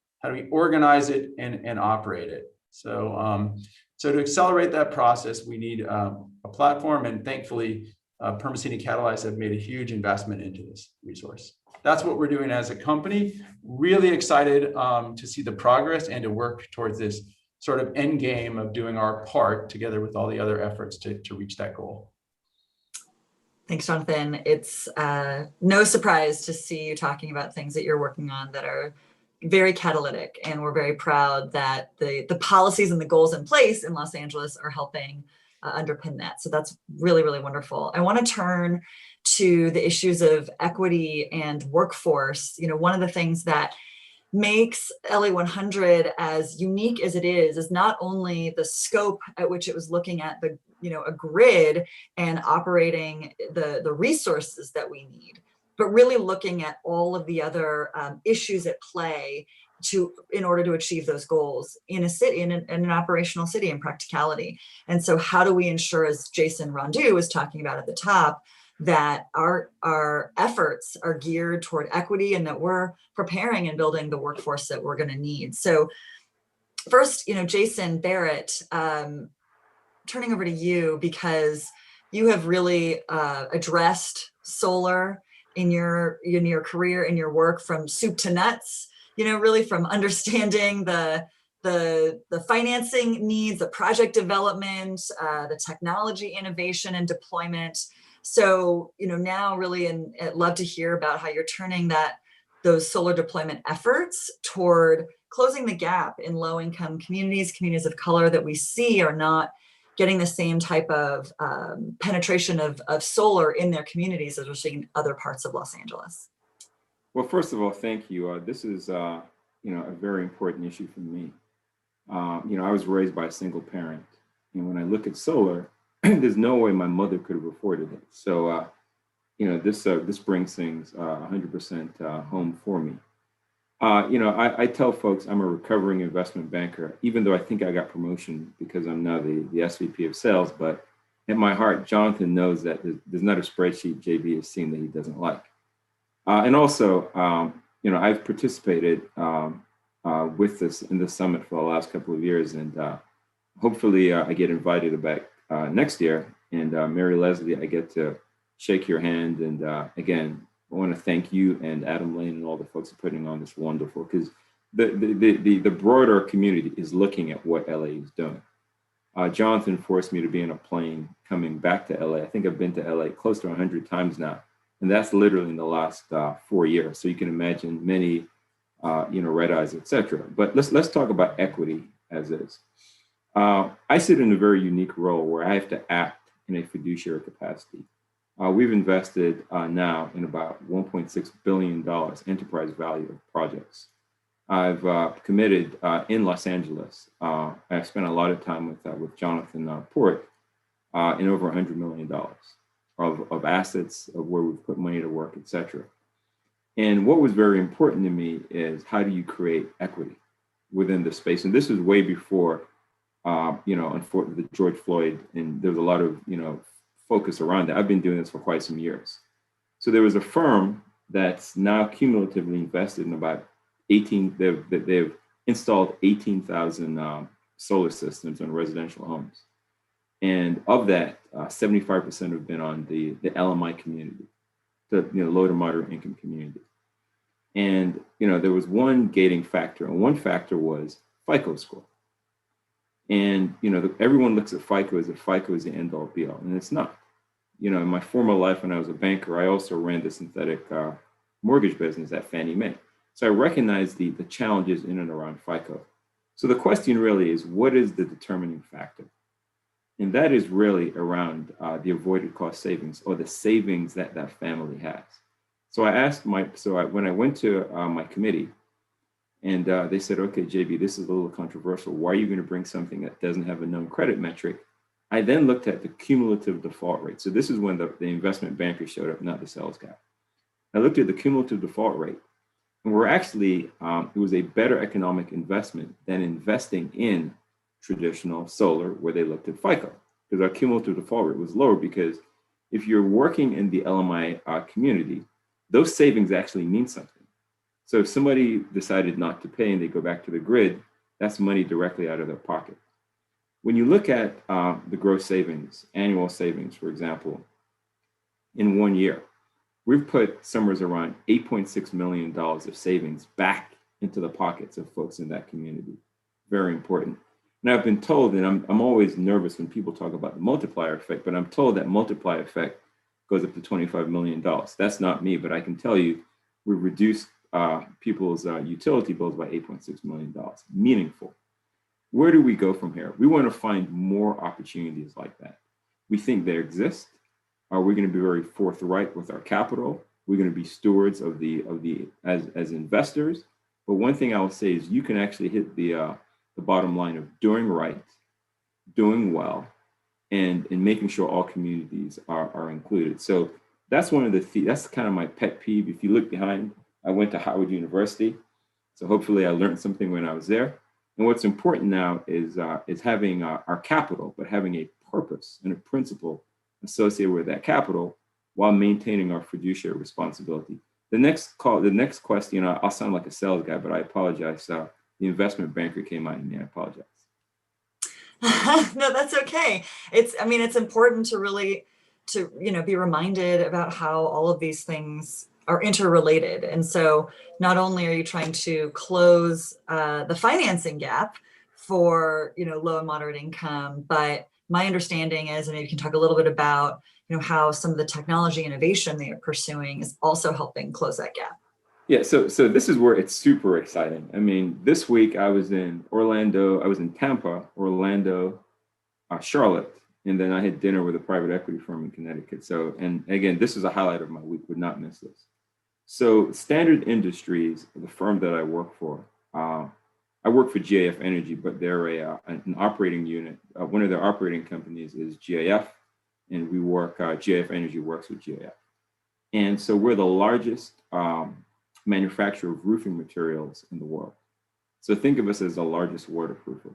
Speaker 8: organize it and operate it? So, so to accelerate that process, we need a platform, and thankfully, Perma-City and Catalyze have made a huge investment into this resource. That's what we're doing as a company. Really excited to see the progress and to work towards this sort of end game of doing our part together with all the other efforts to reach that goal.
Speaker 9: Thanks, Jonathan. It's no surprise to see you talking about things that you're working on that are very catalytic, and we're very proud that the policies and the goals in place in Los Angeles are helping underpin that. So that's really, really wonderful. I want to turn to the issues of equity and workforce. You know, one of the things that makes LA 100 as unique as it is not only the scope at which it was looking at the, a grid and operating the resources that we need, but really looking at all of the other issues at play in order to achieve those goals in a city, in an operational city, in practicality. And so how do we ensure, as Jason Rondeau was talking about at the top, that our efforts are geared toward equity and that we're preparing and building the workforce that we're going to need? So first, Jason Barrett, turning over to you, because you have really addressed solar in your career, in your work, from soup to nuts, really from understanding the financing needs, the project development, the technology innovation and deployment. So, now really, and I'd love to hear about how you're turning those solar deployment efforts toward closing the gap in low-income communities of color that we see are not getting the same type of penetration of solar in their communities as we're seeing in other parts of Los Angeles.
Speaker 2: Well, first of all, thank you. This is, a very important issue for me. I was raised by a single parent, and when I look at solar, there's no way my mother could have afforded it. So, this brings things 100% home for me. I tell folks I'm a recovering investment banker, even though I think I got promotion because I'm now the SVP of sales. But in my heart, Jonathan knows that there's not a spreadsheet JB has seen that he doesn't like. And also, I've participated with this in the summit for the last couple of years, and hopefully I get invited back next year. And Mary Leslie, I get to shake your hand. And again, I want to thank you and Adam Lane and all the folks putting on this wonderful, because the broader community is looking at what LA is doing. Jonathan forced me to be in a plane coming back to LA. I think I've been to LA close to 100 times now. And that's literally in the last 4 years. So you can imagine many, red eyes, et cetera. But let's talk about equity as is. I sit in a very unique role where I have to act in a fiduciary capacity. We've invested now in about $1.6 billion enterprise value of projects. I've committed in Los Angeles. I've spent a lot of time with Jonathan Port in over $100 million of assets, of where we've put money to work, et cetera. And what was very important to me is how do you create equity within the space? And this was way before, unfortunately, the George Floyd, and there was a lot of, focus around that. I've been doing this for quite some years. So there was a firm that's now cumulatively invested in about 18, they've installed 18,000 solar systems on residential homes. And of that, 75% have been on the LMI community, the low to moderate income community. And there was one gating factor, and one factor was FICO score. And everyone looks at FICO as if FICO is the end all be all, and it's not. In my former life when I was a banker, I also ran the synthetic mortgage business at Fannie Mae. So I recognized the challenges in and around FICO. So the question really is, what is the determining factor? And that is really around the avoided cost savings, or the savings that that family has. So I asked when I went to my committee, and they said, okay, JB, this is a little controversial. Why are you going to bring something that doesn't have a known credit metric? I then looked at the cumulative default rate. So this is when the investment banker showed up, not the sales guy. I looked at the cumulative default rate, and we're actually, it was a better economic investment than investing in traditional solar, where they looked at FICO, because our cumulative default rate was lower. Because if you're working in the LMI community, those savings actually mean something. So if somebody decided not to pay and they go back to the grid, that's money directly out of their pocket. When you look at the gross savings, annual savings, for example, in 1 year, we've put somewhere around $8.6 million of savings back into the pockets of folks in that community. Very important. And I've been told, and I'm always nervous when people talk about the multiplier effect, but I'm told that multiplier effect goes up to $25 million. That's not me, but I can tell you we've reduced people's utility bills by $8.6 million. Meaningful. Where do we go from here? We want to find more opportunities like that. We think they exist. We're going to be very forthright with our capital. We're going to be stewards of as investors. But one thing I will say is you can actually hit the bottom line of doing right, doing well, and making sure all communities are included. So that's one of that's kind of my pet peeve. If you look behind, I went to Howard University, so hopefully I learned something when I was there. And what's important now is having our capital, but having a purpose and a principle associated with that capital, while maintaining our fiduciary responsibility. The next question, I'll sound like a sales guy, but I apologize. The investment banker came out in me. I apologize.
Speaker 9: No, that's okay. It's important to really be reminded about how all of these things are interrelated. And so not only are you trying to close the financing gap for low and moderate income, but my understanding is, and you can talk a little bit about how some of the technology innovation that you're pursuing is also helping close that gap.
Speaker 2: Yeah, so this is where it's super exciting. I mean, this week I was in Orlando, I was in Tampa, Orlando, Charlotte, and then I had dinner with a private equity firm in Connecticut. So, and again, this is a highlight of my week, would not miss this. So Standard Industries, the firm that I work for, I work for GAF Energy, but they're an operating unit. One of their operating companies is GAF, and we work, GAF Energy works with GAF. And so we're the largest manufacturer of roofing materials in the world. So think of us as the largest waterproofer.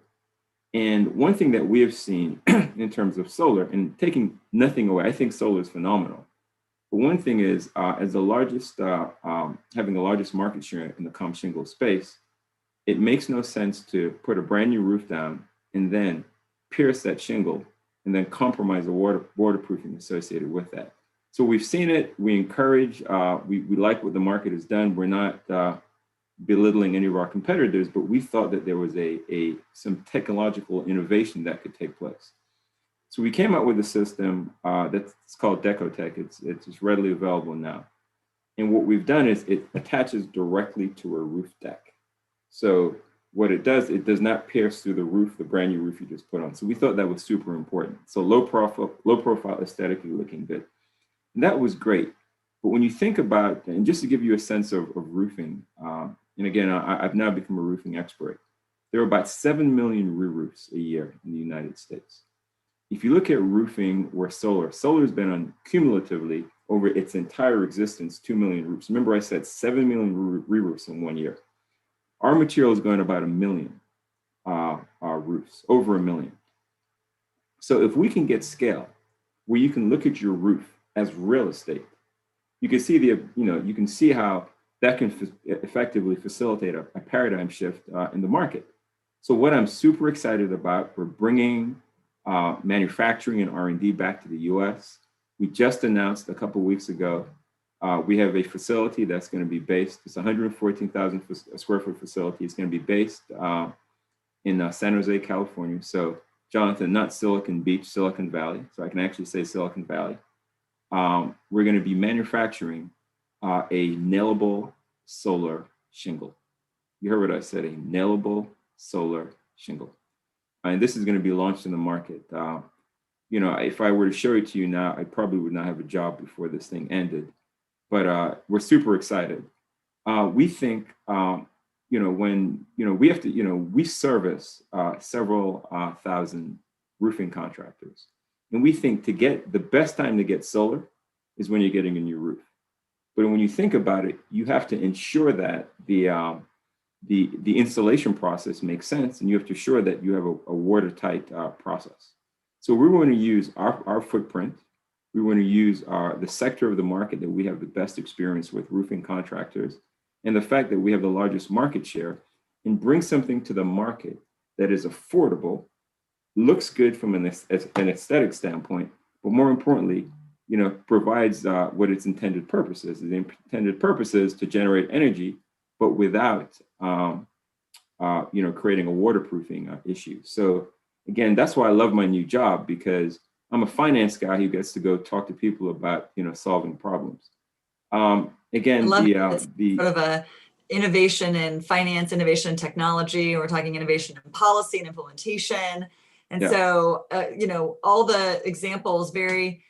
Speaker 2: And one thing that we have seen in terms of solar, and taking nothing away, I think solar is phenomenal. But one thing is, as the largest, having the largest market share in the comp shingle space, it makes no sense to put a brand new roof down and then pierce that shingle and then compromise the waterproofing associated with that. So we've seen it, we encourage, we like what the market has done. We're not belittling any of our competitors, but we thought that there was some technological innovation that could take place. So we came out with a system that's called Decotech. It's readily available now. And what we've done is it attaches directly to a roof deck. So what it does not pierce through the roof, the brand new roof you just put on. So we thought that was super important. So low profile, aesthetically looking good. And that was great. But when you think about, and just to give you a sense of roofing, and again, I've now become a roofing expert. There are about 7 million re-roofs a year in the United States. If you look at roofing or solar, solar's been on cumulatively over its entire existence, 2 million roofs. Remember I said 7 million re-roofs in 1 year. Our material is going about 1 million roofs, over 1 million. So if we can get scale where you can look at your roof as real estate, you can see you can see how that can effectively facilitate a paradigm shift in the market. So what I'm super excited about, we're bringing manufacturing and R&D back to the US. We just announced a couple of weeks ago, we have a facility that's going to be based, it's a 114,000 square foot facility. It's going to be based in San Jose, California. So Jonathan, not Silicon Beach, Silicon Valley. So I can actually say Silicon Valley. We're going to be manufacturing a nailable solar shingle. You heard what I said, a nailable solar shingle. And this is going to be launched in the market. If I were to show it to you now, I probably would not have a job before this thing ended. But we're super excited. We think, we service several thousand roofing contractors. And we think the best time to get solar is when you're getting a new roof. But when you think about it, you have to ensure that the installation process makes sense, and you have to ensure that you have a watertight process. So we're going to use our footprint. We want to use the sector of the market that we have the best experience with, roofing contractors, and the fact that we have the largest market share, and bring something to the market that is affordable, looks good from an aesthetic standpoint, but more importantly, provides what its intended purpose is. The intended purpose is to generate energy, but without creating a waterproofing issue. So again, that's why I love my new job, because I'm a finance guy who gets to go talk to people about solving problems. Again, the
Speaker 9: sort of a innovation in finance, innovation in technology. We're talking innovation in policy and implementation. And so, all the examples, very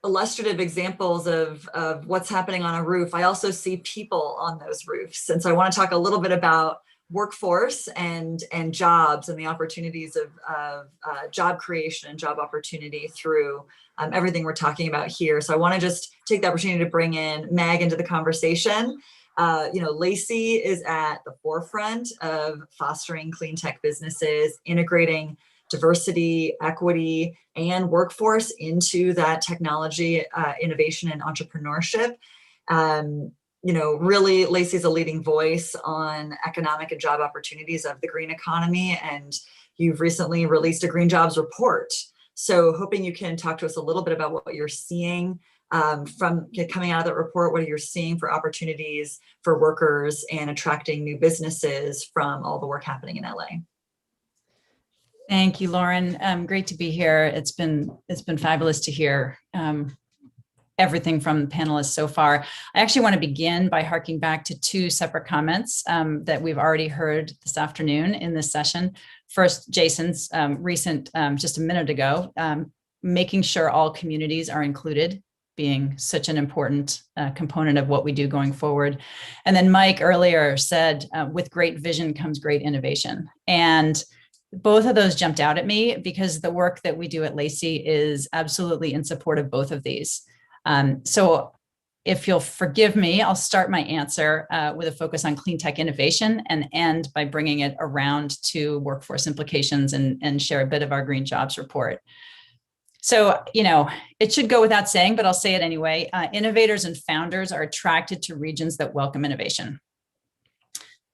Speaker 9: illustrative examples of what's happening on a roof. I also see people on those roofs. And so I want to talk a little bit about workforce and jobs and the opportunities of job creation and job opportunity through everything we're talking about here. So I want to just take the opportunity to bring in Meg into the conversation. LABC is at the forefront of fostering clean tech businesses, integrating diversity, equity, and workforce into that technology, innovation, and entrepreneurship. Really, LABC is a leading voice on economic and job opportunities of the green economy, and you've recently released a Green Jobs report. So hoping you can talk to us a little bit about what you're seeing from coming out of that report, what you're seeing for opportunities for workers and attracting new businesses from all the work happening in LA.
Speaker 10: Thank you, Lauren. Great to be here. It's been fabulous to hear everything from the panelists so far. I actually want to begin by harking back to two separate comments that we've already heard this afternoon in this session. First, Jason's recent, just a minute ago, making sure all communities are included, being such an important component of what we do going forward. And then Mike earlier said, with great vision comes great innovation. And both of those jumped out at me because the work that we do at LABC is absolutely in support of both of these. So if you'll forgive me, I'll start my answer with a focus on clean tech innovation and end by bringing it around to workforce implications and share a bit of our Green Jobs report. So, it should go without saying, but I'll say it anyway. Innovators and founders are attracted to regions that welcome innovation.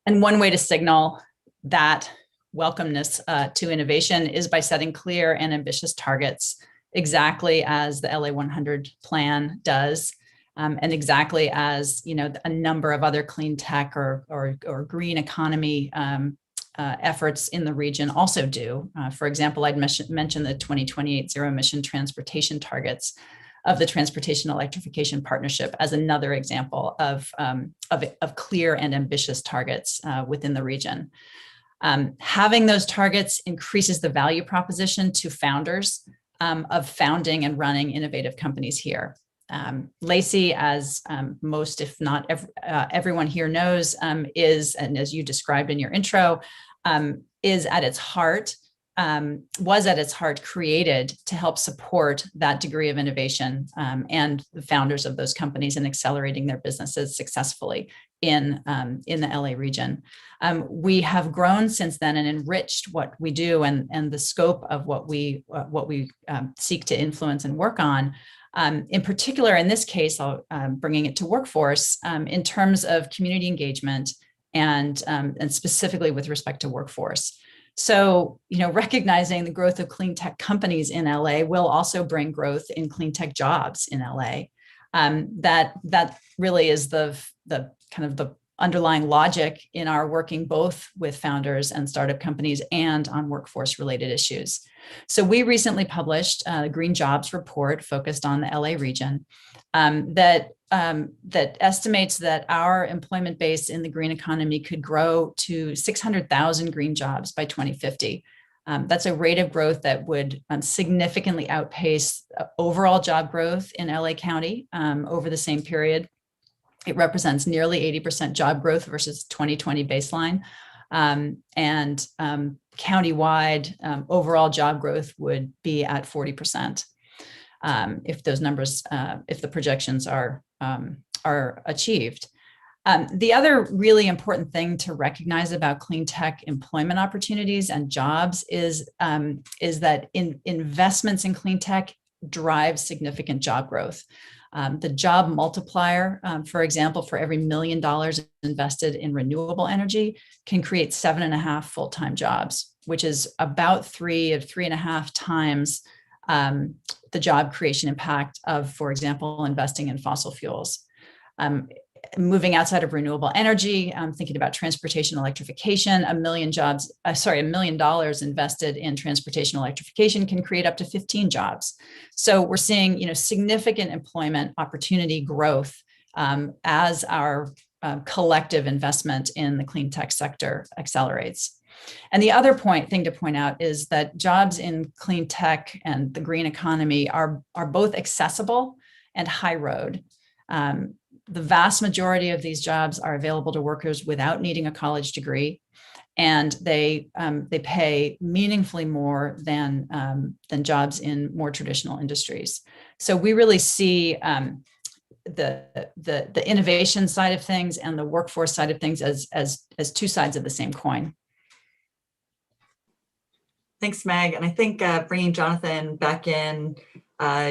Speaker 10: And one way to signal that welcomeness to innovation is by setting clear and ambitious targets, exactly as the LA 100 plan does, and exactly as a number of other clean tech or green economy efforts in the region also do. For example, I'd mention the 2028 zero emission transportation targets of the Transportation Electrification Partnership as another example of clear and ambitious targets within the region. Having those targets increases the value proposition to founders of founding and running innovative companies here. LABC, as most, if not everyone here knows, is, and as you described in your intro, is at its heart was at its heart created to help support that degree of innovation and the founders of those companies in accelerating their businesses successfully in the LA region. We have grown since then and enriched what we do and the scope of what we seek to influence and work on. In particular, in this case, bringing it to workforce in terms of community engagement and specifically with respect to workforce. So, recognizing the growth of clean tech companies in LA will also bring growth in clean tech jobs in LA. That really is the kind of the underlying logic in our working both with founders and startup companies and on workforce related issues. So we recently published a Green Jobs report focused on the LA region that estimates that our employment base in the green economy could grow to 600,000 green jobs by 2050. That's a rate of growth that would significantly outpace overall job growth in LA County over the same period. It represents nearly 80% job growth versus 2020 baseline. And countywide overall job growth would be at 40% if those numbers, if the projections are achieved. The other really important thing to recognize about clean tech employment opportunities and jobs is that investments in clean tech drive significant job growth. The job multiplier, for example, for every $1 million invested in renewable energy can create 7.5 full-time jobs, which is about 3.5 times the job creation impact of, for example, investing in fossil fuels. Moving outside of renewable energy, thinking about transportation electrification, $1 million invested in transportation electrification can create up to 15 jobs. So we're seeing, significant employment opportunity growth as our collective investment in the clean tech sector accelerates. And the other thing to point out is that jobs in clean tech and the green economy are both accessible and high road. The vast majority of these jobs are available to workers without needing a college degree, and they pay meaningfully more than jobs in more traditional industries. So we really see the innovation side of things and the workforce side of things as two sides of the same coin.
Speaker 9: Thanks, Meg. And I think bringing Jonathan back in,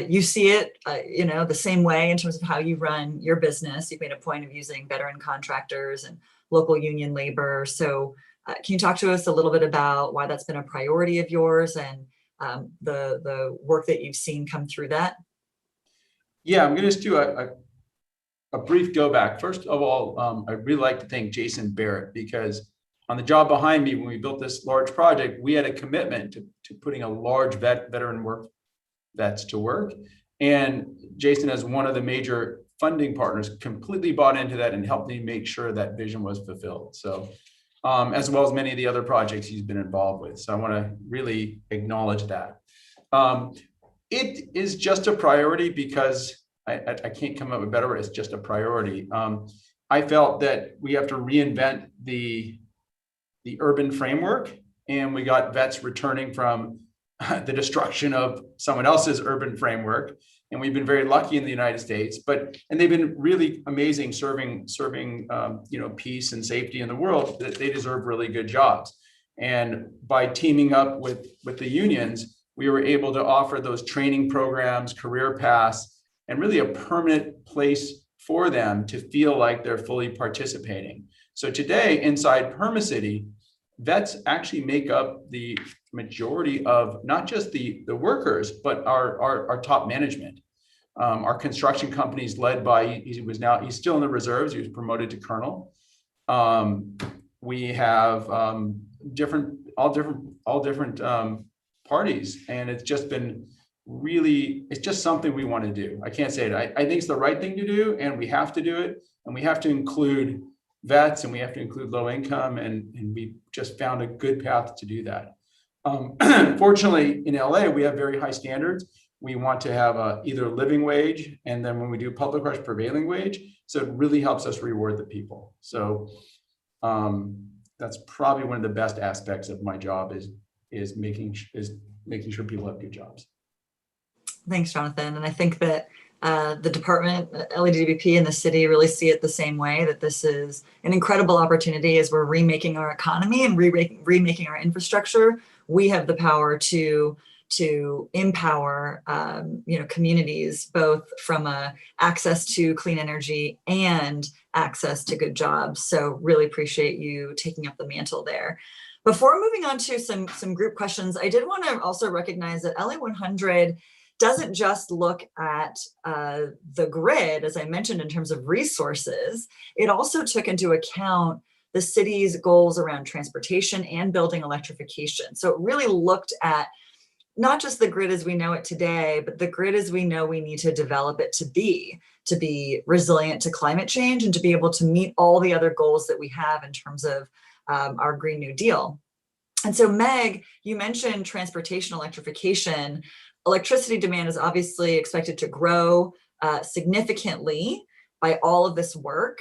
Speaker 9: you see it, the same way in terms of how you run your business. You've made a point of using veteran contractors and local union labor. So can you talk to us a little bit about why that's been a priority of yours and the work that you've seen come through that?
Speaker 8: Yeah, I'm going to just do a brief go back. First of all, I'd really like to thank Jason Barrett, because on the job behind me, when we built this large project, we had a commitment to putting a large veteran vets to work. And Jason, as one of the major funding partners, completely bought into that and helped me make sure that vision was fulfilled. So, as well as many of the other projects he's been involved with. So I want to really acknowledge that. It is just a priority because I can't come up with a better word. It's just a priority. I felt that we have to reinvent the urban framework, and we got vets returning from the destruction of someone else's urban framework. And we've been very lucky in the United States, and they've been really amazing serving peace and safety in the world. That they deserve really good jobs. And by teaming up with the unions, we were able to offer those training programs, career paths, and really a permanent place for them to feel like they're fully participating. So today inside Permacity, vets actually make up the majority of not just the workers, but our top management. Our construction companies led by, he's still in the reserves, he was promoted to colonel. We have all different parties, and it's just been really, it's just something we want to do. I can't say it. I think it's the right thing to do, and we have to do it, and we have to include vets, and we have to include low income, and we just found a good path to do that. Fortunately, in LA, we have very high standards. We want to have either a living wage, and then when we do public works, prevailing wage. So it really helps us reward the people. So that's probably one of the best aspects of my job, is is making sure people have good jobs.
Speaker 9: Thanks, Jonathan. And I think that the department, LADWP, and the city really see it the same way, that this is an incredible opportunity as we're remaking our economy and remaking our infrastructure. We have the power to empower communities, both from access to clean energy and access to good jobs. So really appreciate you taking up the mantle there. Before moving on to some group questions, I did want to also recognize that LA 100 doesn't just look at the grid, as I mentioned, in terms of resources. It also took into account the city's goals around transportation and building electrification. So it really looked at not just the grid as we know it today, but the grid as we know we need to develop it to be resilient to climate change and to be able to meet all the other goals that we have in terms of our Green New Deal. And so Meg, you mentioned transportation electrification. Electricity demand is obviously expected to grow significantly by all of this work,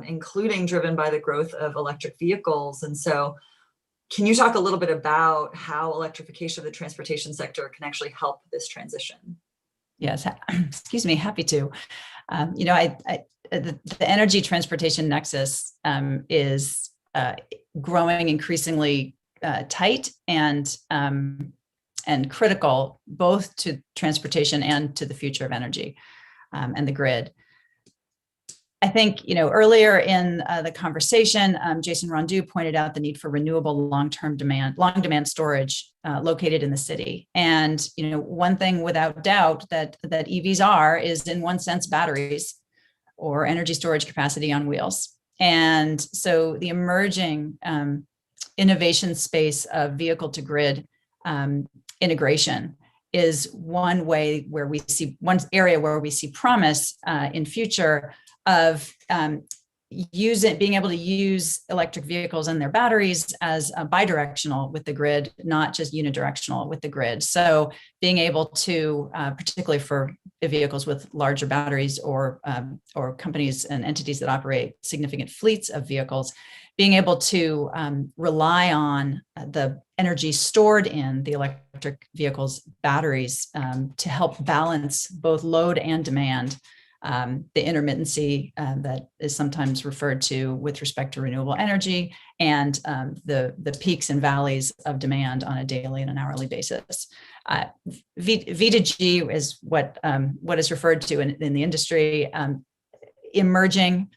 Speaker 9: including driven by the growth of electric vehicles. And so can you talk a little bit about how electrification of the transportation sector can actually help this transition?
Speaker 10: Yes, excuse me, happy to. The energy transportation nexus is growing increasingly tight and critical both to transportation and to the future of energy and the grid. I think, earlier in the conversation, Jason Rondeau pointed out the need for renewable long demand storage located in the city. And, one thing without doubt that EVs is in one sense batteries or energy storage capacity on wheels. And so the emerging innovation space of vehicle to grid integration is one area where we see promise in future of being able to use electric vehicles and their batteries as bidirectional with the grid, not just unidirectional with the grid. So being able to, particularly for vehicles with larger batteries or companies and entities that operate significant fleets of vehicles, being able to rely on the energy stored in the electric vehicles' batteries to help balance both load and demand. The intermittency that is sometimes referred to with respect to renewable energy, and the peaks and valleys of demand on a daily and an hourly basis. V2G is what is referred to in the industry, emerging,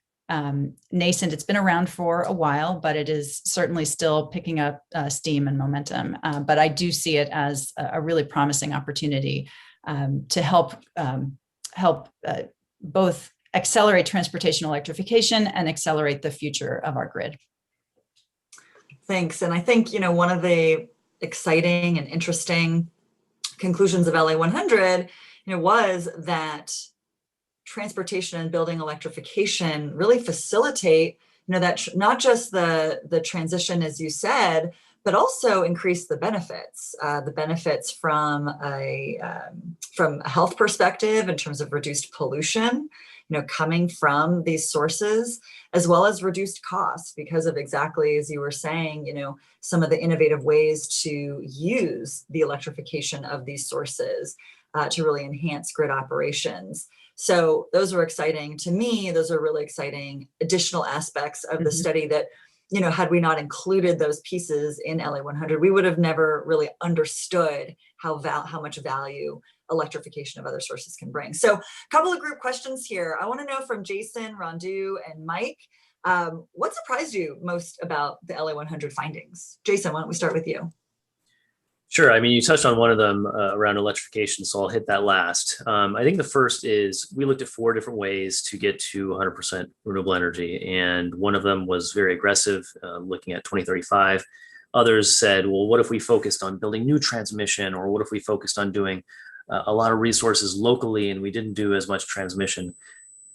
Speaker 10: nascent. It's been around for a while, but it is certainly still picking up steam and momentum. But I do see it as a really promising opportunity to help both accelerate transportation electrification and accelerate the future of our grid.
Speaker 9: Thanks. And I think, one of the exciting and interesting conclusions of LA 100, was that transportation and building electrification really facilitate, that not just the transition, as you said, but also increase the benefits from a health perspective in terms of reduced pollution, coming from these sources, as well as reduced costs because of exactly as you were saying, some of the innovative ways to use the electrification of these sources to really enhance grid operations. So those were exciting to me. Those are really exciting additional aspects of the study that, had we not included those pieces in LA 100, we would have never really understood how much value electrification of other sources can bring. So a couple of group questions here. I want to know from Jason, Rondeau, and Mike, what surprised you most about the LA 100 findings? Jason, why don't we start with you?
Speaker 7: Sure. I mean, you touched on one of them around electrification, so I'll hit that last. I think the first is we looked at 4 different ways to get to 100% renewable energy, and one of them was very aggressive, looking at 2035. Others said, well, what if we focused on building new transmission, or what if we focused on doing a lot of resources locally and we didn't do as much transmission?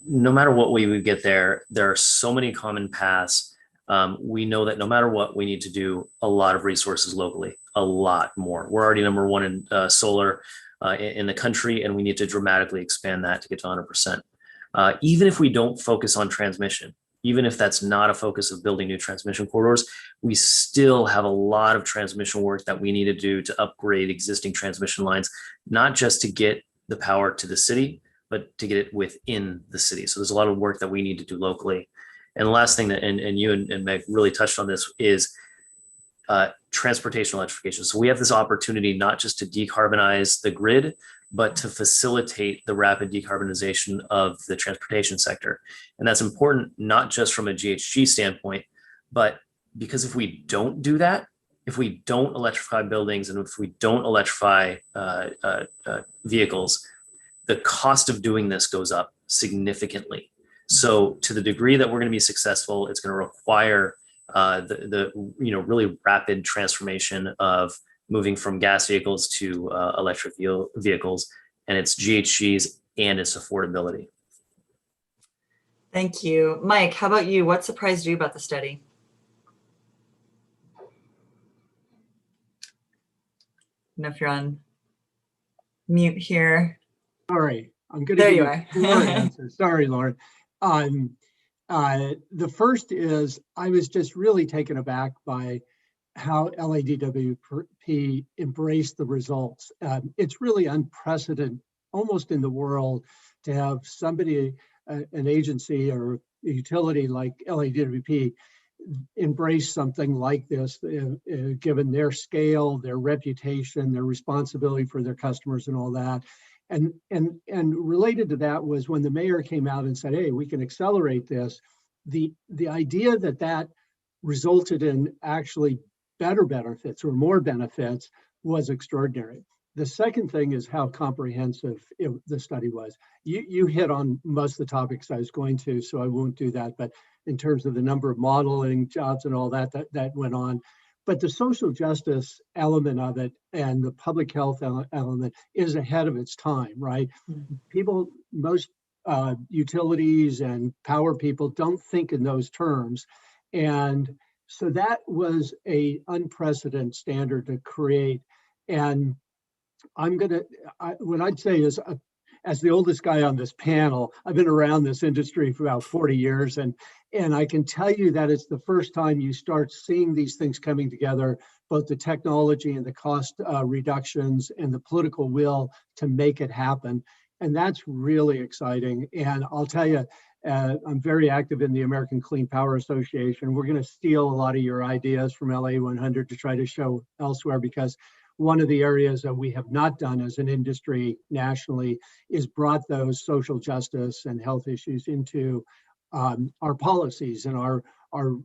Speaker 7: No matter what way we get there, there are so many common paths. We know that no matter what, we need to do a lot of resources locally, a lot more. We're already number 1 in solar in the country, and we need to dramatically expand that to get to 100%. Even if we don't focus on transmission, even if that's not a focus of building new transmission corridors, we still have a lot of transmission work that we need to do to upgrade existing transmission lines, not just to get the power to the city, but to get it within the city. So there's a lot of work that we need to do locally. And the last thing that, and you and Meg really touched on this, is transportation electrification. So we have this opportunity not just to decarbonize the grid, but to facilitate the rapid decarbonization of the transportation sector. And that's important, not just from a GHG standpoint, but because if we don't do that, if we don't electrify buildings and if we don't electrify vehicles, the cost of doing this goes up significantly. So to the degree that we're going to be successful, it's going to require the really rapid transformation of moving from gas vehicles to electric vehicles, and its GHGs and its affordability.
Speaker 9: Thank you. Mike, how about you? What surprised you about the study? I don't know if you're on mute here.
Speaker 6: Sorry, I'm going to
Speaker 9: There
Speaker 6: give
Speaker 9: you
Speaker 6: you
Speaker 9: are.
Speaker 6: four answers. Sorry, Lauren. The first is I was just really taken aback by how LADWP embraced the results. It's really unprecedented, almost in the world, to have somebody, an agency or a utility like LADWP, embrace something like this, given their scale, their reputation, their responsibility for their customers and all that. And related to that was when the mayor came out and said, hey, we can accelerate this, the idea that resulted in actually better benefits or more benefits was extraordinary. The second thing is how comprehensive the study was. You hit on most of the topics I was going to, so I won't do that. But in terms of the number of modeling jobs and all that went on. But the social justice element of it and the public health element is ahead of its time, right? People, most utilities and power people don't think in those terms. And so that was a unprecedented standard to create. And what I'd say is, as the oldest guy on this panel, I've been around this industry for about 40 years. And I can tell you that it's the first time you start seeing these things coming together, both the technology and the cost reductions and the political will to make it happen. And that's really exciting. And I'll tell you, I'm very active in the American Clean Power Association. We're going to steal a lot of your ideas from LA 100 to try to show elsewhere, because one of the areas that we have not done as an industry nationally is brought those social justice and health issues into our policies and our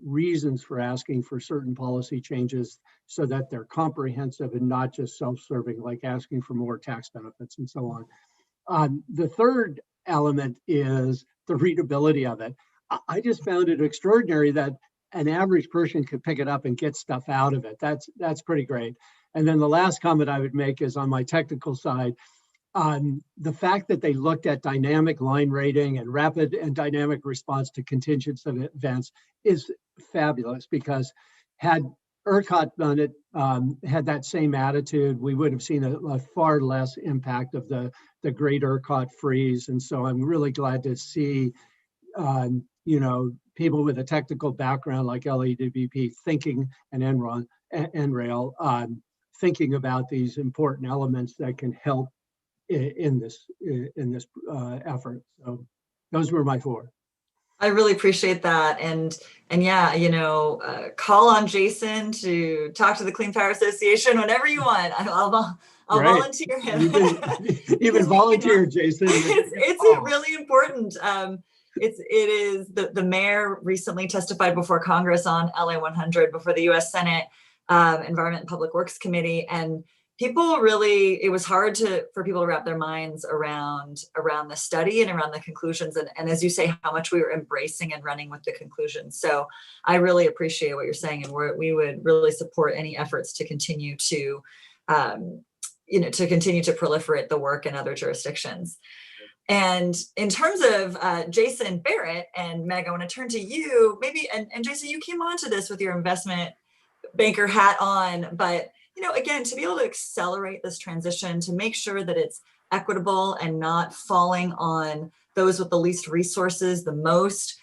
Speaker 6: reasons for asking for certain policy changes, so that they're comprehensive and not just self-serving, like asking for more tax benefits and so on. The third element is the readability of it. I just found it extraordinary that an average person could pick it up and get stuff out of it. That's pretty great. And then the last comment I would make is on my technical side, the fact that they looked at dynamic line rating and rapid and dynamic response to contingent events is fabulous, because had ERCOT done it, had that same attitude, we would have seen a far less impact of the great ERCOT freeze. And so I'm really glad to see, people with a technical background like LADWP thinking, and NRAIL, thinking about these important elements that can help in this effort. So those were my four.
Speaker 9: I really appreciate that. And yeah, call on Jason to talk to the Clean Power Association whenever you want. I'll volunteer him.
Speaker 6: Even volunteer, Jason.
Speaker 9: It's really important. It is the mayor recently testified before Congress on LA 100 before the U.S. Senate Environment and Public Works Committee, and people really, it was hard for people to wrap their minds around the study and around the conclusions, and as you say, how much we were embracing and running with the conclusions. So I really appreciate what you're saying, and we would really support any efforts to continue to proliferate the work in other jurisdictions. And in terms of Jason Barrett and Meg, I want to turn to you maybe, and Jason, you came onto this with your investment banker hat on, but again, to be able to accelerate this transition, to make sure that it's equitable and not falling on those with the least resources the most,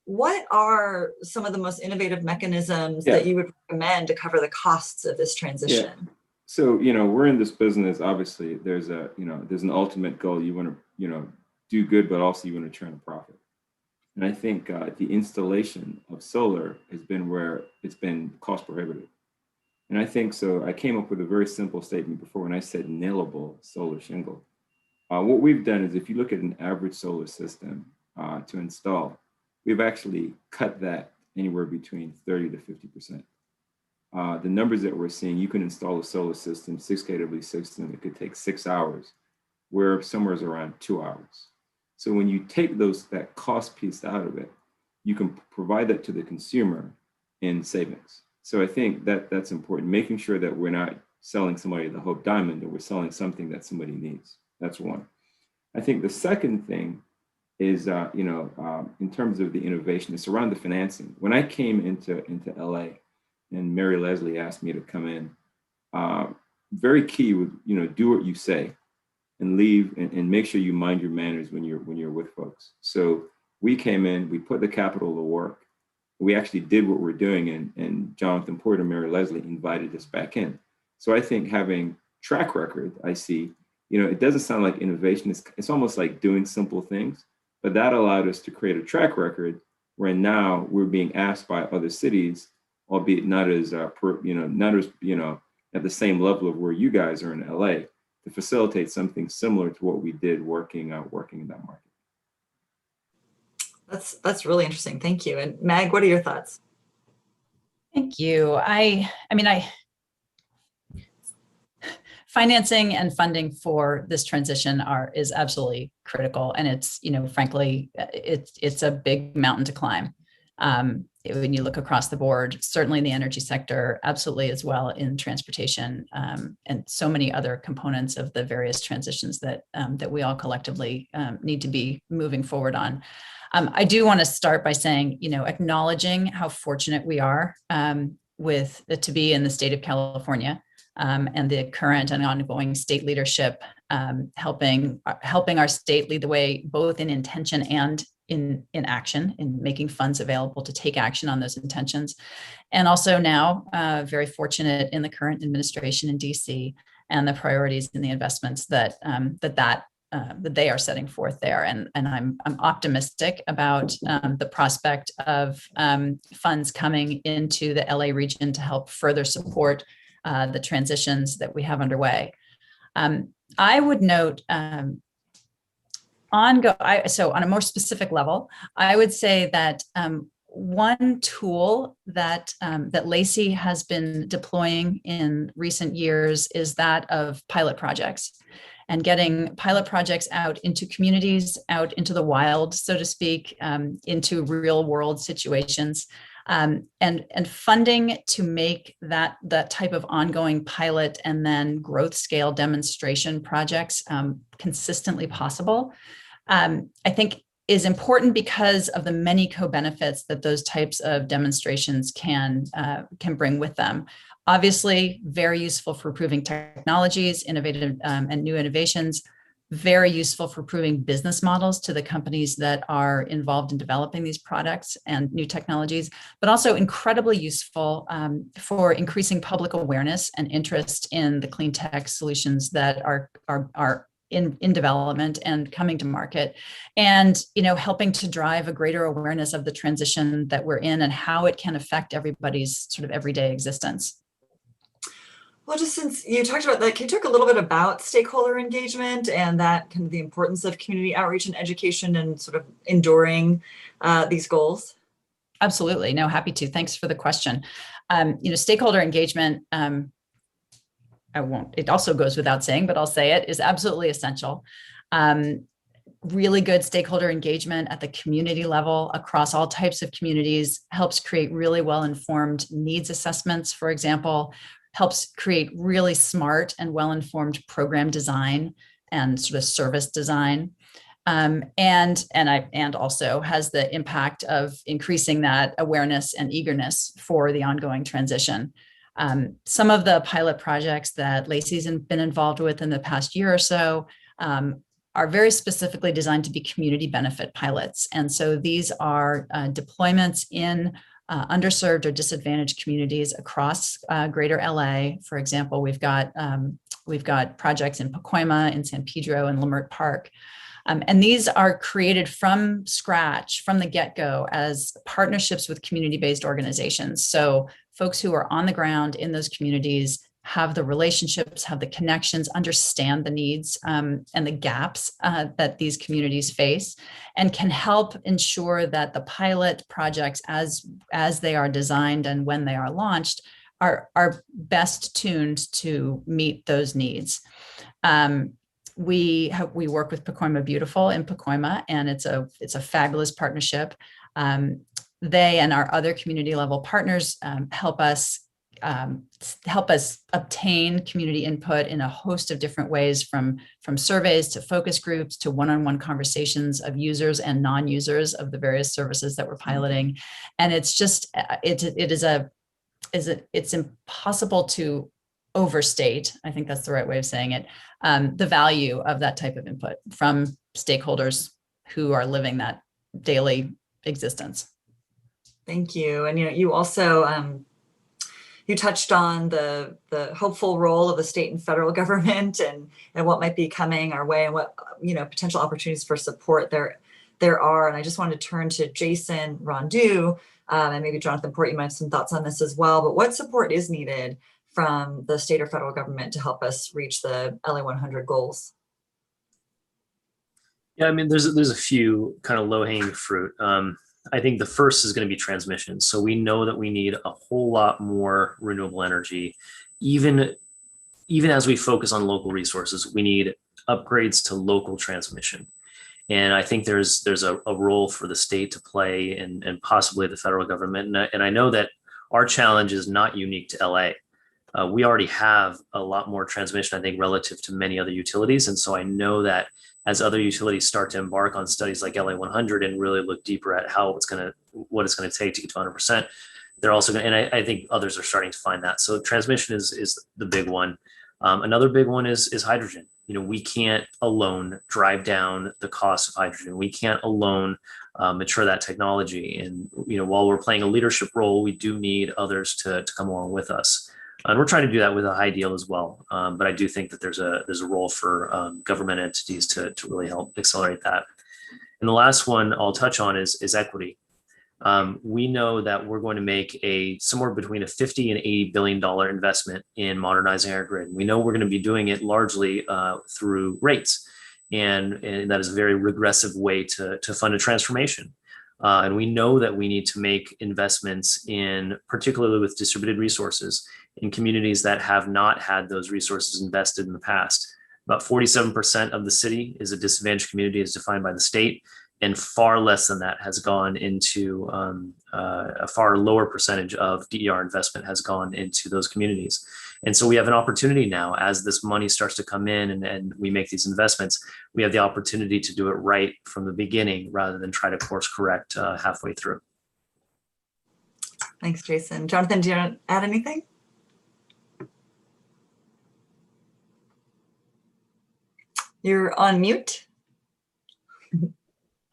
Speaker 9: What are some of the most innovative mechanisms
Speaker 2: Yeah.
Speaker 9: that you would recommend to cover the costs of this transition?
Speaker 2: Yeah. So, we're in this business, obviously, there's an ultimate goal. You want to, do good, but also you want to turn a profit. And I think the installation of solar has been where it's been cost prohibitive. And I think so. I came up with a very simple statement before when I said nailable solar shingle. What we've done is if you look at an average solar system to install, we've actually cut that anywhere between 30 to 50%. The numbers that we're seeing, you can install a solar system, 6 kW system, it could take 6 hours, where somewhere is around 2 hours. So when you take that cost piece out of it, you can provide that to the consumer in savings. So I think that's important, making sure that we're not selling somebody the Hope Diamond, that we're selling something that somebody needs. That's one. I think the second thing is, in terms of the innovation, it's around the financing. When I came into LA and Mary Leslie asked me to come in, very key would, do what you say and leave and make sure you mind your manners when you're with folks. So we came in, we put the capital to work. We actually did what we're doing, and Jonathan Porter and Mary Leslie invited us back in. So I think having track record, I see, it doesn't sound like innovation. It's almost like doing simple things, but that allowed us to create a track record where now we're being asked by other cities, albeit not as at the same level of where you guys are in LA, to facilitate something similar to what we did working in that market.
Speaker 9: That's really interesting. Thank you. And Mag, what are your thoughts?
Speaker 10: Thank you. Financing and funding for this transition is absolutely critical, and it's frankly it's a big mountain to climb. When you look across the board, certainly in the energy sector, absolutely as well in transportation, and so many other components of the various transitions that we all collectively need to be moving forward on. I do want to start by saying, acknowledging how fortunate we are to be in the state of California. And the current and ongoing state leadership, helping our state lead the way, both in intention and in action, in making funds available to take action on those intentions. And also now very fortunate in the current administration in DC and the priorities and the investments that they are setting forth there. And I'm optimistic about the prospect of funds coming into the LA region to help further support the transitions that we have underway. I would note, so on a more specific level, I would say that one tool that LABC has been deploying in recent years is that of pilot projects, and getting pilot projects out into communities, out into the wild, so to speak, into real world situations. And funding to make that type of ongoing pilot and then growth scale demonstration projects consistently possible, I think is important because of the many co-benefits that those types of demonstrations can bring with them. Obviously, very useful for proving technologies, innovative and new innovations, very useful for proving business models to the companies that are involved in developing these products and new technologies, but also incredibly useful for increasing public awareness and interest in the clean tech solutions that are in development and coming to market, and helping to drive a greater awareness of the transition that we're in and how it can affect everybody's sort of everyday existence.
Speaker 9: Well, just since you talked about that, can you talk a little bit about stakeholder engagement and that kind of the importance of community outreach and education and sort of enduring these goals?
Speaker 10: Absolutely. No, happy to. Thanks for the question. Stakeholder engagement, it also goes without saying, but I'll say it, is absolutely essential. Really good stakeholder engagement at the community level across all types of communities helps create really well-informed needs assessments, for example, helps create really smart and well-informed program design and sort of service design. And also has the impact of increasing that awareness and eagerness for the ongoing transition. Some of the pilot projects that LABC's been involved with in the past year or so are very specifically designed to be community benefit pilots. And so these are deployments in underserved or disadvantaged communities across greater LA. For example, we've got projects in Pacoima, in San Pedro, and Leimert Park. And these are created from scratch, from the get-go, as partnerships with community-based organizations. So folks who are on the ground in those communities have the relationships, have the connections, understand the needs and the gaps that these communities face, and can help ensure that the pilot projects, as they are designed and when they are launched, are best tuned to meet those needs. We work with Pacoima Beautiful in Pacoima, and it's a fabulous partnership. They and our other community level partners help us obtain community input in a host of different ways, from surveys to focus groups to one-on-one conversations of users and non-users of the various services that we're piloting. And it's just it's impossible to overstate, I think that's the right way of saying it, the value of that type of input from stakeholders who are living that daily existence.
Speaker 9: Thank you. And you also you touched on the hopeful role of the state and federal government and what might be coming our way, and what potential opportunities for support there are. And I just wanted to turn to Jason Rondeau, and maybe Jonathan Port, you might have some thoughts on this as well. But what support is needed from the state or federal government to help us reach the LA 100 goals?
Speaker 7: Yeah, I mean, there's a few kind of low-hanging fruit. I think the first is going to be transmission. So we know that we need a whole lot more renewable energy. Even as we focus on local resources, we need upgrades to local transmission. And I think there's a role for the state to play, and possibly the federal government. And I know that our challenge is not unique to LA. We already have a lot more transmission, I think, relative to many other utilities. And so I know that as other utilities start to embark on studies like LA 100 and really look deeper at what it's going to take to get to 100%, they're also going to, and I think others are starting to find that. So transmission is the big one. Another big one is hydrogen. We can't alone drive down the cost of hydrogen. We can't alone mature that technology. And while we're playing a leadership role, we do need others to come along with us. And we're trying to do that with a high deal as well. But I do think that there's a role for government entities to really help accelerate that. And the last one I'll touch on is equity. We know that we're going to make somewhere between a $50 and $80 billion investment in modernizing our grid. We know we're going to be doing it largely through rates. And that is a very regressive way to fund a transformation. And we know that we need to make investments particularly with distributed resources, in communities that have not had those resources invested in the past. About 47% of the city is a disadvantaged community as defined by the state, and far less than that has gone into a far lower percentage of DER investment has gone into those communities. And so we have an opportunity now, as this money starts to come in and we make these investments, we have the opportunity to do it right from the beginning rather than try to course correct halfway through.
Speaker 9: Thanks, Jason. Jonathan, do you want to add anything? You're on mute.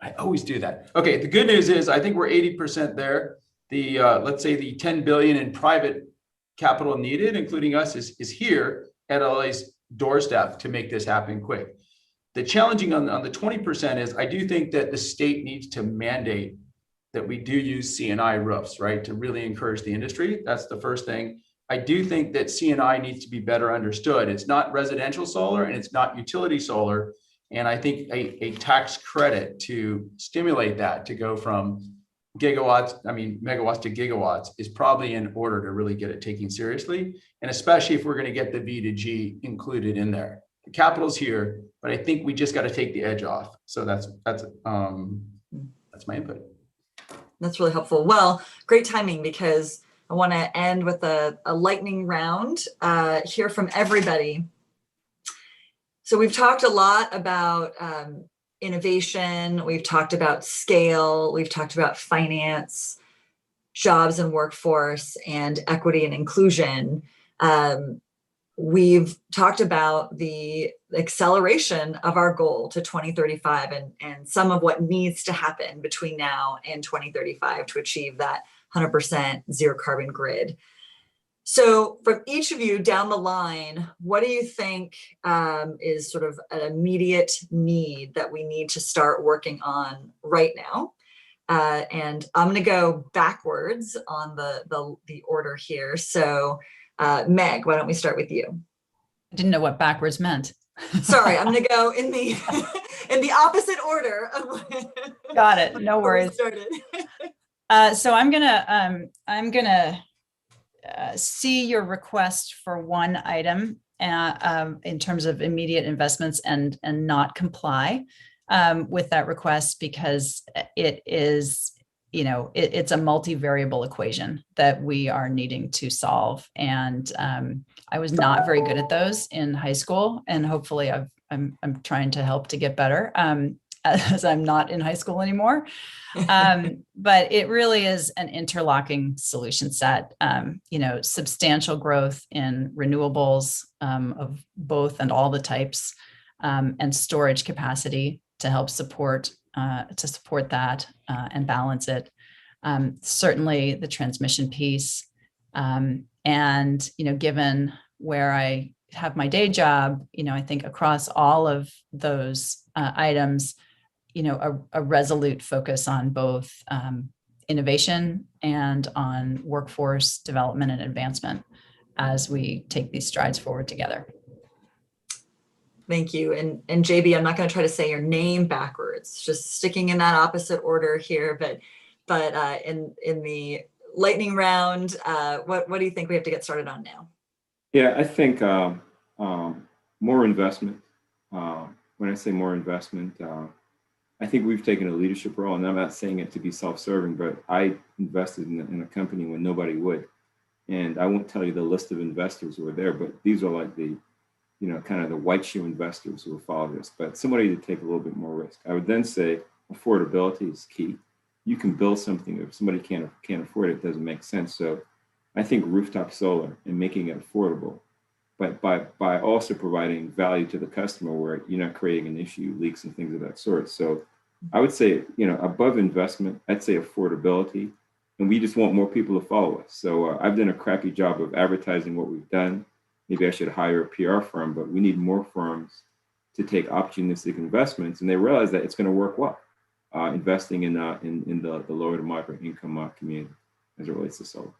Speaker 8: I always do that. Okay, the good news is I think we're 80% there. Let's say the 10 billion in private capital needed, including us, is here at LA's doorstep to make this happen quick. The challenging on the 20% is I do think that the state needs to mandate that we do use C&I roofs, right, to really encourage the industry. That's the first thing. I do think that C&I needs to be better understood. It's not residential solar and it's not utility solar. And I think a tax credit to stimulate that to go from megawatts to gigawatts is probably in order to really get it taken seriously. And especially if we're going to get the V to G included in there. The capital's here, but I think we just got to take the edge off. So that's my input.
Speaker 9: That's really helpful. Well, great timing, because I want to end with a lightning round, hear from everybody. So we've talked a lot about innovation. We've talked about scale. We've talked about finance, jobs and workforce, and equity and inclusion. we've talked about the acceleration of our goal to 2035 and some of what needs to happen between now and 2035 to achieve that 100% zero carbon grid. So from each of you down the line, what do you think is sort of an immediate need that we need to start working on right now? And I'm going to go backwards on the order here. So Meg, why don't we start with you?
Speaker 10: I didn't know what backwards meant.
Speaker 9: Sorry, I'm going to go in the in the opposite order.
Speaker 10: Got it. No worries. So I'm gonna see your request for one item in terms of immediate investments and not comply with that request because it is, it's a multivariable equation that we are needing to solve. And I was not very good at those in high school, and hopefully I'm trying to help to get better as I'm not in high school anymore. But it really is an interlocking solution set, substantial growth in renewables of both and all the types, and storage capacity to help support that and balance it. Certainly the transmission piece, and given where I have my day job, I think across all of those items, a resolute focus on both innovation and on workforce development and advancement as we take these strides forward together.
Speaker 9: Thank you. And JB, I'm not going to try to say your name backwards, just sticking in that opposite order here. But in the lightning round, what do you think we have to get started on now?
Speaker 2: Yeah, I think more investment. When I say more investment, I think we've taken a leadership role, and I'm not saying it to be self-serving, but I invested in a company when nobody would. And I won't tell you the list of investors who are there, but these are like the, kind of the white shoe investors who will follow this, but somebody to take a little bit more risk. I would then say affordability is key. You can build something, if somebody can't afford it, it doesn't make sense. So I think rooftop solar and making it affordable, but by also providing value to the customer where you're not creating an issue, leaks and things of that sort. So I would say, above investment, I'd say affordability, and we just want more people to follow us. So I've done a crappy job of advertising what we've done. Maybe I should hire a PR firm, but we need more firms to take opportunistic investments, and they realize that it's going to work well, investing in the lower to moderate income community as it relates to solar.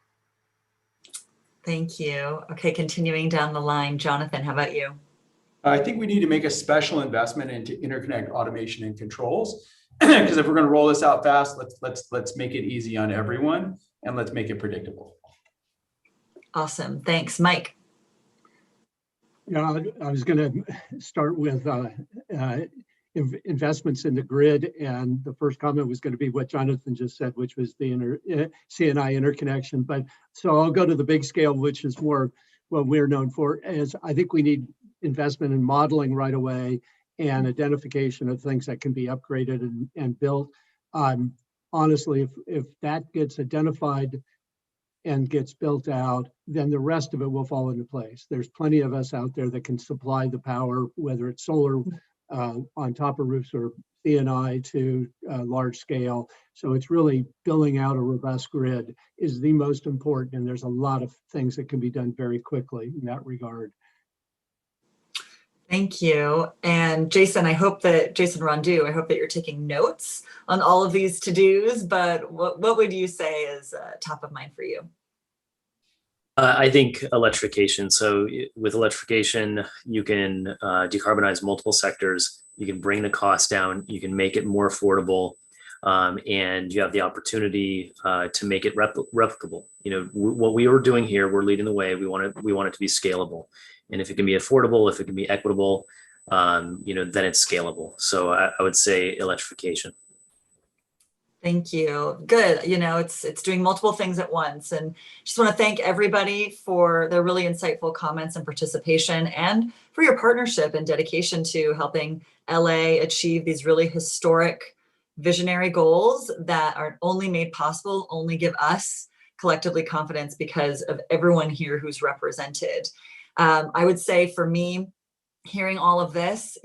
Speaker 9: Thank you. Okay, continuing down the line, Jonathan, how about you?
Speaker 8: I think we need to make a special investment into interconnect automation and controls, because if we're going to roll this out fast, let's make it easy on everyone and let's make it predictable.
Speaker 9: Awesome. Thanks, Mike.
Speaker 6: Yeah, I was going to start with investments in the grid, and the first comment was going to be what Jonathan just said, which was the C&I interconnection. But so I'll go to the big scale, which is more what we're known for. Is I think we need investment in modeling right away and identification of things that can be upgraded and built. Honestly, if that gets identified and gets built out, then the rest of it will fall into place. There's plenty of us out there that can supply the power, whether it's solar on top of roofs or C&I to large scale. So it's really building out a robust grid is the most important, and there's a lot of things that can be done very quickly in that regard.
Speaker 9: Thank you. And Jason, Jason Rondeau, I hope that you're taking notes on all of these to-dos, but what would you say is top of mind for you?
Speaker 7: I think electrification. So with electrification, you can decarbonize multiple sectors. You can bring the cost down. You can make it more affordable. And you have the opportunity to make it replicable. What we are doing here, we're leading the way. We want it to be scalable. And if it can be affordable, if it can be equitable, then it's scalable. So I would say electrification.
Speaker 9: Thank you. Good. It's doing multiple things at once. And just want to thank everybody for their really insightful comments and participation, and for your partnership and dedication to helping LA achieve these really historic visionary goals that are only made possible, only give us collectively confidence because of everyone here who's represented. I would say for me, hearing all of this,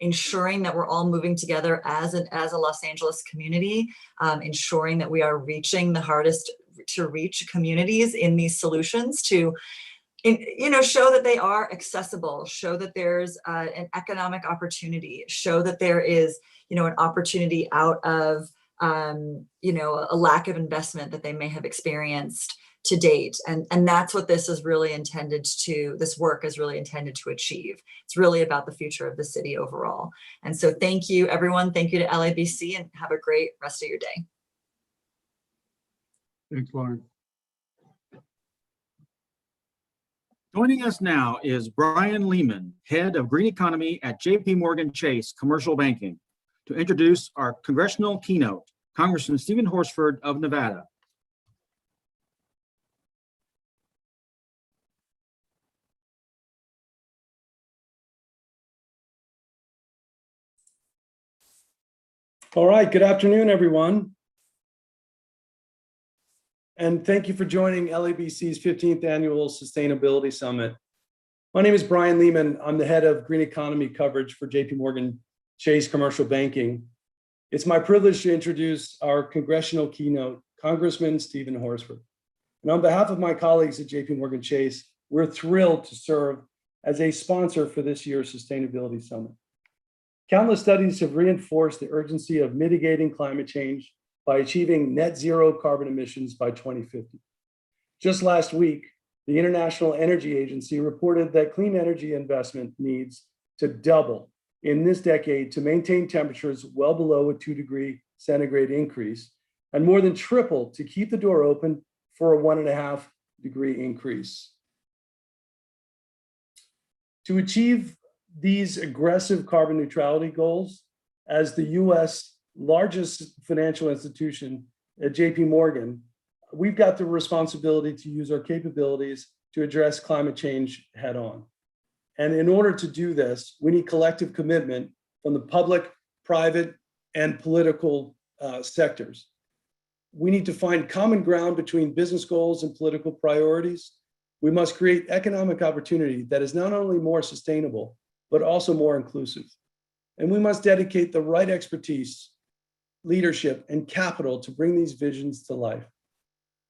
Speaker 9: ensuring that we're all moving together as a Los Angeles community, ensuring that we are reaching the hardest to reach communities in these solutions to, show that they are accessible, show that there's an economic opportunity, show that there is, an opportunity out of, a lack of investment that they may have experienced to date. And that's what this is really this work is really intended to achieve. It's really about the future of the city overall. And so thank you, everyone. Thank you to LABC, and have a great rest of your day.
Speaker 6: Thanks, Lauren.
Speaker 1: Joining us now is Brian Lehman, Head of Green Economy at JP Morgan Chase Commercial Banking, to introduce our congressional keynote, Congressman Stephen Horsford of Nevada.
Speaker 13: All right, good afternoon, everyone. And thank you for joining LABC's 15th Annual Sustainability Summit. My name is Brian Lehman. I'm the head of Green Economy coverage for JP Morgan Chase Commercial Banking. It's my privilege to introduce our congressional keynote, Congressman Stephen Horsford. And on behalf of my colleagues at JP Morgan Chase, we're thrilled to serve as a sponsor for this year's Sustainability Summit. Countless studies have reinforced the urgency of mitigating climate change by achieving net zero carbon emissions by 2050. Just last week, the International Energy Agency reported that clean energy investment needs to double in this decade to maintain temperatures well below a 2-degree centigrade increase, and more than triple to keep the door open for a 1.5-degree increase. To achieve these aggressive carbon neutrality goals, as the US largest financial institution at JP Morgan, we've got the responsibility to use our capabilities to address climate change head on. And in order to do this, we need collective commitment from the public, private, and political sectors. We need to find common ground between business goals and political priorities. We must create economic opportunity that is not only more sustainable, but also more inclusive. And we must dedicate the right expertise, leadership, and capital to bring these visions to life.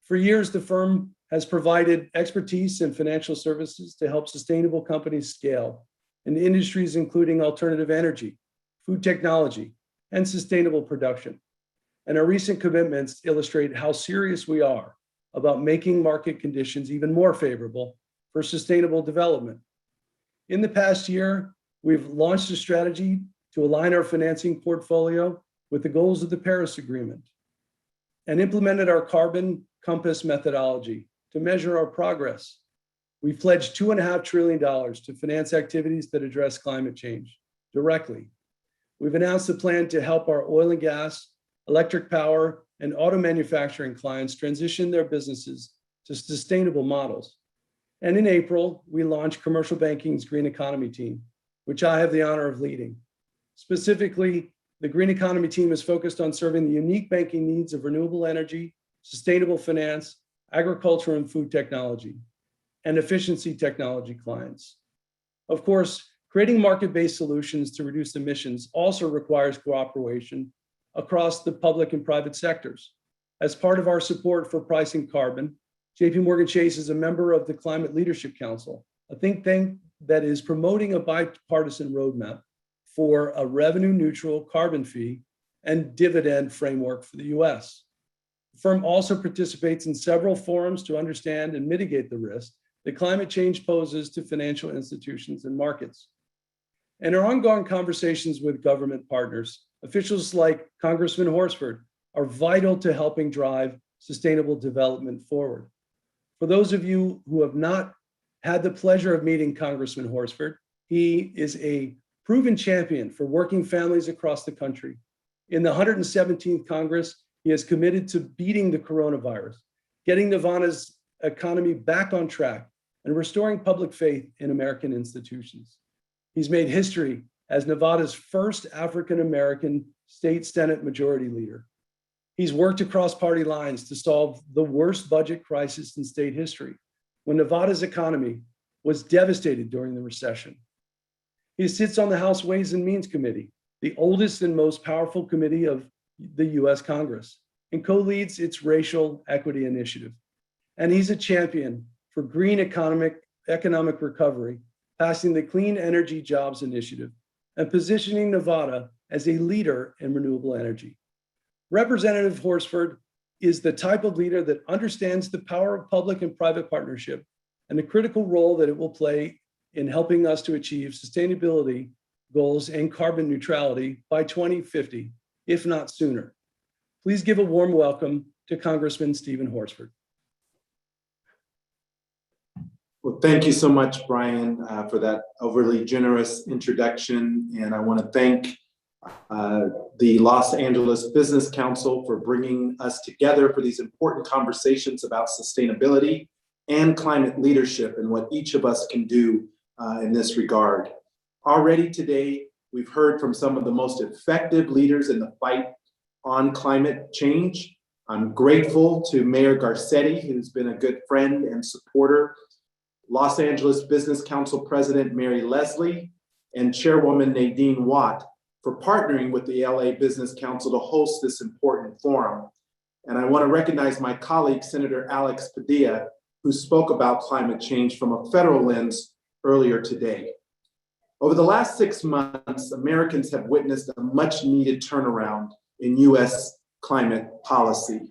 Speaker 13: For years, the firm has provided expertise and financial services to help sustainable companies scale in industries including alternative energy, food technology, and sustainable production. And our recent commitments illustrate how serious we are about making market conditions even more favorable for sustainable development. In the past year, we've launched a strategy to align our financing portfolio with the goals of the Paris Agreement and implemented our Carbon Compass methodology to measure our progress. We pledged $2.5 trillion to finance activities that address climate change directly. We've announced a plan to help our oil and gas, electric power, and auto manufacturing clients transition their businesses to sustainable models. And in April, we launched Commercial Banking's Green Economy team, which I have the honor of leading. Specifically, the Green Economy team is focused on serving the unique banking needs of renewable energy, sustainable finance, agriculture and food technology, and efficiency technology clients. Of course, creating market-based solutions to reduce emissions also requires cooperation across the public and private sectors. As part of our support for pricing carbon, JP Morgan Chase is a member of the Climate Leadership Council, a think tank that is promoting a bipartisan roadmap for a revenue-neutral carbon fee and dividend framework for the US. The firm also participates in several forums to understand and mitigate the risk that climate change poses to financial institutions and markets. In our ongoing conversations with government partners, officials like Congressman Horsford are vital to helping drive sustainable development forward. For those of you who have not had the pleasure of meeting Congressman Horsford, he is a proven champion for working families across the country. In the 117th Congress, he is committed to beating the coronavirus, getting Nevada's economy back on track, and restoring public faith in American institutions. He's made history as Nevada's first African-American state Senate majority leader. He's worked across party lines to solve the worst budget crisis in state history, when Nevada's economy was devastated during the recession. He sits on the House Ways and Means Committee, the oldest and most powerful committee of the US Congress, and co-leads its racial equity initiative. And he's a champion for green economic recovery, passing the Clean Energy Jobs Initiative and positioning Nevada as a leader in renewable energy. Representative Horsford is the type of leader that understands the power of public and private partnership and the critical role that it will play in helping us to achieve sustainability goals and carbon neutrality by 2050, if not sooner. Please give a warm welcome to Congressman Stephen Horsford.
Speaker 12: Well, thank you so much, Brian, for that overly generous introduction. And I want to thank the Los Angeles Business Council for bringing us together for these important conversations about sustainability and climate leadership and what each of us can do in this regard. Already today, we've heard from some of the most effective leaders in the fight on climate change. I'm grateful to Mayor Garcetti, who's been a good friend and supporter, Los Angeles Business Council President Mary Leslie, and Chairwoman Nadine Watt for partnering with the LA Business Council to host this important forum. And I want to recognize my colleague, Senator Alex Padilla, who spoke about climate change from a federal lens earlier today. Over the last 6 months, Americans have witnessed a much needed turnaround in US climate policy.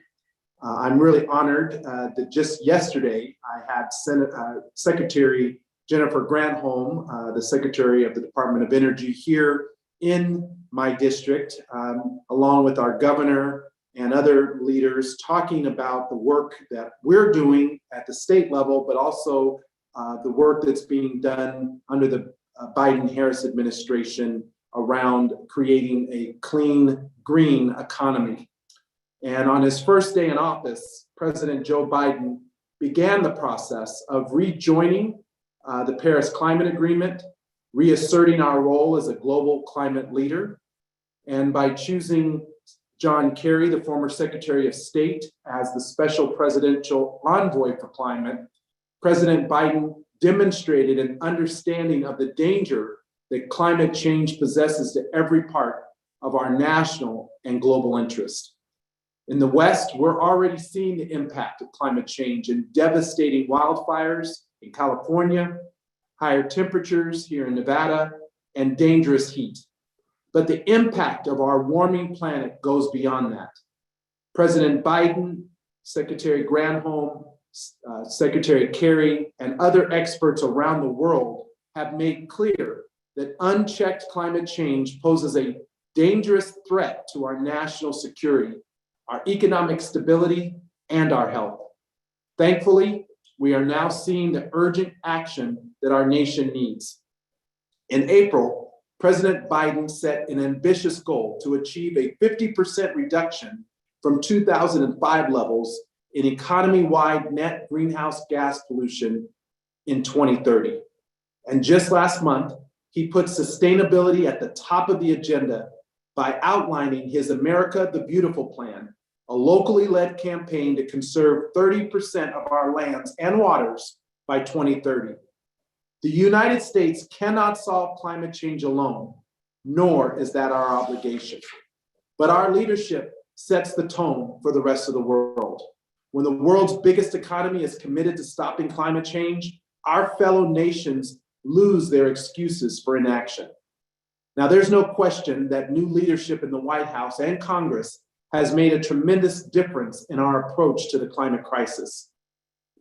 Speaker 12: I'm really honored that just yesterday I had Secretary Jennifer Granholm, the Secretary of the Department of Energy, here in my district, along with our governor and other leaders, talking about the work that we're doing at the state level, but also the work that's being done under the Biden-Harris administration around creating a clean, green economy. And on his first day in office, President Joe Biden began the process of rejoining the Paris Climate Agreement, reasserting our role as a global climate leader, and by choosing John Kerry, the former Secretary of State, as the special presidential envoy for climate, President Biden demonstrated an understanding of the danger that climate change possesses to every part of our national and global interest. In the West, we're already seeing the impact of climate change in devastating wildfires in California, higher temperatures here in Nevada, and dangerous heat. But the impact of our warming planet goes beyond that. President Biden, Secretary Granholm, Secretary Kerry, and other experts around the world have made clear that unchecked climate change poses a dangerous threat to our national security, our economic stability, and our health. Thankfully, we are now seeing the urgent action that our nation needs. In April, President Biden set an ambitious goal to achieve a 50% reduction from 2005 levels in economy-wide net greenhouse gas pollution in 2030. And just last month, he put sustainability at the top of the agenda by outlining his America the Beautiful plan, a locally led campaign to conserve 30% of our lands and waters by 2030. The United States cannot solve climate change alone, nor is that our obligation. But our leadership sets the tone for the rest of the world. When the world's biggest economy is committed to stopping climate change, our fellow nations lose their excuses for inaction. Now, there's no question that new leadership in the White House and Congress has made a tremendous difference in our approach to the climate crisis.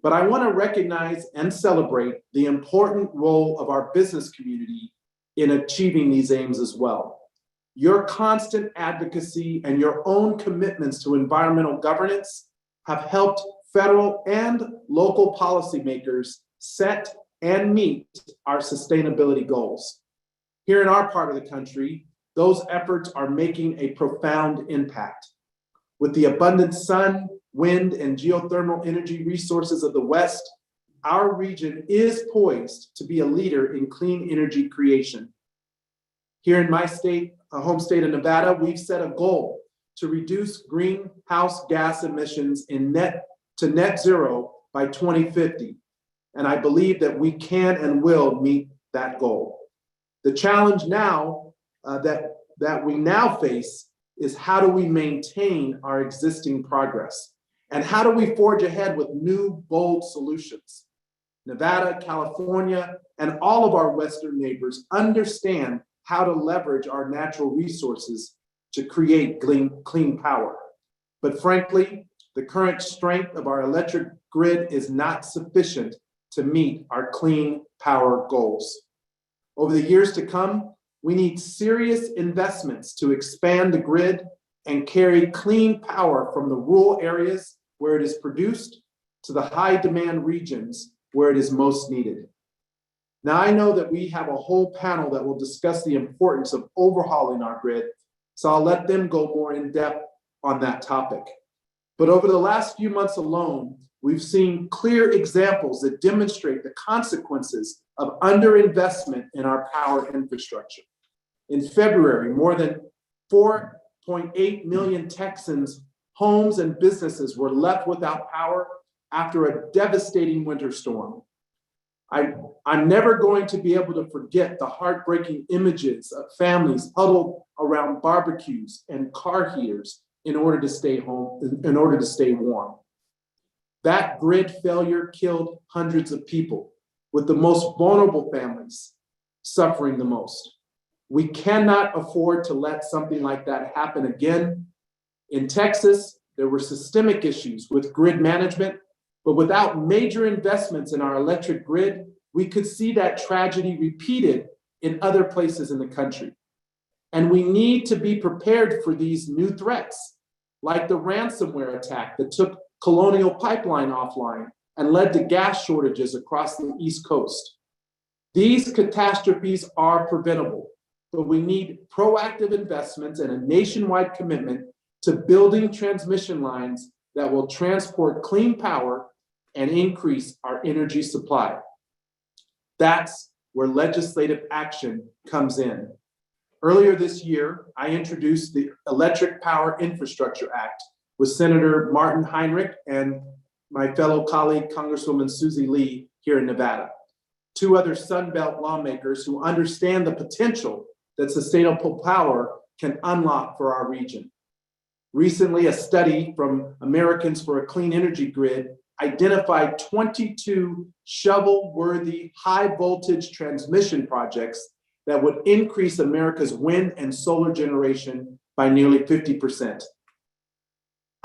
Speaker 12: But I want to recognize and celebrate the important role of our business community in achieving these aims as well. Your constant advocacy and your own commitments to environmental governance have helped federal and local policymakers set and meet our sustainability goals. Here in our part of the country, those efforts are making a profound impact. With the abundant sun, wind, and geothermal energy resources of the West, our region is poised to be a leader in clean energy creation. Here in my state, home state of Nevada, we've set a goal to reduce greenhouse gas emissions to net zero by 2050. and I believe that we can and will meet that goal. The challenge now that we now face is how do we maintain our existing progress? And how do we forge ahead with new, bold solutions? Nevada, California, and all of our Western neighbors understand how to leverage our natural resources to create clean power. But frankly, the current strength of our electric grid is not sufficient to meet our clean power goals. Over the years to come, we need serious investments to expand the grid and carry clean power from the rural areas where it is produced to the high demand regions where it is most needed. Now, I know that we have a whole panel that will discuss the importance of overhauling our grid, so I'll let them go more in depth on that topic. But over the last few months alone, we've seen clear examples that demonstrate the consequences of underinvestment in our power infrastructure. In February, more than 4.8 million Texans' homes and businesses were left without power after a devastating winter storm. I'm never going to be able to forget the heartbreaking images of families huddled around barbecues and car heaters in order to stay home, in order to stay warm. That grid failure killed hundreds of people, with the most vulnerable families suffering the most. We cannot afford to let something like that happen again. In Texas, there were systemic issues with grid management, but without major investments in our electric grid, we could see that tragedy repeated in other places in the country. And we need to be prepared for these new threats, like the ransomware attack that took Colonial Pipeline offline and led to gas shortages across the East Coast. These catastrophes are preventable, but we need proactive investments and a nationwide commitment to building transmission lines that will transport clean power and increase our energy supply. That's where legislative action comes in. Earlier this year, I introduced the Electric Power Infrastructure Act with Senator Martin Heinrich and my fellow colleague, Congresswoman Susie Lee here in Nevada, two other Sun Belt lawmakers who understand the potential that sustainable power can unlock for our region. Recently, a study from Americans for a Clean Energy Grid identified 22 shovel-worthy high-voltage transmission projects that would increase America's wind and solar generation by nearly 50%.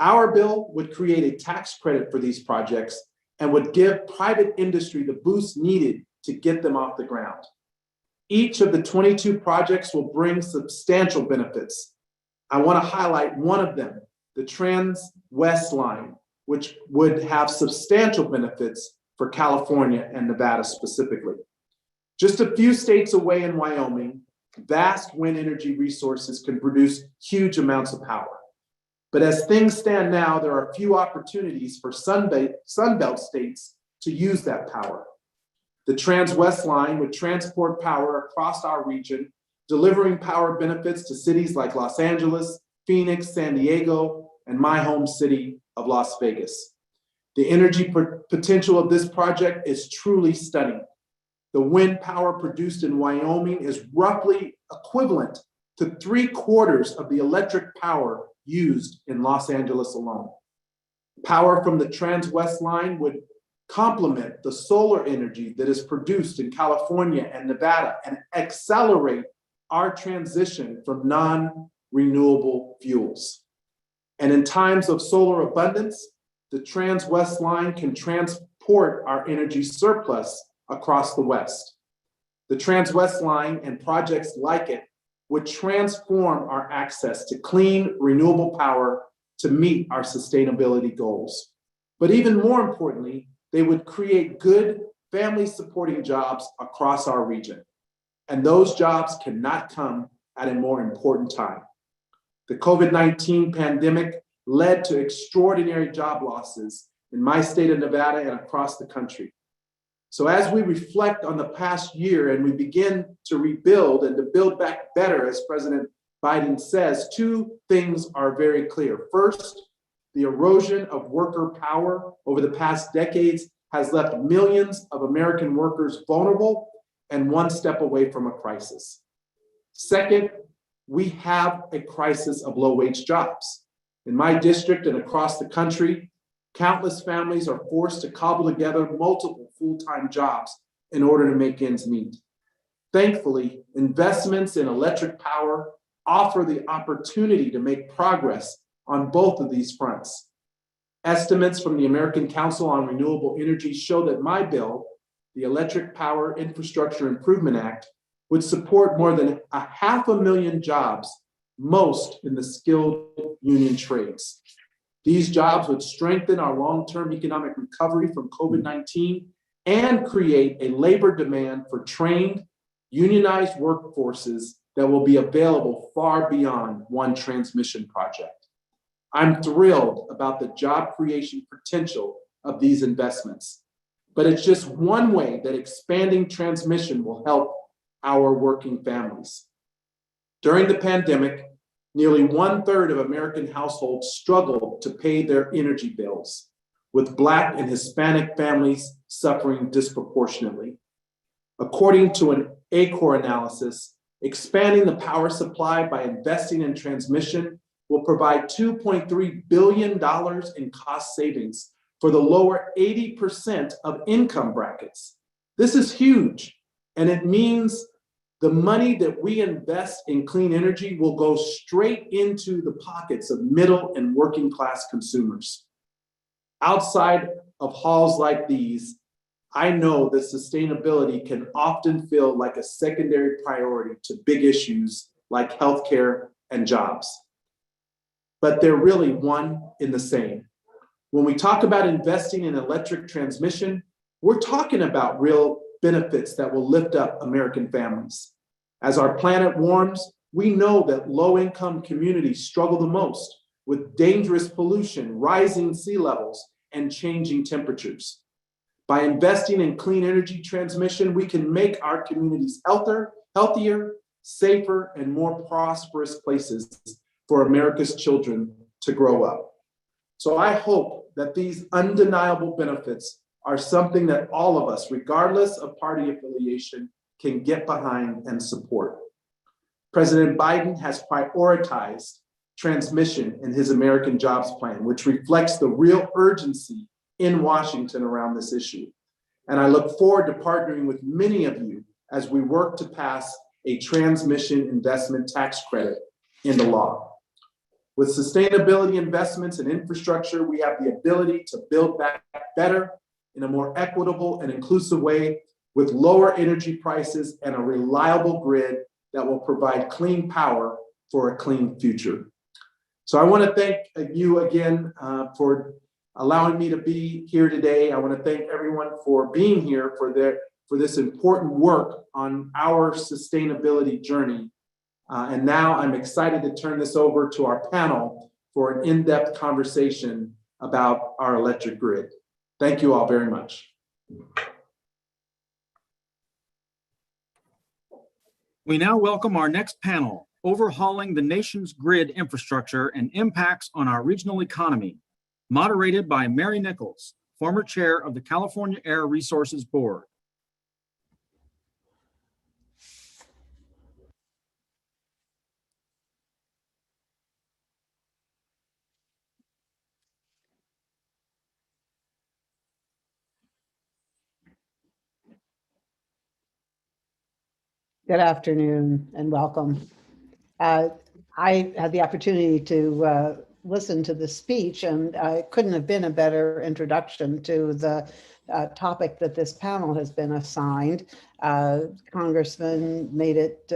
Speaker 12: Our bill would create a tax credit for these projects and would give private industry the boost needed to get them off the ground. Each of the 22 projects will bring substantial benefits. I want to highlight one of them, the Trans-West Line, which would have substantial benefits for California and Nevada specifically. Just a few states away in Wyoming, vast wind energy resources can produce huge amounts of power. But as things stand now, there are few opportunities for Sun Belt states to use that power. The Trans-West Line would transport power across our region, delivering power benefits to cities like Los Angeles, Phoenix, San Diego, and my home city of Las Vegas. The energy potential of this project is truly stunning. The wind power produced in Wyoming is roughly equivalent to 3/4 of the electric power used in Los Angeles alone. Power from the Trans-West Line would complement the solar energy that is produced in California and Nevada and accelerate our transition from non-renewable fuels. And in times of solar abundance, the Trans-West Line can transport our energy surplus across the West. The Trans-West Line and projects like it would transform our access to clean, renewable power to meet our sustainability goals. But even more importantly, they would create good family-supporting jobs across our region. And those jobs cannot come at a more important time. The COVID-19 pandemic led to extraordinary job losses in my state of Nevada and across the country. So as we reflect on the past year and we begin to rebuild and to build back better, as President Biden says, two things are very clear. First, the erosion of worker power over the past decades has left millions of American workers vulnerable and one step away from a crisis. Second, we have a crisis of low-wage jobs. In my district and across the country, countless families are forced to cobble together multiple full-time jobs in order to make ends meet. Thankfully, investments in electric power offer the opportunity to make progress on both of these fronts. Estimates from the American Council on Renewable Energy show that my bill, the Electric Power Infrastructure Improvement Act, would support more than 500,000 jobs, most in the skilled union trades. These jobs would strengthen our long-term economic recovery from COVID-19 and create a labor demand for trained, unionized workforces that will be available far beyond one transmission project. I'm thrilled about the job creation potential of these investments, but it's just one way that expanding transmission will help our working families. During the pandemic, nearly 1/3 of American households struggled to pay their energy bills, with Black and Hispanic families suffering disproportionately. According to an ACOR analysis, expanding the power supply by investing in transmission will provide $2.3 billion in cost savings for the lower 80% of income brackets. This is huge, and it means the money that we invest in clean energy will go straight into the pockets of middle and working class consumers. Outside of halls like these, I know that sustainability can often feel like a secondary priority to big issues like healthcare and jobs. But they're really one in the same. When we talk about investing in electric transmission, we're talking about real benefits that will lift up American families. As our planet warms, we know that low-income communities struggle the most with dangerous pollution, rising sea levels, and changing temperatures. By investing in clean energy transmission, we can make our communities healthier, safer, and more prosperous places for America's children to grow up. So I hope that these undeniable benefits are something that all of us, regardless of party affiliation, can get behind and support. President Biden has prioritized transmission in his American Jobs Plan, which reflects the real urgency in Washington around this issue. And I look forward to partnering with many of you as we work to pass a transmission investment tax credit into law. With sustainability investments and infrastructure, we have the ability to build back better in a more equitable and inclusive way with lower energy prices and a reliable grid that will provide clean power for a clean future. So I want to thank you again for allowing me to be here today. I want to thank everyone for being here for this important work on our sustainability journey. And now I'm excited to turn this over to our panel for an in-depth conversation about our electric grid. Thank you all very much.
Speaker 1: We now welcome our next panel, Overhauling the Nation's Grid Infrastructure and Impacts on Our Regional Economy, moderated by Mary Nichols, former chair of the California Air Resources Board.
Speaker 11: Good afternoon and welcome. I had the opportunity to listen to the speech, and it couldn't have been a better introduction to the topic that this panel has been assigned. Congressman made it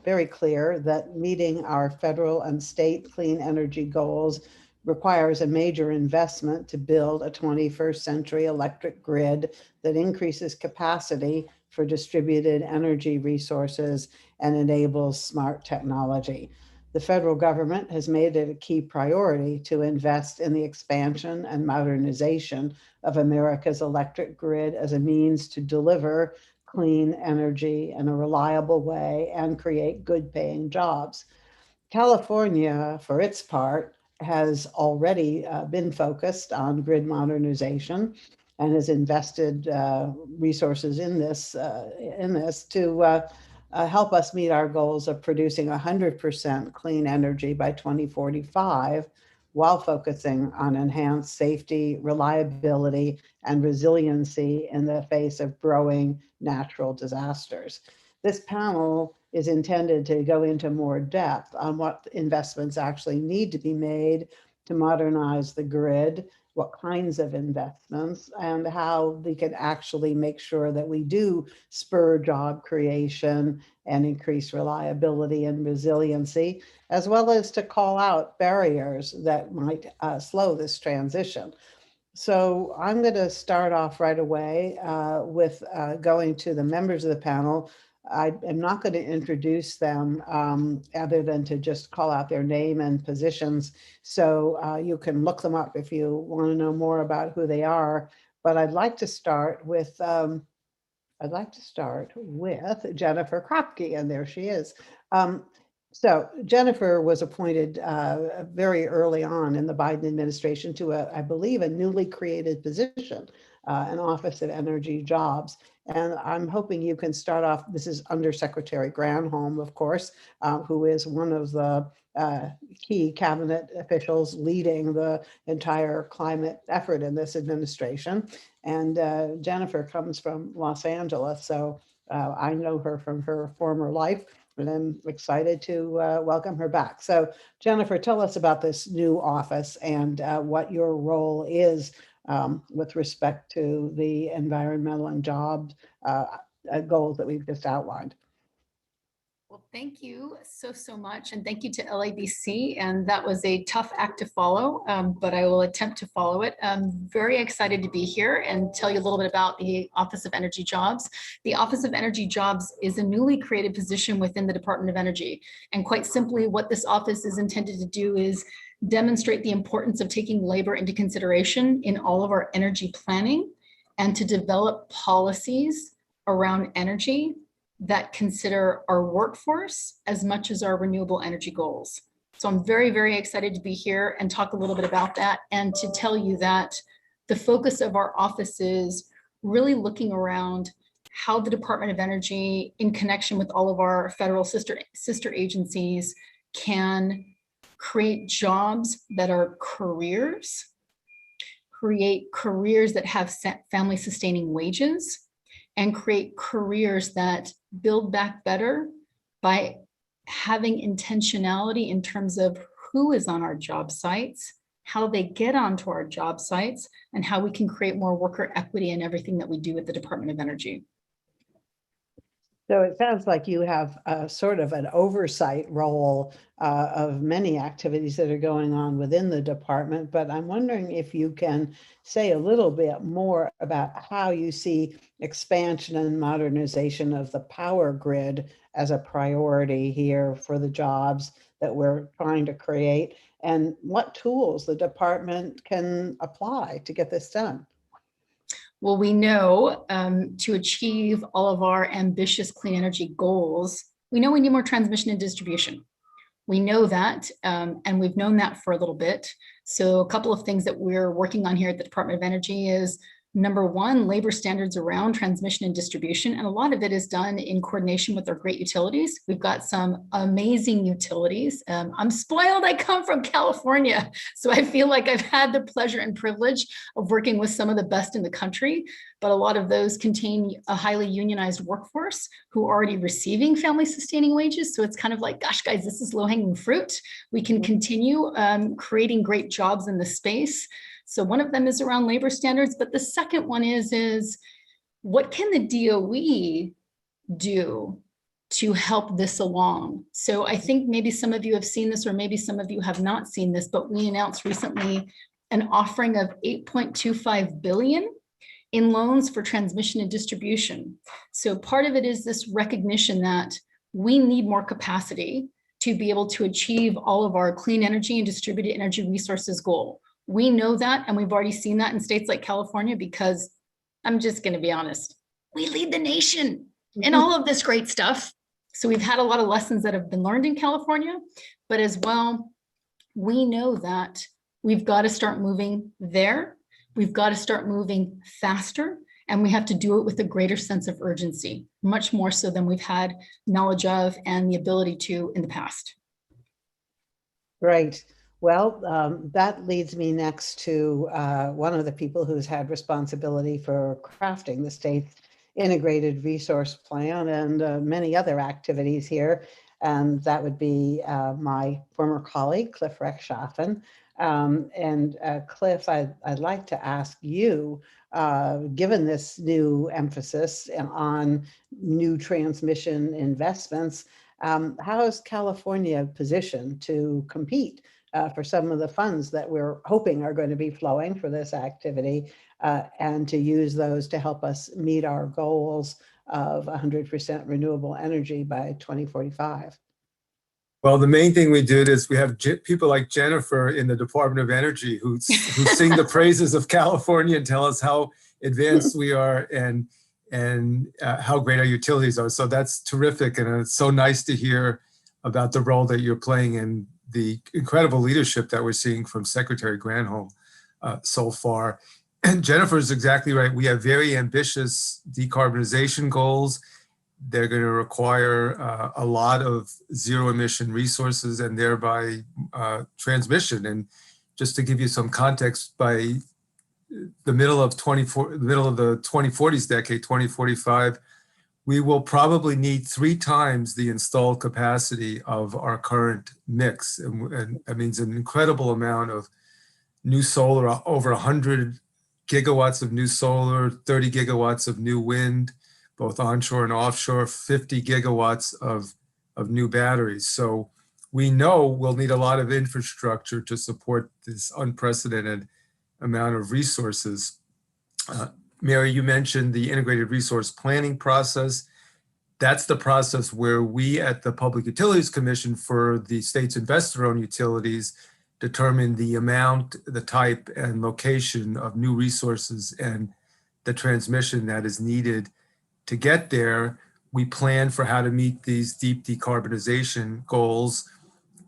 Speaker 11: very clear that meeting our federal and state clean energy goals requires a major investment to build a 21st century electric grid that increases capacity for distributed energy resources and enables smart technology. The federal government has made it a key priority to invest in the expansion and modernization of America's electric grid as a means to deliver clean energy in a reliable way and create good paying jobs. California, for its part, has already been focused on grid modernization and has invested resources in this to help us meet our goals of producing 100% clean energy by 2045, while focusing on enhanced safety, reliability, and resiliency in the face of growing natural disasters. This panel is intended to go into more depth on what investments actually need to be made to modernize the grid, what kinds of investments, and how we can actually make sure that we do spur job creation and increase reliability and resiliency, as well as to call out barriers that might slow this transition. So I'm going to start off right away with going to the members of the panel. I am not going to introduce them other than to just call out their name and positions. So you can look them up if you want to know more about who they are. But I'd like to start with Jennifer Kropke, and there she is. So Jennifer was appointed very early on in the Biden administration to, I believe, a newly created position, an Office of Energy Jobs. And I'm hoping you can start off, this is Under Secretary Granholm, of course, who is one of the key cabinet officials leading the entire climate effort in this administration. And Jennifer comes from Los Angeles, so I know her from her former life, and I'm excited to welcome her back. So Jennifer, tell us about this new office and what your role is with respect to the environmental and job goals that we've just outlined.
Speaker 14: Well, thank you so much. And thank you to LABC. And that was a tough act to follow, but I will attempt to follow it. I'm very excited to be here and tell you a little bit about the Office of Energy Jobs. The Office of Energy Jobs is a newly created position within the Department of Energy. And quite simply, what this office is intended to do is demonstrate the importance of taking labor into consideration in all of our energy planning and to develop policies around energy that consider our workforce as much as our renewable energy goals. So I'm very, very excited to be here and talk a little bit about that and to tell you that the focus of our office is really looking around how the Department of Energy, in connection with all of our federal sister agencies, can create jobs that are careers, create careers that have family sustaining wages, and create careers that build back better by having intentionality in terms of who is on our job sites, how they get onto our job sites, and how we can create more worker equity in everything that we do at the Department of Energy.
Speaker 11: So it sounds like you have a sort of an oversight role of many activities that are going on within the department, but I'm wondering if you can say a little bit more about how you see expansion and modernization of the power grid as a priority here for the jobs that we're trying to create, and what tools the department can apply to get this done.
Speaker 14: Well, we know to achieve all of our ambitious clean energy goals, we know we need more transmission and distribution. We know that, and we've known that for a little bit. So a couple of things that we're working on here at the Department of Energy is, number one, labor standards around transmission and distribution. And a lot of it is done in coordination with our great utilities. We've got some amazing utilities. I'm spoiled, I come from California. So I feel like I've had the pleasure and privilege of working with some of the best in the country, but a lot of those contain a highly unionized workforce who are already receiving family sustaining wages. So it's kind of like, gosh, guys, this is low hanging fruit. We can continue creating great jobs in the space. So one of them is around labor standards, but the second one is what can the DOE do to help this along? So I think maybe some of you have seen this, or maybe some of you have not seen this, but we announced recently an offering of $8.25 billion in loans for transmission and distribution. So part of it is this recognition that we need more capacity to be able to achieve all of our clean energy and distributed energy resources goal. We know that, and we've already seen that in states like California, because I'm just going to be honest, we lead the nation in all of this great stuff. So we've had a lot of lessons that have been learned in California, but as well, we know that we've got to start moving there. We've got to start moving faster, and we have to do it with a greater sense of urgency, much more so than we've had knowledge of and the ability to in the past.
Speaker 11: Right. Well, that leads me next to one of the people who's had responsibility for crafting the state's integrated resource plan and many other activities here. And that would be my former colleague, Cliff Rechtschaffen. Cliff, I'd like to ask you, given this new emphasis on new transmission investments, how is California positioned to compete for some of the funds that we're hoping are going to be flowing for this activity and to use those to help us meet our goals of 100% renewable energy by 2045?
Speaker 15: Well, the main thing we did is we have people like Jennifer in the Department of Energy who sing the praises of California and tell us how advanced we are and how great our utilities are. So that's terrific. And it's so nice to hear about the role that you're playing and the incredible leadership that we're seeing from Secretary Granholm so far. And Jennifer is exactly right. We have very ambitious decarbonization goals. They're going to require a lot of zero emission resources and thereby transmission. And just to give you some context, by the middle of the 2040s decade, 2045, we will probably need 3 times the installed capacity of our current mix. And that means an incredible amount of new solar, over 100 gigawatts of new solar, 30 gigawatts of new wind, both onshore and offshore, 50 gigawatts of new batteries. So we know we'll need a lot of infrastructure to support this unprecedented amount of resources. Mary, you mentioned the integrated resource planning process. That's the process where we at the Public Utilities Commission for the state's investor-owned utilities determine the amount, the type, and location of new resources and the transmission that is needed to get there. We plan for how to meet these deep decarbonization goals.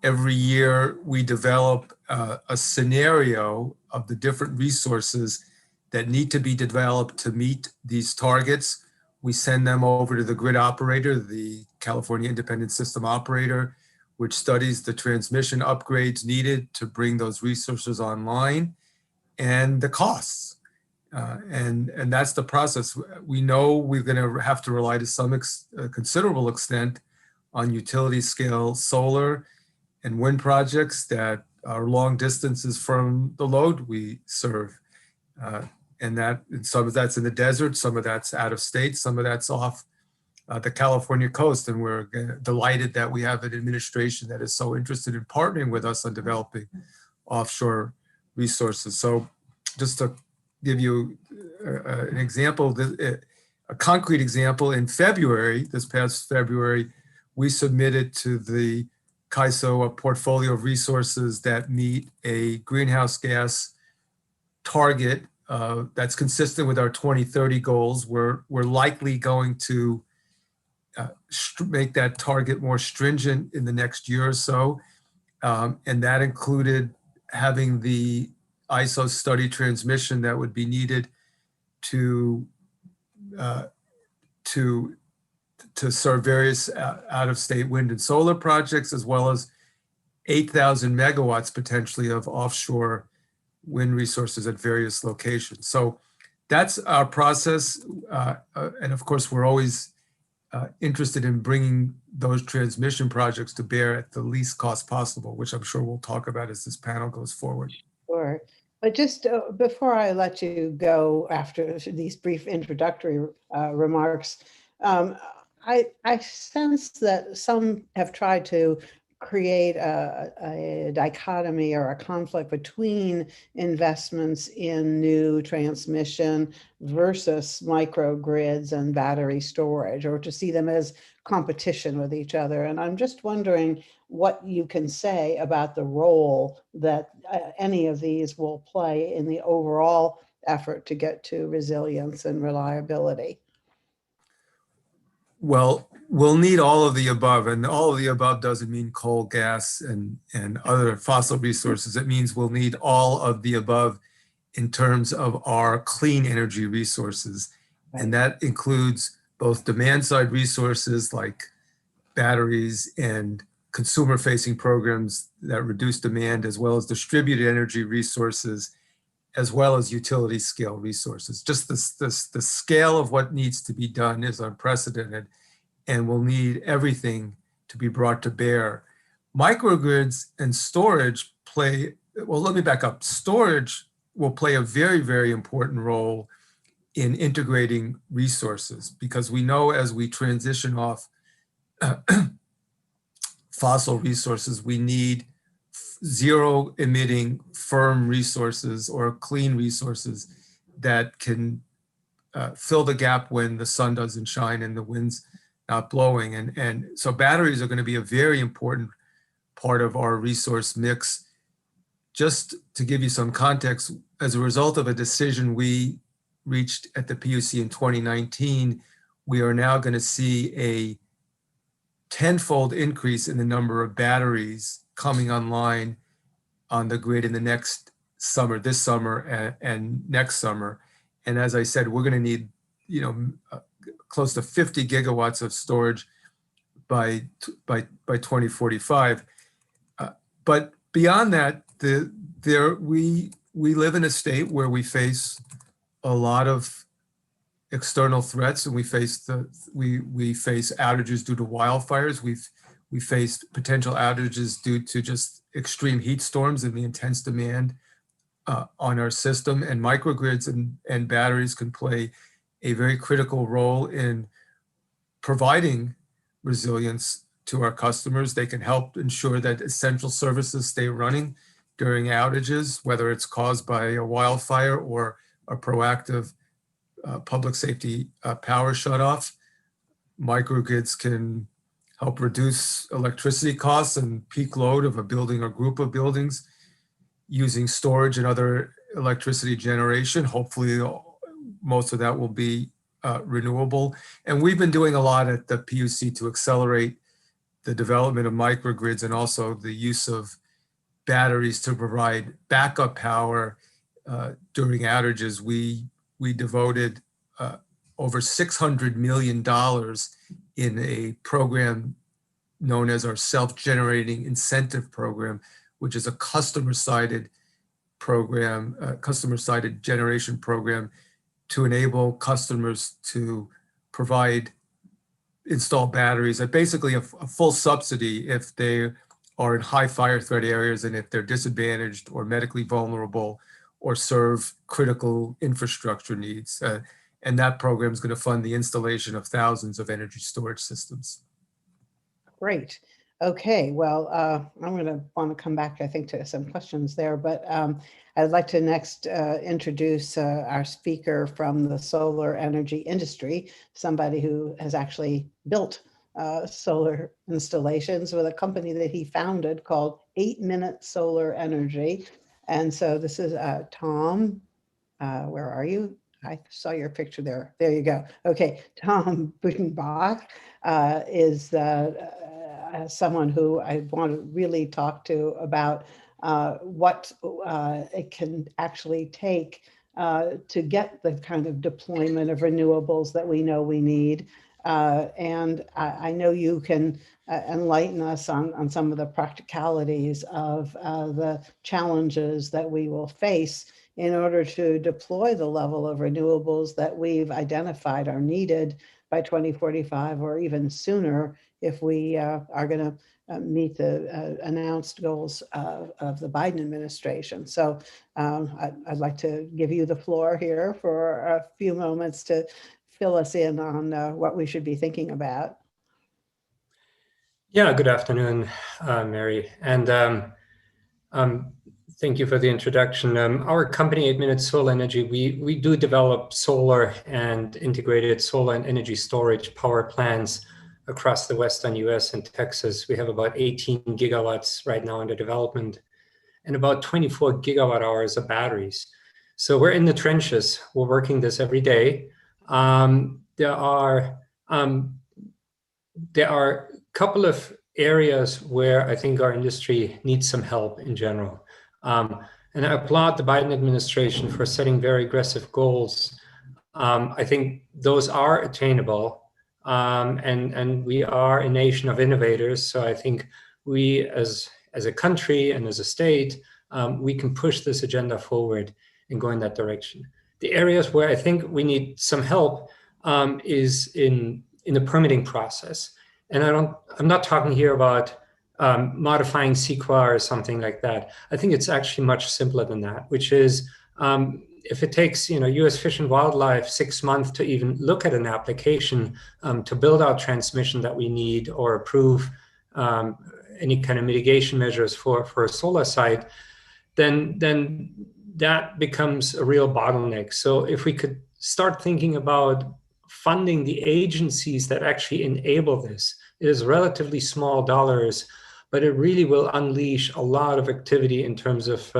Speaker 15: Every year, we develop a scenario of the different resources that need to be developed to meet these targets. We send them over to the grid operator, the California Independent System Operator, which studies the transmission upgrades needed to bring those resources online and the costs. And that's the process. We know we're going to have to rely to some considerable extent on utility scale solar and wind projects that are long distances from the load we serve. And some of that's in the desert, some of that's out of state, some of that's off the California coast. And we're delighted that we have an administration that is so interested in partnering with us on developing offshore resources. So just to give you an example, a concrete example, in February, this past February, we submitted to the CAISO a portfolio of resources that meet a greenhouse gas target that's consistent with our 2030 goals. We're likely going to make that target more stringent in the next year or so. And that included having the ISO study transmission that would be needed to serve various out-of-state wind and solar projects, as well as 8,000 megawatts potentially of offshore wind resources at various locations. So that's our process. And of course, we're always interested in bringing those transmission projects to bear at the least cost possible, which I'm sure we'll talk about as this panel goes forward.
Speaker 11: Sure. But just before I let you go after these brief introductory remarks, I sense that some have tried to create a dichotomy or a conflict between investments in new transmission versus microgrids and battery storage, or to see them as competition with each other. And I'm just wondering what you can say about the role that any of these will play in the overall effort to get to resilience and reliability.
Speaker 15: Well, we'll need all of the above, and all of the above doesn't mean coal, gas, and other fossil resources. It means we'll need all of the above in terms of our clean energy resources. And that includes both demand side resources like batteries and consumer facing programs that reduce demand, as well as distributed energy resources, as well as utility scale resources. Just the scale of what needs to be done is unprecedented, and will need everything to be brought to bear. Microgrids and storage play, well, let me back up. Storage will play a very, very important role in integrating resources, because we know as we transition off fossil resources, we need zero emitting firm resources or clean resources that can fill the gap when the sun doesn't shine and the wind's not blowing. And so batteries are going to be a very important part of our resource mix. Just to give you some context, as a result of a decision we reached at the PUC in 2019, we are now going to see a tenfold increase in the number of batteries coming online on the grid in the next summer, this summer and next summer. And as I said, we're going to need, close to 50 gigawatts of storage by 2045. But beyond that, we live in a state where we face a lot of external threats, and we face outages due to wildfires. We faced potential outages due to just extreme heat storms and the intense demand on our system. And microgrids and batteries can play a very critical role in providing resilience to our customers. They can help ensure that essential services stay running during outages, whether it's caused by a wildfire or a proactive public safety power shutoff. Microgrids can help reduce electricity costs and peak load of a building or group of buildings using storage and other electricity generation. Hopefully, most of that will be renewable. And we've been doing a lot at the PUC to accelerate the development of microgrids and also the use of batteries to provide backup power during outages. We devoted over $600 million in a program known as our self-generating incentive program, which is a customer-sided program, customer-sided generation program to enable customers to install batteries at basically a full subsidy if they are in high fire threat areas and if they're disadvantaged or medically vulnerable or serve critical infrastructure needs. And that program is going to fund the installation of thousands of energy storage systems.
Speaker 11: Great. Okay, well, I'm going to want to come back, I think, to some questions there, but I'd like to next introduce our speaker from the solar energy industry, somebody who has actually built solar installations with a company that he founded called 8 Minute Solar Energy. And so this is Tom. Where are you? I saw your picture there. There you go. Okay, Tom Buchenbach is someone who I want to really talk to about what it can actually take to get the kind of deployment of renewables that we know we need. And I know you can enlighten us on some of the practicalities of the challenges that we will face in order to deploy the level of renewables that we've identified are needed by 2045 or even sooner if we are going to meet the announced goals of the Biden administration. So I'd like to give you the floor here for a few moments to fill us in on what we should be thinking about.
Speaker 16: Yeah, good afternoon, Mary. And thank you for the introduction. Our company, 8 Minute Solar Energy, we do develop solar and integrated solar and energy storage power plants across the Western US and Texas. We have about 18 gigawatts right now under development and about 24 gigawatt hours of batteries. So we're in the trenches. We're working this every day. There are a couple of areas where I think our industry needs some help in general. And I applaud the Biden administration for setting very aggressive goals. I think those are attainable, and we are a nation of innovators. So I think we, as a country and as a state, we can push this agenda forward and go in that direction. The areas where I think we need some help is in the permitting process. And I'm not talking here about modifying CEQA or something like that. I think it's actually much simpler than that, which is if it takes U.S. Fish and Wildlife 6 months to even look at an application to build out transmission that we need or approve any kind of mitigation measures for a solar site, then that becomes a real bottleneck. So if we could start thinking about funding the agencies that actually enable this, it is relatively small dollars, but it really will unleash a lot of activity in terms of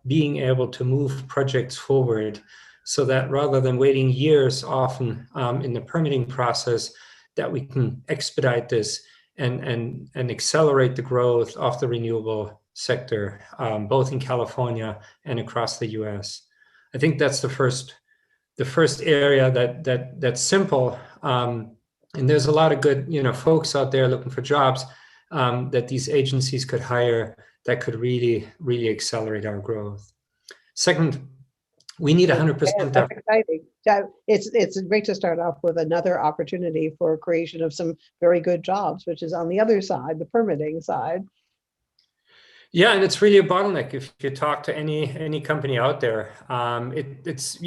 Speaker 16: being able to move projects forward, so that rather than waiting years often in the permitting process, that we can expedite this and accelerate the growth of the renewable sector, both in California and across the US. I think that's the first area that's simple. And there's a lot of good folks out there looking for jobs that these agencies could hire that could really, really accelerate our growth. Second, we need 100%.
Speaker 11: That's exciting. It's great to start off with another opportunity for creation of some very good jobs, which is on the other side, the permitting side.
Speaker 16: Yeah, and it's really a bottleneck. If you talk to any company out there, it's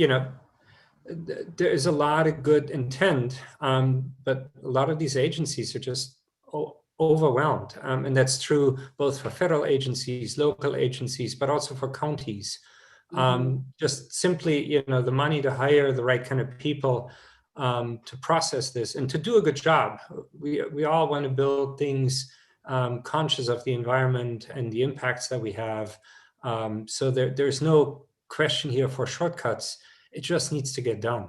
Speaker 16: there is a lot of good intent, but a lot of these agencies are just overwhelmed, and that's true both for federal agencies, local agencies, but also for counties. Just simply, the money to hire the right kind of people to process this and to do a good job. We all want to build things conscious of the environment and the impacts that we have. So there's no question here for shortcuts. It just needs to get done.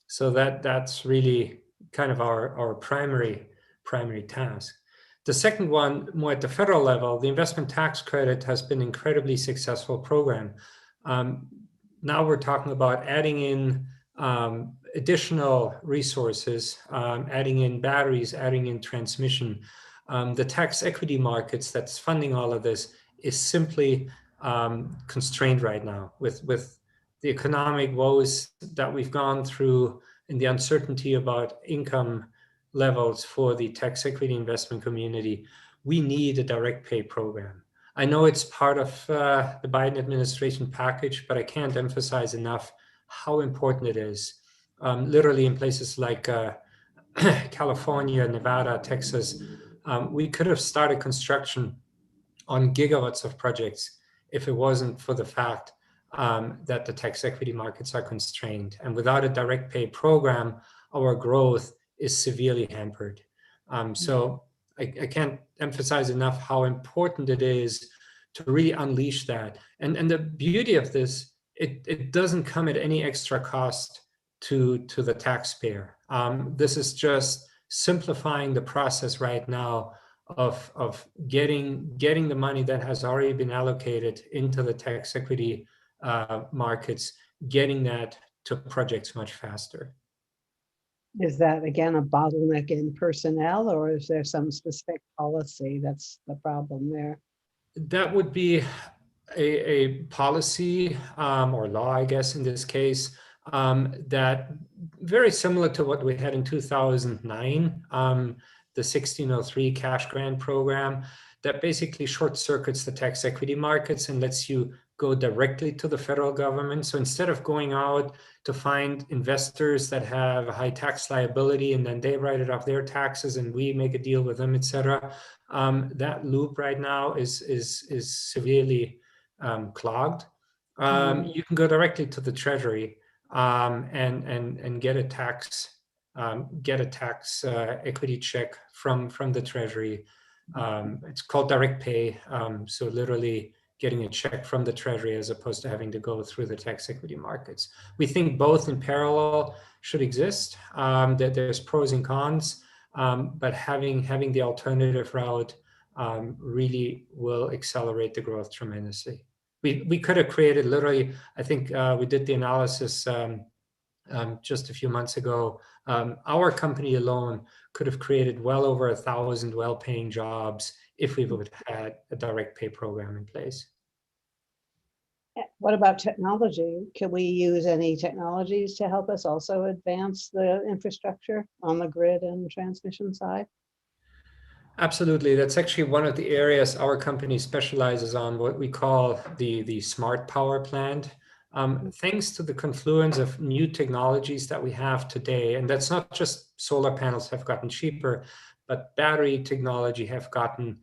Speaker 16: So that's really kind of our primary task. The second one, more at the federal level, the investment tax credit has been an incredibly successful program. Now we're talking about adding in additional resources, adding in batteries, adding in transmission. The tax equity markets that's funding all of this is simply constrained right now with the economic woes that we've gone through and the uncertainty about income levels for the tax equity investment community. We need a direct pay program. I know it's part of the Biden administration package, but I can't emphasize enough how important it is. Literally in places like California, Nevada, Texas, we could have started construction on gigawatts of projects if it wasn't for the fact that the tax equity markets are constrained. And without a direct pay program, our growth is severely hampered. So I can't emphasize enough how important it is to really unleash that. And the beauty of this, it doesn't come at any extra cost to the taxpayer. This is just simplifying the process right now of getting the money that has already been allocated into the tax equity markets, getting that to projects much faster.
Speaker 11: Is that again a bottleneck in personnel, or is there some specific policy that's the problem there?
Speaker 16: That would be a policy or law, I guess, in this case, that very similar to what we had in 2009, the 1603 cash grant program that basically short circuits the tax equity markets and lets you go directly to the federal government. So instead of going out to find investors that have a high tax liability and then they write it off their taxes and we make a deal with them, et cetera, that loop right now is severely clogged. You can go directly to the Treasury and get a tax equity check from the Treasury. It's called direct pay. So literally getting a check from the Treasury as opposed to having to go through the tax equity markets. We think both in parallel should exist, that there's pros and cons, but having the alternative route really will accelerate the growth tremendously. we could have created literally, I think we did the analysis just a few months ago. Our company alone could have created well over 1,000 well-paying jobs if we would have had a direct pay program in place.
Speaker 11: What about technology? Can we use any technologies to help us also advance the infrastructure on the grid and transmission side?
Speaker 16: Absolutely. That's actually one of the areas our company specializes on, what we call the smart power plant. Thanks to the confluence of new technologies that we have today, and that's not just solar panels have gotten cheaper, but battery technology have gotten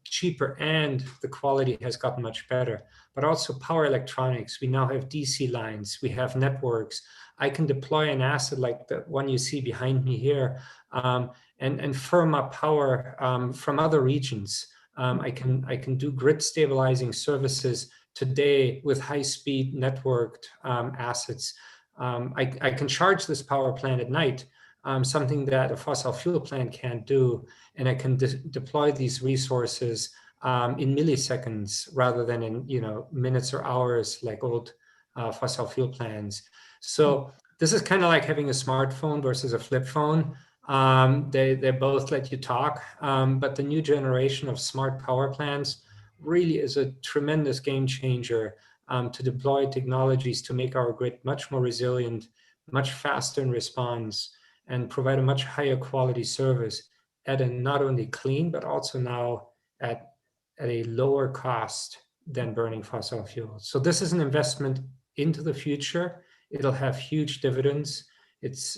Speaker 16: cheaper and the quality has gotten much better. But also power electronics. We now have DC lines, we have networks. I can deploy an asset like the one you see behind me here and firm up power from other regions. I can do grid stabilizing services today with high-speed networked assets. I can charge this power plant at night, something that a fossil fuel plant can't do, and I can deploy these resources in milliseconds rather than in minutes or hours like old fossil fuel plants. So this is kind of like having a smartphone versus a flip phone. They both let you talk, but the new generation of smart power plants really is a tremendous game changer to deploy technologies to make our grid much more resilient, much faster in response, and provide a much higher quality service at a not only clean, but also now at a lower cost than burning fossil fuels. So this is an investment into the future. It'll have huge dividends. It's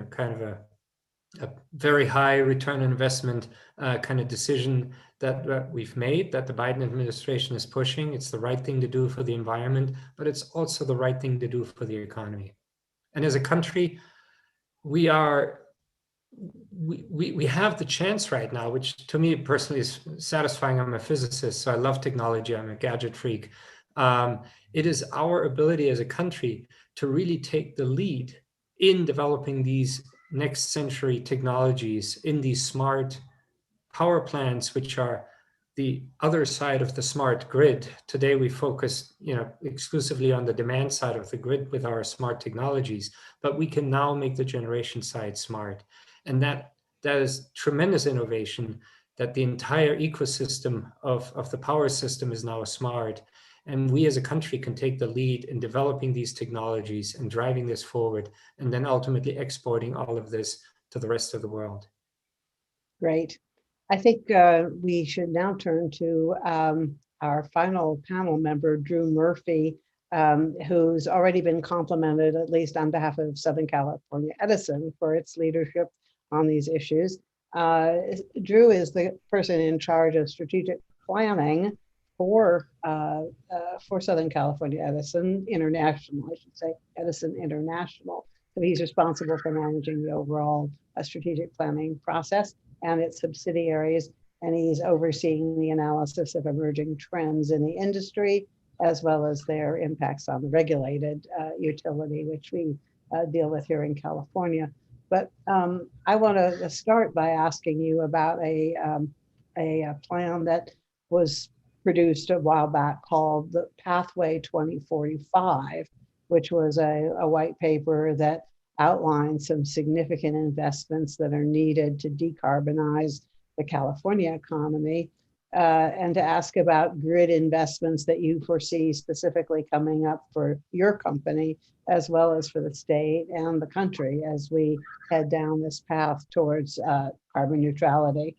Speaker 16: kind of a very high return on investment kind of decision that we've made, that the Biden administration is pushing. It's the right thing to do for the environment, but it's also the right thing to do for the economy. And as a country, we have the chance right now, which to me personally is satisfying. I'm a physicist, so I love technology. I'm a gadget freak. It is our ability as a country to really take the lead in developing these next century technologies, in these smart power plants, which are the other side of the smart grid. Today we focus exclusively on the demand side of the grid with our smart technologies, but we can now make the generation side smart. And that is tremendous innovation, that the entire ecosystem of the power system is now smart. And we as a country can take the lead in developing these technologies and driving this forward, and then ultimately exporting all of this to the rest of the world.
Speaker 11: Great. I think we should now turn to our final panel member, Drew Murphy, who's already been complimented, at least on behalf of Southern California Edison, for its leadership on these issues. Drew is the person in charge of strategic planning for Southern California Edison International, I should say, Edison International. So he's responsible for managing the overall strategic planning process and its subsidiaries, and he's overseeing the analysis of emerging trends in the industry, as well as their impacts on the regulated utility, which we deal with here in California. But I want to start by asking you about a plan that was produced a while back called the Pathway 2045, which was a white paper that outlined some significant investments that are needed to decarbonize the California economy, and to ask about grid investments that you foresee specifically coming up for your company, as well as for the state and the country as we head down this path towards carbon neutrality.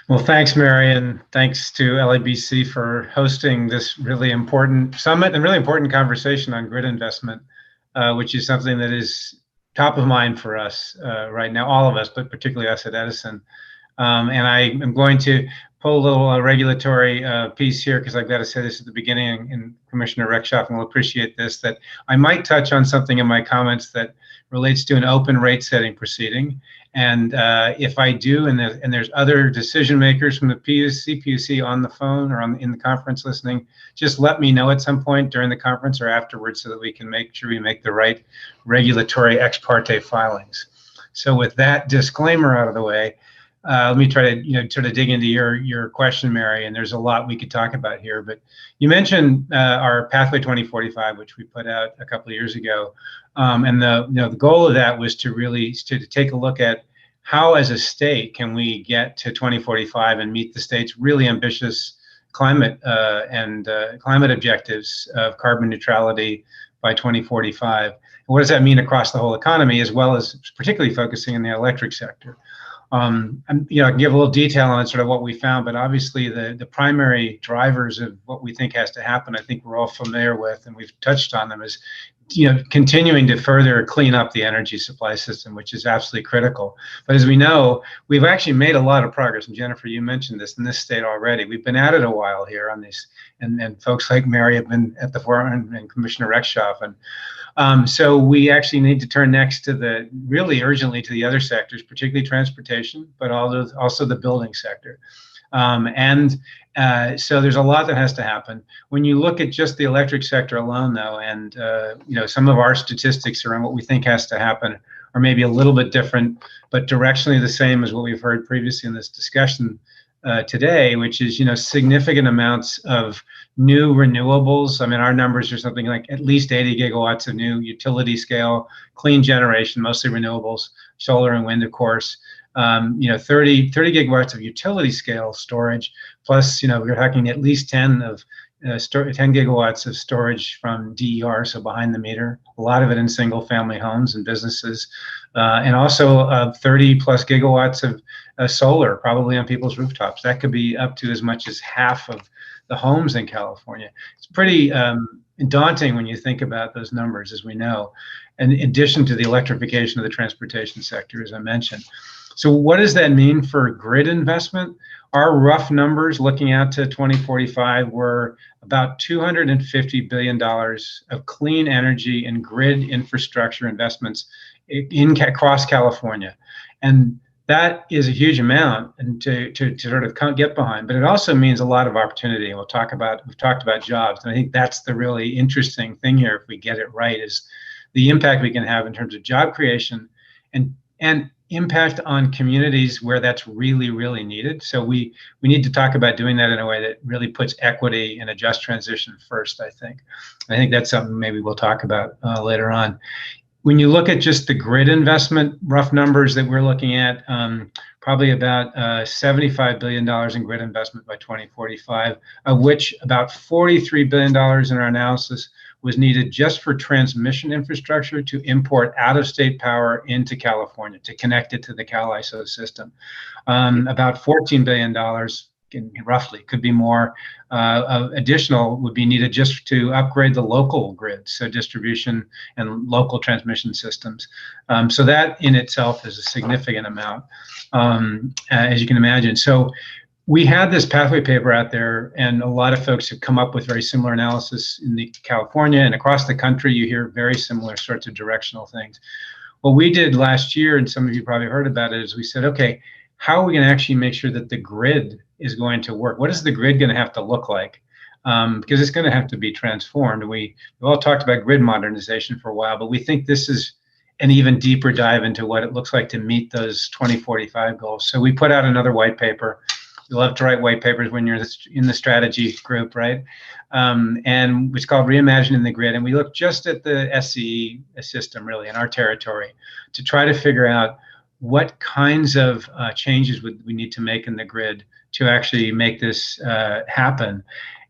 Speaker 18: Well, thanks, Mary, and thanks to LABC for hosting this really important summit and really important conversation on grid investment, which is something that is top of mind for us right now, all of us, but particularly us at Edison. And I am going to pull a little regulatory piece here, because I've got to say this at the beginning, and Commissioner Rechtschaffen will appreciate this, that I might touch on something in my comments that relates to an open rate setting proceeding. And if I do, and there's other decision makers from the PUC on the phone or in the conference listening, just let me know at some point during the conference or afterwards, so that we can make sure we make the right regulatory ex parte filings. So with that disclaimer out of the way, let me try to sort of dig into your question, Mary. And there's a lot we could talk about here. But you mentioned our Pathway 2045, which we put out a couple of years ago, and the goal of that was to take a look at how, as a state, can we get to 2045 and meet the state's really ambitious climate climate objectives of carbon neutrality by 2045. And what does that mean across the whole economy, as well as particularly focusing in the electric sector? I can give a little detail on sort of what we found, but obviously the primary drivers of what we think has to happen, I think we're all familiar with, and we've touched on them, is continuing to further clean up the energy supply system, which is absolutely critical. But as we know, we've actually made a lot of progress. And Jennifer, you mentioned this in this state already. We've been at it a while here on this, and folks like Mary have been at the forum, and Commissioner Rexhoff. And so we actually need to turn next to really urgently to the other sectors, particularly transportation, but also the building sector. So there's a lot that has to happen. When you look at just the electric sector alone, though, and some of our statistics around what we think has to happen are maybe a little bit different, but directionally the same as what we've heard previously in this discussion today, which is significant amounts of new renewables. I mean, our numbers are something like at least 80 gigawatts of new utility scale clean generation, mostly renewables, solar and wind, of course. 30 gigawatts of utility scale storage, plus we're talking at least 10 gigawatts of storage from DER, so behind the meter, a lot of it in single family homes and businesses, and also 30 plus gigawatts of solar, probably on people's rooftops. That could be up to as much as half of the homes in California. It's pretty daunting when you think about those numbers, as we know, in addition to the electrification of the transportation sector, as I mentioned. So what does that mean for grid investment? Our rough numbers looking out to 2045 were about $250 billion of clean energy and grid infrastructure investments across California. And that is a huge amount and to sort of get behind, but it also means a lot of opportunity. And we've talked about jobs. And I think that's the really interesting thing here, if we get it right, is the impact we can have in terms of job creation and impact on communities where that's really, really needed. So we need to talk about doing that in a way that really puts equity and a just transition first, I think. I think that's something maybe we'll talk about later on. When you look at just the grid investment, rough numbers that we're looking at, probably about $75 billion in grid investment by 2045, of which about $43 billion in our analysis was needed just for transmission infrastructure to import out-of-state power into California, to connect it to the CalISO system. About $14 billion, roughly, could be more, additional would be needed just to upgrade the local grid, so distribution and local transmission systems. So that in itself is a significant amount, as you can imagine. So we had this pathway paper out there, and a lot of folks have come up with very similar analysis in California and across the country. You hear very similar sorts of directional things. What we did last year, and some of you probably heard about it, is we said, okay, how are we going to actually make sure that the grid is going to work? What is the grid going to have to look like? Because it's going to have to be transformed. We've all talked about grid modernization for a while, but we think this is an even deeper dive into what it looks like to meet those 2045 goals. So we put out another white paper. You love to write white papers when you're in the strategy group, right? And it's called Reimagining the Grid. And we look just at the SCE system, really, in our territory, to try to figure out what kinds of changes we need to make in the grid to actually make this happen.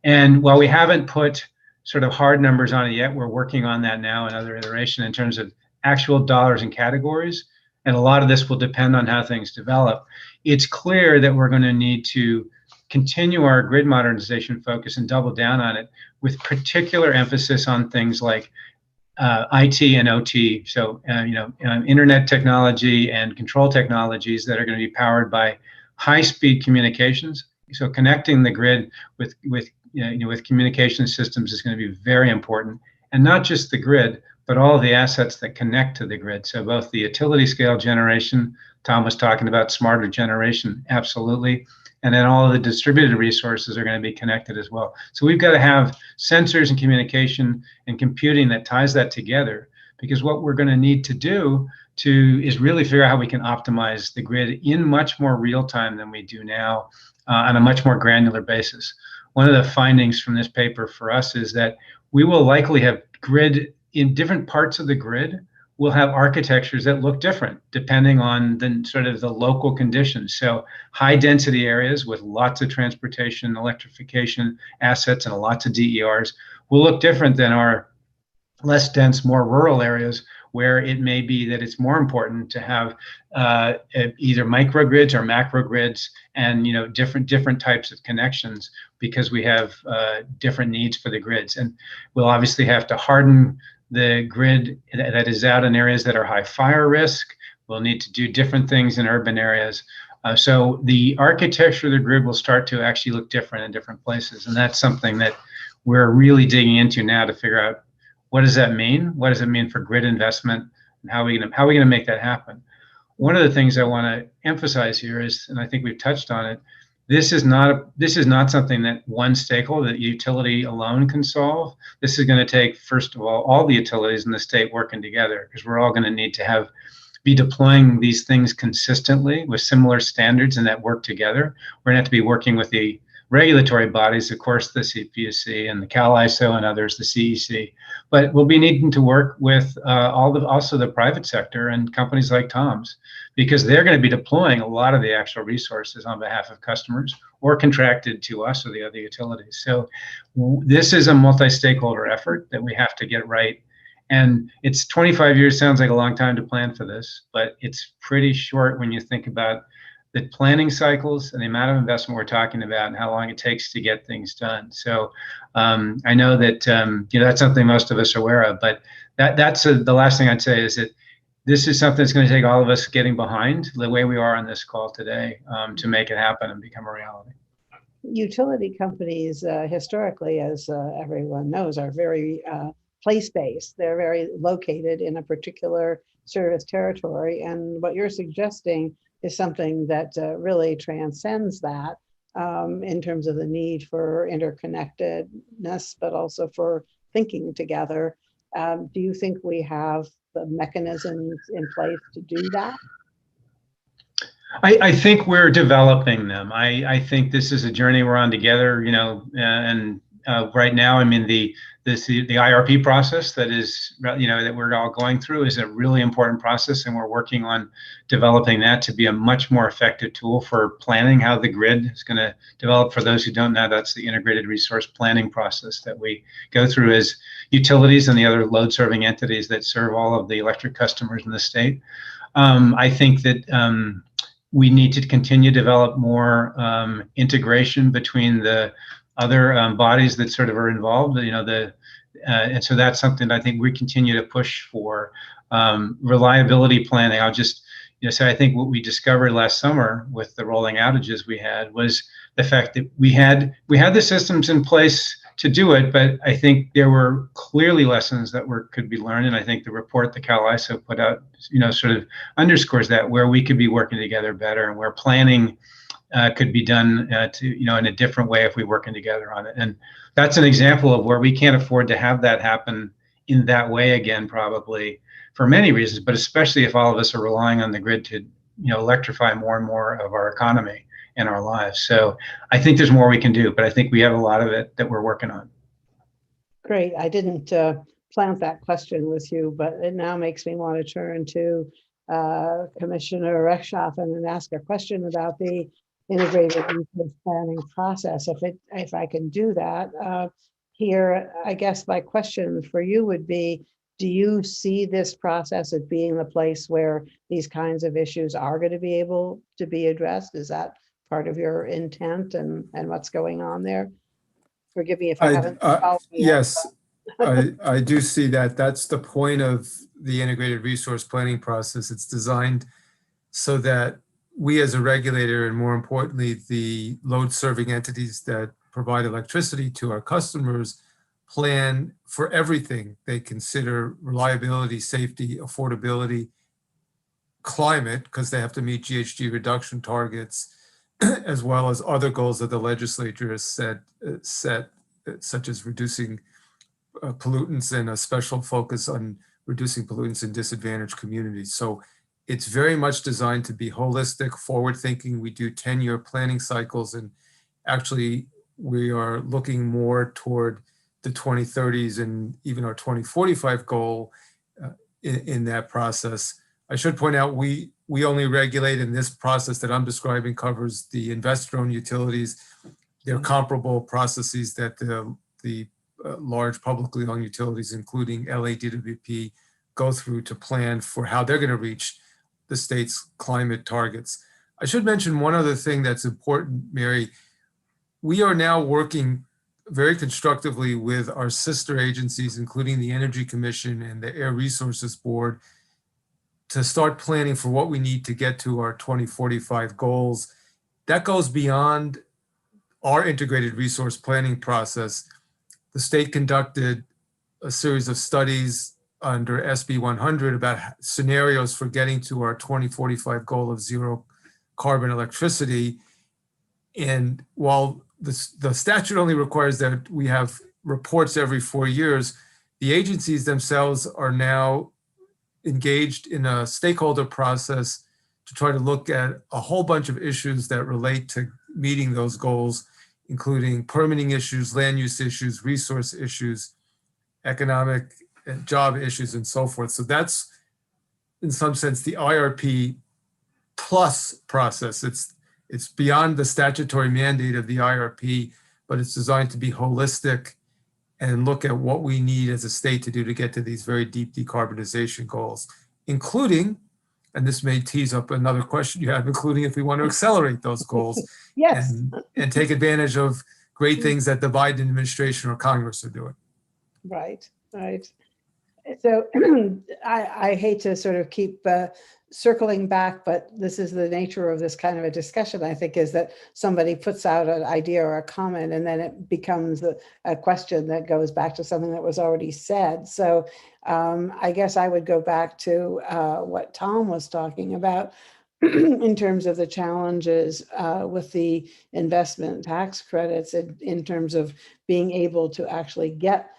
Speaker 18: And while we haven't put sort of hard numbers on it yet, we're working on that now, another iteration in terms of actual dollars and categories. And a lot of this will depend on how things develop. It's clear that we're going to need to continue our grid modernization focus and double down on it, with particular emphasis on things like IT and OT. So, internet technology and control technologies that are going to be powered by high-speed communications. So connecting the grid with communication systems is going to be very important, and not just the grid, but all of the assets that connect to the grid. So both the utility scale generation, Tom was talking about smarter generation, absolutely. And then all of the distributed resources are going to be connected as well. So we've got to have sensors and communication and computing that ties that together, because what we're going to need to do is really figure out how we can optimize the grid in much more real time than we do now on a much more granular basis. One of the findings from this paper for us is that we will likely have grid in different parts of the grid. We'll have architectures that look different depending on the sort of the local conditions. So high density areas with lots of transportation, electrification assets, and lots of DERs will look different than our less dense, more rural areas where it may be that it's more important to have either microgrids or macrogrids and different types of connections because we have different needs for the grids. And we'll obviously have to harden the grid that is out in areas that are high fire risk. We'll need to do different things in urban areas. So the architecture of the grid will start to actually look different in different places. And that's something that we're really digging into now to figure out, what does that mean? What does it mean for grid investment? And how are we going to make that happen? One of the things I want to emphasize here is, and I think we've touched on it, this is not something that one stakeholder, that utility alone can solve. This is going to take, first of all the utilities in the state working together, because we're all going to need to be deploying these things consistently with similar standards and that work together. We're going to have to be working with the regulatory bodies, of course, the CPUC and the CAISO and others, the CEC, but we'll be needing to work with also the private sector and companies like Tom's, because they're going to be deploying a lot of the actual resources on behalf of customers or contracted to us or the other utilities. So this is a multi-stakeholder effort that we have to get right. And it's 25 years, sounds like a long time to plan for this, but it's pretty short when you think about the planning cycles and the amount of investment we're talking about and how long it takes to get things done. So I know that that's something most of us are aware of, but that's the last thing I'd say is that this is something that's going to take all of us getting behind the way we are on this call today to make it happen and become a reality.
Speaker 11: Utility companies historically, as everyone knows, are very place-based. They're very located in a particular service territory. And what you're suggesting is something that really transcends that in terms of the need for interconnectedness, but also for thinking together. Do you think we have the mechanisms in place to do that?
Speaker 18: I think we're developing them. I think this is a journey we're on together, and right now, I mean, the IRP process that we're all going through is a really important process, and we're working on developing that to be a much more effective tool for planning how the grid is going to develop. For those who don't know, that's the integrated resource planning process that we go through as utilities and the other load serving entities that serve all of the electric customers in the state. I think that we need to continue to develop more integration between the other bodies that sort of are involved, and so that's something I think we continue to push for. Reliability planning, I'll just say I think what we discovered last summer with the rolling outages we had was the fact that we had the systems in place to do it, but I think there were clearly lessons that could be learned, and I think the report that CAISO put out, sort of underscores that, where we could be working together better and where planning could be done in a different way if we're working together on it. And that's an example of where we can't afford to have that happen in that way again, probably for many reasons, but especially if all of us are relying on the grid to electrify more and more of our economy and our lives. So I think there's more we can do, but I think we have a lot of it that we're working on.
Speaker 11: Great. I didn't plant that question with you, but it now makes me want to turn to Commissioner Rechtschaffen and ask a question about the integrated resource planning process. If I can do that here, I guess my question for you would be, do you see this process as being the place where these kinds of issues are going to be able to be addressed? Is that part of your intent and what's going on there? Forgive me if I haven't followed you.
Speaker 15: Yes, I do see that. That's the point of the integrated resource planning process. It's designed so that we as a regulator, and more importantly, the load serving entities that provide electricity to our customers, plan for everything. They consider reliability, safety, affordability, climate, because they have to meet GHG reduction targets, as well as other goals that the legislature has set, such as reducing pollutants and a special focus on reducing pollutants in disadvantaged communities. So it's very much designed to be holistic, forward-thinking. We do 10-year planning cycles, and actually we are looking more toward the 2030s and even our 2045 goal in that process. I should point out we only regulate, in this process that I'm describing covers the investor-owned utilities. They're comparable processes that the large publicly owned utilities, including LADWP, go through to plan for how they're going to reach the state's climate targets. I should mention one other thing that's important, Mary. We are now working very constructively with our sister agencies, including the Energy Commission and the Air Resources Board, to start planning for what we need to get to our 2045 goals. That goes beyond our integrated resource planning process. The state conducted a series of studies under SB 100 about scenarios for getting to our 2045 goal of zero carbon electricity. And while the statute only requires that we have reports every 4 years, the agencies themselves are now engaged in a stakeholder process to try to look at a whole bunch of issues that relate to meeting those goals, including permitting issues, land use issues, resource issues, economic and job issues, and so forth. So that's, in some sense, the IRP plus process. It's beyond the statutory mandate of the IRP, but it's designed to be holistic and look at what we need as a state to do to get to these very deep decarbonization goals, including, and this may tease up another question you have, including if we want to accelerate those goals
Speaker 11: Yes.
Speaker 15: and take advantage of great things that the Biden administration or Congress are doing.
Speaker 11: Right, right. So I hate to sort of keep circling back, but this is the nature of this kind of a discussion, I think, is that somebody puts out an idea or a comment and then it becomes a question that goes back to something that was already said. So I guess I would go back to what Tom was talking about in terms of the challenges with the investment tax credits, in terms of being able to actually get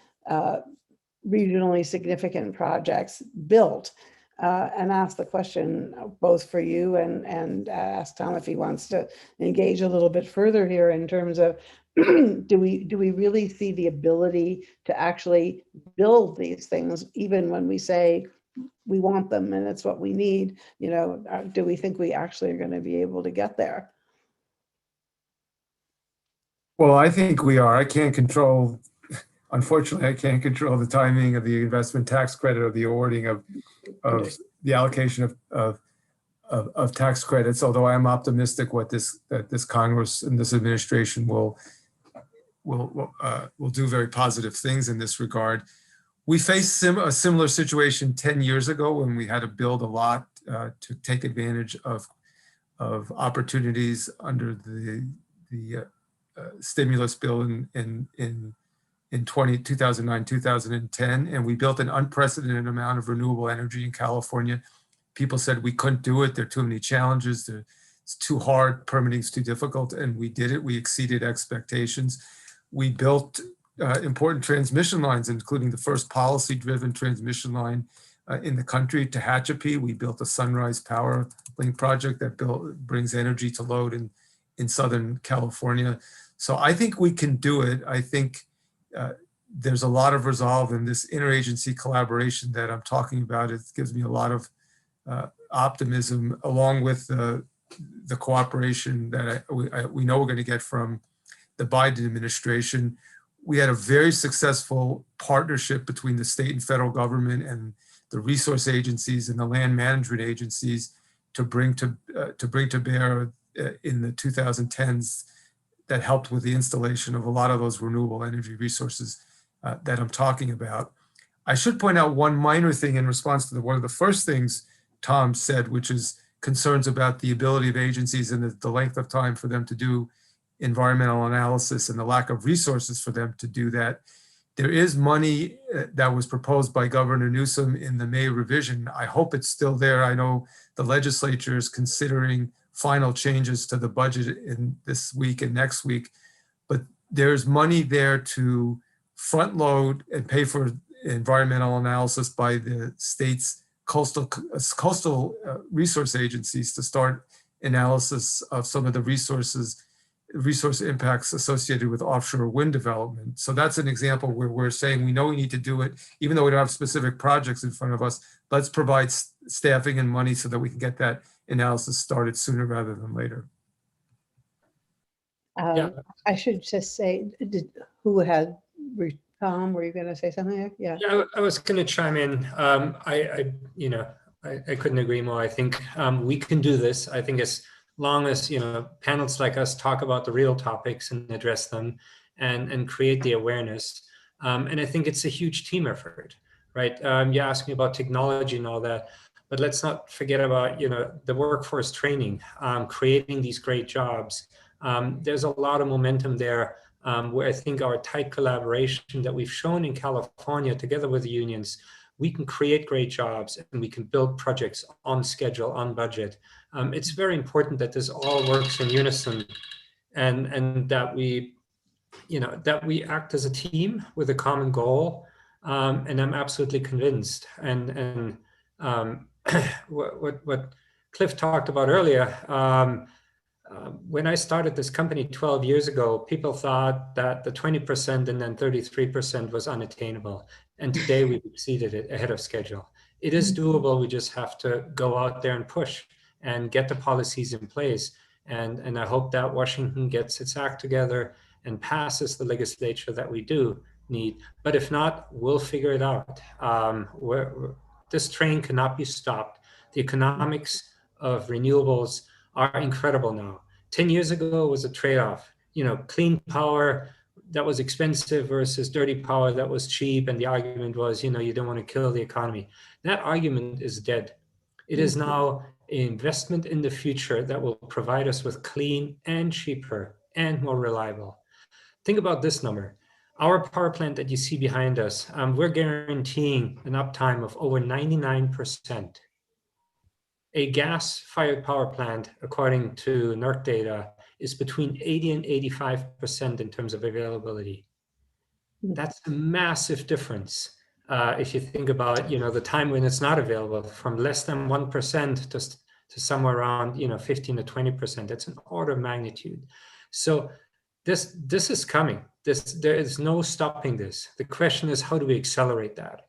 Speaker 11: regionally significant projects built, and ask the question both for you and ask Tom if he wants to engage a little bit further here in terms of do we really see the ability to actually build these things, even when we say we want them and it's what we need, you know, do we think we actually are going to be able to get there?
Speaker 15: Well, I think we are. Unfortunately, I can't control the timing of the investment tax credit or the awarding of the allocation of tax credits, although I am optimistic that this Congress and this administration will do very positive things in this regard. We faced a similar situation 10 years ago when we had to build a lot to take advantage of opportunities under the stimulus bill in 2009, 2010, and we built an unprecedented amount of renewable energy in California. People said we couldn't do it. There are too many challenges. It's too hard. Permitting's too difficult. And we did it. We exceeded expectations. We built important transmission lines, including the first policy-driven transmission line in the country to Tehachapi. We built a Sunrise Power Link project that brings energy to load in Southern California. So I think we can do it. I think there's a lot of resolve in this interagency collaboration that I'm talking about. It gives me a lot of optimism, along with the cooperation that we know we're going to get from the Biden administration. We had a very successful partnership between the state and federal government and the resource agencies and the land management agencies to bring to bear in the 2010s that helped with the installation of a lot of those renewable energy resources that I'm talking about. I should point out one minor thing in response to one of the first things Tom said, which is concerns about the ability of agencies and the length of time for them to do environmental analysis and the lack of resources for them to do that. There is money that was proposed by Governor Newsom in the May revision. I hope it's still there. I know the legislature is considering final changes to the budget in this week and next week, but there's money there to front load and pay for environmental analysis by the state's coastal resource agencies to start analysis of some of the resource impacts associated with offshore wind development. So that's an example where we're saying we know we need to do it, even though we don't have specific projects in front of us. Let's provide staffing and money so that we can get that analysis started sooner rather than later.
Speaker 11: I should just say, Tom, were you going to say something there? Yeah.
Speaker 16: Yeah, I was going to chime in. I couldn't agree more. I think we can do this. I think as long as panels like us talk about the real topics and address them, and create the awareness. And I think it's a huge team effort, right? You asked me about technology and all that, but let's not forget about the workforce training, creating these great jobs. There's a lot of momentum there. Where I think our tight collaboration that we've shown in California together with the unions, we can create great jobs and we can build projects on schedule, on budget. It's very important that this all works in unison, and that we act as a team with a common goal. And I'm absolutely convinced. And what Cliff talked about earlier. When I started this company 12 years ago, people thought that the 20% and then 33% was unattainable. And today we've exceeded it ahead of schedule. It is doable. We just have to go out there and push and get the policies in place. And I hope that Washington gets its act together and passes the legislature that we do need. But if not, we'll figure it out. This train cannot be stopped. The economics of renewables are incredible now. 10 years ago was a trade-off, clean power that was expensive versus dirty power that was cheap. And the argument was, you don't want to kill the economy. That argument is dead. It is now an investment in the future that will provide us with clean and cheaper and more reliable. Think about this number. Our power plant that you see behind us, we're guaranteeing an uptime of over 99%. A gas-fired power plant, according to NERC data, is between 80 and 85% in terms of availability. That's a massive difference. If you think about, the time when it's not available, from less than 1% to somewhere around, 15 to 20%. That's an order of magnitude. So this is coming. There is no stopping this. The question is, how do we accelerate that?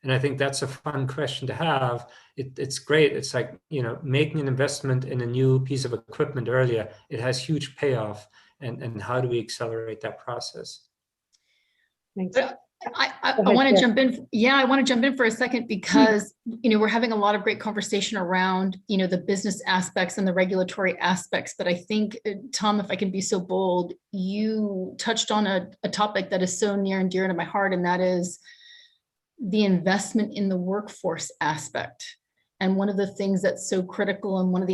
Speaker 16: And I think that's a fun question to have. It's great. It's like, making an investment in a new piece of equipment earlier. It has huge payoff. And how do we accelerate that process?
Speaker 11: Thanks.
Speaker 14: I want to jump in. Yeah, I want to jump in for a second because, we're having a lot of great conversation around, the business aspects and the regulatory aspects. But I think, Tom, if I can be so bold, you touched on a topic that is so near and dear to my heart, and that is the investment in the workforce aspect. And one of the things that's so critical, and one of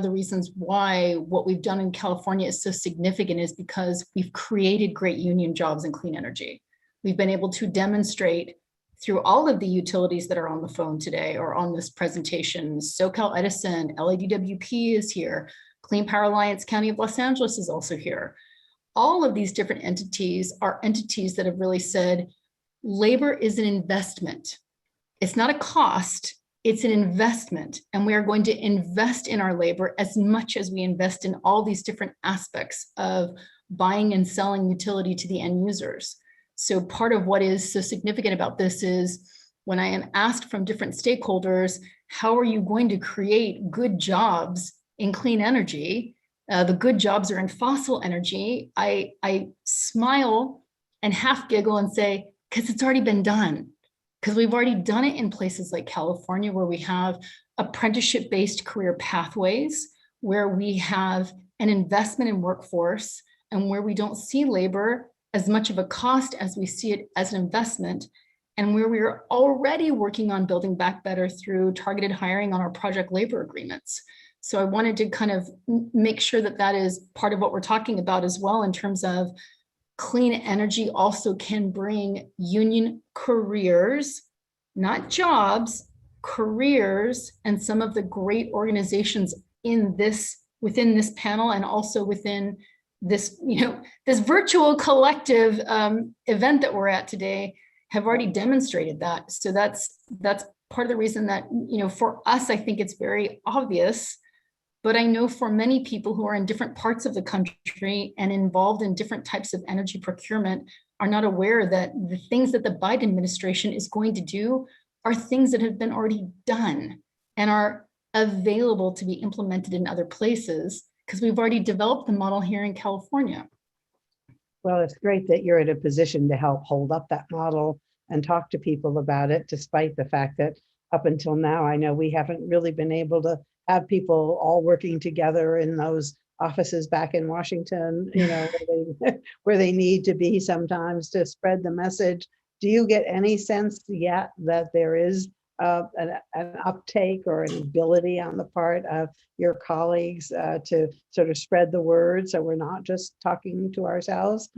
Speaker 14: the reasons why what we've done in California is so significant, is because we've created great union jobs in clean energy. We've been able to demonstrate through all of the utilities that are on the phone today or on this presentation. SoCal Edison, LADWP is here. Clean Power Alliance County of Los Angeles is also here. All of these different entities are entities that have really said, labor is an investment. It's not a cost, it's an investment. And we are going to invest in our labor as much as we invest in all these different aspects of buying and selling utility to the end users. So part of what is so significant about this is when I am asked from different stakeholders, how are you going to create good jobs in clean energy? The good jobs are in fossil energy. I smile and half giggle and say, because it's already been done. Because we've already done it in places like California, where we have apprenticeship-based career pathways, where we have an investment in workforce, and where we don't see labor as much of a cost as we see it as an investment, and where we are already working on building back better through targeted hiring on our project labor agreements. So I wanted to kind of make sure that that is part of what we're talking about as well, in terms of clean energy also can bring union careers, not jobs, careers, and some of the great organizations within this panel, and also within this, this virtual collective event that we're at today, have already demonstrated that. So that's part of the reason that, for us, I think it's very obvious. But I know for many people who are in different parts of the country and involved in different types of energy procurement are not aware that the things that the Biden administration is going to do are things that have been already done and are available to be implemented in other places, because we've already developed the model here in California.
Speaker 11: Well, it's great that you're in a position to help hold up that model and talk to people about it, despite the fact that up until now, I know we haven't really been able to have people all working together in those offices back in Washington, where they need to be sometimes to spread the message. Do you get any sense yet that there is an uptake or an ability on the part of your colleagues to sort of spread the word, so we're not just talking to ourselves?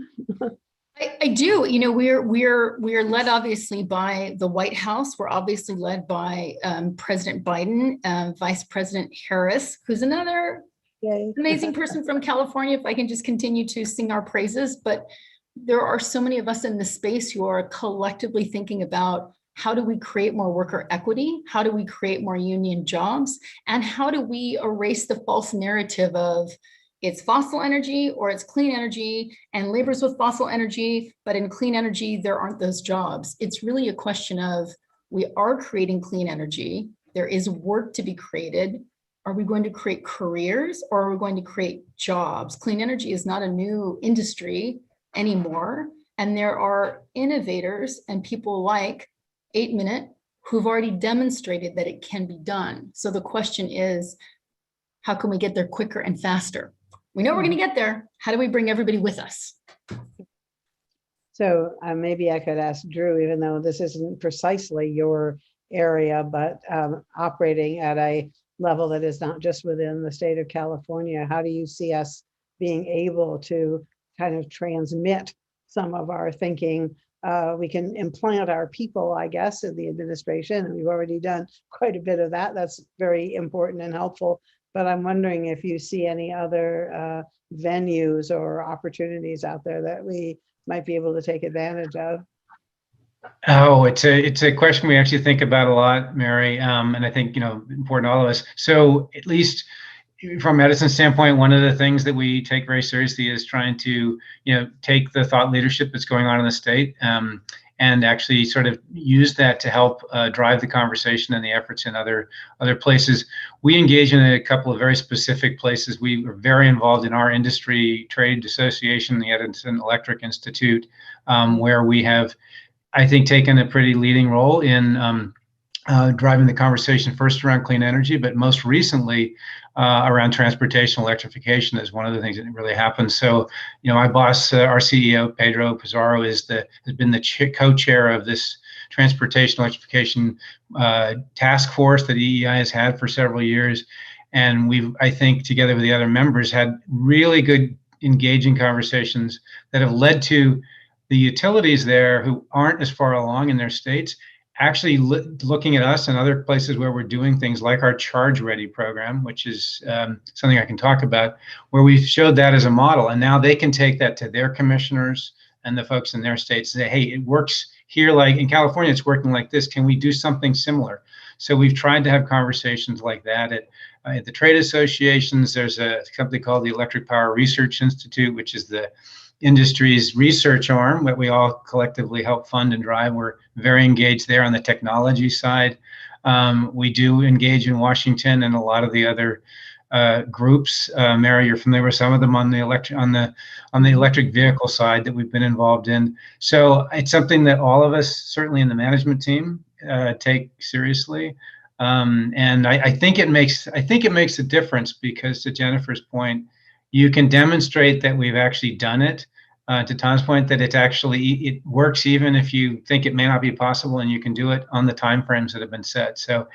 Speaker 14: I do. We're led obviously by the White House. We're obviously led by President Biden, Vice President Harris, who's another amazing person from California, if I can just continue to sing our praises. But there are so many of us in this space who are collectively thinking about, how do we create more worker equity? How do we create more union jobs? And how do we erase the false narrative of it's fossil energy or it's clean energy and labors with fossil energy, but in clean energy, there aren't those jobs. It's really a question of, we are creating clean energy. There is work to be created. Are we going to create careers or are we going to create jobs? Clean energy is not a new industry anymore. And there are innovators and people like 8 Minute who've already demonstrated that it can be done. So the question is, how can we get there quicker and faster? We know we're going to get there. How do we bring everybody with us?
Speaker 11: So maybe I could ask Drew, even though this isn't precisely your area, but operating at a level that is not just within the state of California, how do you see us being able to kind of transmit some of our thinking? We can implant our people, I guess, in the administration, and we've already done quite a bit of that. That's very important and helpful. But I'm wondering if you see any other venues or opportunities out there that we might be able to take advantage of.
Speaker 18: Oh, it's a question we actually think about a lot, Mary, and I think important to all of us. So at least from a medicine standpoint, one of the things that we take very seriously is trying to take the thought leadership that's going on in the state and actually sort of use that to help drive the conversation and the efforts in other places. We engage in a couple of very specific places. We are very involved in our industry trade association, the Edison Electric Institute, where we have, I think, taken a pretty leading role in driving the conversation first around clean energy, but most recently around transportation electrification is one of the things that really happens. So, my boss, our CEO, Pedro Pizarro, has been the co-chair of this transportation electrification task force that EEI has had for several years. And we've, I think, together with the other members, had really good engaging conversations that have led to the utilities there who aren't as far along in their states actually looking at us and other places where we're doing things like our Charge Ready program, which is something I can talk about, where we've showed that as a model. And now they can take that to their commissioners and the folks in their states and say, hey, it works here, like in California, it's working like this. Can we do something similar? So we've tried to have conversations like that at the trade associations. There's a company called the Electric Power Research Institute, which is the industry's research arm that we all collectively help fund and drive. We're very engaged there on the technology side. We do engage in Washington and a lot of the other groups. Mary, you're familiar with some of them on the electric vehicle side that we've been involved in. So it's something that all of us, certainly in the management team, take seriously. And I think it makes a difference because, to Jennifer's point, you can demonstrate that we've actually done it. To Tom's point, that it works even if you think it may not be possible, and you can do it on the timeframes that have been set. So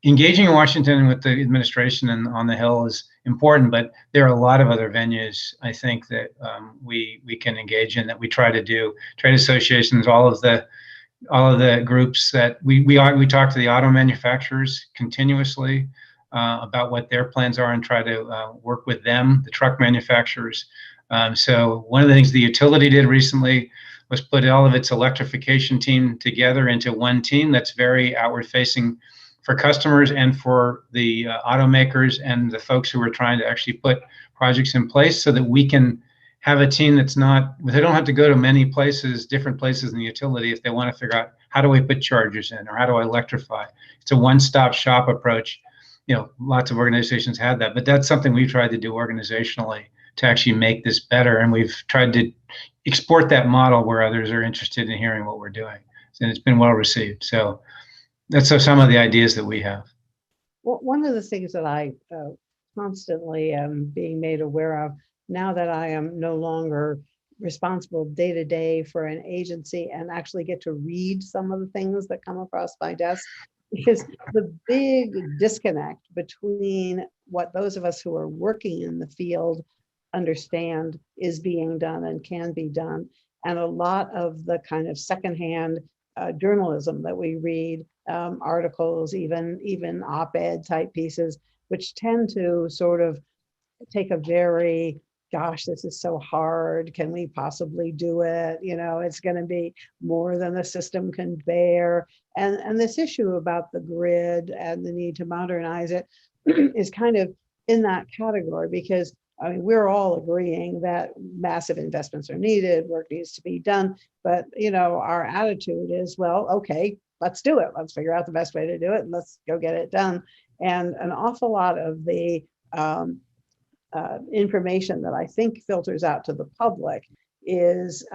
Speaker 18: engaging in Washington with the administration and on the Hill is important, but there are a lot of other venues, I think, that we can engage in, that we try to do. Trade associations, all of the groups that we talk to the auto manufacturers continuously about what their plans are and try to work with them, the truck manufacturers. So one of the things the utility did recently was put all of its electrification team together into one team that's very outward facing for customers and for the automakers and the folks who are trying to actually put projects in place, so that we can have a team that's not, they don't have to go to many places, different places in the utility if they want to figure out how do I put chargers in or how do I electrify. It's a one-stop shop approach. You know, lots of organizations have that, but that's something we've tried to do organizationally to actually make this better. And we've tried to export that model where others are interested in hearing what we're doing. And it's been well received. So that's some of the ideas that we have.
Speaker 11: Well, one of the things that I constantly am being made aware of now that I am no longer responsible day to day for an agency and actually get to read some of the things that come across my desk is the big disconnect between what those of us who are working in the field understand is being done and can be done, and a lot of the kind of secondhand journalism that we read, articles, even op-ed type pieces, which tend to sort of take a very, gosh, this is so hard, can we possibly do it? You know, it's going to be more than the system can bear. And this issue about the grid and the need to modernize it is kind of in that category, because I mean, we're all agreeing that massive investments are needed, work needs to be done, but you know, our attitude is, well, okay, let's do it. Let's figure out the best way to do it and let's go get it done. And an awful lot of the information that I think filters out to the public is,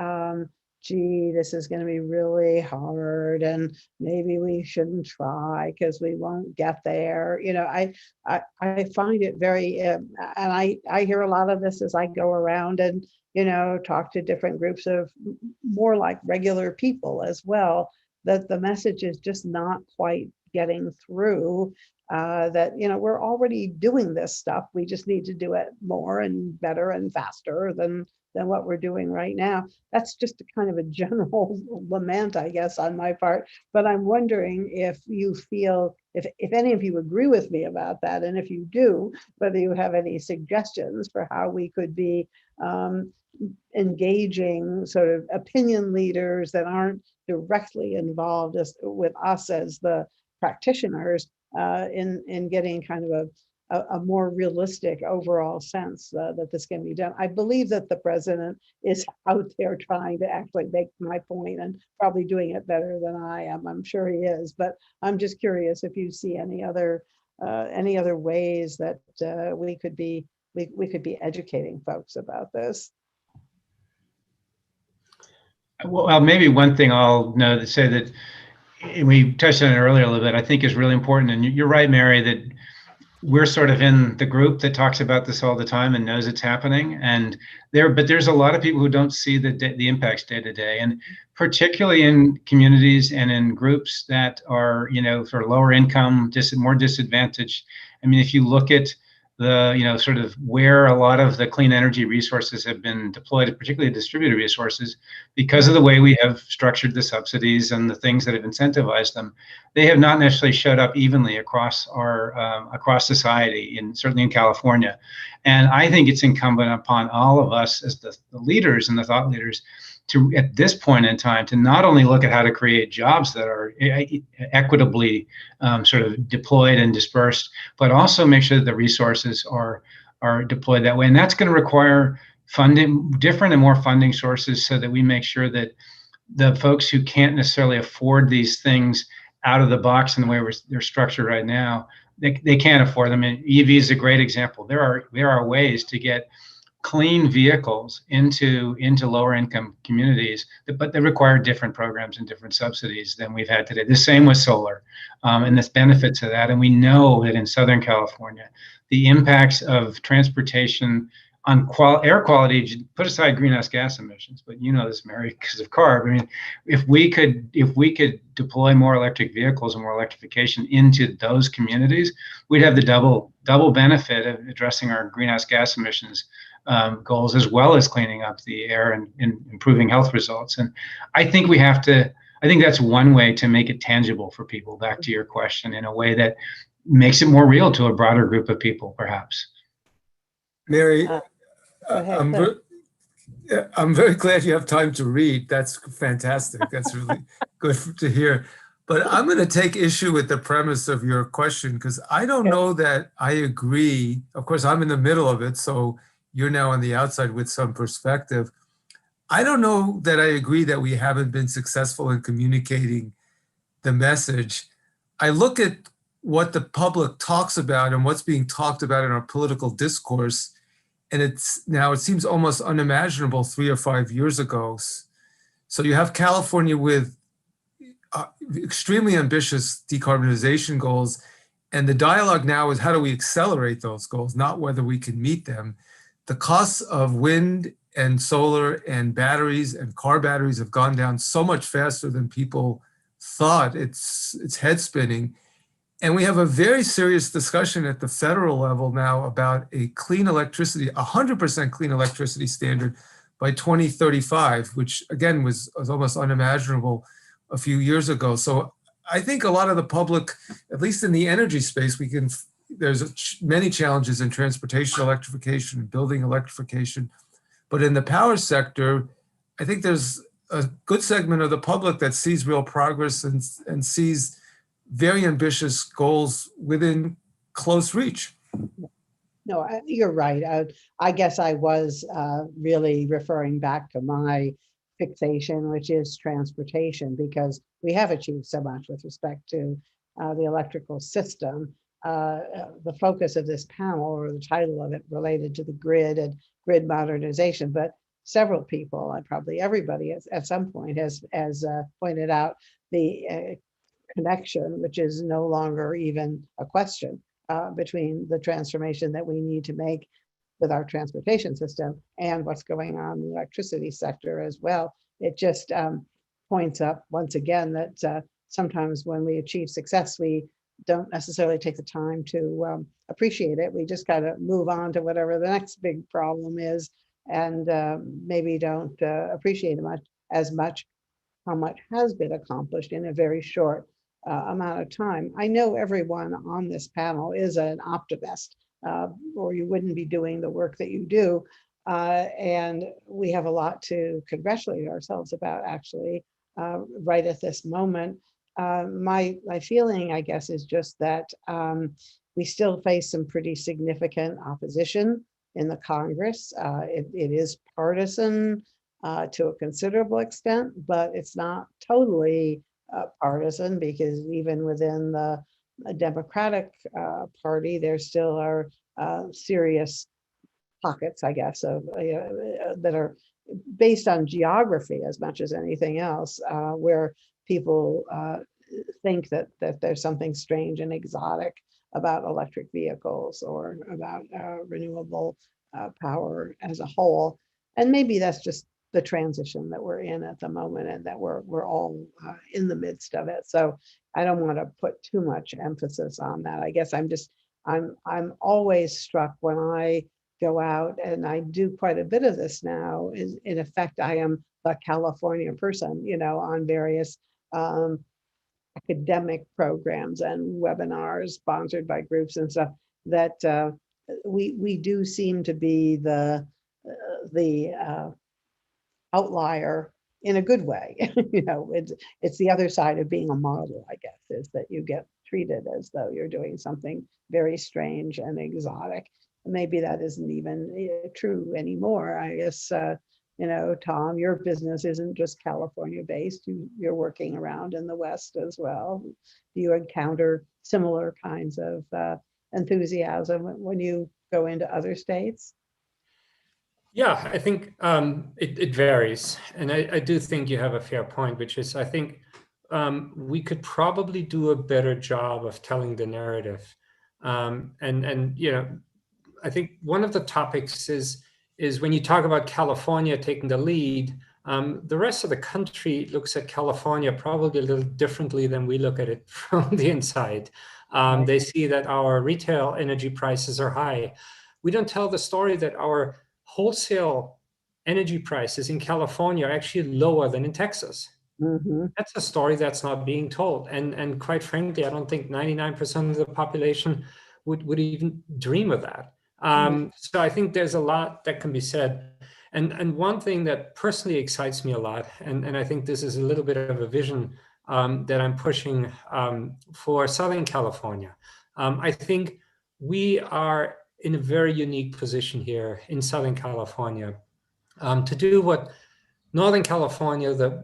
Speaker 11: gee, this is going to be really hard and maybe we shouldn't try because we won't get there. You know, I find it very, and I hear a lot of this as I go around and, you know, talk to different groups of more like regular people as well, that the message is just not quite getting through. That, you know, we're already doing this stuff. We just need to do it more and better and faster than what we're doing right now. That's just a kind of a general lament, I guess, on my part. But I'm wondering if you feel, if any of you agree with me about that, and if you do, whether you have any suggestions for how we could be engaging sort of opinion leaders that aren't directly involved with us as the practitioners in getting kind of a more realistic overall sense that this can be done. I believe that the president is out there trying to actually make my point and probably doing it better than I am. I'm sure he is, but I'm just curious if you see any other ways that we could be educating folks about this.
Speaker 18: Well, maybe one thing I'll know to say that, and we touched on it earlier a little bit, I think is really important. And you're right, Mary, that we're sort of in the group that talks about this all the time and knows it's happening. And but there's a lot of people who don't see the impacts day to day, and particularly in communities and in groups that are, you know, for lower income, more disadvantaged. I mean, if you look at the, you know, sort of where a lot of the clean energy resources have been deployed, particularly distributed resources, because of the way we have structured the subsidies and the things that have incentivized them, they have not necessarily showed up evenly across across society, and certainly in California. And I think it's incumbent upon all of us as the leaders and the thought leaders to, at this point in time, to not only look at how to create jobs that are equitably sort of deployed and dispersed, but also make sure that the resources are deployed that way. And that's going to require funding, different and more funding sources, so that we make sure that the folks who can't necessarily afford these things out of the box in the way they're structured right now, they can't afford them. And EV is a great example. There are ways to get clean vehicles into lower income communities, but they require different programs and different subsidies than we've had today. The same with solar, and this benefits of that. And we know that in Southern California, the impacts of transportation on air quality, put aside greenhouse gas emissions, but you know this, Mary, because of CARB. I mean, if we could deploy more electric vehicles and more electrification into those communities, we'd have the double benefit of addressing our greenhouse gas emissions goals, as well as cleaning up the air and improving health results. And I think I think that's one way to make it tangible for people, back to your question, in a way that makes it more real to a broader group of people, perhaps.
Speaker 15: Mary, Yeah, I'm very glad you have time to read. That's fantastic. That's really good to hear. But I'm going to take issue with the premise of your question because I don't know that I agree. Of course, I'm in the middle of it, so you're now on the outside with some perspective. I don't know that I agree that we haven't been successful in communicating the message. I look at what the public talks about and what's being talked about in our political discourse, and it seems almost unimaginable 3 or 5 years ago. So you have California with extremely ambitious decarbonization goals, and the dialogue now is how do we accelerate those goals, not whether we can meet them. The costs of wind and solar and batteries and car batteries have gone down so much faster than people thought. It's head spinning. And we have a very serious discussion at the federal level now about a clean electricity, 100% clean electricity standard by 2035, which again was almost unimaginable a few years ago. So I think a lot of the public, at least in the energy space, there's many challenges in transportation electrification, building electrification. But in the power sector, I think there's a good segment of the public that sees real progress and sees very ambitious goals within close reach.
Speaker 11: No, you're right. I guess I was really referring back to my fixation, which is transportation, because we have achieved so much with respect to the electrical system. The focus of this panel, or the title of it, related to the grid and grid modernization, but several people, and probably everybody at some point has pointed out the connection, which is no longer even a question, between the transformation that we need to make with our transportation system and what's going on in the electricity sector as well. It just points up once again that sometimes when we achieve success, we don't necessarily take the time to appreciate it. We just kind of move on to whatever the next big problem is, and maybe don't appreciate as much how much has been accomplished in a very short amount of time. I know everyone on this panel is an optimist, or you wouldn't be doing the work that you do. And we have a lot to congratulate ourselves about, actually, right at this moment. My feeling, I guess, is just that we still face some pretty significant opposition in the Congress. It is partisan to a considerable extent, but it's not totally partisan, because even within the Democratic Party, there still are serious pockets, I guess, of that are based on geography as much as anything else, where people think that there's something strange and exotic about electric vehicles or about renewable power as a whole. And maybe that's just the transition that we're in at the moment, and that we're all in the midst of it. So I don't want to put too much emphasis on that. I guess I'm always struck when I go out, and I do quite a bit of this now, is in effect, I am the California person, on various academic programs and webinars sponsored by groups and stuff, that we do seem to be the outlier in a good way. It's the other side of being a model, I guess, is that you get treated as though you're doing something very strange and exotic. Maybe that isn't even true anymore. I guess, Tom, your business isn't just California based. You're working around in the West as well. Do you encounter similar kinds of enthusiasm when you go into other states?
Speaker 16: Yeah, I think it varies. And I do think you have a fair point, which is, I think we could probably do a better job of telling the narrative. I think one of the topics is when you talk about California taking the lead, the rest of the country looks at California probably a little differently than we look at it from the inside. They see that our retail energy prices are high. We don't tell the story that our wholesale energy prices in California are actually lower than in Texas.
Speaker 11: Mm-hmm.
Speaker 16: That's a story that's not being told. And quite frankly, I don't think 99% of the population would even dream of that. So I think there's a lot that can be said. And one thing that personally excites me a lot, and I think this is a little bit of a vision that I'm pushing for Southern California. I think we are in a very unique position here in Southern California to do what Northern California, the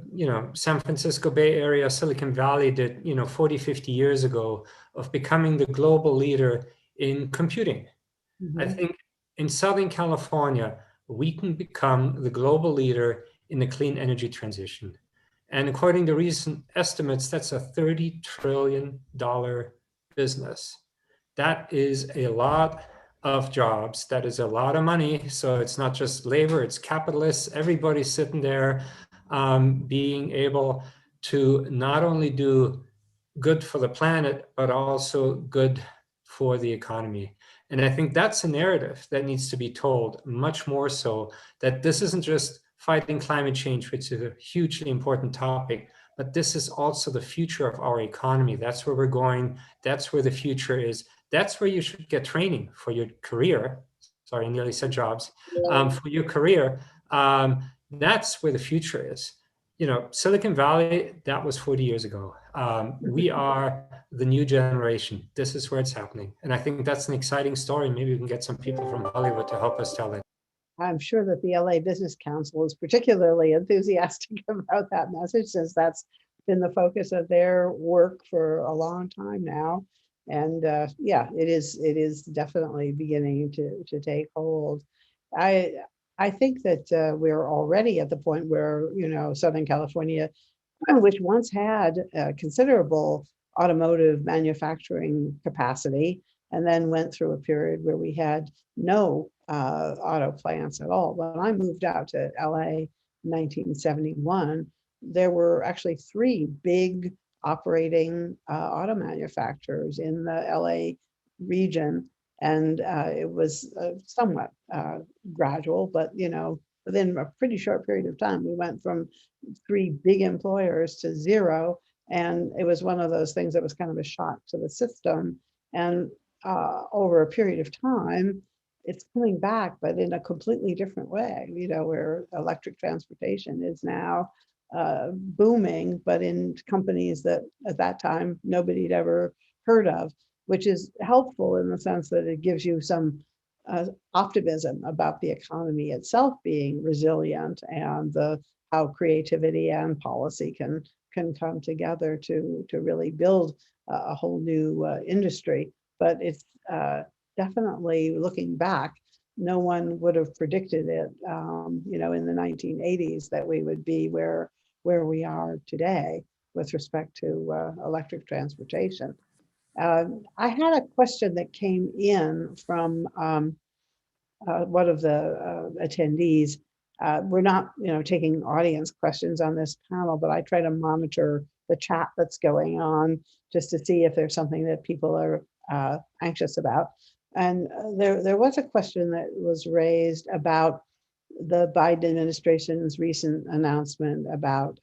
Speaker 16: San Francisco Bay Area, Silicon Valley did 40, 50 years ago, of becoming the global leader in computing. I think in Southern California, we can become the global leader in the clean energy transition. And according to recent estimates, that's a $30 trillion business. That is a lot of jobs. That is a lot of money. So it's not just labor, it's capitalists, everybody sitting there being able to not only do good for the planet, but also good for the economy. And I think that's a narrative that needs to be told much more so, that this isn't just fighting climate change, which is a hugely important topic, but this is also the future of our economy. That's where we're going. That's where the future is. That's where you should get training for your career. Sorry, I nearly said jobs. For your career, that's where the future is. Silicon Valley, that was 40 years ago. We are the new generation. This is where it's happening. And I think that's an exciting story. Maybe we can get some people from Hollywood to help us tell it.
Speaker 11: I'm sure that the LA Business Council is particularly enthusiastic about that message, since that's been the focus of their work for a long time now. And yeah, it is definitely beginning to take hold. I think that we're already at the point where, Southern California, which once had considerable automotive manufacturing capacity, and then went through a period where we had no auto plants at all. When I moved out to LA in 1971, there were actually 3 big operating auto manufacturers in the LA region. And it was somewhat gradual, but within a pretty short period of time, we went from 3 big employers to 0. And it was one of those things that was kind of a shock to the system. And over a period of time, it's coming back, but in a completely different way, where electric transportation is now booming, but in companies that at that time nobody had ever heard of, which is helpful in the sense that it gives you some optimism about the economy itself being resilient, and how creativity and policy can come together to really build a whole new industry. But it's definitely, looking back, no one would have predicted it, in the 1980s, that we would be where we are today with respect to electric transportation. I had a question that came in from one of the attendees. We're not, taking audience questions on this panel, but I try to monitor the chat that's going on just to see if there's something that people are anxious about. And there was a question that was raised about the Biden administration's recent announcement about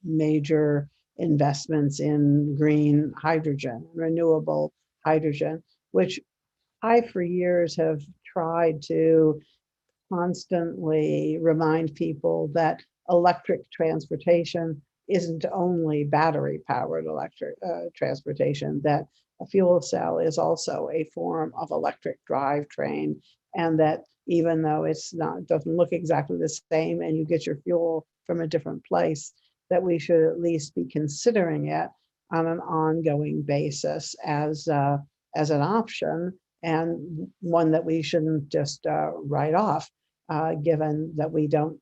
Speaker 11: major investments in green hydrogen, renewable hydrogen, which I, for years, have tried to constantly remind people that electric transportation isn't only battery powered electric transportation, that a fuel cell is also a form of electric drivetrain, and that even though doesn't look exactly the same and you get your fuel from a different place, that we should at least be considering it on an ongoing basis as an option, and one that we shouldn't just write off, given that we don't,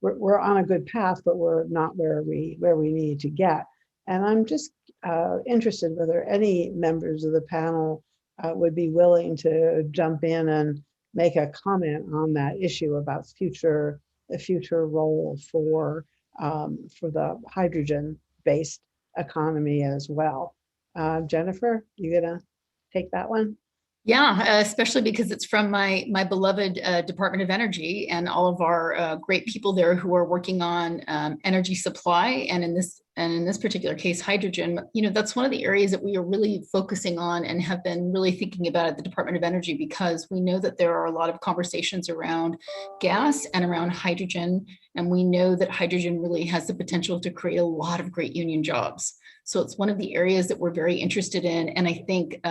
Speaker 11: we're on a good path, but we're not where we need to get. And I'm just interested whether any members of the panel would be willing to jump in and make a comment on that issue about the future role for the hydrogen-based economy as well. Jennifer, you gonna take that one?
Speaker 14: Yeah, especially because it's from my beloved Department of Energy and all of our great people there who are working on energy supply, and in this particular case, hydrogen. You know, that's one of the areas that we are really focusing on and have been really thinking about at the Department of Energy, because we know that there are a lot of conversations around gas and around hydrogen, and we know that hydrogen really has the potential to create a lot of great union jobs. So it's one of the areas that we're very interested in, and I think.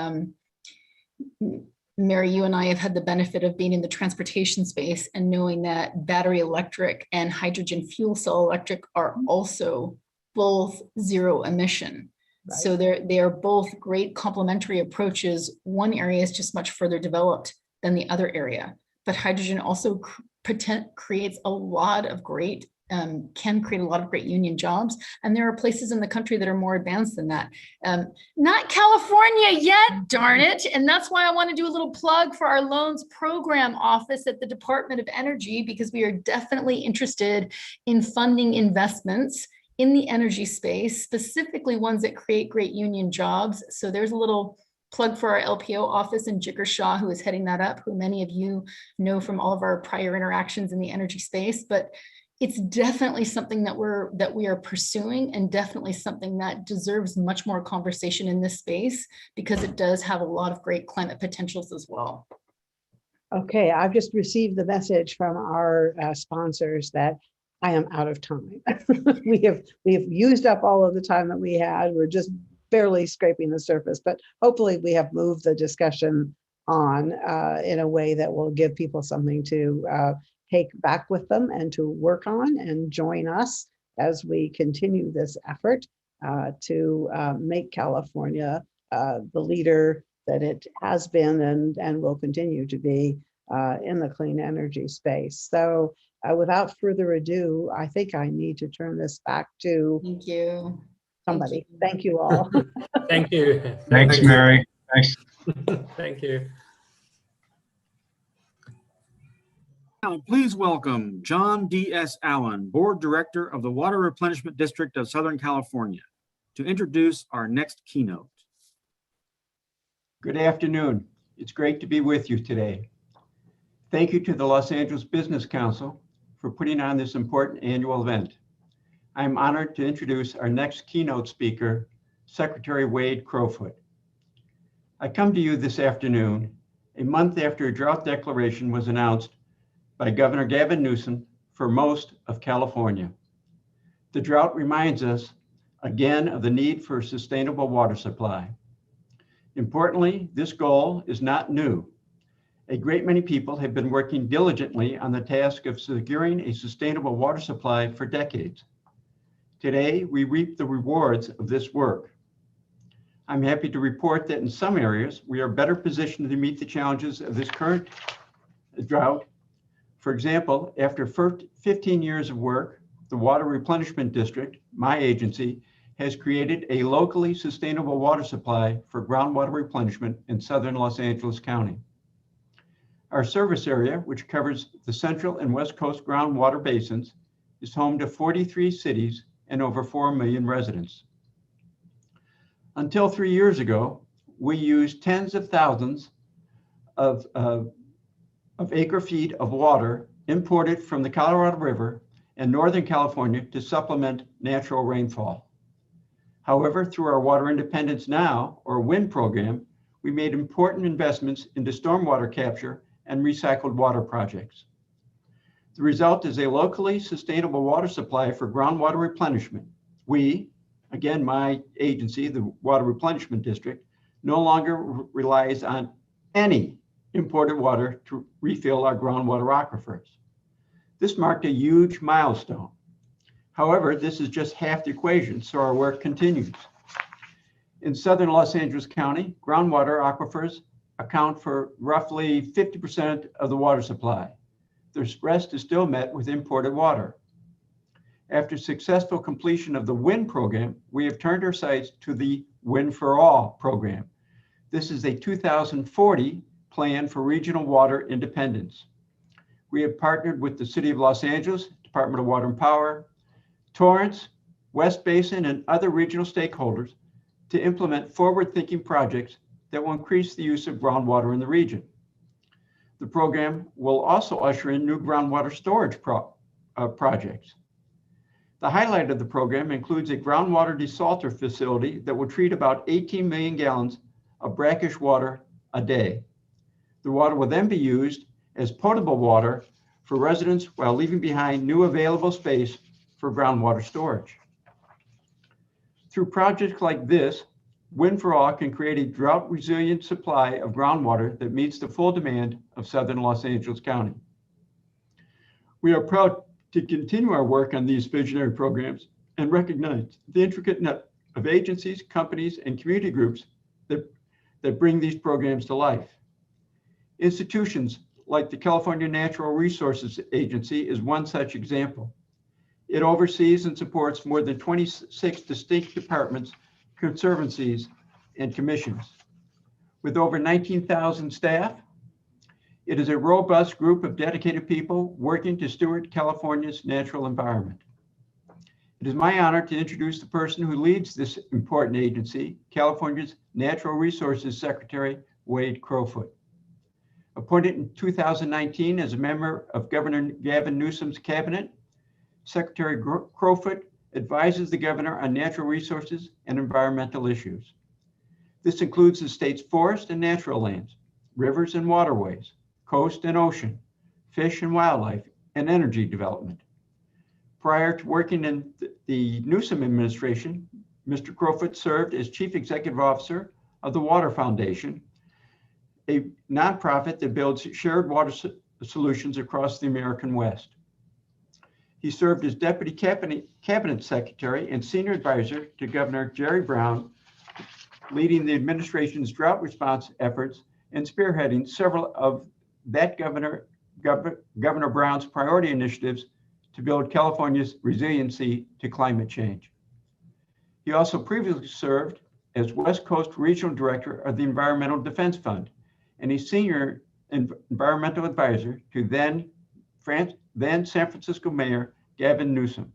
Speaker 14: Mary, you and I have had the benefit of being in the transportation space and knowing that battery electric and hydrogen fuel cell electric are also both zero emission. Right. So they are both great complementary approaches. One area is just much further developed than the other area, but hydrogen also creates a lot of great can create a lot of great union jobs. And there are places in the country that are more advanced than that. Not California yet, darn it. And that's why I want to do a little plug for our loans program office at the Department of Energy, because we are definitely interested in funding investments in the energy space, specifically ones that create great union jobs. So there's a little plug for our LPO office and Jigar Shah, who is heading that up, who many of you know from all of our prior interactions in the energy space. But it's definitely something that we are pursuing, and definitely something that deserves much more conversation in this space, because it does have a lot of great climate potentials as well.
Speaker 11: Okay, I've just received the message from our sponsors that I am out of time. we have used up all of the time that we had. We're just barely scraping the surface, but hopefully we have moved the discussion on in a way that will give people something to take back with them and to work on, and join us as we continue this effort to make California the leader that it has been and will continue to be in the clean energy space. So without further ado, I think I need to turn this back to somebody. Thank you all.
Speaker 16: Thank you.
Speaker 18: Thanks, Mary. Thanks.
Speaker 16: Thank you.
Speaker 1: Now, please welcome John D.S. Allen, Board Director of the Water Replenishment District of Southern California, to introduce our next keynote.
Speaker 17: Good afternoon. It's great to be with you today. Thank you to the Los Angeles Business Council for putting on this important annual event. I'm honored to introduce our next keynote speaker, Secretary Wade Crowfoot. I come to you this afternoon, a month after a drought declaration was announced by Governor Gavin Newsom for most of California. The drought reminds us again of the need for a sustainable water supply. Importantly, this goal is not new. A great many people have been working diligently on the task of securing a sustainable water supply for decades. Today, we reap the rewards of this work. I'm happy to report that in some areas, we are better positioned to meet the challenges of this current drought. For example, after 15 years of work, the Water Replenishment District, my agency, has created a locally sustainable water supply for groundwater replenishment in southern Los Angeles County. Our service area, which covers the central and west coast groundwater basins, is home to 43 cities and over 4 million residents. Until 3 years ago, we used tens of thousands of acre feet of water imported from the Colorado River and Northern California to supplement natural rainfall. However, through our Water Independence Now, or WIN program, we made important investments into stormwater capture and recycled water projects. The result is a locally sustainable water supply for groundwater replenishment. We, again, my agency, the Water Replenishment District, no longer relies on any imported water to refill our groundwater aquifers. This marked a huge milestone. However, this is just half the equation, so our work continues. In southern Los Angeles County, groundwater aquifers account for roughly 50% of the water supply. The rest is still met with imported water. After successful completion of the WIN program, we have turned our sights to the WIN for All program. This is a 2040 plan for regional water independence. We have partnered with the City of Los Angeles, Department of Water and Power, Torrance, West Basin, and other regional stakeholders to implement forward-thinking projects that will increase the use of groundwater in the region. The program will also usher in new groundwater storage projects. The highlight of the program includes a groundwater desalter facility that will treat about 18 million gallons of brackish water a day. The water will then be used as potable water for residents while leaving behind new available space for groundwater storage. Through projects like this, Wind for All can create a drought-resilient supply of groundwater that meets the full demand of southern Los Angeles County. We are proud to continue our work on these visionary programs and recognize the intricate net of agencies, companies, and community groups that bring these programs to life. Institutions like the California Natural Resources Agency is one such example. It oversees and supports more than 26 distinct departments, conservancies, and commissions. With over 19,000 staff, it is a robust group of dedicated people working to steward California's natural environment. It is my honor to introduce the person who leads this important agency, California's Natural Resources Secretary, Wade Crowfoot. Appointed in 2019 as a member of Governor Gavin Newsom's cabinet, Secretary Crowfoot advises the governor on natural resources and environmental issues. This includes the state's forest and natural lands, rivers and waterways, coast and ocean, fish and wildlife, and energy development. Prior to working in the Newsom administration, Mr. Crowfoot served as Chief Executive Officer of the Water Foundation, a nonprofit that builds shared water solutions across the American West. He served as Deputy Cabinet Secretary and Senior Advisor to Governor Jerry Brown, leading the administration's drought response efforts and spearheading several of that Governor Brown's priority initiatives to build California's resiliency to climate change. He also previously served as West Coast Regional Director of the Environmental Defense Fund and a Senior Environmental Advisor to then San Francisco Mayor Gavin Newsom.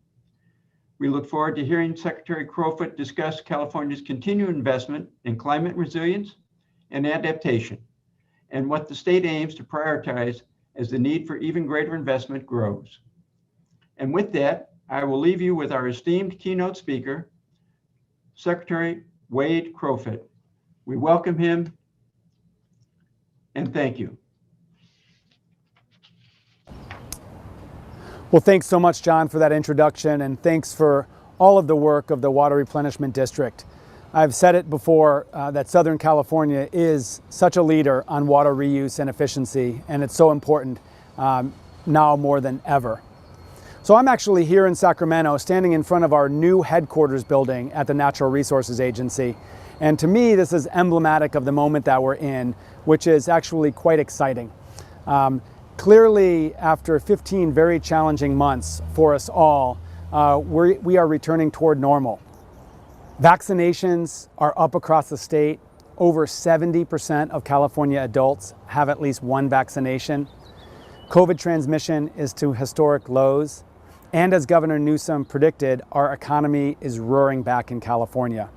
Speaker 17: We look forward to hearing Secretary Crowfoot discuss California's continued investment in climate resilience and adaptation, and what the state aims to prioritize as the need for even greater investment grows. And with that, I will leave you with our esteemed keynote speaker, Secretary Wade Crowfoot. We welcome him and thank you.
Speaker 19: Well, thanks so much, John, for that introduction, and thanks for all of the work of the Water Replenishment District. I've said it before that Southern California is such a leader on water reuse and efficiency, and it's so important now more than ever. So I'm actually here in Sacramento, standing in front of our new headquarters building at the Natural Resources Agency. And to me, this is emblematic of the moment that we're in, which is actually quite exciting. Clearly, after 15 very challenging months for us all, we are returning toward normal. Vaccinations are up across the state. Over 70% of California adults have at least one vaccination. COVID transmission is to historic lows. And as Governor Newsom predicted, our economy is roaring back in California.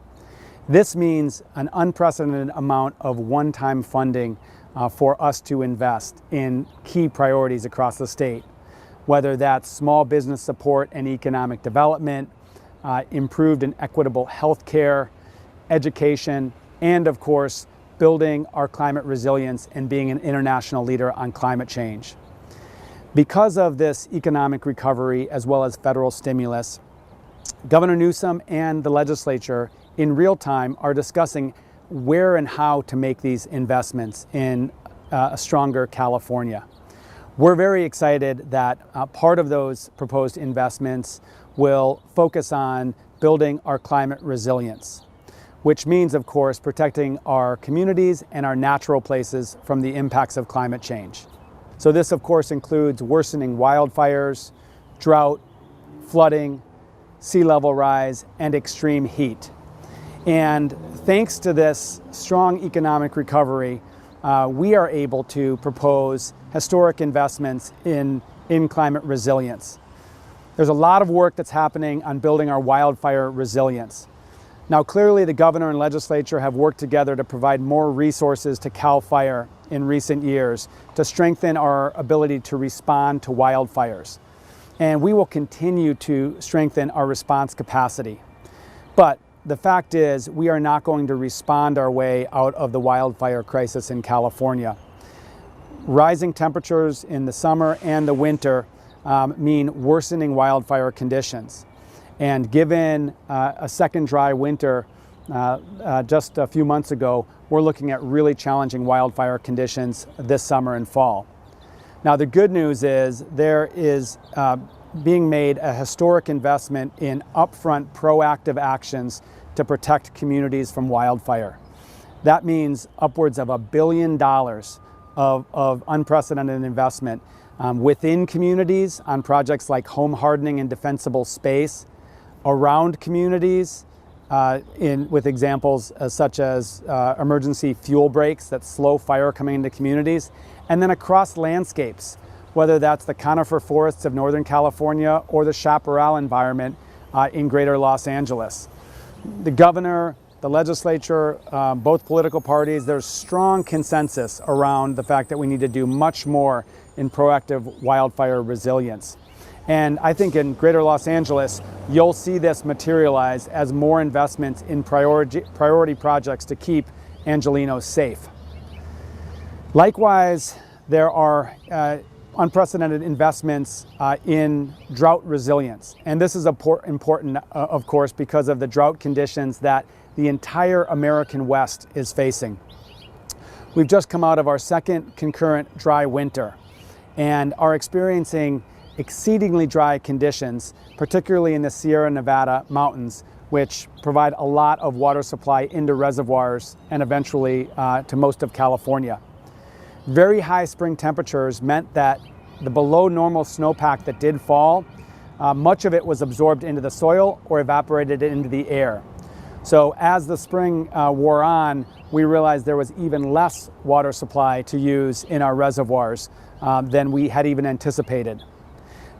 Speaker 19: This means an unprecedented amount of one-time funding for us to invest in key priorities across the state, whether that's small business support and economic development, improved and equitable health care, education, and of course, building our climate resilience and being an international leader on climate change. Because of this economic recovery as well as federal stimulus, Governor Newsom and the legislature in real time are discussing where and how to make these investments in a stronger California. We're very excited that part of those proposed investments will focus on building our climate resilience, which means, of course, protecting our communities and our natural places from the impacts of climate change. So this, of course, includes worsening wildfires, drought, flooding, sea level rise, and extreme heat. And thanks to this strong economic recovery, we are able to propose historic investments in climate resilience. There's a lot of work that's happening on building our wildfire resilience. Now, clearly the governor and legislature have worked together to provide more resources to CAL FIRE in recent years to strengthen our ability to respond to wildfires. And we will continue to strengthen our response capacity. But the fact is, we are not going to respond our way out of the wildfire crisis in California. Rising temperatures in the summer and the winter mean worsening wildfire conditions. And given a second dry winter just a few months ago, we're looking at really challenging wildfire conditions this summer and fall. Now, the good news is there is being made a historic investment in upfront proactive actions to protect communities from wildfire. That means upwards of $1 billion of unprecedented investment within communities on projects like home hardening and defensible space, around communities with examples such as emergency fuel breaks that slow fire coming into communities, and then across landscapes, whether that's the conifer forests of Northern California or the chaparral environment in greater Los Angeles. The governor, the legislature, both political parties, there's strong consensus around the fact that we need to do much more in proactive wildfire resilience. And I think in greater Los Angeles, you'll see this materialize as more investments in priority projects to keep Angelenos safe. Likewise, there are unprecedented investments in drought resilience. And this is important, of course, because of the drought conditions that the entire American West is facing. We've just come out of our second concurrent dry winter and are experiencing exceedingly dry conditions, particularly in the Sierra Nevada mountains, which provide a lot of water supply into reservoirs and eventually to most of California. Very high spring temperatures meant that the below normal snowpack that did fall, much of it was absorbed into the soil or evaporated into the air. So as the spring wore on, we realized there was even less water supply to use in our reservoirs than we had even anticipated.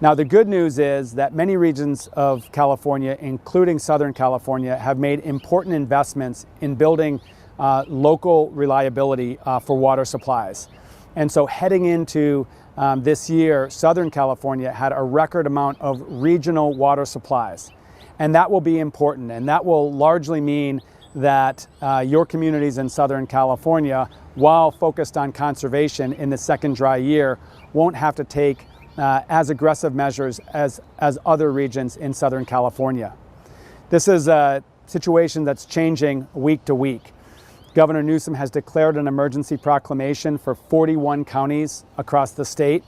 Speaker 19: Now, the good news is that many regions of California, including Southern California, have made important investments in building local reliability for water supplies. And so heading into this year, Southern California had a record amount of regional water supplies. And that will be important. And that will largely mean that your communities in Southern California, while focused on conservation in the second dry year, won't have to take as aggressive measures as other regions in Southern California. This is a situation that's changing week to week. Governor Newsom has declared an emergency proclamation for 41 counties across the state,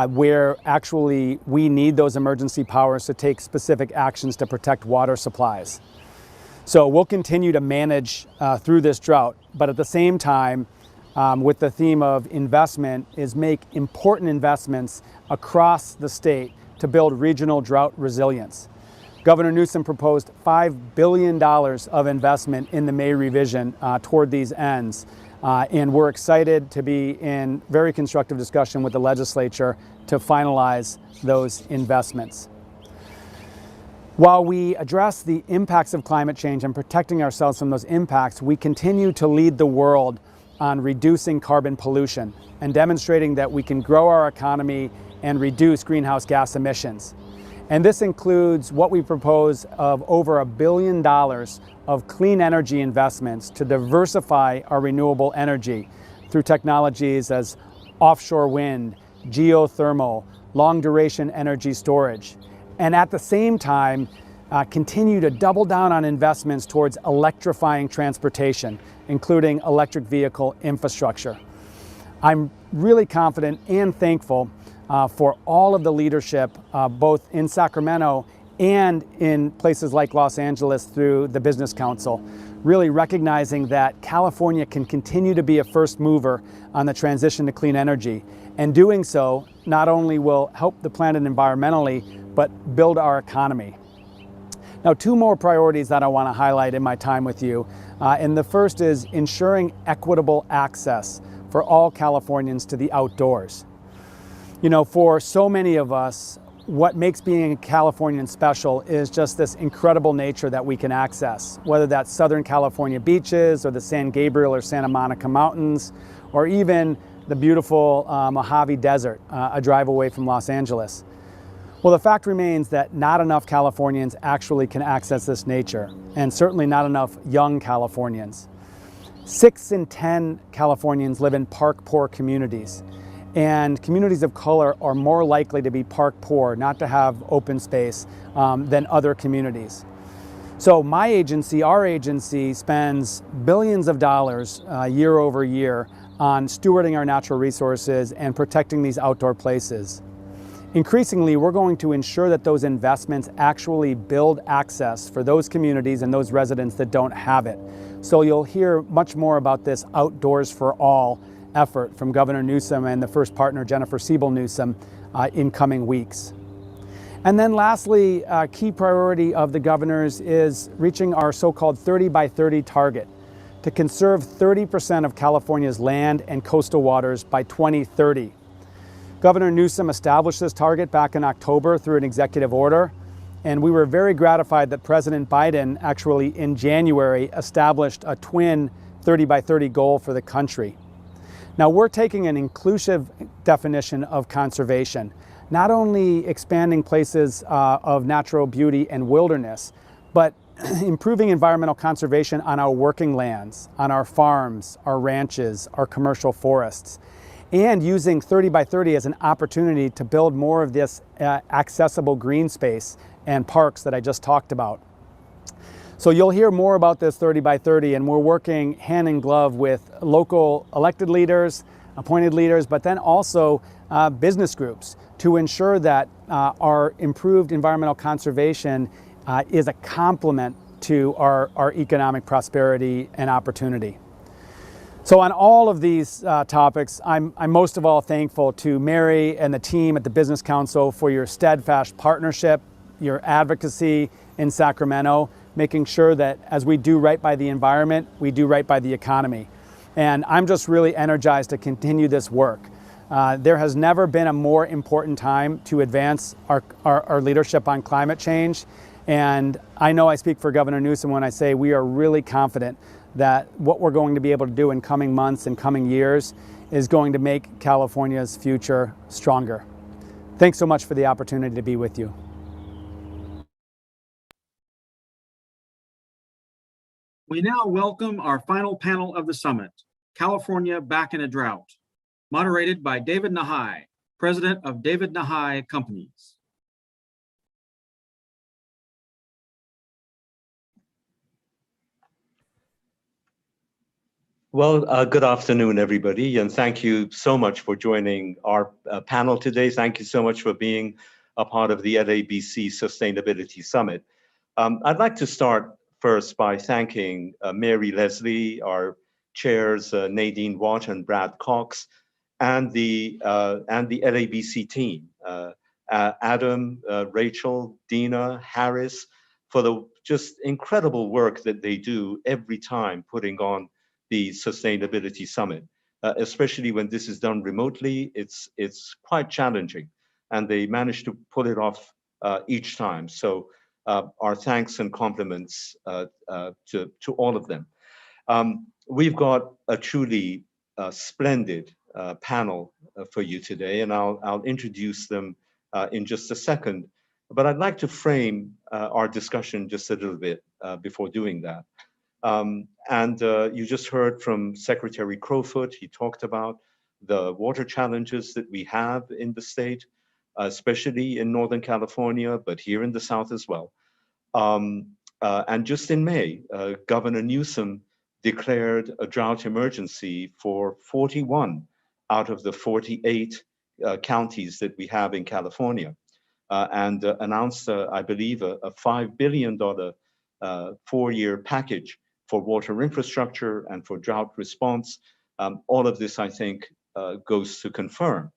Speaker 19: where actually we need those emergency powers to take specific actions to protect water supplies. So we'll continue to manage through this drought, but at the same time, with the theme of investment, is make important investments across the state to build regional drought resilience. Governor Newsom proposed $5 billion of investment in the May revision toward these ends. And we're excited to be in very constructive discussion with the legislature to finalize those investments. While we address the impacts of climate change and protecting ourselves from those impacts, we continue to lead the world on reducing carbon pollution and demonstrating that we can grow our economy and reduce greenhouse gas emissions. And this includes what we propose of over $1 billion of clean energy investments to diversify our renewable energy through technologies as offshore wind, geothermal, long duration energy storage. And at the same time, continue to double down on investments towards electrifying transportation, including electric vehicle infrastructure. I'm really confident and thankful for all of the leadership, both in Sacramento and in places like Los Angeles through the Business Council, really recognizing that California can continue to be a first mover on the transition to clean energy. And doing so not only will help the planet environmentally, but build our economy. Now, two more priorities that I want to highlight in my time with you. And the first is ensuring equitable access for all Californians to the outdoors. You know, for so many of us, what makes being a Californian special is just this incredible nature that we can access, whether that's Southern California beaches or the San Gabriel or Santa Monica Mountains, or even the beautiful Mojave Desert, a drive away from Los Angeles. Well, the fact remains that not enough Californians actually can access this nature, and certainly not enough young Californians. 6 in 10 Californians live in park-poor communities, and communities of color are more likely to be park-poor, not to have open space, than other communities. So my agency, our agency, spends billions of dollars year over year on stewarding our natural resources and protecting these outdoor places. Increasingly, we're going to ensure that those investments actually build access for those communities and those residents that don't have it. So you'll hear much more about this Outdoors for All effort from Governor Newsom and the first partner, Jennifer Siebel Newsom, in coming weeks. And then lastly, a key priority of the governors is reaching our so-called 30 by 30 target to conserve 30% of California's land and coastal waters by 2030. Governor Newsom established this target back in October through an executive order, and we were very gratified that President Biden actually in January established a twin 30 by 30 goal for the country. Now we're taking an inclusive definition of conservation, not only expanding places of natural beauty and wilderness, but improving environmental conservation on our working lands, on our farms, our ranches, our commercial forests, and using 30 by 30 as an opportunity to build more of this accessible green space and parks that I just talked about. So you'll hear more about this 30 by 30, and we're working hand in glove with local elected leaders, appointed leaders, but then also business groups to ensure that our improved environmental conservation is a complement to our economic prosperity and opportunity. So on all of these topics, I'm most of all thankful to Mary and the team at the Business Council for your steadfast partnership, your advocacy in Sacramento, making sure that as we do right by the environment, we do right by the economy. And I'm just really energized to continue this work. There has never been a more important time to advance our leadership on climate change. And I know I speak for Governor Newsom when I say we are really confident that what we're going to be able to do in coming months and coming years is going to make California's future stronger. Thanks so much for the opportunity to be with you.
Speaker 1: We now welcome our final panel of the summit, California Back in a Drought, moderated by David Nahai, president of David Nahai Companies.
Speaker 3: Well, good afternoon, everybody, and thank you so much for joining our panel today. Thank you so much for being a part of the LABC Sustainability Summit. I'd like to start first by thanking Mary Leslie, our chairs, Nadine Watt and Brad Cox, and the LABC team, Adam, Rachel, Dina, Harris, for the just incredible work that they do every time putting on the Sustainability Summit, especially when this is done remotely. It's quite challenging, and they manage to pull it off each time. So our thanks and compliments to all of them. We've got a truly splendid panel for you today, and I'll introduce them in just a second. But I'd like to frame our discussion just a little bit before doing that. You just heard from Secretary Crowfoot. He talked about the water challenges that we have in the state, especially in Northern California, but here in the South as well. And just in May, Governor Newsom declared a drought emergency for 41 out of the 48 counties that we have in California, and announced, I believe, a $5 billion 4-year package for water infrastructure and for drought response. All of this, I think, goes to confirm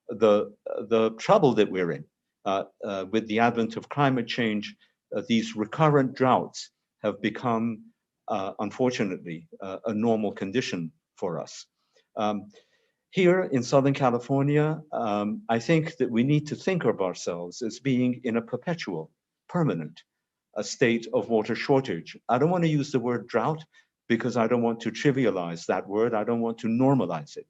Speaker 3: the trouble that we're in. With the advent of climate change, these recurrent droughts have become, unfortunately, a normal condition for us. Here in Southern California, I think that we need to think of ourselves as being in a perpetual, permanent state of water shortage. I don't want to use the word drought because I don't want to trivialize that word. I don't want to normalize it.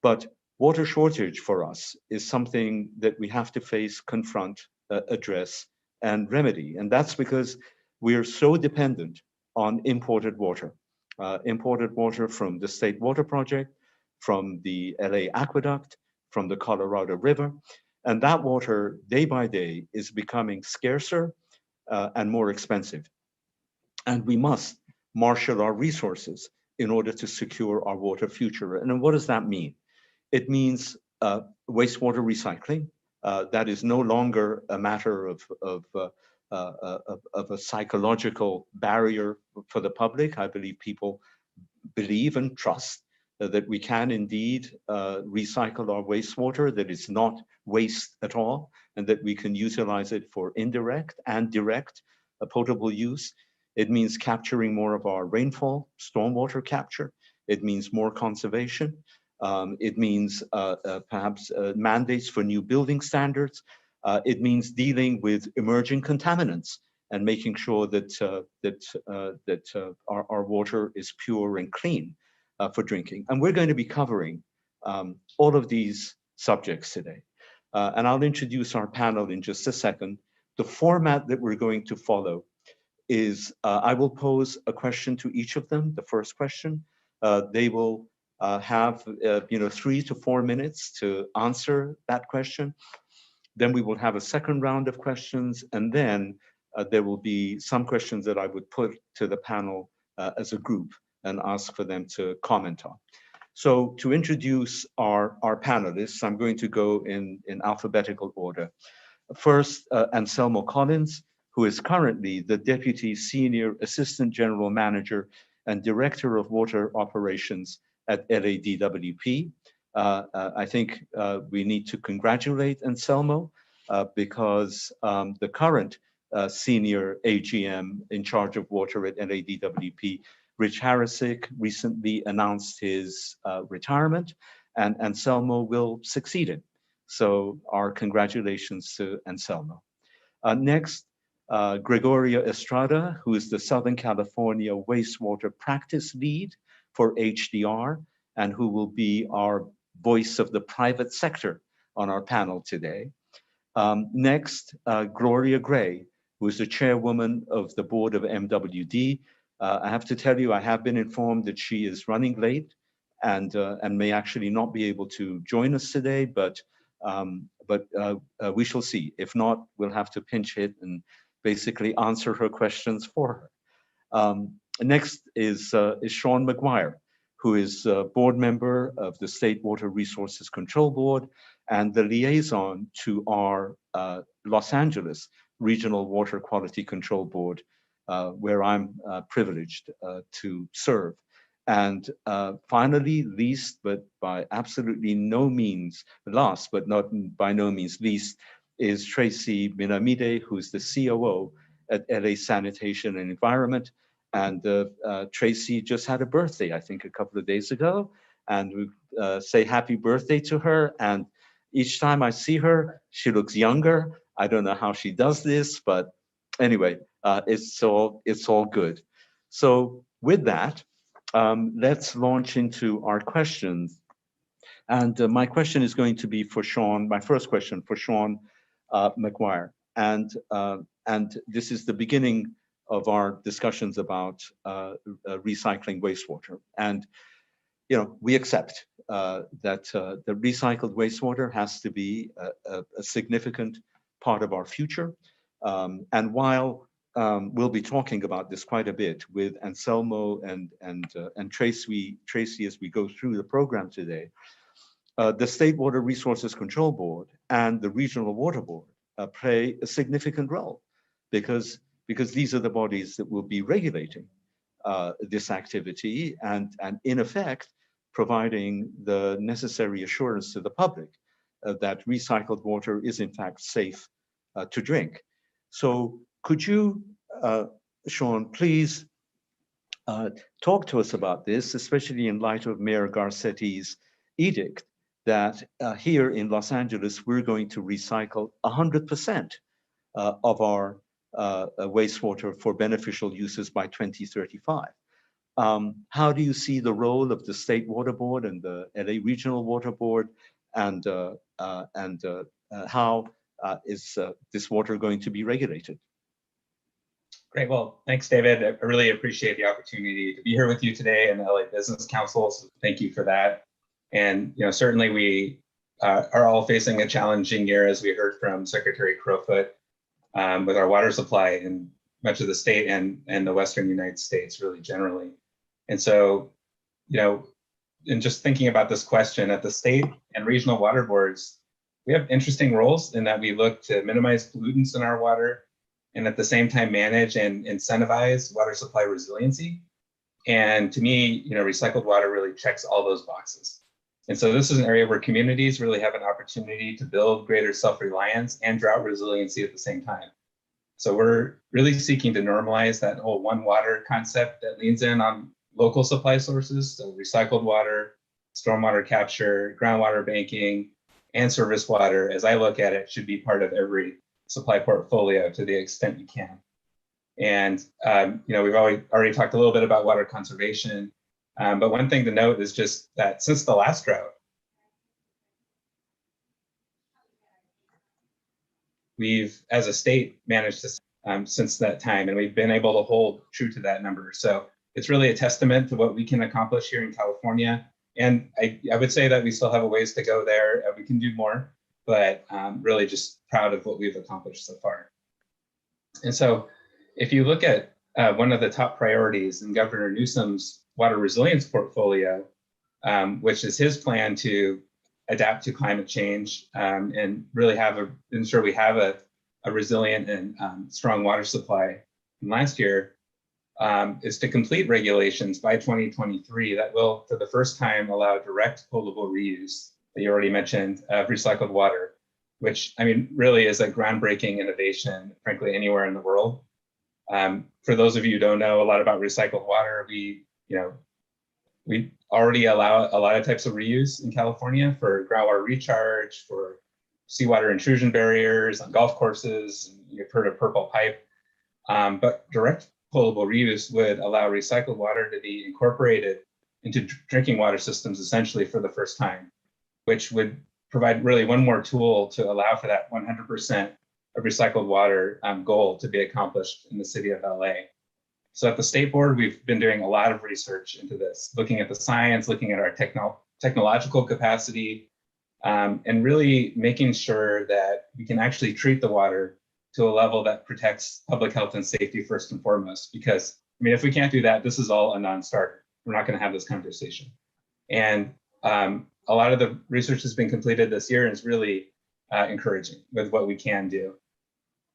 Speaker 3: But water shortage for us is something that we have to face, confront, address, and remedy. And that's because we are so dependent on imported water from the State Water Project, from the LA Aqueduct, from the Colorado River. And that water, day by day, is becoming scarcer and more expensive. And we must marshal our resources in order to secure our water future. And what does that mean? It means wastewater recycling. That is no longer a matter of a psychological barrier for the public. I believe people believe and trust that we can indeed recycle our wastewater, that it's not waste at all, and that we can utilize it for indirect and direct potable use. It means capturing more of our rainfall, stormwater capture. It means more conservation. It means perhaps mandates for new building standards. It means dealing with emerging contaminants and making sure that our water is pure and clean for drinking. And we're going to be covering all of these subjects today. And I'll introduce our panel in just a second. The format that we're going to follow is I will pose a question to each of them, the first question. They will have 3 to 4 minutes to answer that question. Then we will have a second round of questions, and then there will be some questions that I would put to the panel as a group and ask for them to comment on. So to introduce our panelists, I'm going to go in alphabetical order. First, Anselmo Collins, who is currently the Deputy Senior Assistant General Manager and Director of Water Operations at LADWP. I think we need to congratulate Anselmo because the current Senior AGM in charge of water at LADWP, Rich Harisick, recently announced his retirement, and Anselmo will succeed him. So our congratulations to Anselmo. Next, Gregoria Estrada, who is the Southern California Wastewater Practice Lead for HDR, and who will be our voice of the private sector on our panel today. Next, Gloria Gray, who is the chairwoman of the board of MWD. I have to tell you, I have been informed that she is running late and may actually not be able to join us today, but we shall see. If not, we'll have to pinch hit and basically answer her questions for her. Next is Sean McGuire, who is a board member of the State Water Resources Control Board and the liaison to our Los Angeles Regional Water Quality Control Board, where I'm privileged to serve. And finally, least but by absolutely no means last, but not by no means least, is Tracy Minamide, who's the COO at LA Sanitation and Environment. And Tracy just had a birthday, I think, a couple of days ago. And we say happy birthday to her. And each time I see her, she looks younger. I don't know how she does this, but anyway, it's all good. So with that, let's launch into our questions. And my question is going to be for Sean, my first question for Sean McGuire. And this is the beginning of our discussions about recycling wastewater. And we accept that the recycled wastewater has to be a significant part of our future. And while we'll be talking about this quite a bit with Anselmo and Tracy as we go through the program today, the State Water Resources Control Board and the Regional Water Board play a significant role because these are the bodies that will be regulating this activity and in effect providing the necessary assurance to the public that recycled water is in fact safe to drink. So could you, Sean, please talk to us about this, especially in light of Mayor Garcetti's edict that here in Los Angeles, we're going to recycle 100% of our wastewater for beneficial uses by 2035. How do you see the role of the State Water Board and the LA Regional Water Board, and how is this water going to be regulated?
Speaker 20: Great. Well, thanks, David. I really appreciate the opportunity to be here with you today and the LA Business Council. So thank you for that. And certainly we are all facing a challenging year, as we heard from Secretary Crowfoot, with our water supply in much of the state and the Western United States, really generally. And so, in just thinking about this question, at the state and regional water boards, we have interesting roles in that we look to minimize pollutants in our water, and at the same time manage and incentivize water supply resiliency. And to me, recycled water really checks all those boxes. And so this is an area where communities really have an opportunity to build greater self-reliance and drought resiliency at the same time. So we're really seeking to normalize that whole one water concept that leans in on local supply sources, so recycled water, stormwater capture, groundwater banking, and service water, as I look at it, should be part of every supply portfolio to the extent you can. And we've already talked a little bit about water conservation, but one thing to note is just that since the last drought, we've, as a state, managed to since that time, and we've been able to hold true to that number. So it's really a testament to what we can accomplish here in California. And I would say that we still have a ways to go there. We can do more, but really just proud of what we've accomplished so far. And so if you look at one of the top priorities in Governor Newsom's water resilience portfolio, which is his plan to adapt to climate change and really ensure we have a resilient and strong water supply. And last year is to complete regulations by 2023 that will, for the first time, allow direct potable reuse, that you already mentioned, of recycled water, which really is a groundbreaking innovation, frankly, anywhere in the world. For those of you who don't know a lot about recycled water, we already allow a lot of types of reuse in California for groundwater recharge, for seawater intrusion barriers on golf courses. You've heard of purple pipe, but direct potable reuse would allow recycled water to be incorporated into drinking water systems essentially for the first time, which would provide really one more tool to allow for that 100% of recycled water goal to be accomplished in the city of LA. So at the state board, we've been doing a lot of research into this, looking at the science, looking at our technological capacity, and really making sure that we can actually treat the water to a level that protects public health and safety first and foremost. Because if we can't do that, this is all a non-starter. We're not going to have this conversation. And a lot of the research has been completed this year and is really encouraging with what we can do.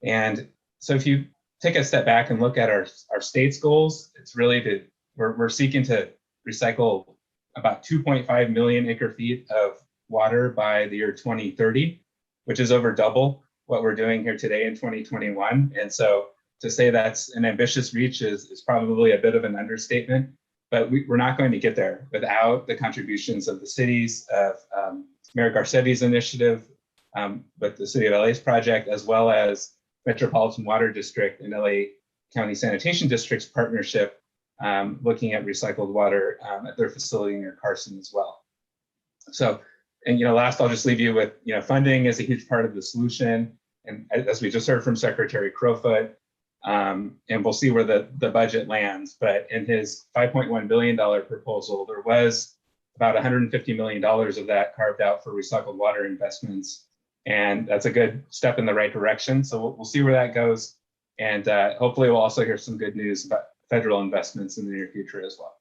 Speaker 20: And so if you take a step back and look at our state's goals, it's really we're seeking to recycle about 2.5 million acre feet of water by the year 2030, which is over double what we're doing here today in 2021. And so to say that's an ambitious reach is probably a bit of an understatement, but we're not going to get there without the contributions of the cities, of Mayor Garcetti's initiative, with the City of LA's project, as well as Metropolitan Water District and LA County Sanitation District's partnership, looking at recycled water at their facility near Carson as well. So, and last, I'll just leave you with, funding is a huge part of the solution. And as we just heard from Secretary Crowfoot, and we'll see where the budget lands, but in his $5.1 billion proposal, there was about $150 million of that carved out for recycled water investments. And that's a good step in the right direction. So we'll see where that goes. And hopefully we'll also hear some good news about federal investments in the near future as well.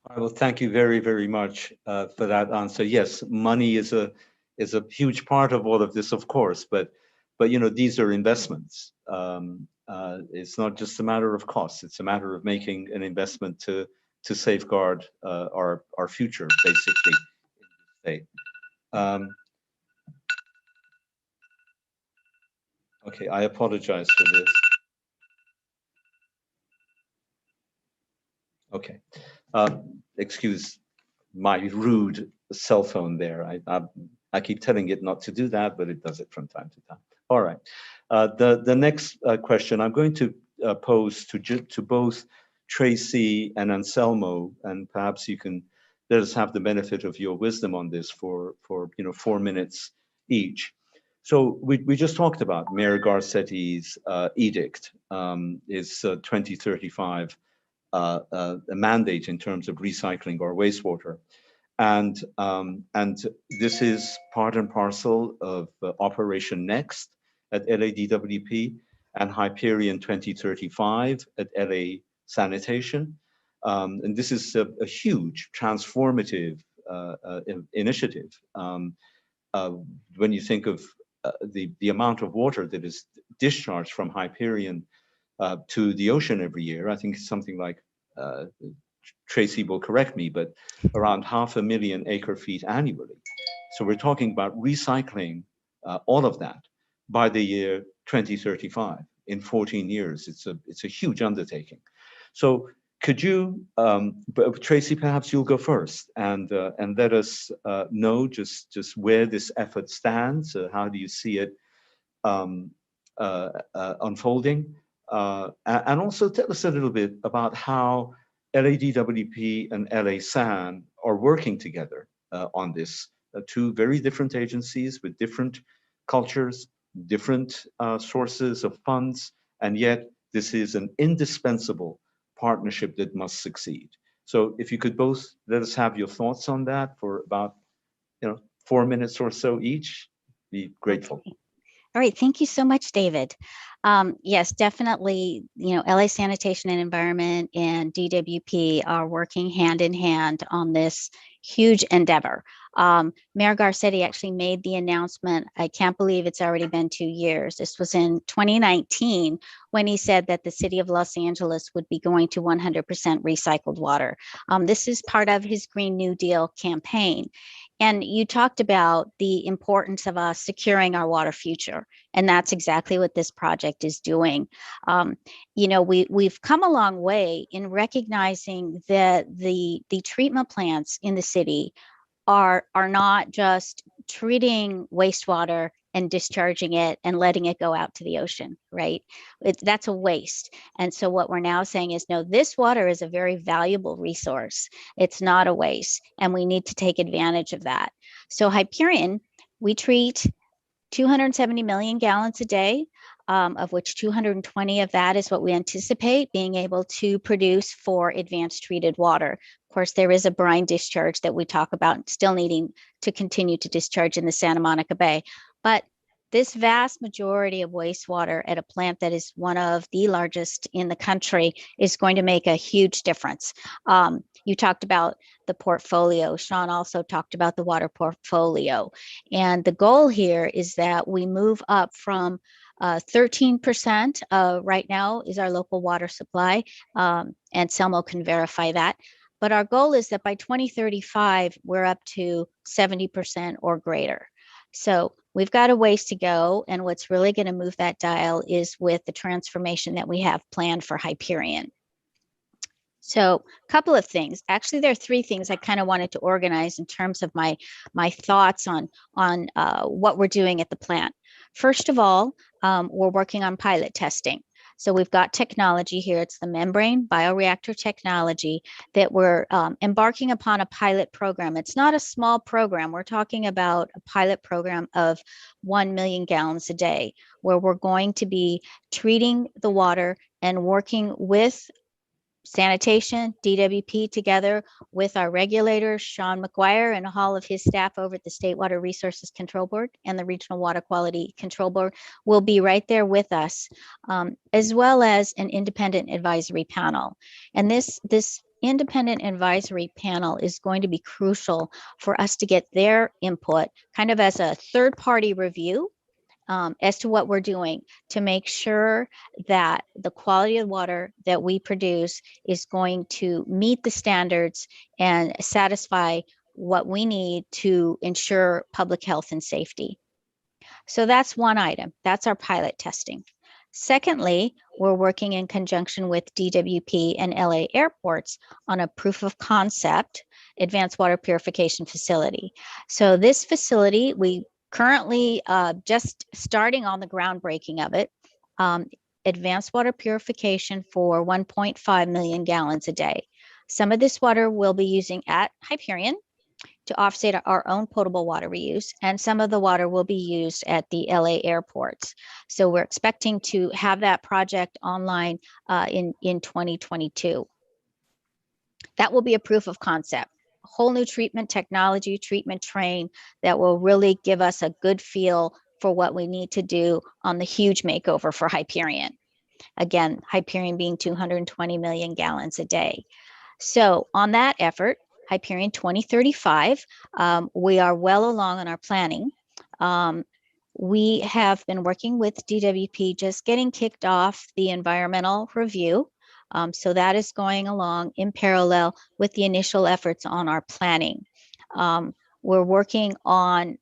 Speaker 3: I will thank you very, very much for that answer. Yes, money is a huge part of all of this, of course, but these are investments. It's not just a matter of cost; it's a matter of making an investment to safeguard our future, basically, in the state. Okay, I apologize for this. Okay, excuse my rude cell phone there. I keep telling it not to do that, but it does it from time to time. All right. The next question I'm going to pose to both Tracy and Anselmo, and perhaps you can let us have the benefit of your wisdom on this for 4 minutes each. So we just talked about Mayor Garcetti's edict, his 2035 a mandate in terms of recycling our wastewater. And this is part and parcel of Operation Next at LADWP and Hyperion 2035 at LA Sanitation. And this is a huge transformative initiative. When you think of the amount of water that is discharged from Hyperion to the ocean every year, I think it's something like, Tracy will correct me, but around 500,000 acre-feet annually. So we're talking about recycling all of that by the year 2035. In 14 years, it's a huge undertaking. So could you, Tracy, perhaps you'll go first and let us know just where this effort stands. How do you see it unfolding? And also tell us a little bit about how LADWP and LA SAN are working together on this. Two very different agencies with different cultures, different sources of funds, and yet this is an indispensable partnership that must succeed. So if you could both let us have your thoughts on that for about 4 minutes or so each, be grateful.
Speaker 5: All right, thank you so much, David. Yes, definitely, LA Sanitation and Environment and DWP are working hand in hand on this huge endeavor. Mayor Garcetti actually made the announcement. I can't believe it's already been 2 years. This was in 2019 when he said that the city of Los Angeles would be going to 100% recycled water. This is part of his Green New Deal campaign. And you talked about the importance of us securing our water future. And that's exactly what this project is doing. We've come a long way in recognizing that the treatment plants in the city are not just treating wastewater and discharging it and letting it go out to the ocean, right? That's a waste. And so what we're now saying is, no, this water is a very valuable resource. It's not a waste, and we need to take advantage of that. So Hyperion, we treat 270 million gallons a day, of which 220 of that is what we anticipate being able to produce for advanced treated water. Of course, there is a brine discharge that we talk about still needing to continue to discharge in the Santa Monica Bay. But this vast majority of wastewater at a plant that is one of the largest in the country is going to make a huge difference. You talked about the portfolio. Sean also talked about the water portfolio. And the goal here is that we move up from 13% right now is our local water supply, and Selmo can verify that. But our goal is that by 2035, we're up to 70% or greater. So we've got a ways to go. And what's really going to move that dial is with the transformation that we have planned for Hyperion. So a couple of things. Actually, there are 3 things I kind of wanted to organize in terms of my thoughts on what we're doing at the plant. First of all, we're working on pilot testing. So we've got technology here. It's the membrane bioreactor technology that we're embarking upon a pilot program. It's not a small program. We're talking about a pilot program of 1 million gallons a day, where we're going to be treating the water and working with sanitation, DWP, together with our regulators, Sean McGuire and all of his staff over at the State Water Resources Control Board and the Regional Water Quality Control Board will be right there with us, as well as an independent advisory panel. And this independent advisory panel is going to be crucial for us to get their input kind of as a third-party review as to what we're doing to make sure that the quality of water that we produce is going to meet the standards and satisfy what we need to ensure public health and safety. So that's one item. That's our pilot testing. Secondly, we're working in conjunction with DWP and LA airports on a proof of concept advanced water purification facility. So this facility, we currently just starting on the groundbreaking of it, advanced water purification for 1.5 million gallons a day. Some of this water we'll be using at Hyperion to offset our own potable water reuse, and some of the water will be used at the LA airports. So we're expecting to have that project online in 2022. That will be a proof of concept, a whole new treatment technology, treatment train that will really give us a good feel for what we need to do on the huge makeover for Hyperion. Again, Hyperion being 220 million gallons a day. So on that effort, Hyperion 2035, we are well along in our planning. We have been working with DWP, just getting kicked off the environmental review. So that is going along in parallel with the initial efforts on our planning. We're working on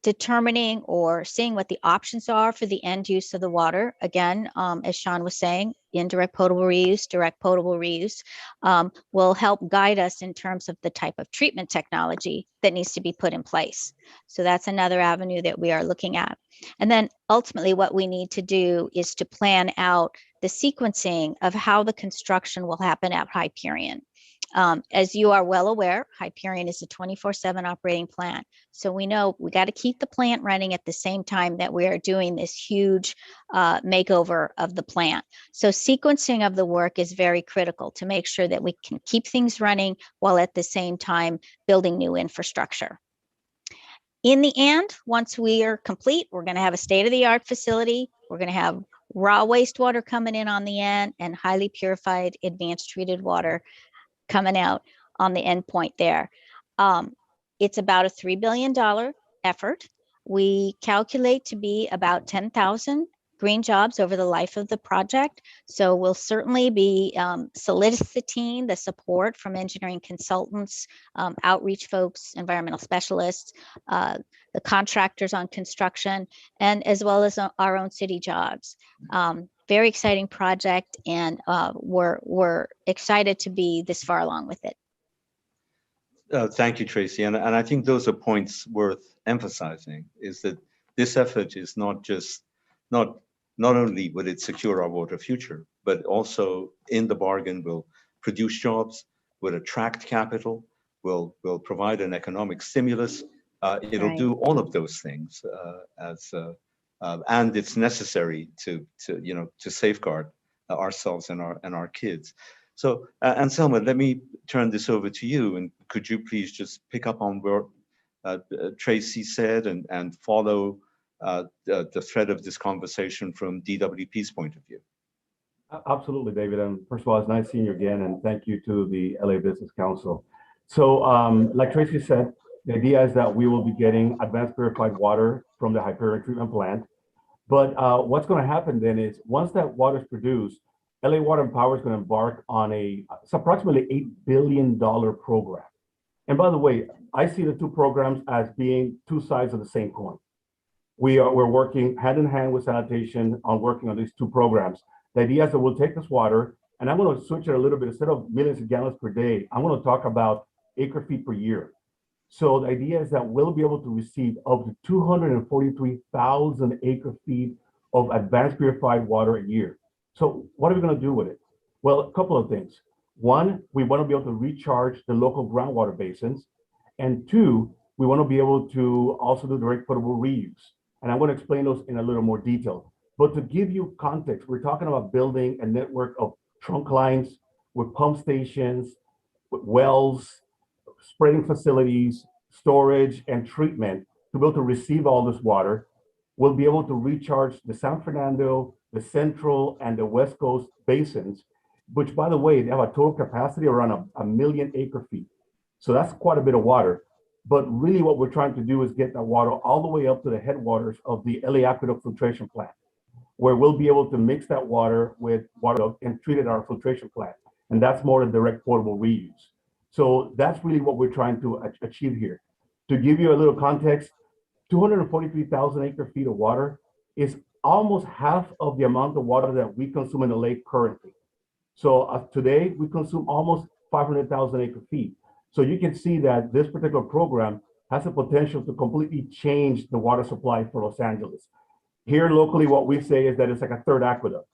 Speaker 5: determining or seeing what the options are for the end use of the water. Again, as Sean was saying, indirect potable reuse, direct potable reuse will help guide us in terms of the type of treatment technology that needs to be put in place. So that's another avenue that we are looking at. And then ultimately what we need to do is to plan out the sequencing of how the construction will happen at Hyperion. As you are well aware, Hyperion is a 24/7 operating plant. So we know we got to keep the plant running at the same time that we are doing this huge makeover of the plant. So sequencing of the work is very critical to make sure that we can keep things running while at the same time building new infrastructure. In the end, once we are complete, we're going to have a state-of-the-art facility. We're going to have raw wastewater coming in on the end and highly purified advanced treated water coming out on the end point there. It's about a $3 billion effort. We calculate to be about 10,000 green jobs over the life of the project. So we'll certainly be soliciting the support from engineering consultants, outreach folks, environmental specialists, the contractors on construction, and as well as our own city jobs. Very exciting project, and we're excited to be this far along with it.
Speaker 3: Thank you, Tracy. And I think those are points worth emphasizing, is that this effort is not only will it secure our water future, but also in the bargain will produce jobs, will attract capital, will provide an economic stimulus. It'll do all of those things and it's necessary to safeguard ourselves and our kids. So, Anselma, let me turn this over to you, and could you please just pick up on where Tracy said and follow the thread of this conversation from DWP's point of view?
Speaker 4: Absolutely, David. And first of all, it's nice seeing you again, and thank you to the LA Business Council. So, like Tracy said, the idea is that we will be getting advanced purified water from the Hyperion treatment plant. But what's going to happen then is once that water is produced, LA Water and Power is going to embark on it's approximately $8 billion program. And by the way, I see the two programs as being two sides of the same coin. We're working hand in hand with sanitation on working on these two programs. The idea is that we'll take this water, and I'm going to switch it a little bit. Instead of millions of gallons per day, I'm going to talk about acre feet per year. So the idea is that we'll be able to receive up to 243,000 acre feet of advanced purified water a year. So what are we going to do with it? Well, a couple of things. One, we want to be able to recharge the local groundwater basins. And two, we want to be able to also do direct potable reuse. And I'm going to explain those in a little more detail. But to give you context, we're talking about building a network of trunk lines with pump stations, with wells, spreading facilities, storage, and treatment to be able to receive all this water. We'll be able to recharge the San Fernando, the Central, and the West Coast basins, which, by the way, they have a total capacity around a million acre feet. So that's quite a bit of water. But really what we're trying to do is get that water all the way up to the headwaters of the LA Aqueduct filtration plant, where we'll be able to mix that water with water and treat it at our filtration plant. And that's more a direct potable reuse. So that's really what we're trying to achieve here. To give you a little context, 243,000 acre feet of water is almost half of the amount of water that we consume in the lake currently. So today we consume almost 500,000 acre feet. So you can see that this particular program has the potential to completely change the water supply for Los Angeles. Here locally, what we say is that it's like a third aqueduct.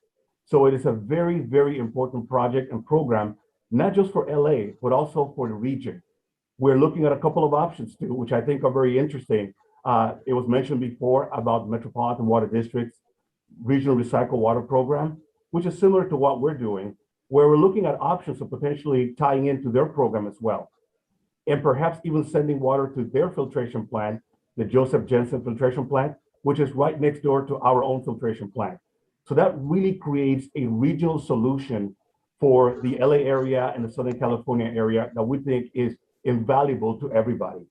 Speaker 4: So it is a very, very important project and program, not just for LA, but also for the region. We're looking at a couple of options too, which I think are very interesting. It was mentioned before about Metropolitan Water District's Regional Recycle Water Program, which is similar to what we're doing, where we're looking at options of potentially tying into their program as well. And perhaps even sending water to their filtration plant, the Joseph Jensen filtration plant, which is right next door to our own filtration plant. So that really creates a regional solution for the LA area and the Southern California area that we think is invaluable to everybody.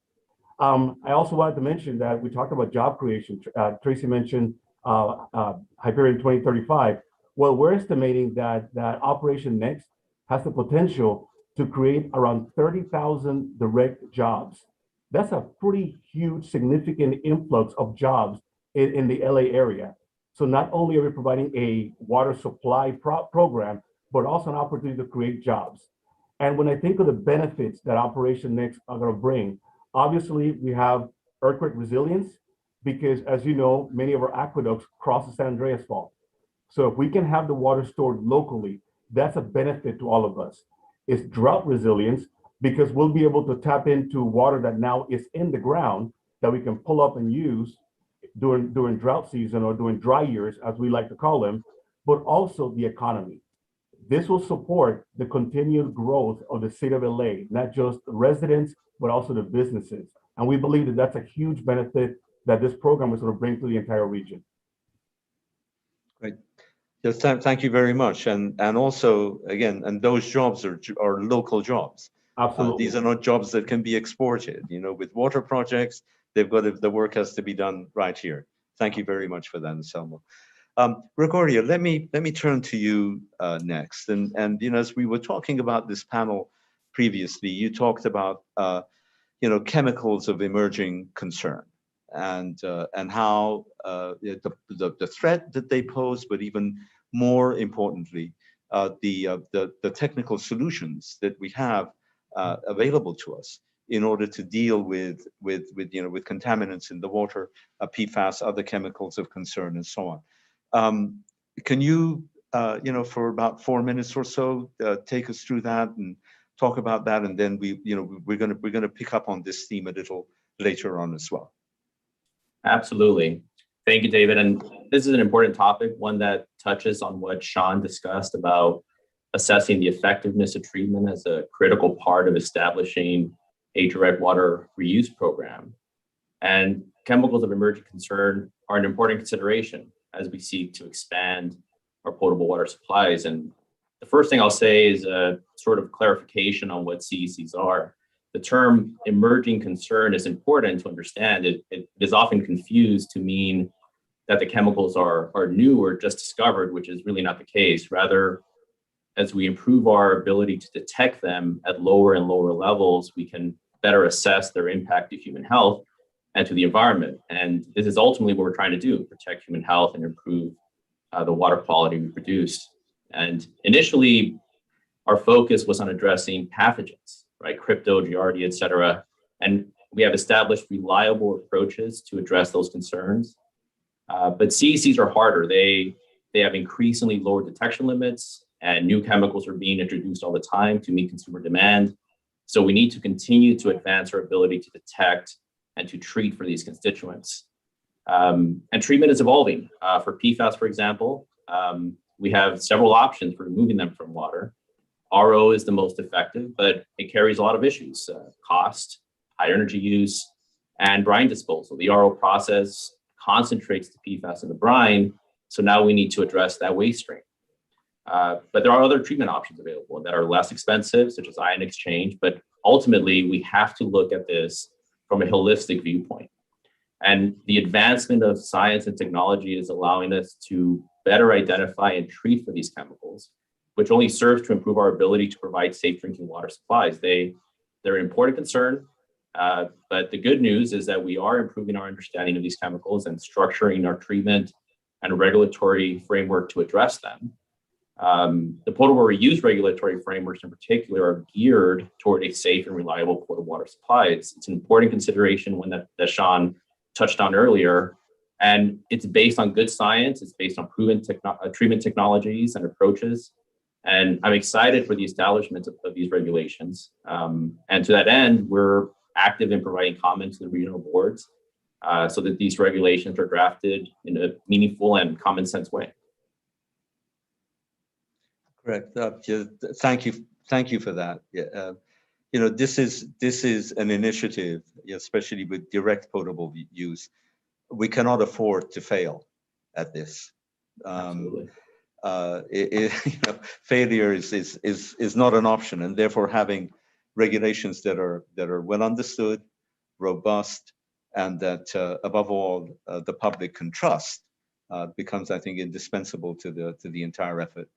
Speaker 4: I also wanted to mention that we talked about job creation. Tracy mentioned Hyperion 2035. Well, we're estimating that Operation Next has the potential to create around 30,000 direct jobs. That's a pretty huge, significant influx of jobs in the LA area. So not only are we providing a water supply program, but also an opportunity to create jobs. And when I think of the benefits that Operation Next are going to bring, obviously we have earthquake resilience, because as you know, many of our aqueducts cross the San Andreas Fault. So if we can have the water stored locally, that's a benefit to all of us. It's drought resilience, because we'll be able to tap into water that now is in the ground that we can pull up and use during drought season or during dry years, as we like to call them, but also the economy. This will support the continued growth of the city of LA, not just the residents, but also the businesses. And we believe that that's a huge benefit that this program is going to bring to the entire region.
Speaker 3: Great. Yes, thank you very much. And also, again, and those jobs are local jobs.
Speaker 4: Absolutely.
Speaker 3: These are not jobs that can be exported. You know, with water projects, the work has to be done right here. Thank you very much for that, Anselmo. Gregorio, let me turn to you next. And you know, as we were talking about this panel previously, you talked about you know, chemicals of emerging concern and how the threat that they pose, but even more importantly, the technical solutions that we have available to us in order to deal with you know, with contaminants in the water, PFAS, other chemicals of concern, and so on. Can you you know, for about 4 minutes or so, take us through that and talk about that, and then we're gonna pick up on this theme a little later on as well.
Speaker 21: Absolutely. Thank you, David. And this is an important topic, one that touches on what Sean discussed about assessing the effectiveness of treatment as a critical part of establishing a direct water reuse program. And chemicals of emerging concern are an important consideration as we seek to expand our potable water supplies. And the first thing I'll say is a sort of clarification on what CECs are. The term emerging concern is important to understand. It is often confused to mean that the chemicals are new or just discovered, which is really not the case. Rather, as we improve our ability to detect them at lower and lower levels, we can better assess their impact to human health and to the environment. And this is ultimately what we're trying to do, protect human health and improve the water quality we produce. And initially, our focus was on addressing pathogens, right? Crypto, Giardia, et cetera. And we have established reliable approaches to address those concerns. But CECs are harder. They have increasingly lower detection limits, and new chemicals are being introduced all the time to meet consumer demand. So we need to continue to advance our ability to detect and to treat for these constituents. And treatment is evolving. For PFAS, for example, we have several options for removing them from water. RO is the most effective, but it carries a lot of issues: cost, high energy use, and brine disposal. The RO process concentrates the PFAS in the brine, so now we need to address that waste stream. But there are other treatment options available that are less expensive, such as ion exchange, but ultimately we have to look at this from a holistic viewpoint. And the advancement of science and technology is allowing us to better identify and treat for these chemicals, which only serves to improve our ability to provide safe drinking water supplies. They're an important concern, but the good news is that we are improving our understanding of these chemicals and structuring our treatment and a regulatory framework to address them. The potable reuse regulatory frameworks in particular are geared toward a safe and reliable potable water supply. It's an important consideration, one that Sean touched on earlier, and it's based on good science. It's based on proven treatment technologies and approaches. And I'm excited for the establishment of these regulations. And to that end, we're active in providing comments to the regional boards so that these regulations are drafted in a meaningful and common sense way.
Speaker 3: Correct. Thank you for that. Yeah, this is an initiative, especially with direct potable use. We cannot afford to fail at this.
Speaker 21: Absolutely.
Speaker 3: Failure is not an option, and therefore having regulations that are well understood, robust, and that above all the public can trust becomes, I think, indispensable to the entire effort.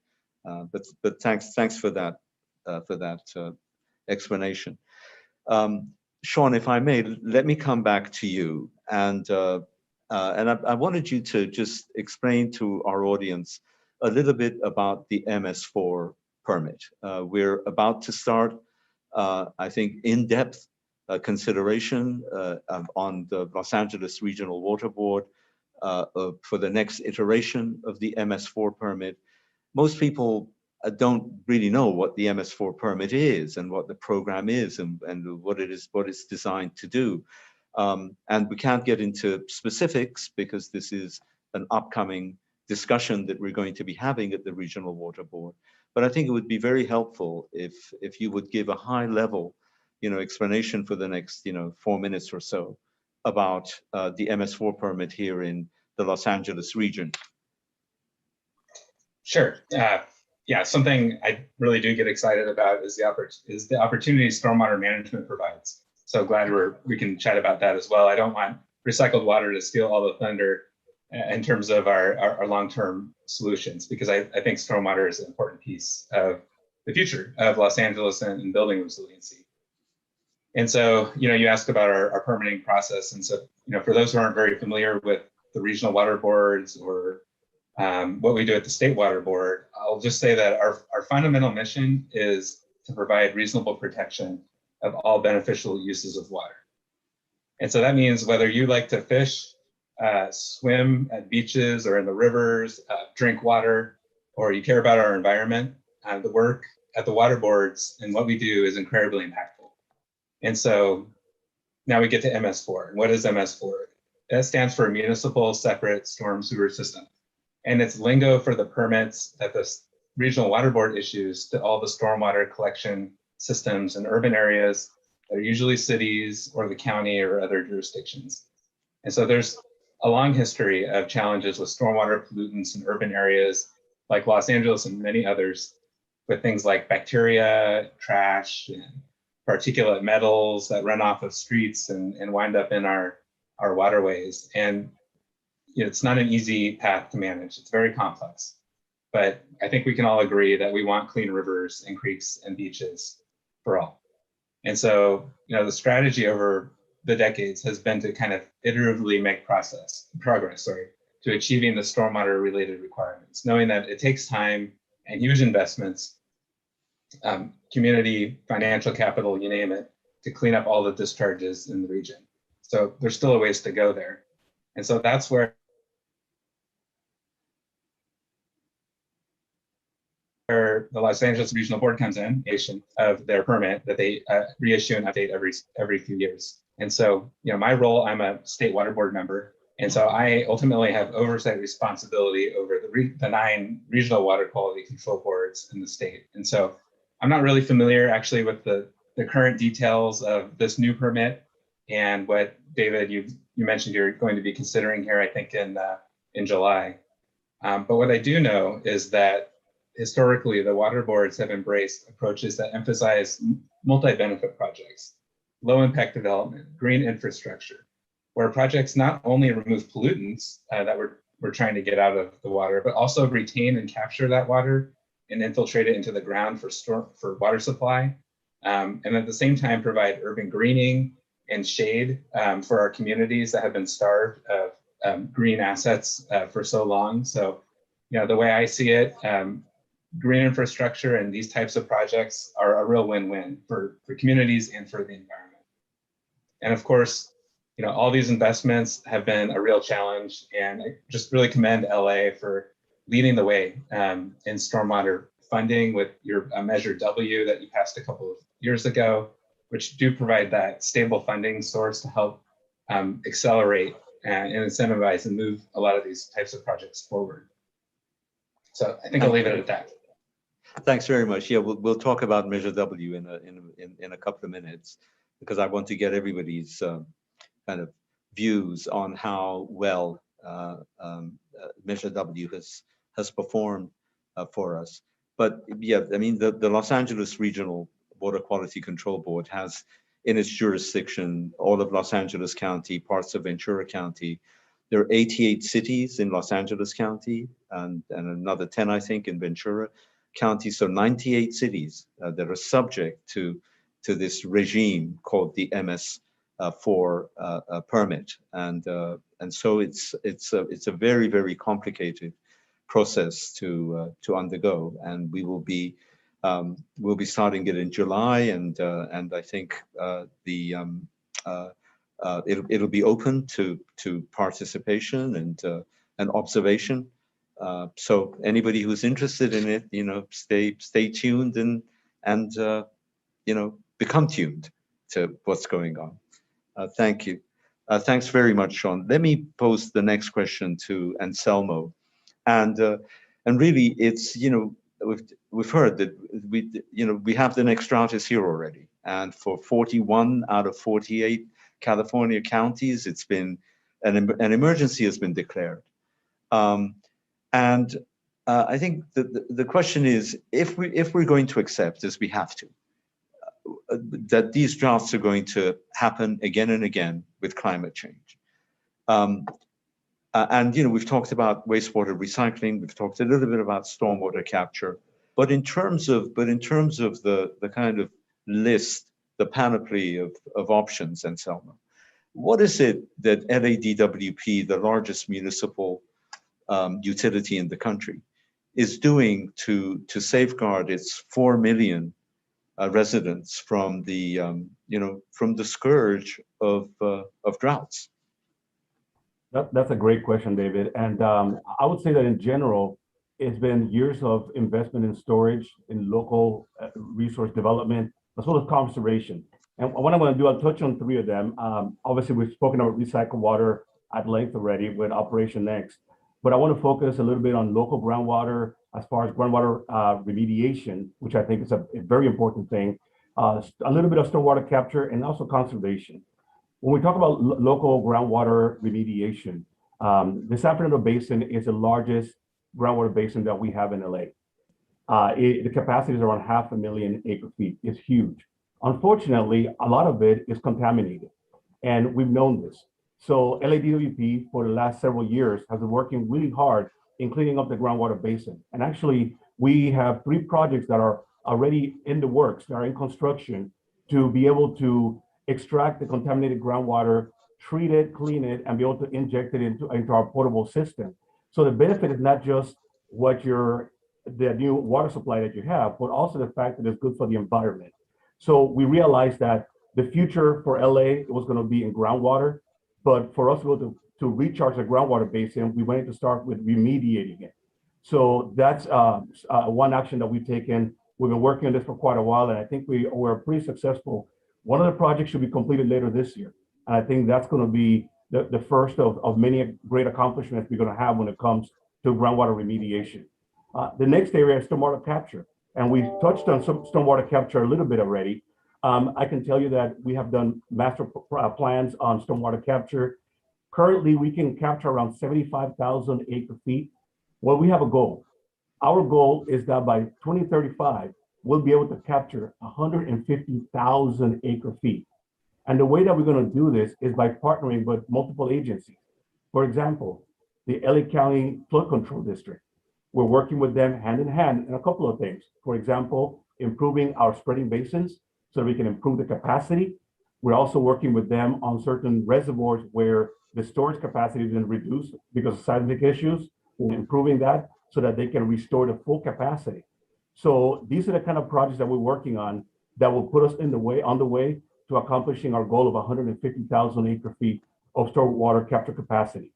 Speaker 3: But thanks for that explanation. Sean, if I may, let me come back to you, and I wanted you to just explain to our audience a little bit about the MS4 permit. We're about to start, I think, in-depth consideration on the Los Angeles Regional Water Board for the next iteration of the MS4 permit. Most people don't really know what the MS4 permit is and what the program is and what it's designed to do. And we can't get into specifics because this is an upcoming discussion that we're going to be having at the Regional Water Board. But I think it would be very helpful if you would give a high level, explanation for the next, 4 minutes or so about the MS4 permit here in the Los Angeles region.
Speaker 20: Sure. Yeah, something I really do get excited about is the opportunity stormwater management provides. So glad we can chat about that as well. I don't want recycled water to steal all the thunder in terms of our long-term solutions, because I think stormwater is an important piece of the future of Los Angeles and building resiliency. And so, you asked about our permitting process. And so, for those who aren't very familiar with the regional water boards or what we do at the State Water Board, I'll just say that our fundamental mission is to provide reasonable protection of all beneficial uses of water. And so that means whether you like to fish, swim at beaches or in the rivers, drink water, or you care about our environment, the work at the water boards and what we do is incredibly impactful. And so now we get to MS4. And what is MS4? That stands for Municipal Separate Storm Sewer System. And it's lingo for the permits that the Regional Water Board issues to all the stormwater collection systems in urban areas that are usually cities or the county or other jurisdictions. And so there's a long history of challenges with stormwater pollutants in urban areas like Los Angeles and many others, with things like bacteria, trash, and particulate metals that run off of streets and wind up in our waterways. And it's not an easy path to manage. It's very complex. But I think we can all agree that we want clean rivers and creeks and beaches for all. And so, the strategy over the decades has been to kind of iteratively make progress to achieving the stormwater related requirements, knowing that it takes time and huge investments, community, financial capital, you name it, to clean up all the discharges in the region. So there's still a ways to go there. And so that's where the Los Angeles Regional Board comes in, of their permit that they reissue and update every few years. And so, my role, I'm a State Water Board member. And so I ultimately have oversight responsibility over the 9 regional water quality control boards in the state. And so I'm not really familiar actually with the current details of this new permit and what, David, you mentioned you're going to be considering here, I think in July. But what I do know is that historically, the water boards have embraced approaches that emphasize multi-benefit projects, low impact development, green infrastructure, where projects not only remove pollutants that we're trying to get out of the water, but also retain and capture that water and infiltrate it into the ground for water supply. And at the same time, provide urban greening and shade for our communities that have been starved of green assets for so long. So, the way I see it, green infrastructure and these types of projects are a real win-win for communities and for the environment. And of course, all these investments have been a real challenge, and I just really commend LA for leading the way in stormwater funding with your Measure W that you passed a couple of years ago, which do provide that stable funding source to help accelerate and incentivize and move a lot of these types of projects forward. So I think I'll leave it at that.
Speaker 3: Thanks very much. Yeah, we'll talk about Measure W in a couple of minutes, because I want to get everybody's kind of views on how well Measure W has performed for us. But yeah, I mean, the Los Angeles Regional Water Quality Control Board has in its jurisdiction all of Los Angeles County, parts of Ventura County. There are 88 cities in Los Angeles County and another 10, I think, in Ventura County. So 98 cities that are subject to this regime called the MS4 permit. And so it's a very, very complicated process to undergo. And we will be we'll be starting it in July, and I think it'll be open to participation and observation. So anybody who's interested in it, stay tuned and become tuned to what's going on. Thank you. Thanks very much, Sean. Let me pose the next question to Anselmo, and really it's we've heard that we have the Nextratus here already, and for 41 out of 48 California counties, it's been an emergency has been declared. And I think the question is, if we're going to accept, as we have to, that these droughts are going to happen again and again with climate change. And we've talked about wastewater recycling, we've talked a little bit about stormwater capture, but in terms of the kind of list, the panoply of options, Anselmo, what is it that LADWP, the largest municipal utility in the country, is doing to safeguard its 4 million residents from the scourge of droughts?
Speaker 4: That's a great question, David. And I would say that in general, it's been years of investment in storage, in local resource development, as well as conservation. And what I'm going to do, I'll touch on 3 of them. Obviously, we've spoken about recycled water at length already with Operation Next, but I want to focus a little bit on local groundwater as far as groundwater remediation, which I think is a very important thing, a little bit of stormwater capture, and also conservation. When we talk about local groundwater remediation, the San Fernando Basin is the largest groundwater basin that we have in LA. The capacity is around 500,000 acre-feet. It's huge. Unfortunately, a lot of it is contaminated, and we've known this. So LADWP for the last several years has been working really hard in cleaning up the groundwater basin. And actually, we have 3 projects that are already in the works, that are in construction, to be able to extract the contaminated groundwater, treat it, clean it, and be able to inject it into our potable system. So the benefit is not just the new water supply that you have, but also the fact that it's good for the environment. So we realized that the future for LA was going to be in groundwater, but for us to be able to recharge the groundwater basin, we wanted to start with remediating it. So that's one action that we've taken. We've been working on this for quite a while, and I think we're pretty successful. One of the projects should be completed later this year. And I think that's going to be the first of many great accomplishments we're going to have when it comes to groundwater remediation. The next area is stormwater capture. And we touched on some stormwater capture a little bit already. I can tell you that we have done master plans on stormwater capture. Currently, we can capture around 75,000 acre-feet. Well, we have a goal. Our goal is that by 2035, we'll be able to capture 150,000 acre-feet. And the way that we're going to do this is by partnering with multiple agencies. For example, the LA County Flood Control District. We're working with them hand in hand in a couple of things. For example, improving our spreading basins so we can improve the capacity. We're also working with them on certain reservoirs where The storage capacity has been reduced because of seismic issues. We're improving that so that they can restore the full capacity. So these are the kind of projects that we're working on that will put us on the way to accomplishing our goal of 150,000 acre feet of stored water capture capacity.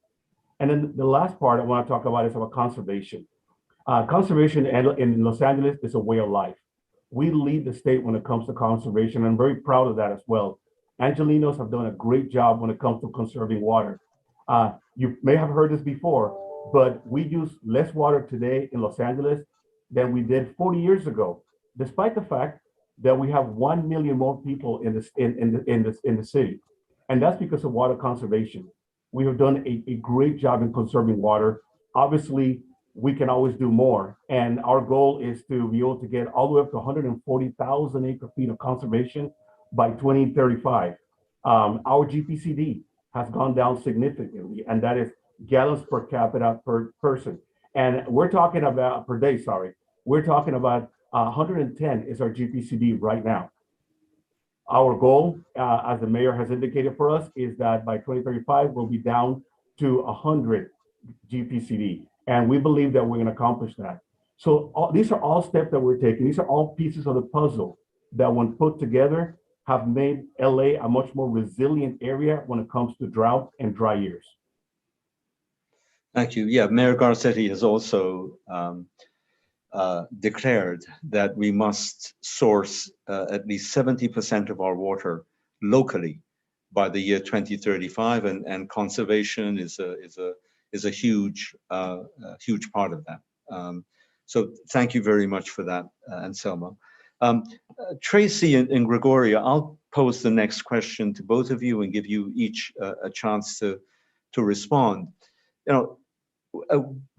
Speaker 4: And then the last part I want to talk about is about conservation. Conservation in Los Angeles is a way of life. We lead the state when it comes to conservation. I'm very proud of that as well. Angelenos have done a great job when it comes to conserving water. You may have heard this before, but we use less water today in Los Angeles than we did 40 years ago, despite the fact that we have 1 million more people in the city. And that's because of water conservation. We have done a great job in conserving water. Obviously, we can always do more. And our goal is to be able to get all the way up to 140,000 acre feet of conservation by 2035. Our GPCD has gone down significantly, and that is gallons per capita per person. And we're talking about per day, sorry. We're talking about 110 is our GPCD right now. Our goal, as the mayor has indicated for us, is that by 2035, we'll be down to 100 GPCD. And we believe that we're going to accomplish that. So these are all steps that we're taking. These are all pieces of the puzzle that when put together have made LA a much more resilient area when it comes to drought and dry years.
Speaker 3: Thank you. Yeah, Mayor Garcetti has also declared that we must source at least 70% of our water locally by the year 2035, and conservation is a huge part of that. So thank you very much for that, Anselmo. Tracy and Gregoria, I'll pose the next question to both of you and give you each a chance to respond. You know,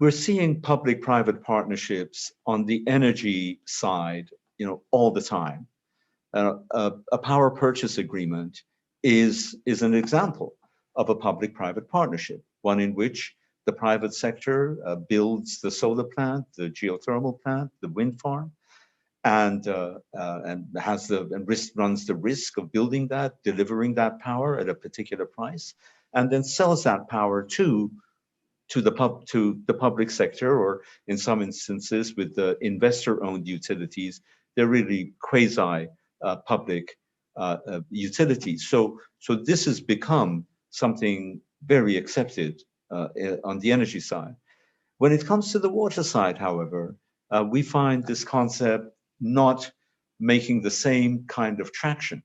Speaker 3: we're seeing public-private partnerships on the energy side, you know, all the time. A power purchase agreement is an example of a public-private partnership, one in which the private sector builds the solar plant, the geothermal plant, the wind farm, and runs the risk of building that, delivering that power at a particular price, and then sells that power to the public sector, or in some instances with the investor-owned utilities. They're really quasi-public utilities. So this has become something very accepted on the energy side. When it comes to the water side, however, we find this concept not making the same kind of traction,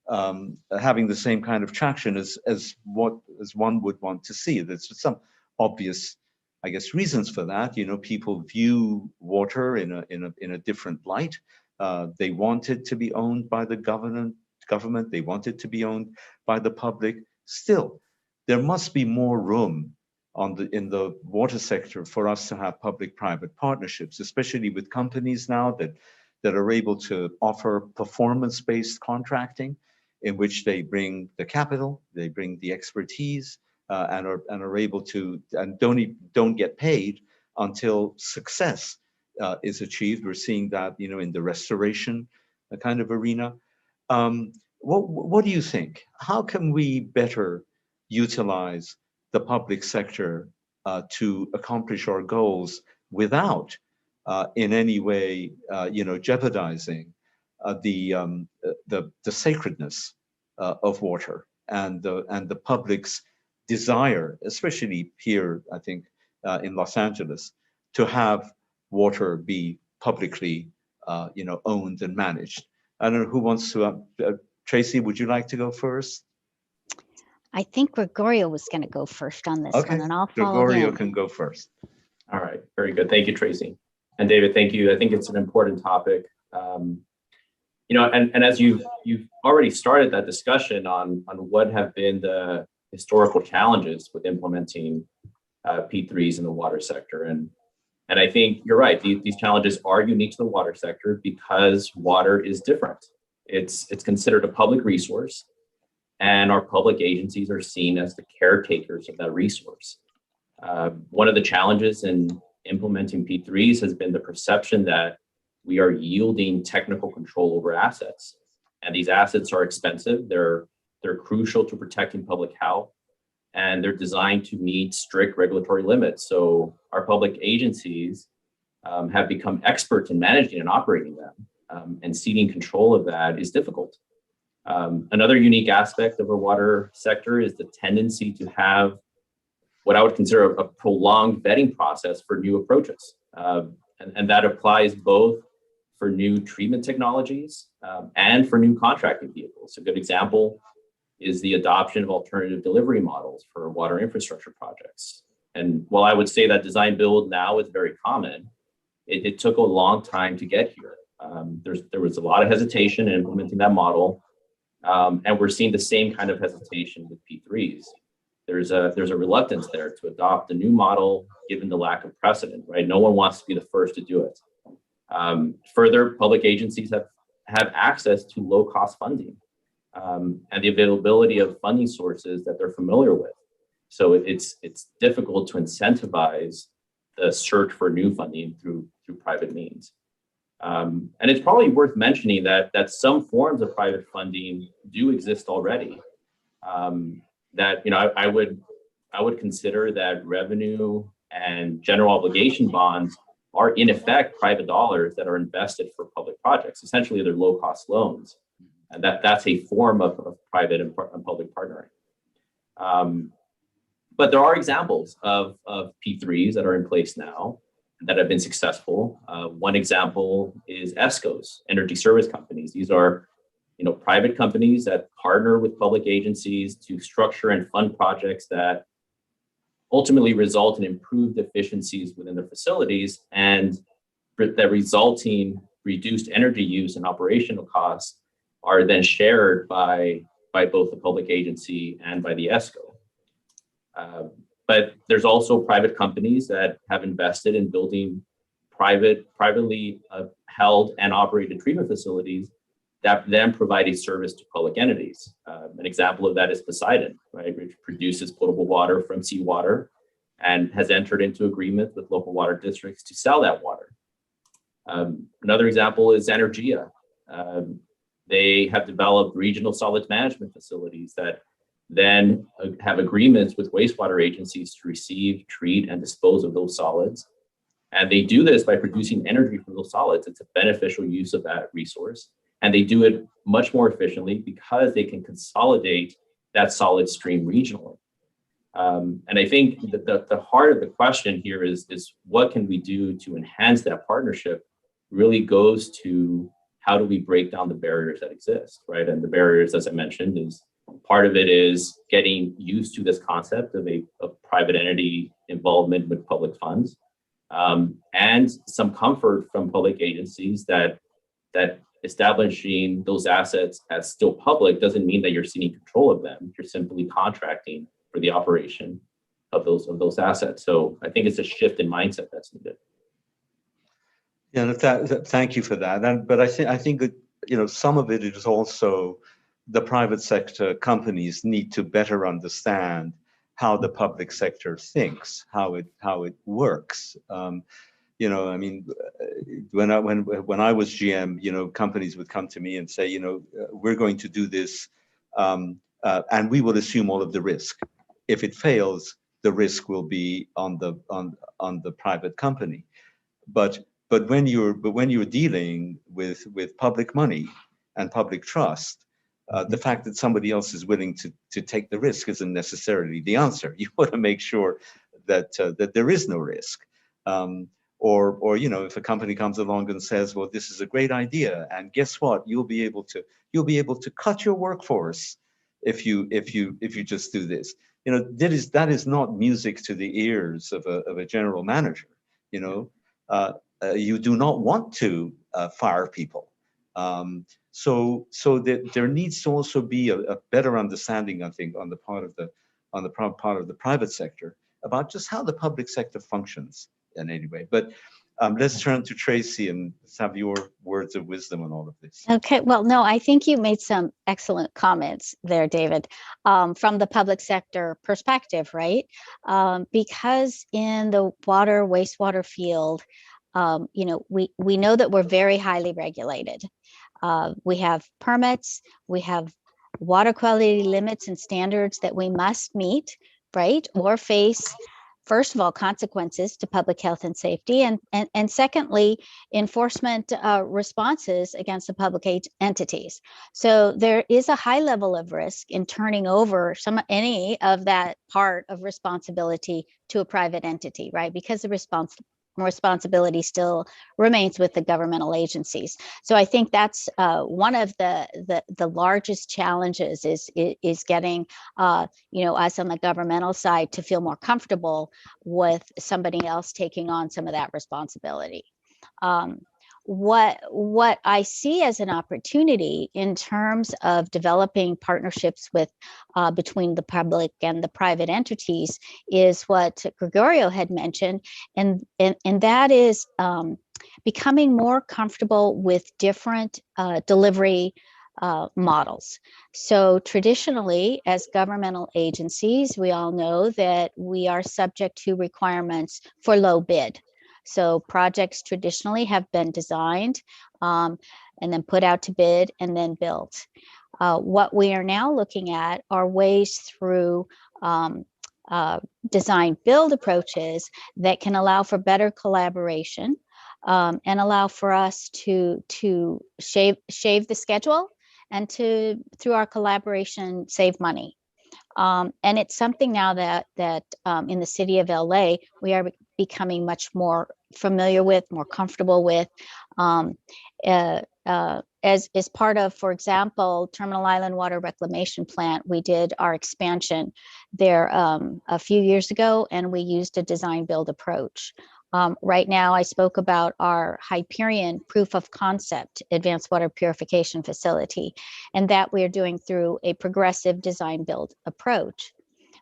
Speaker 3: having the same kind of traction as one would want to see. There's some obvious, I guess, reasons for that. You know, people view water in a different light. They want it to be owned by the government. They want it to be owned by the public. Still, there must be more room in the water sector for us to have public-private partnerships, especially with companies now that are able to offer performance-based contracting, in which they bring the capital, they bring the expertise, and are able to, and don't get paid until success is achieved. We're seeing that, you know, in the restoration kind of arena. What do you think? How can we better utilize the public sector to accomplish our goals without in any way, you know, jeopardizing the sacredness of water and the public's desire, especially here, I think, in Los Angeles, to have water be publicly, you know, owned and managed? I don't know who wants to. Tracy, would you like to go first?
Speaker 5: I think Gregorio was going to go first on this one, and I'll follow
Speaker 3: Gregorio
Speaker 5: him.
Speaker 3: can go first.
Speaker 21: All right, very good. Thank you, Tracy. And David, thank you. I think it's an important topic. You know, and as you've already started that discussion on what have been the historical challenges with implementing P3s in the water sector. And I think you're right, these challenges are unique to the water sector because water is different. It's considered a public resource, and our public agencies are seen as the caretakers of that resource. One of the challenges in implementing P3s has been the perception that we are yielding technical control over assets. And these assets are expensive. They're crucial to protecting public health. and they're designed to meet strict regulatory limits. So our public agencies have become experts in managing and operating them, and ceding control of that is difficult. Another unique aspect of our water sector is the tendency to have what I would consider a prolonged vetting process for new approaches. And that applies both for new treatment technologies and for new contracting vehicles. A good example is the adoption of alternative delivery models for water infrastructure projects. And while I would say that design build now is very common, it took a long time to get here. There was a lot of hesitation in implementing that model, and we're seeing the same kind of hesitation with P3s. There's a reluctance there to adopt a new model given the lack of precedent, right? No one wants to be the first to do it. Further, public agencies have access to low-cost funding and the availability of funding sources that they're familiar with. So it's difficult to incentivize the search for new funding through private means. And it's probably worth mentioning that some forms of private funding do exist already. That I would consider that revenue and general obligation bonds are in effect private dollars that are invested for public projects. Essentially, they're low-cost loans, and that's a form of private and public partnering. But there are examples of P3s that are in place now that have been successful. One example is ESCOs, energy service companies. These are private companies that partner with public agencies to structure and fund projects that ultimately result in improved efficiencies within their facilities, and that resulting reduced energy use and operational costs are then shared by both the public agency and by the ESCO. But there's also private companies that have invested in building privately held and operated treatment facilities that then provide a service to public entities. An example of that is Poseidon, right, which produces potable water from seawater and has entered into agreements with local water districts to sell that water. Another example is Energia. They have developed regional solids management facilities that then have agreements with wastewater agencies to receive, treat, and dispose of those solids. And they do this by producing energy from those solids. It's a beneficial use of that resource. And they do it much more efficiently because they can consolidate that solid stream regionally. And I think that the heart of the question here is what can we do to enhance that partnership really goes to how do we break down the barriers that exist, right? And the barriers, as I mentioned, is part of it is getting used to this concept of a private entity involvement with public funds, and some comfort from public agencies that establishing those assets as still public doesn't mean that you're ceding control of them. You're simply contracting for the operation of those assets. So I think it's a shift in mindset that's needed.
Speaker 3: Yeah, thank you for that. But I think that some of it is also the private sector companies need to better understand how the public sector thinks, how it works. I mean, when I was GM, companies would come to me and say, we're going to do this, and we will assume all of the risk. If it fails, the risk will be on the private company. But when you're dealing with public money and public trust, the fact that somebody else is willing to take the risk isn't necessarily the answer. You want to make sure that there is no risk. Or if a company comes along and says, well, this is a great idea, and guess what, you'll be able to cut your workforce if you just do this. That is not music to the ears of a general manager. You do not want to fire people. So that there needs to also be a better understanding, I think, on the part of the private sector about just how the public sector functions in any way. But let's turn to Tracy and let's have your words of wisdom on all of this.
Speaker 5: Okay, well, no, I think you made some excellent comments there, David, from the public sector perspective, right? Because in the water, wastewater field, we know that we're very highly regulated. We have permits, we have water quality limits and standards that we must meet right? Or face, first of all, consequences to public health and safety, and secondly, enforcement responses against the public entities. So there is a high level of risk in turning over any of that part of responsibility to a private entity, right? Because the responsibility still remains with the governmental agencies. So I think that's one of the largest challenges is getting us on the governmental side to feel more comfortable with somebody else taking on some of that responsibility. What I see as an opportunity in terms of developing partnerships with between the public and the private entities is what Gregorio had mentioned, and that is becoming more comfortable with different delivery models. So traditionally, as governmental agencies, we all know that we are subject to requirements for low bid. So projects traditionally have been designed and then put out to bid and then built. What we are now looking at are ways through design build approaches that can allow for better collaboration and allow for us to shave the schedule and to, through our collaboration, save money. And it's something now that in the city of LA, we are becoming much more familiar with, more comfortable with, as part of, for example, Terminal Island Water Reclamation Plant. We did our expansion there a few years ago, and we used a design build approach. Right now, I spoke about our Hyperion proof of concept advanced water purification facility, and that we are doing through a progressive design build approach.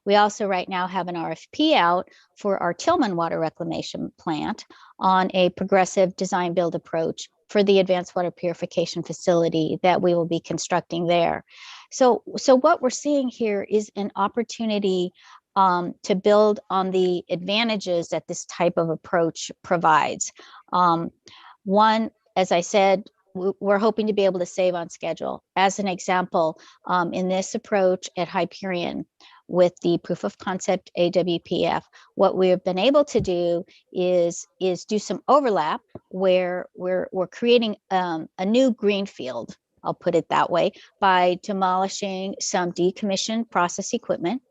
Speaker 5: We also right now have an RFP out for our Tillman water reclamation plant on a progressive design build approach for the advanced water purification facility that we will be constructing there. So what we're seeing here is an opportunity to build on the advantages that this type of approach provides. One, as I said, we're hoping to be able to save on schedule. As an example, in this approach at Hyperion with the proof of concept AWPF, what we have been able to do is do some overlap where we're creating a new greenfield, I'll put it that way, by demolishing some decommissioned process equipment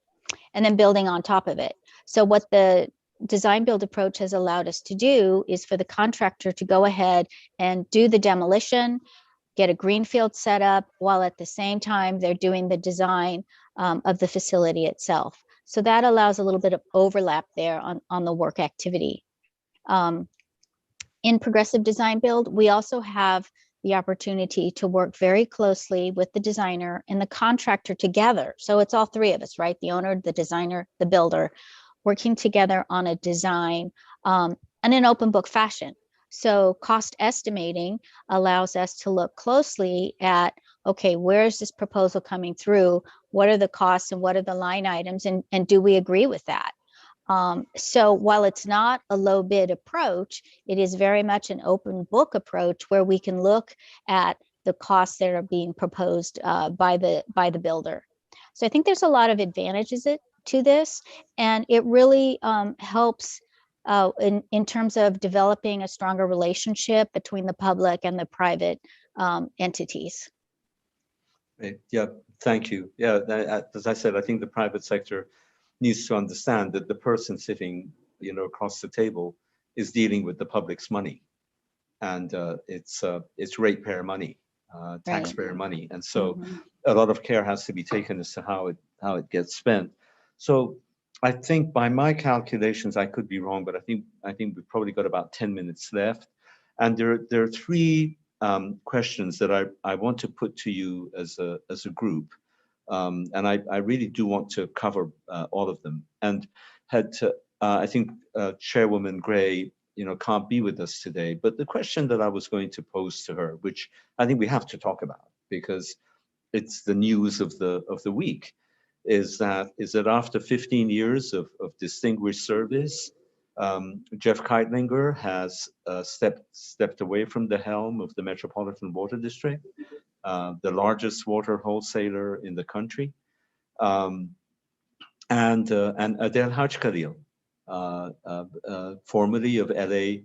Speaker 5: and then building on top of it. So what the design build approach has allowed us to do is for the contractor to go ahead and do the demolition, get a greenfield set up, while at the same time they're doing the design of the facility itself. So that allows a little bit of overlap there on the work activity. In progressive design build, we also have the opportunity to work very closely with the designer and the contractor together. So it's all three of us, right? The owner, the designer, the builder, working together on a design in an open book fashion. So cost estimating allows us to look closely at, okay, where is this proposal coming through? What are the costs and what are the line items? And do we agree with that? So while it's not a low bid approach, it is very much an open book approach where we can look at the costs that are being proposed by the builder. So I think there's a lot of advantages to this, and it really helps in terms of developing a stronger relationship between the public and the private entities.
Speaker 3: Yeah, thank you. Yeah, as I said, I think the private sector needs to understand that the person sitting, across the table is dealing with the public's money, and it's ratepayer money, taxpayer money, and so a lot of care has to be taken as to how it gets spent. So I think by my calculations, I could be wrong, but I think we've probably got about 10 minutes left, and there are three questions that I want to put to you as a group. And I really do want to cover all of them. And I think Chairwoman Gray, can't be with us today. But the question that I was going to pose to her, which I think we have to talk about because it's the news of the week, is that after 15 years of distinguished service, Jeff Keitlinger has stepped away from the helm of the Metropolitan Water District, the largest water wholesaler in the country. and Adel Hajkhalil, formerly of LA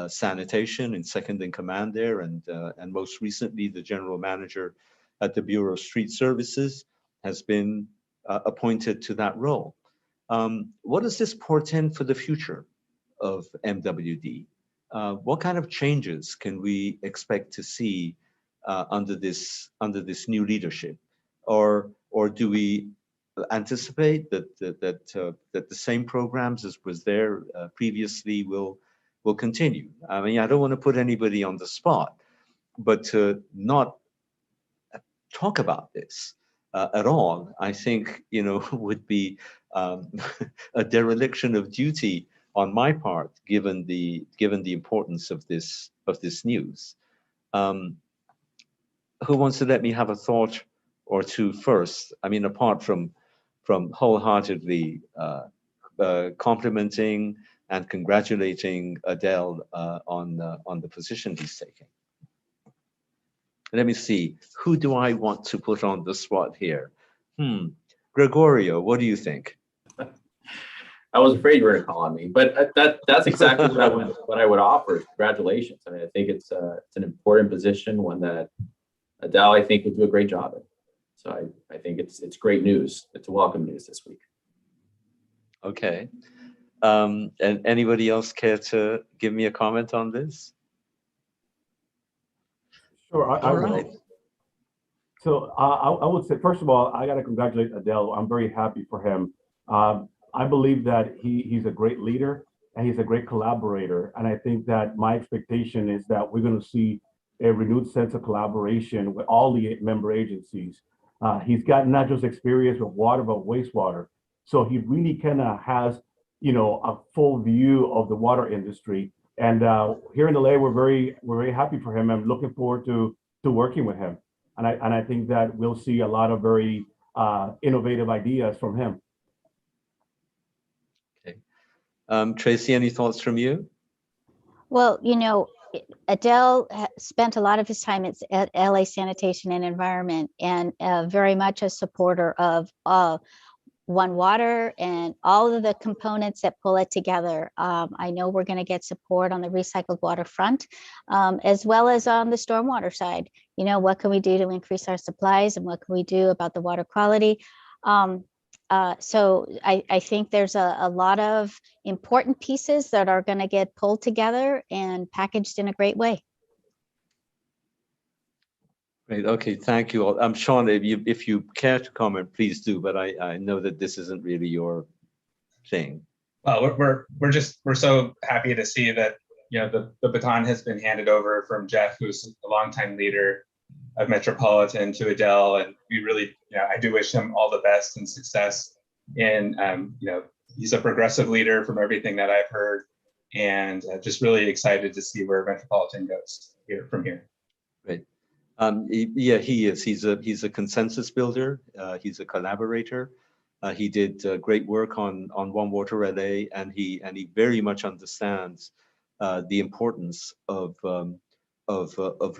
Speaker 3: Sanitation and second in command there, and most recently the general manager at the Bureau of Street Services, has been appointed to that role. What does this portend for the future of MWD? What kind of changes can we expect to see under this new leadership, or do we anticipate that the same programs as was there previously will continue? I mean, I don't want to put anybody on the spot, but to not talk about this at all, I think, would be a dereliction of duty on my part, given the importance of this news. Who wants to let me have a thought or two first? I mean, apart from wholeheartedly complimenting and congratulating Adele on the position he's taking. Let me see, who do I want to put on the spot here? Gregorio, what do you think?
Speaker 21: I was afraid you were going to call on me, but that's exactly what I would offer. Congratulations. I mean, I think it's an important position, one that Adele, I think, would do a great job in. So I think it's great news. It's welcome news this week.
Speaker 3: Okay. And anybody else care to give me a comment on this?
Speaker 4: Sure, I
Speaker 3: All
Speaker 4: will.
Speaker 3: right.
Speaker 4: So I would say, first of all, I got to congratulate Adele. I'm very happy for him. I believe that he's a great leader and he's a great collaborator. And I think that my expectation is that we're going to see a renewed sense of collaboration with all the member agencies. He's got not just experience with water, but wastewater. So he really kind of has, a full view of the water industry. And here in LA, we're very happy for him. I'm looking forward to working with him. And I think that we'll see a lot of very innovative ideas from him.
Speaker 3: Okay. Tracy, any thoughts from you?
Speaker 5: Well, Adele spent a lot of his time at LA Sanitation and Environment, and very much a supporter of One Water and all of the components that pull it together. I know we're going to get support on the recycled water front, as well as on the stormwater side. What can we do to increase our supplies, and what can we do about the water quality? So I think there's a lot of important pieces that are going to get pulled together and packaged in a great way.
Speaker 3: Great. Okay. Thank you all. Sean, if you care to comment, please do. But I know that this isn't really your thing.
Speaker 20: Well, we're so happy to see that the baton has been handed over from Jeff, who's a longtime leader of Metropolitan, to Adele, and we really, I do wish him all the best and success. And he's a progressive leader from everything that I've heard, and just really excited to see where Metropolitan goes from here.
Speaker 3: Great. Yeah, he is. He's a consensus builder. He's a collaborator. He did great work on One Water LA, and he very much understands the importance of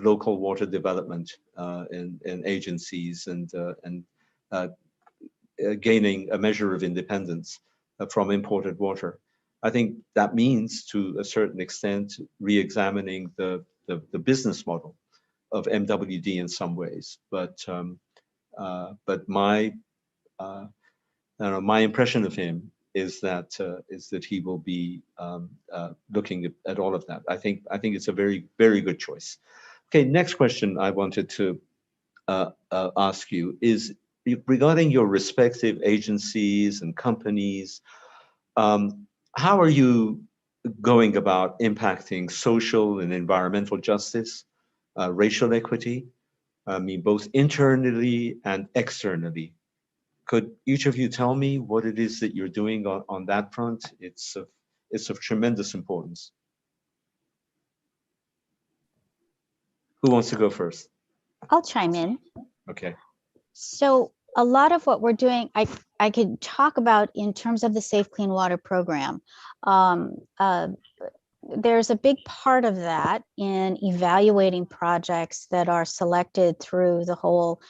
Speaker 3: local water development in agencies and gaining a measure of independence from imported water. I think that means, to a certain extent, re-examining the business model of MWD in some ways, but my impression of him is that he will be looking at all of that. I think it's a very, very good choice. Okay, next question I wanted to ask you is regarding your respective agencies and companies. How are you going about impacting social and environmental justice, racial equity, both internally and externally? Could each of you tell me what it is that you're doing on that front? It's of tremendous importance. Who wants to go first?
Speaker 5: I'll chime in.
Speaker 3: Okay.
Speaker 5: So a lot of what we're doing, I could talk about in terms of the Safe Clean Water program. There's a big part of that in evaluating projects that are selected through the whole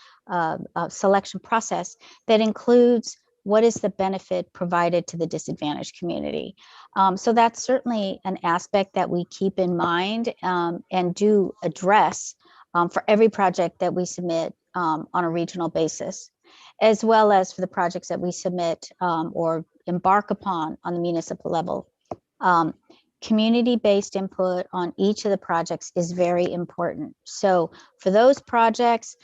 Speaker 5: selection process that includes what is the benefit provided to the disadvantaged community? So that's certainly an aspect that we keep in mind and do address for every project that we submit on a regional basis, as well as for the projects that we submit or embark upon on the municipal level. Community-based input on each of the projects is very important. So for those projects,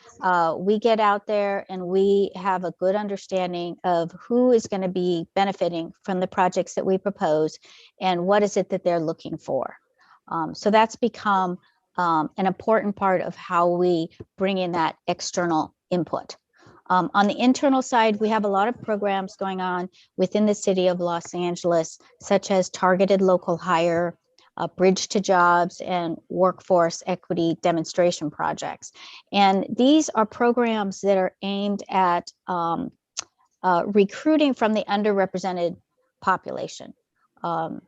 Speaker 5: we get out there and we have a good understanding of who is going to be benefiting from the projects that we propose and what is it that they're looking for. So that's become an important part of how we bring in that external input. On the internal side, we have a lot of programs going on within the city of Los Angeles, such as targeted local hire, bridge to jobs, and workforce equity demonstration projects. And these are programs that are aimed at recruiting from the underrepresented population.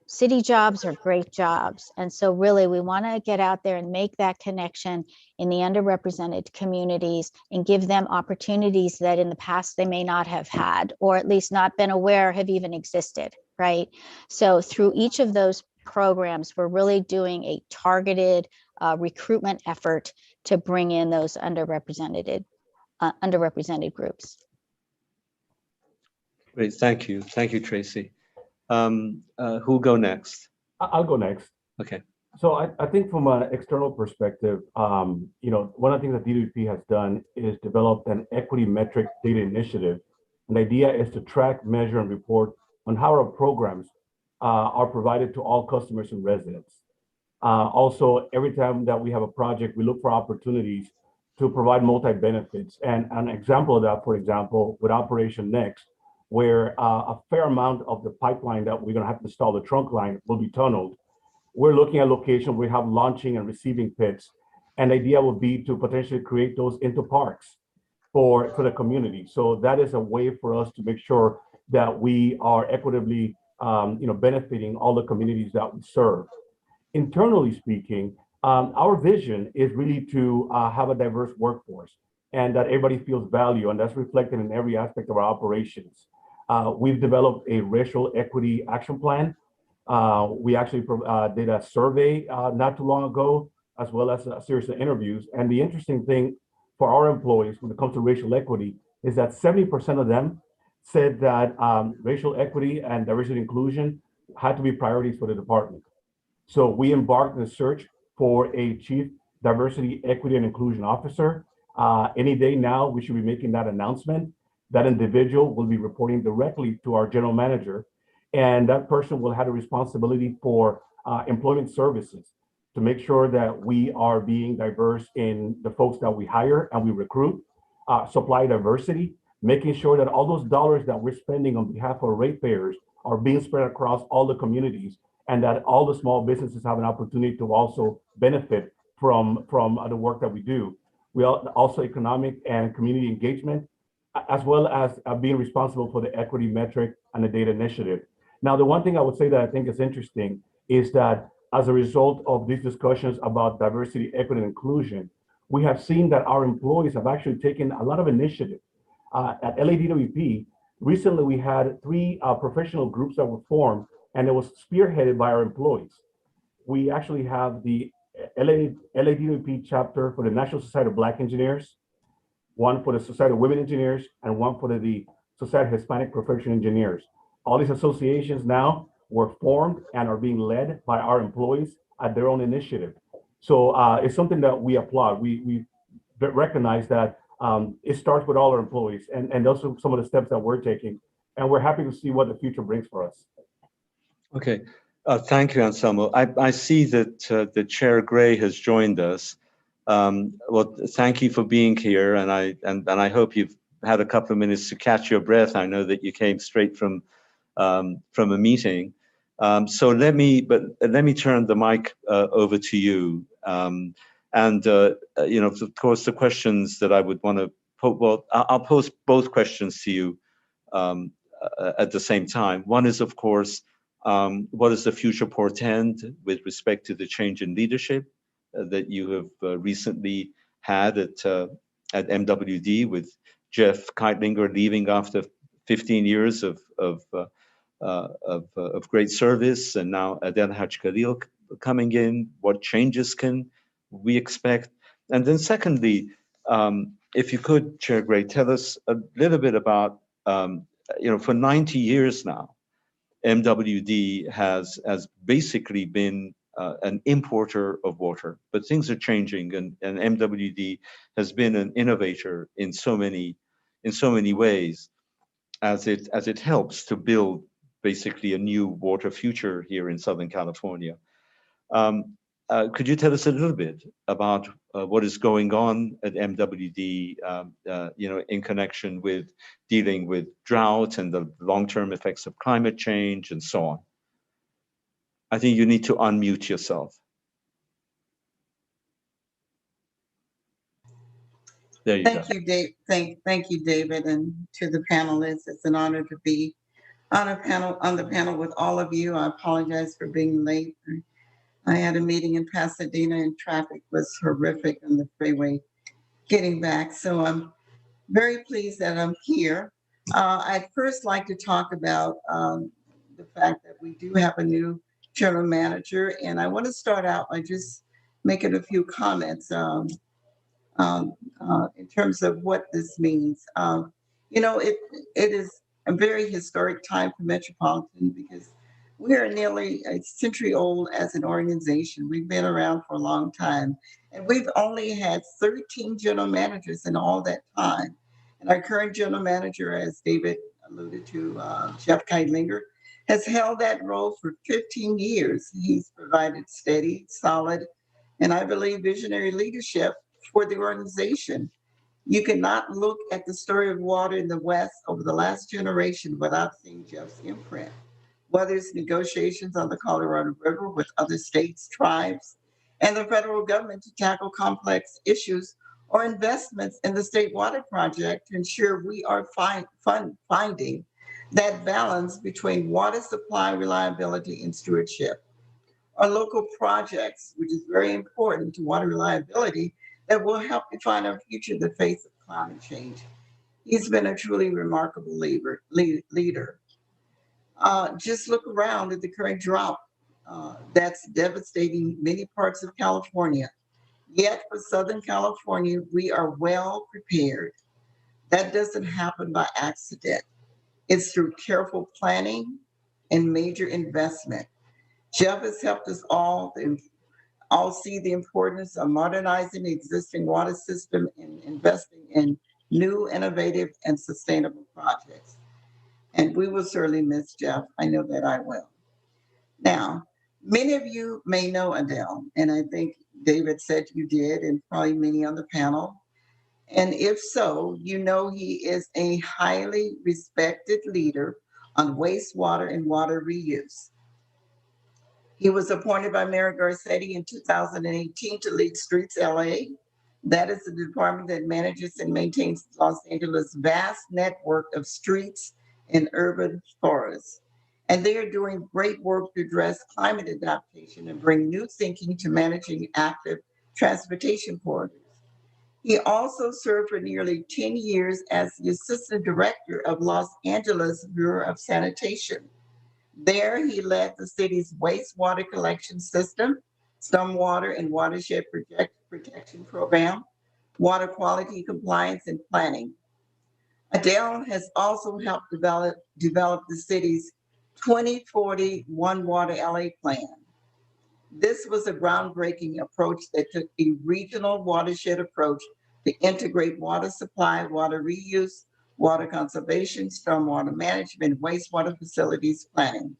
Speaker 5: City jobs are great jobs. And so really we want to get out there and make that connection in the underrepresented communities and give them opportunities that in the past they may not have had, or at least not been aware have even existed, right? So through each of those programs, we're really doing a targeted recruitment effort to bring in those underrepresented groups.
Speaker 3: Great, thank you. Thank you, Tracy. Who'll go next?
Speaker 4: I'll go next.
Speaker 3: Okay.
Speaker 4: So I think from an external perspective, one of the things that DWP has done is developed an equity metric data initiative. And the idea is to track, measure, and report on how our programs are provided to all customers and residents. Also, every time that we have a project, we look for opportunities to provide multi-benefits. And an example of that, for example, with Operation Next, where a fair amount of the pipeline that we're going to have to install, the trunk line, will be tunneled. We're looking at locations we have launching and receiving pits. And the idea would be to potentially create those into parks for the community. So that is a way for us to make sure that we are equitably benefiting all the communities that we serve. Internally speaking, our vision is really to have a diverse workforce and that everybody feels value, and that's reflected in every aspect of our operations. We've developed a racial equity action plan. We actually did a survey not too long ago, as well as a series of interviews. And the interesting thing for our employees when it comes to racial equity is that 70% of them said that racial equity and diversity and inclusion had to be priorities for the department. So we embarked on a search for a chief diversity, equity, and inclusion officer. Any day now, we should be making that announcement. That individual will be reporting directly to our general manager, and that person will have a responsibility for employment services to make sure that we are being diverse in the folks that we hire and we recruit, supply diversity, making sure that all those dollars that we're spending on behalf of ratepayers are being spread across all the communities, and that all the small businesses have an opportunity to also benefit from the work that we do. We also economic and community engagement, as well as being responsible for the equity metric and the data initiative. Now, the one thing I would say that I think is interesting is that as a result of these discussions about diversity, equity, and inclusion, we have seen that our employees have actually taken a lot of initiative. At LADWP, recently we had 3 professional groups that were formed, and it was spearheaded by our employees. We actually have the LADWP chapter for the National Society of Black Engineers, one for the Society of Women Engineers, and one for the Society of Hispanic Professional Engineers. All these associations now were formed and are being led by our employees at their own initiative. So it's something that we applaud. We recognize that it starts with all our employees, and those are some of the steps that we're taking, and we're happy to see what the future brings for us.
Speaker 3: Okay, thank you, Anselmo. I see that the Chair Gray has joined us. Well, thank you for being here, and I hope you've had a couple of minutes to catch your breath. I know that you came straight from a meeting. So let me turn the mic over to you. Of course, the questions that I would want to put, well, I'll pose both questions to you at the same time. One is, of course, what does the future portend with respect to the change in leadership that you have recently had at MWD, with Jeff Keitlinger leaving after 15 years of great service, and now Adel Haj Khalil coming in. What changes can we expect? And then secondly, if you could, Chair Gray, tell us a little bit about, for 90 years now, MWD has basically been an importer of water, but things are changing, and MWD has been an innovator in so many ways, as it helps to build basically a new water future here in Southern California. Could you tell us a little bit about what is going on at MWD, in connection with dealing with drought and the long-term effects of climate change and so on? I think you need to unmute yourself. There you go.
Speaker 10: Thank you, Dave. Thank you, David, and to the panelists. It's an honor to be on the panel with all of you. I apologize for being late. I had a meeting in Pasadena and traffic was horrific on the freeway getting back. So I'm very pleased that I'm here. I'd first like to talk about the fact that we do have a new general manager, and I want to start out by just making a few comments in terms of what this means. It is a very historic time for Metropolitan because we are nearly a century old as an organization. We've been around for a long time, and we've only had 13 general managers in all that time. And our current general manager, as David alluded to, Jeff Keitlinger, has held that role for 15 years. He's provided steady, solid, and I believe visionary leadership for the organization. You cannot look at the story of water in the West over the last generation without seeing Jeff's imprint. Whether it's negotiations on the Colorado River with other states, tribes, and the federal government to tackle complex issues, or investments in the State Water Project to ensure we are finding that balance between water supply reliability and stewardship. Or local projects, which is very important to water reliability, that will help define our future in the face of climate change. He's been a truly remarkable leader. Just look around at the current drought that's devastating many parts of California. Yet for Southern California, we are well prepared. That doesn't happen by accident. It's through careful planning and major investment. Jeff has helped us all see the importance of modernizing the existing water system and investing in new, innovative, and sustainable projects. And we will certainly miss Jeff. I know that I will. Now, many of you may know Adele, and I think David said you did, and probably many on the panel. And if so, you know he is a highly respected leader on wastewater and water reuse. He was appointed by Mayor Garcetti in 2018 to lead Streets LA. That is the department that manages and maintains Los Angeles' vast network of streets and urban forests. And they are doing great work to address climate adaptation and bring new thinking to managing active transportation corridors. He also served for nearly 10 years as the Assistant Director of Los Angeles Bureau of Sanitation. There, he led the city's wastewater collection system, stormwater and watershed protection program, water quality compliance and planning. Adele has also helped develop the city's 2040 One Water LA plan. This was a groundbreaking approach that took a regional watershed approach to integrate water supply, water reuse, water conservation, stormwater management, wastewater facilities planning.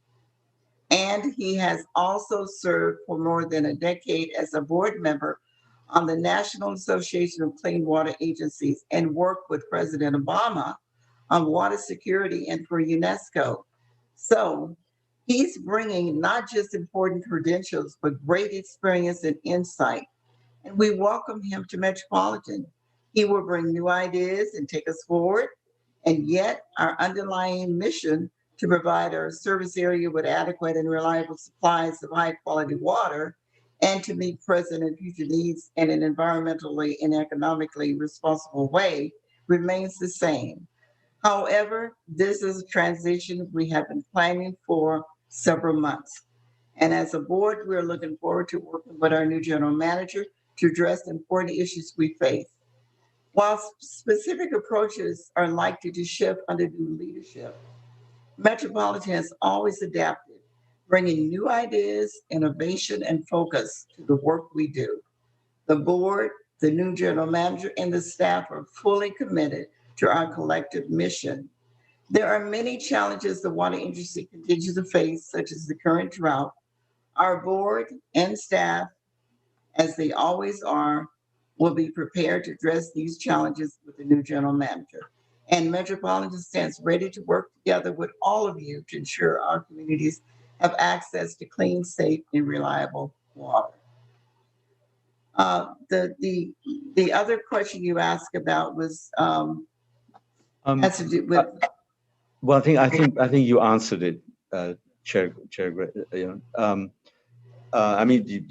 Speaker 10: And he has also served for more than a decade as a board member on the National Association of Clean Water Agencies and worked with President Obama on water security and for UNESCO. So he's bringing not just important credentials, but great experience and insight. And we welcome him to Metropolitan. He will bring new ideas and take us forward. And yet our underlying mission to provide our service area with adequate and reliable supplies of high quality water and to meet present and future needs in an environmentally and economically responsible way remains the same. However, this is a transition we have been planning for several months. And as a board, we're looking forward to working with our new general manager to address the important issues we face. While specific approaches are likely to shift under new leadership, Metropolitan has always adapted, bringing new ideas, innovation, and focus to the work we do. The board, the new general manager, and the staff are fully committed to our collective mission. There are many challenges the water industry continues to face, such as the current drought. Our board and staff, as they always are, will be prepared to address these challenges with the new general manager. And Metropolitan stands ready to work together with all of you to ensure our communities have access to clean, safe, and reliable water. The other question you asked about was has to do with.
Speaker 3: Well, I think you answered it, Chair. I mean,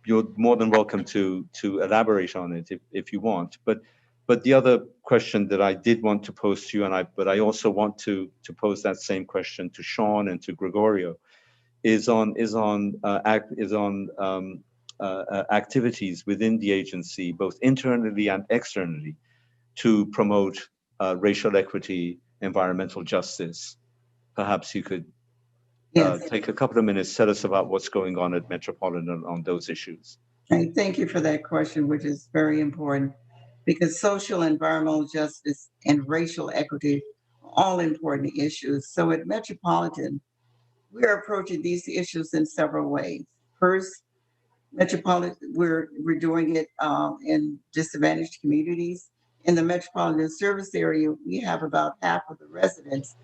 Speaker 3: you're more than welcome to elaborate on it if you want. But the other question that I did want to pose to you, but I also want to pose that same question to Sean and to Gregorio, is on activities within the agency, both internally and externally, to promote racial equity, environmental justice. Perhaps you could take a couple of minutes, tell us about what's going on at Metropolitan on those issues.
Speaker 10: Thank you for that question, which is very important, because social and environmental justice and racial equity are all important issues. So at Metropolitan, we are approaching these issues in several ways. First, Metropolitan, we're doing it in disadvantaged communities. In the Metropolitan service area, we have about half of the residents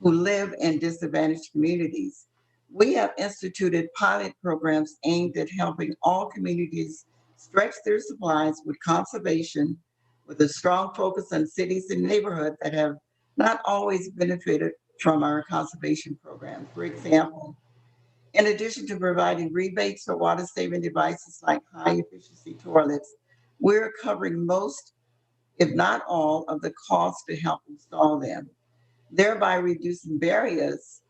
Speaker 10: who live in disadvantaged communities. We have instituted pilot programs aimed at helping all communities stretch their supplies with conservation, with a strong focus on cities and neighborhoods that have not always benefited from our conservation program. For example, in addition to providing rebates for water-saving devices like high-efficiency toilets, we're covering most, if not all, of the costs to help install them, thereby reducing barriers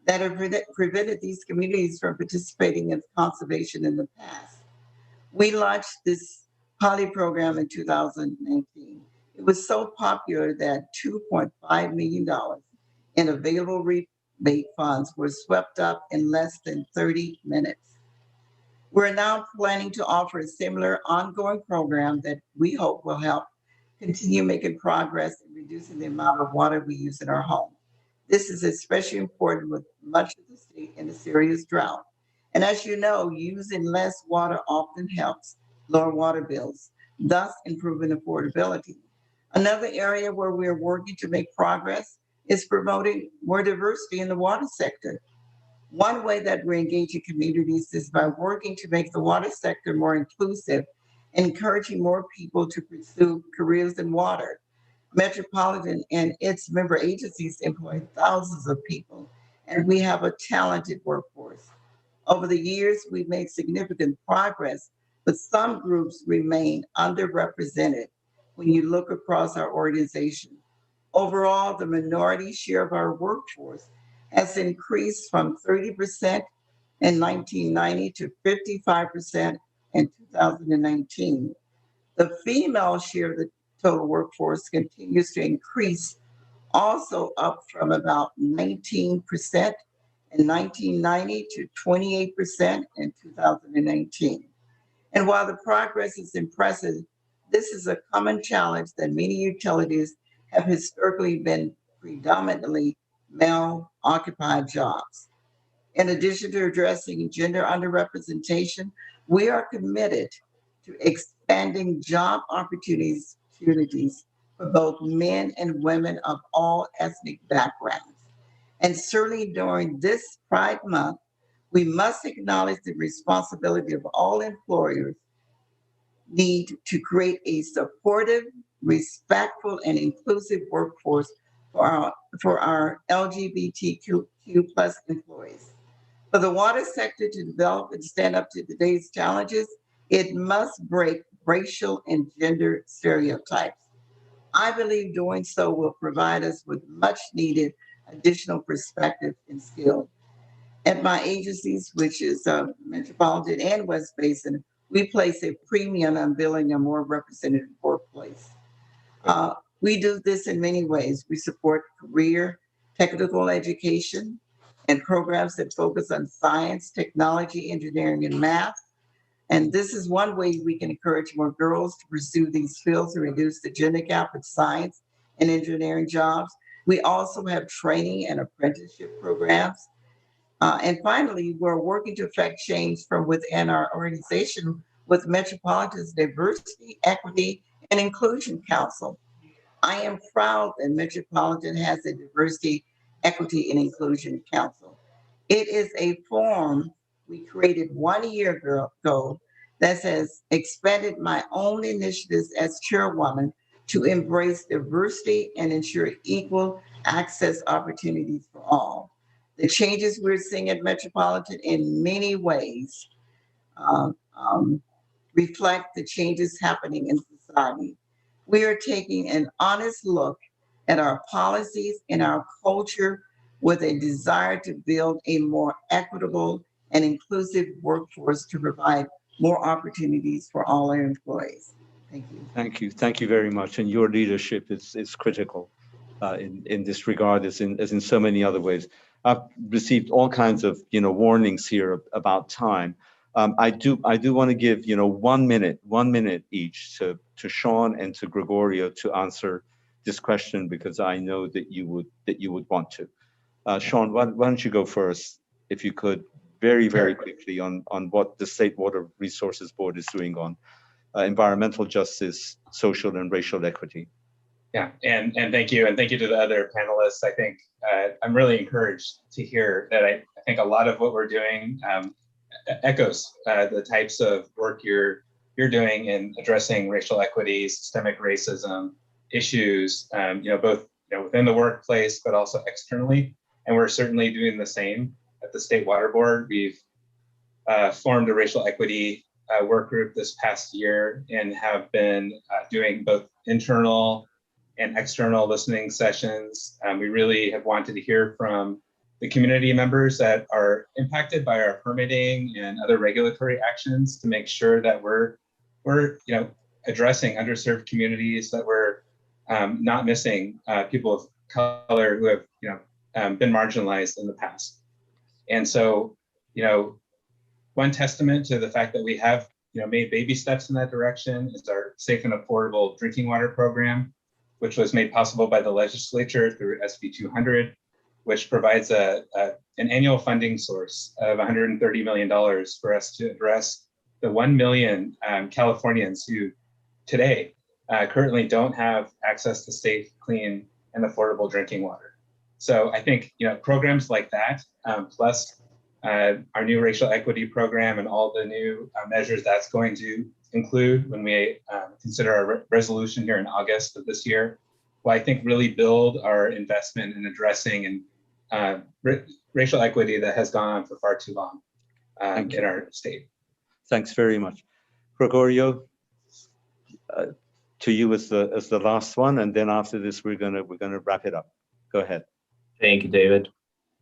Speaker 10: that have prevented these communities from participating in conservation in the past. We launched this pilot program in 2019. It was so popular that $2.5 million in available rebate funds were swept up in less than 30 minutes. We're now planning to offer a similar ongoing program that we hope will help continue making progress in reducing the amount of water we use in our home. This is especially important with much of the state in a serious drought. And as you know, using less water often helps lower water bills, thus improving affordability. Another area where we're working to make progress is promoting more diversity in the water sector. One way that we're engaging communities is by working to make the water sector more inclusive, encouraging more people to pursue careers in water. Metropolitan and its member agencies employ thousands of people, and we have a talented workforce. Over the years, we've made significant progress, but some groups remain underrepresented when you look across our organization. Overall, the minority share of our workforce has increased from 30% in 1990 to 55% in 2019. The female share of the total workforce continues to increase, also up from about 19% in 1990 to 28% in 2019. And while the progress is impressive, this is a common challenge that many utilities have historically been predominantly male-occupied jobs. In addition to addressing gender underrepresentation, we are committed to expanding job opportunities for both men and women of all ethnic backgrounds. And certainly during this Pride Month, we must acknowledge the responsibility of all employers need to create a supportive, respectful, and inclusive workforce for our LGBTQ plus employees. For the water sector to develop and stand up to today's challenges, it must break racial and gender stereotypes. I believe doing so will provide us with much needed additional perspective and skill. At my agencies, which is Metropolitan and West Basin, we place a premium on building a more representative workplace. We do this in many ways. We support career, technical education, and programs that focus on science, technology, engineering, and math. And this is one way we can encourage more girls to pursue these fields and reduce the gender gap in science and engineering jobs. We also have training and apprenticeship programs. And finally, we're working to affect change from within our organization with Metropolitan's Diversity, Equity, and Inclusion Council. I am proud that Metropolitan has a Diversity, Equity, and Inclusion Council. It is a forum we created 1 year ago that has expanded my own initiatives as chairwoman to embrace diversity and ensure equal access opportunities for all. The changes we're seeing at Metropolitan in many ways reflect the changes happening in society. We are taking an honest look at our policies and our culture with a desire to build a more equitable and inclusive workforce to provide more opportunities for all our employees. Thank you.
Speaker 3: Thank you. Thank you very much. And your leadership is critical in this regard, as in so many other ways. I've received all kinds of warnings here about time. I do want to give 1 minute each to Sean and to Gregorio to answer this question, because I know that you would want to. Sean, why don't you go first, if you could, very quickly on what the State Water Resources Board is doing on environmental justice, social and racial equity.
Speaker 20: Yeah, and thank you, and thank you to the other panelists. I think I'm really encouraged to hear that I think a lot of what we're doing echoes the types of work you're doing in addressing racial equity, systemic racism issues, both within the workplace, but also externally. And we're certainly doing the same at the State Water Board. We've formed a racial equity work group this past year and have been doing both internal and external listening sessions. We really have wanted to hear from the community members that are impacted by our permitting and other regulatory actions to make sure that we're addressing underserved communities, that we're not missing people of color who have been marginalized in the past. And so, one testament to the fact that we have made baby steps in that direction is our safe and affordable drinking water program, which was made possible by the legislature through SB 200, which provides an annual funding source of $130 million for us to address the 1 million Californians who today currently don't have access to safe, clean, and affordable drinking water. So I think programs like that, plus our new racial equity program and all the new measures that's going to include when we consider our resolution here in August of this year, will I think really build our investment in addressing and racial equity that has gone on for far too long in our state.
Speaker 3: Thanks very much. Gregorio, to you as the last one, and then after this we're gonna wrap it up. Go ahead.
Speaker 21: Thank you, David.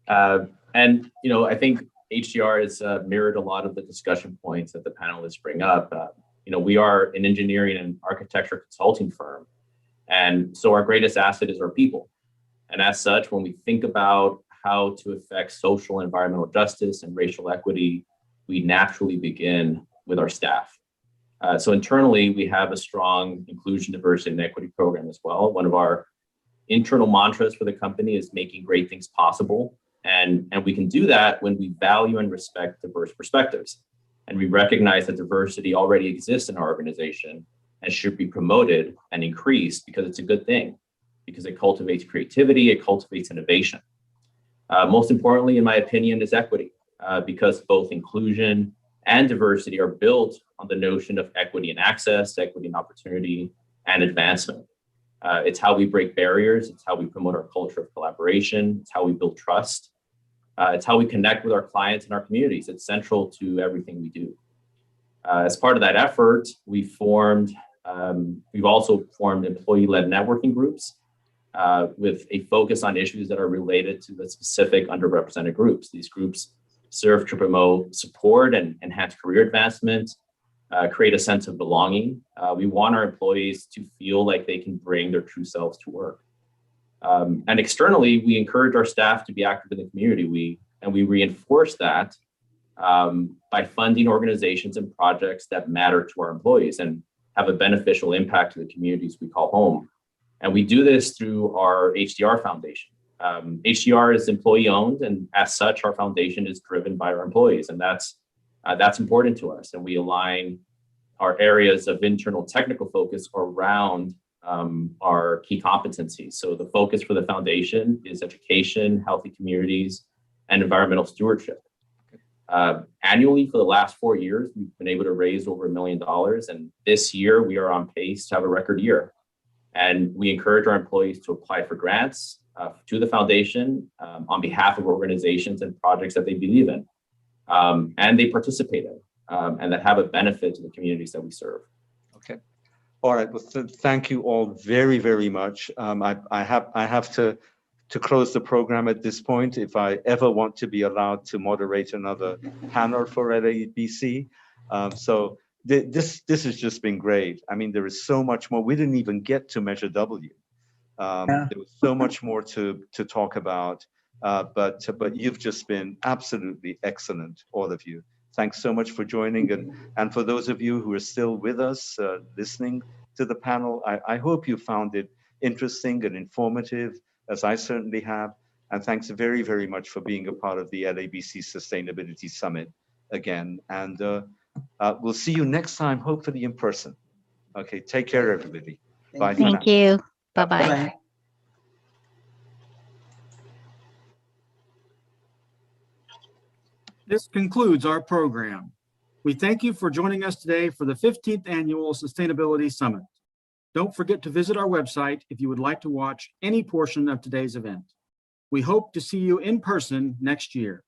Speaker 21: And I think HDR has mirrored a lot of the discussion points that the panelists bring up. We are an engineering and architecture consulting firm, and so our greatest asset is our people. And as such, when we think about how to affect social and environmental justice and racial equity, we naturally begin with our staff. So internally, we have a strong inclusion, diversity, and equity program as well. One of our internal mantras for the company is making great things possible. And we can do that when we value and respect diverse perspectives. And we recognize that diversity already exists in our organization and should be promoted and increased because it's a good thing, because it cultivates creativity, it cultivates innovation. Most importantly, in my opinion, is equity, because both inclusion and diversity are built on the notion of equity and access, equity and opportunity, and advancement. It's how we break barriers. It's how we promote our culture of collaboration. It's how we build trust. It's how we connect with our clients and our communities. It's central to everything we do. As part of that effort, we formed We've also formed employee-led networking groups with a focus on issues that are related to the specific underrepresented groups. These groups serve to promote support and enhance career advancement, create a sense of belonging. We want our employees to feel like they can bring their true selves to work. And externally, we encourage our staff to be active in the community. We reinforce that by funding organizations and projects that matter to our employees and have a beneficial impact to the communities we call home. And we do this through our HDR Foundation. HDR is employee owned, and as such, our foundation is driven by our employees, and that's important to us. And we align our areas of internal technical focus around our key competencies. So the focus for the foundation is education, healthy communities, and environmental stewardship. Annually for the last 4 years, we've been able to raise over $1 million. And this year we are on pace to have a record year. And we encourage our employees to apply for grants to the foundation on behalf of organizations and projects that they believe in and they participate in and that have a benefit to the communities that we serve.
Speaker 3: Okay. All right. Well, thank you all very, very much. I have to close the program at this point if I ever want to be allowed to moderate another panel for LABC. So this has just been great. I mean, there is so much more. We didn't even get to Measure W. There was so much more to talk about, but you've just been absolutely excellent, all of you. Thanks so much for joining. And for those of you who are still with us listening to the panel, I hope you found it interesting and informative, as I certainly have. And thanks very, very much for being a part of the LABC Sustainability Summit again. And we'll see you next time, hopefully in person. Okay, take care, everybody. Bye for now.
Speaker 5: Thank you. Bye-bye.
Speaker 10: Bye.
Speaker 1: This concludes our program. We thank you for joining us today for the 15th Annual Sustainability Summit. Don't forget to visit our website if you would like to watch any portion of today's event. We hope to see you in person next year.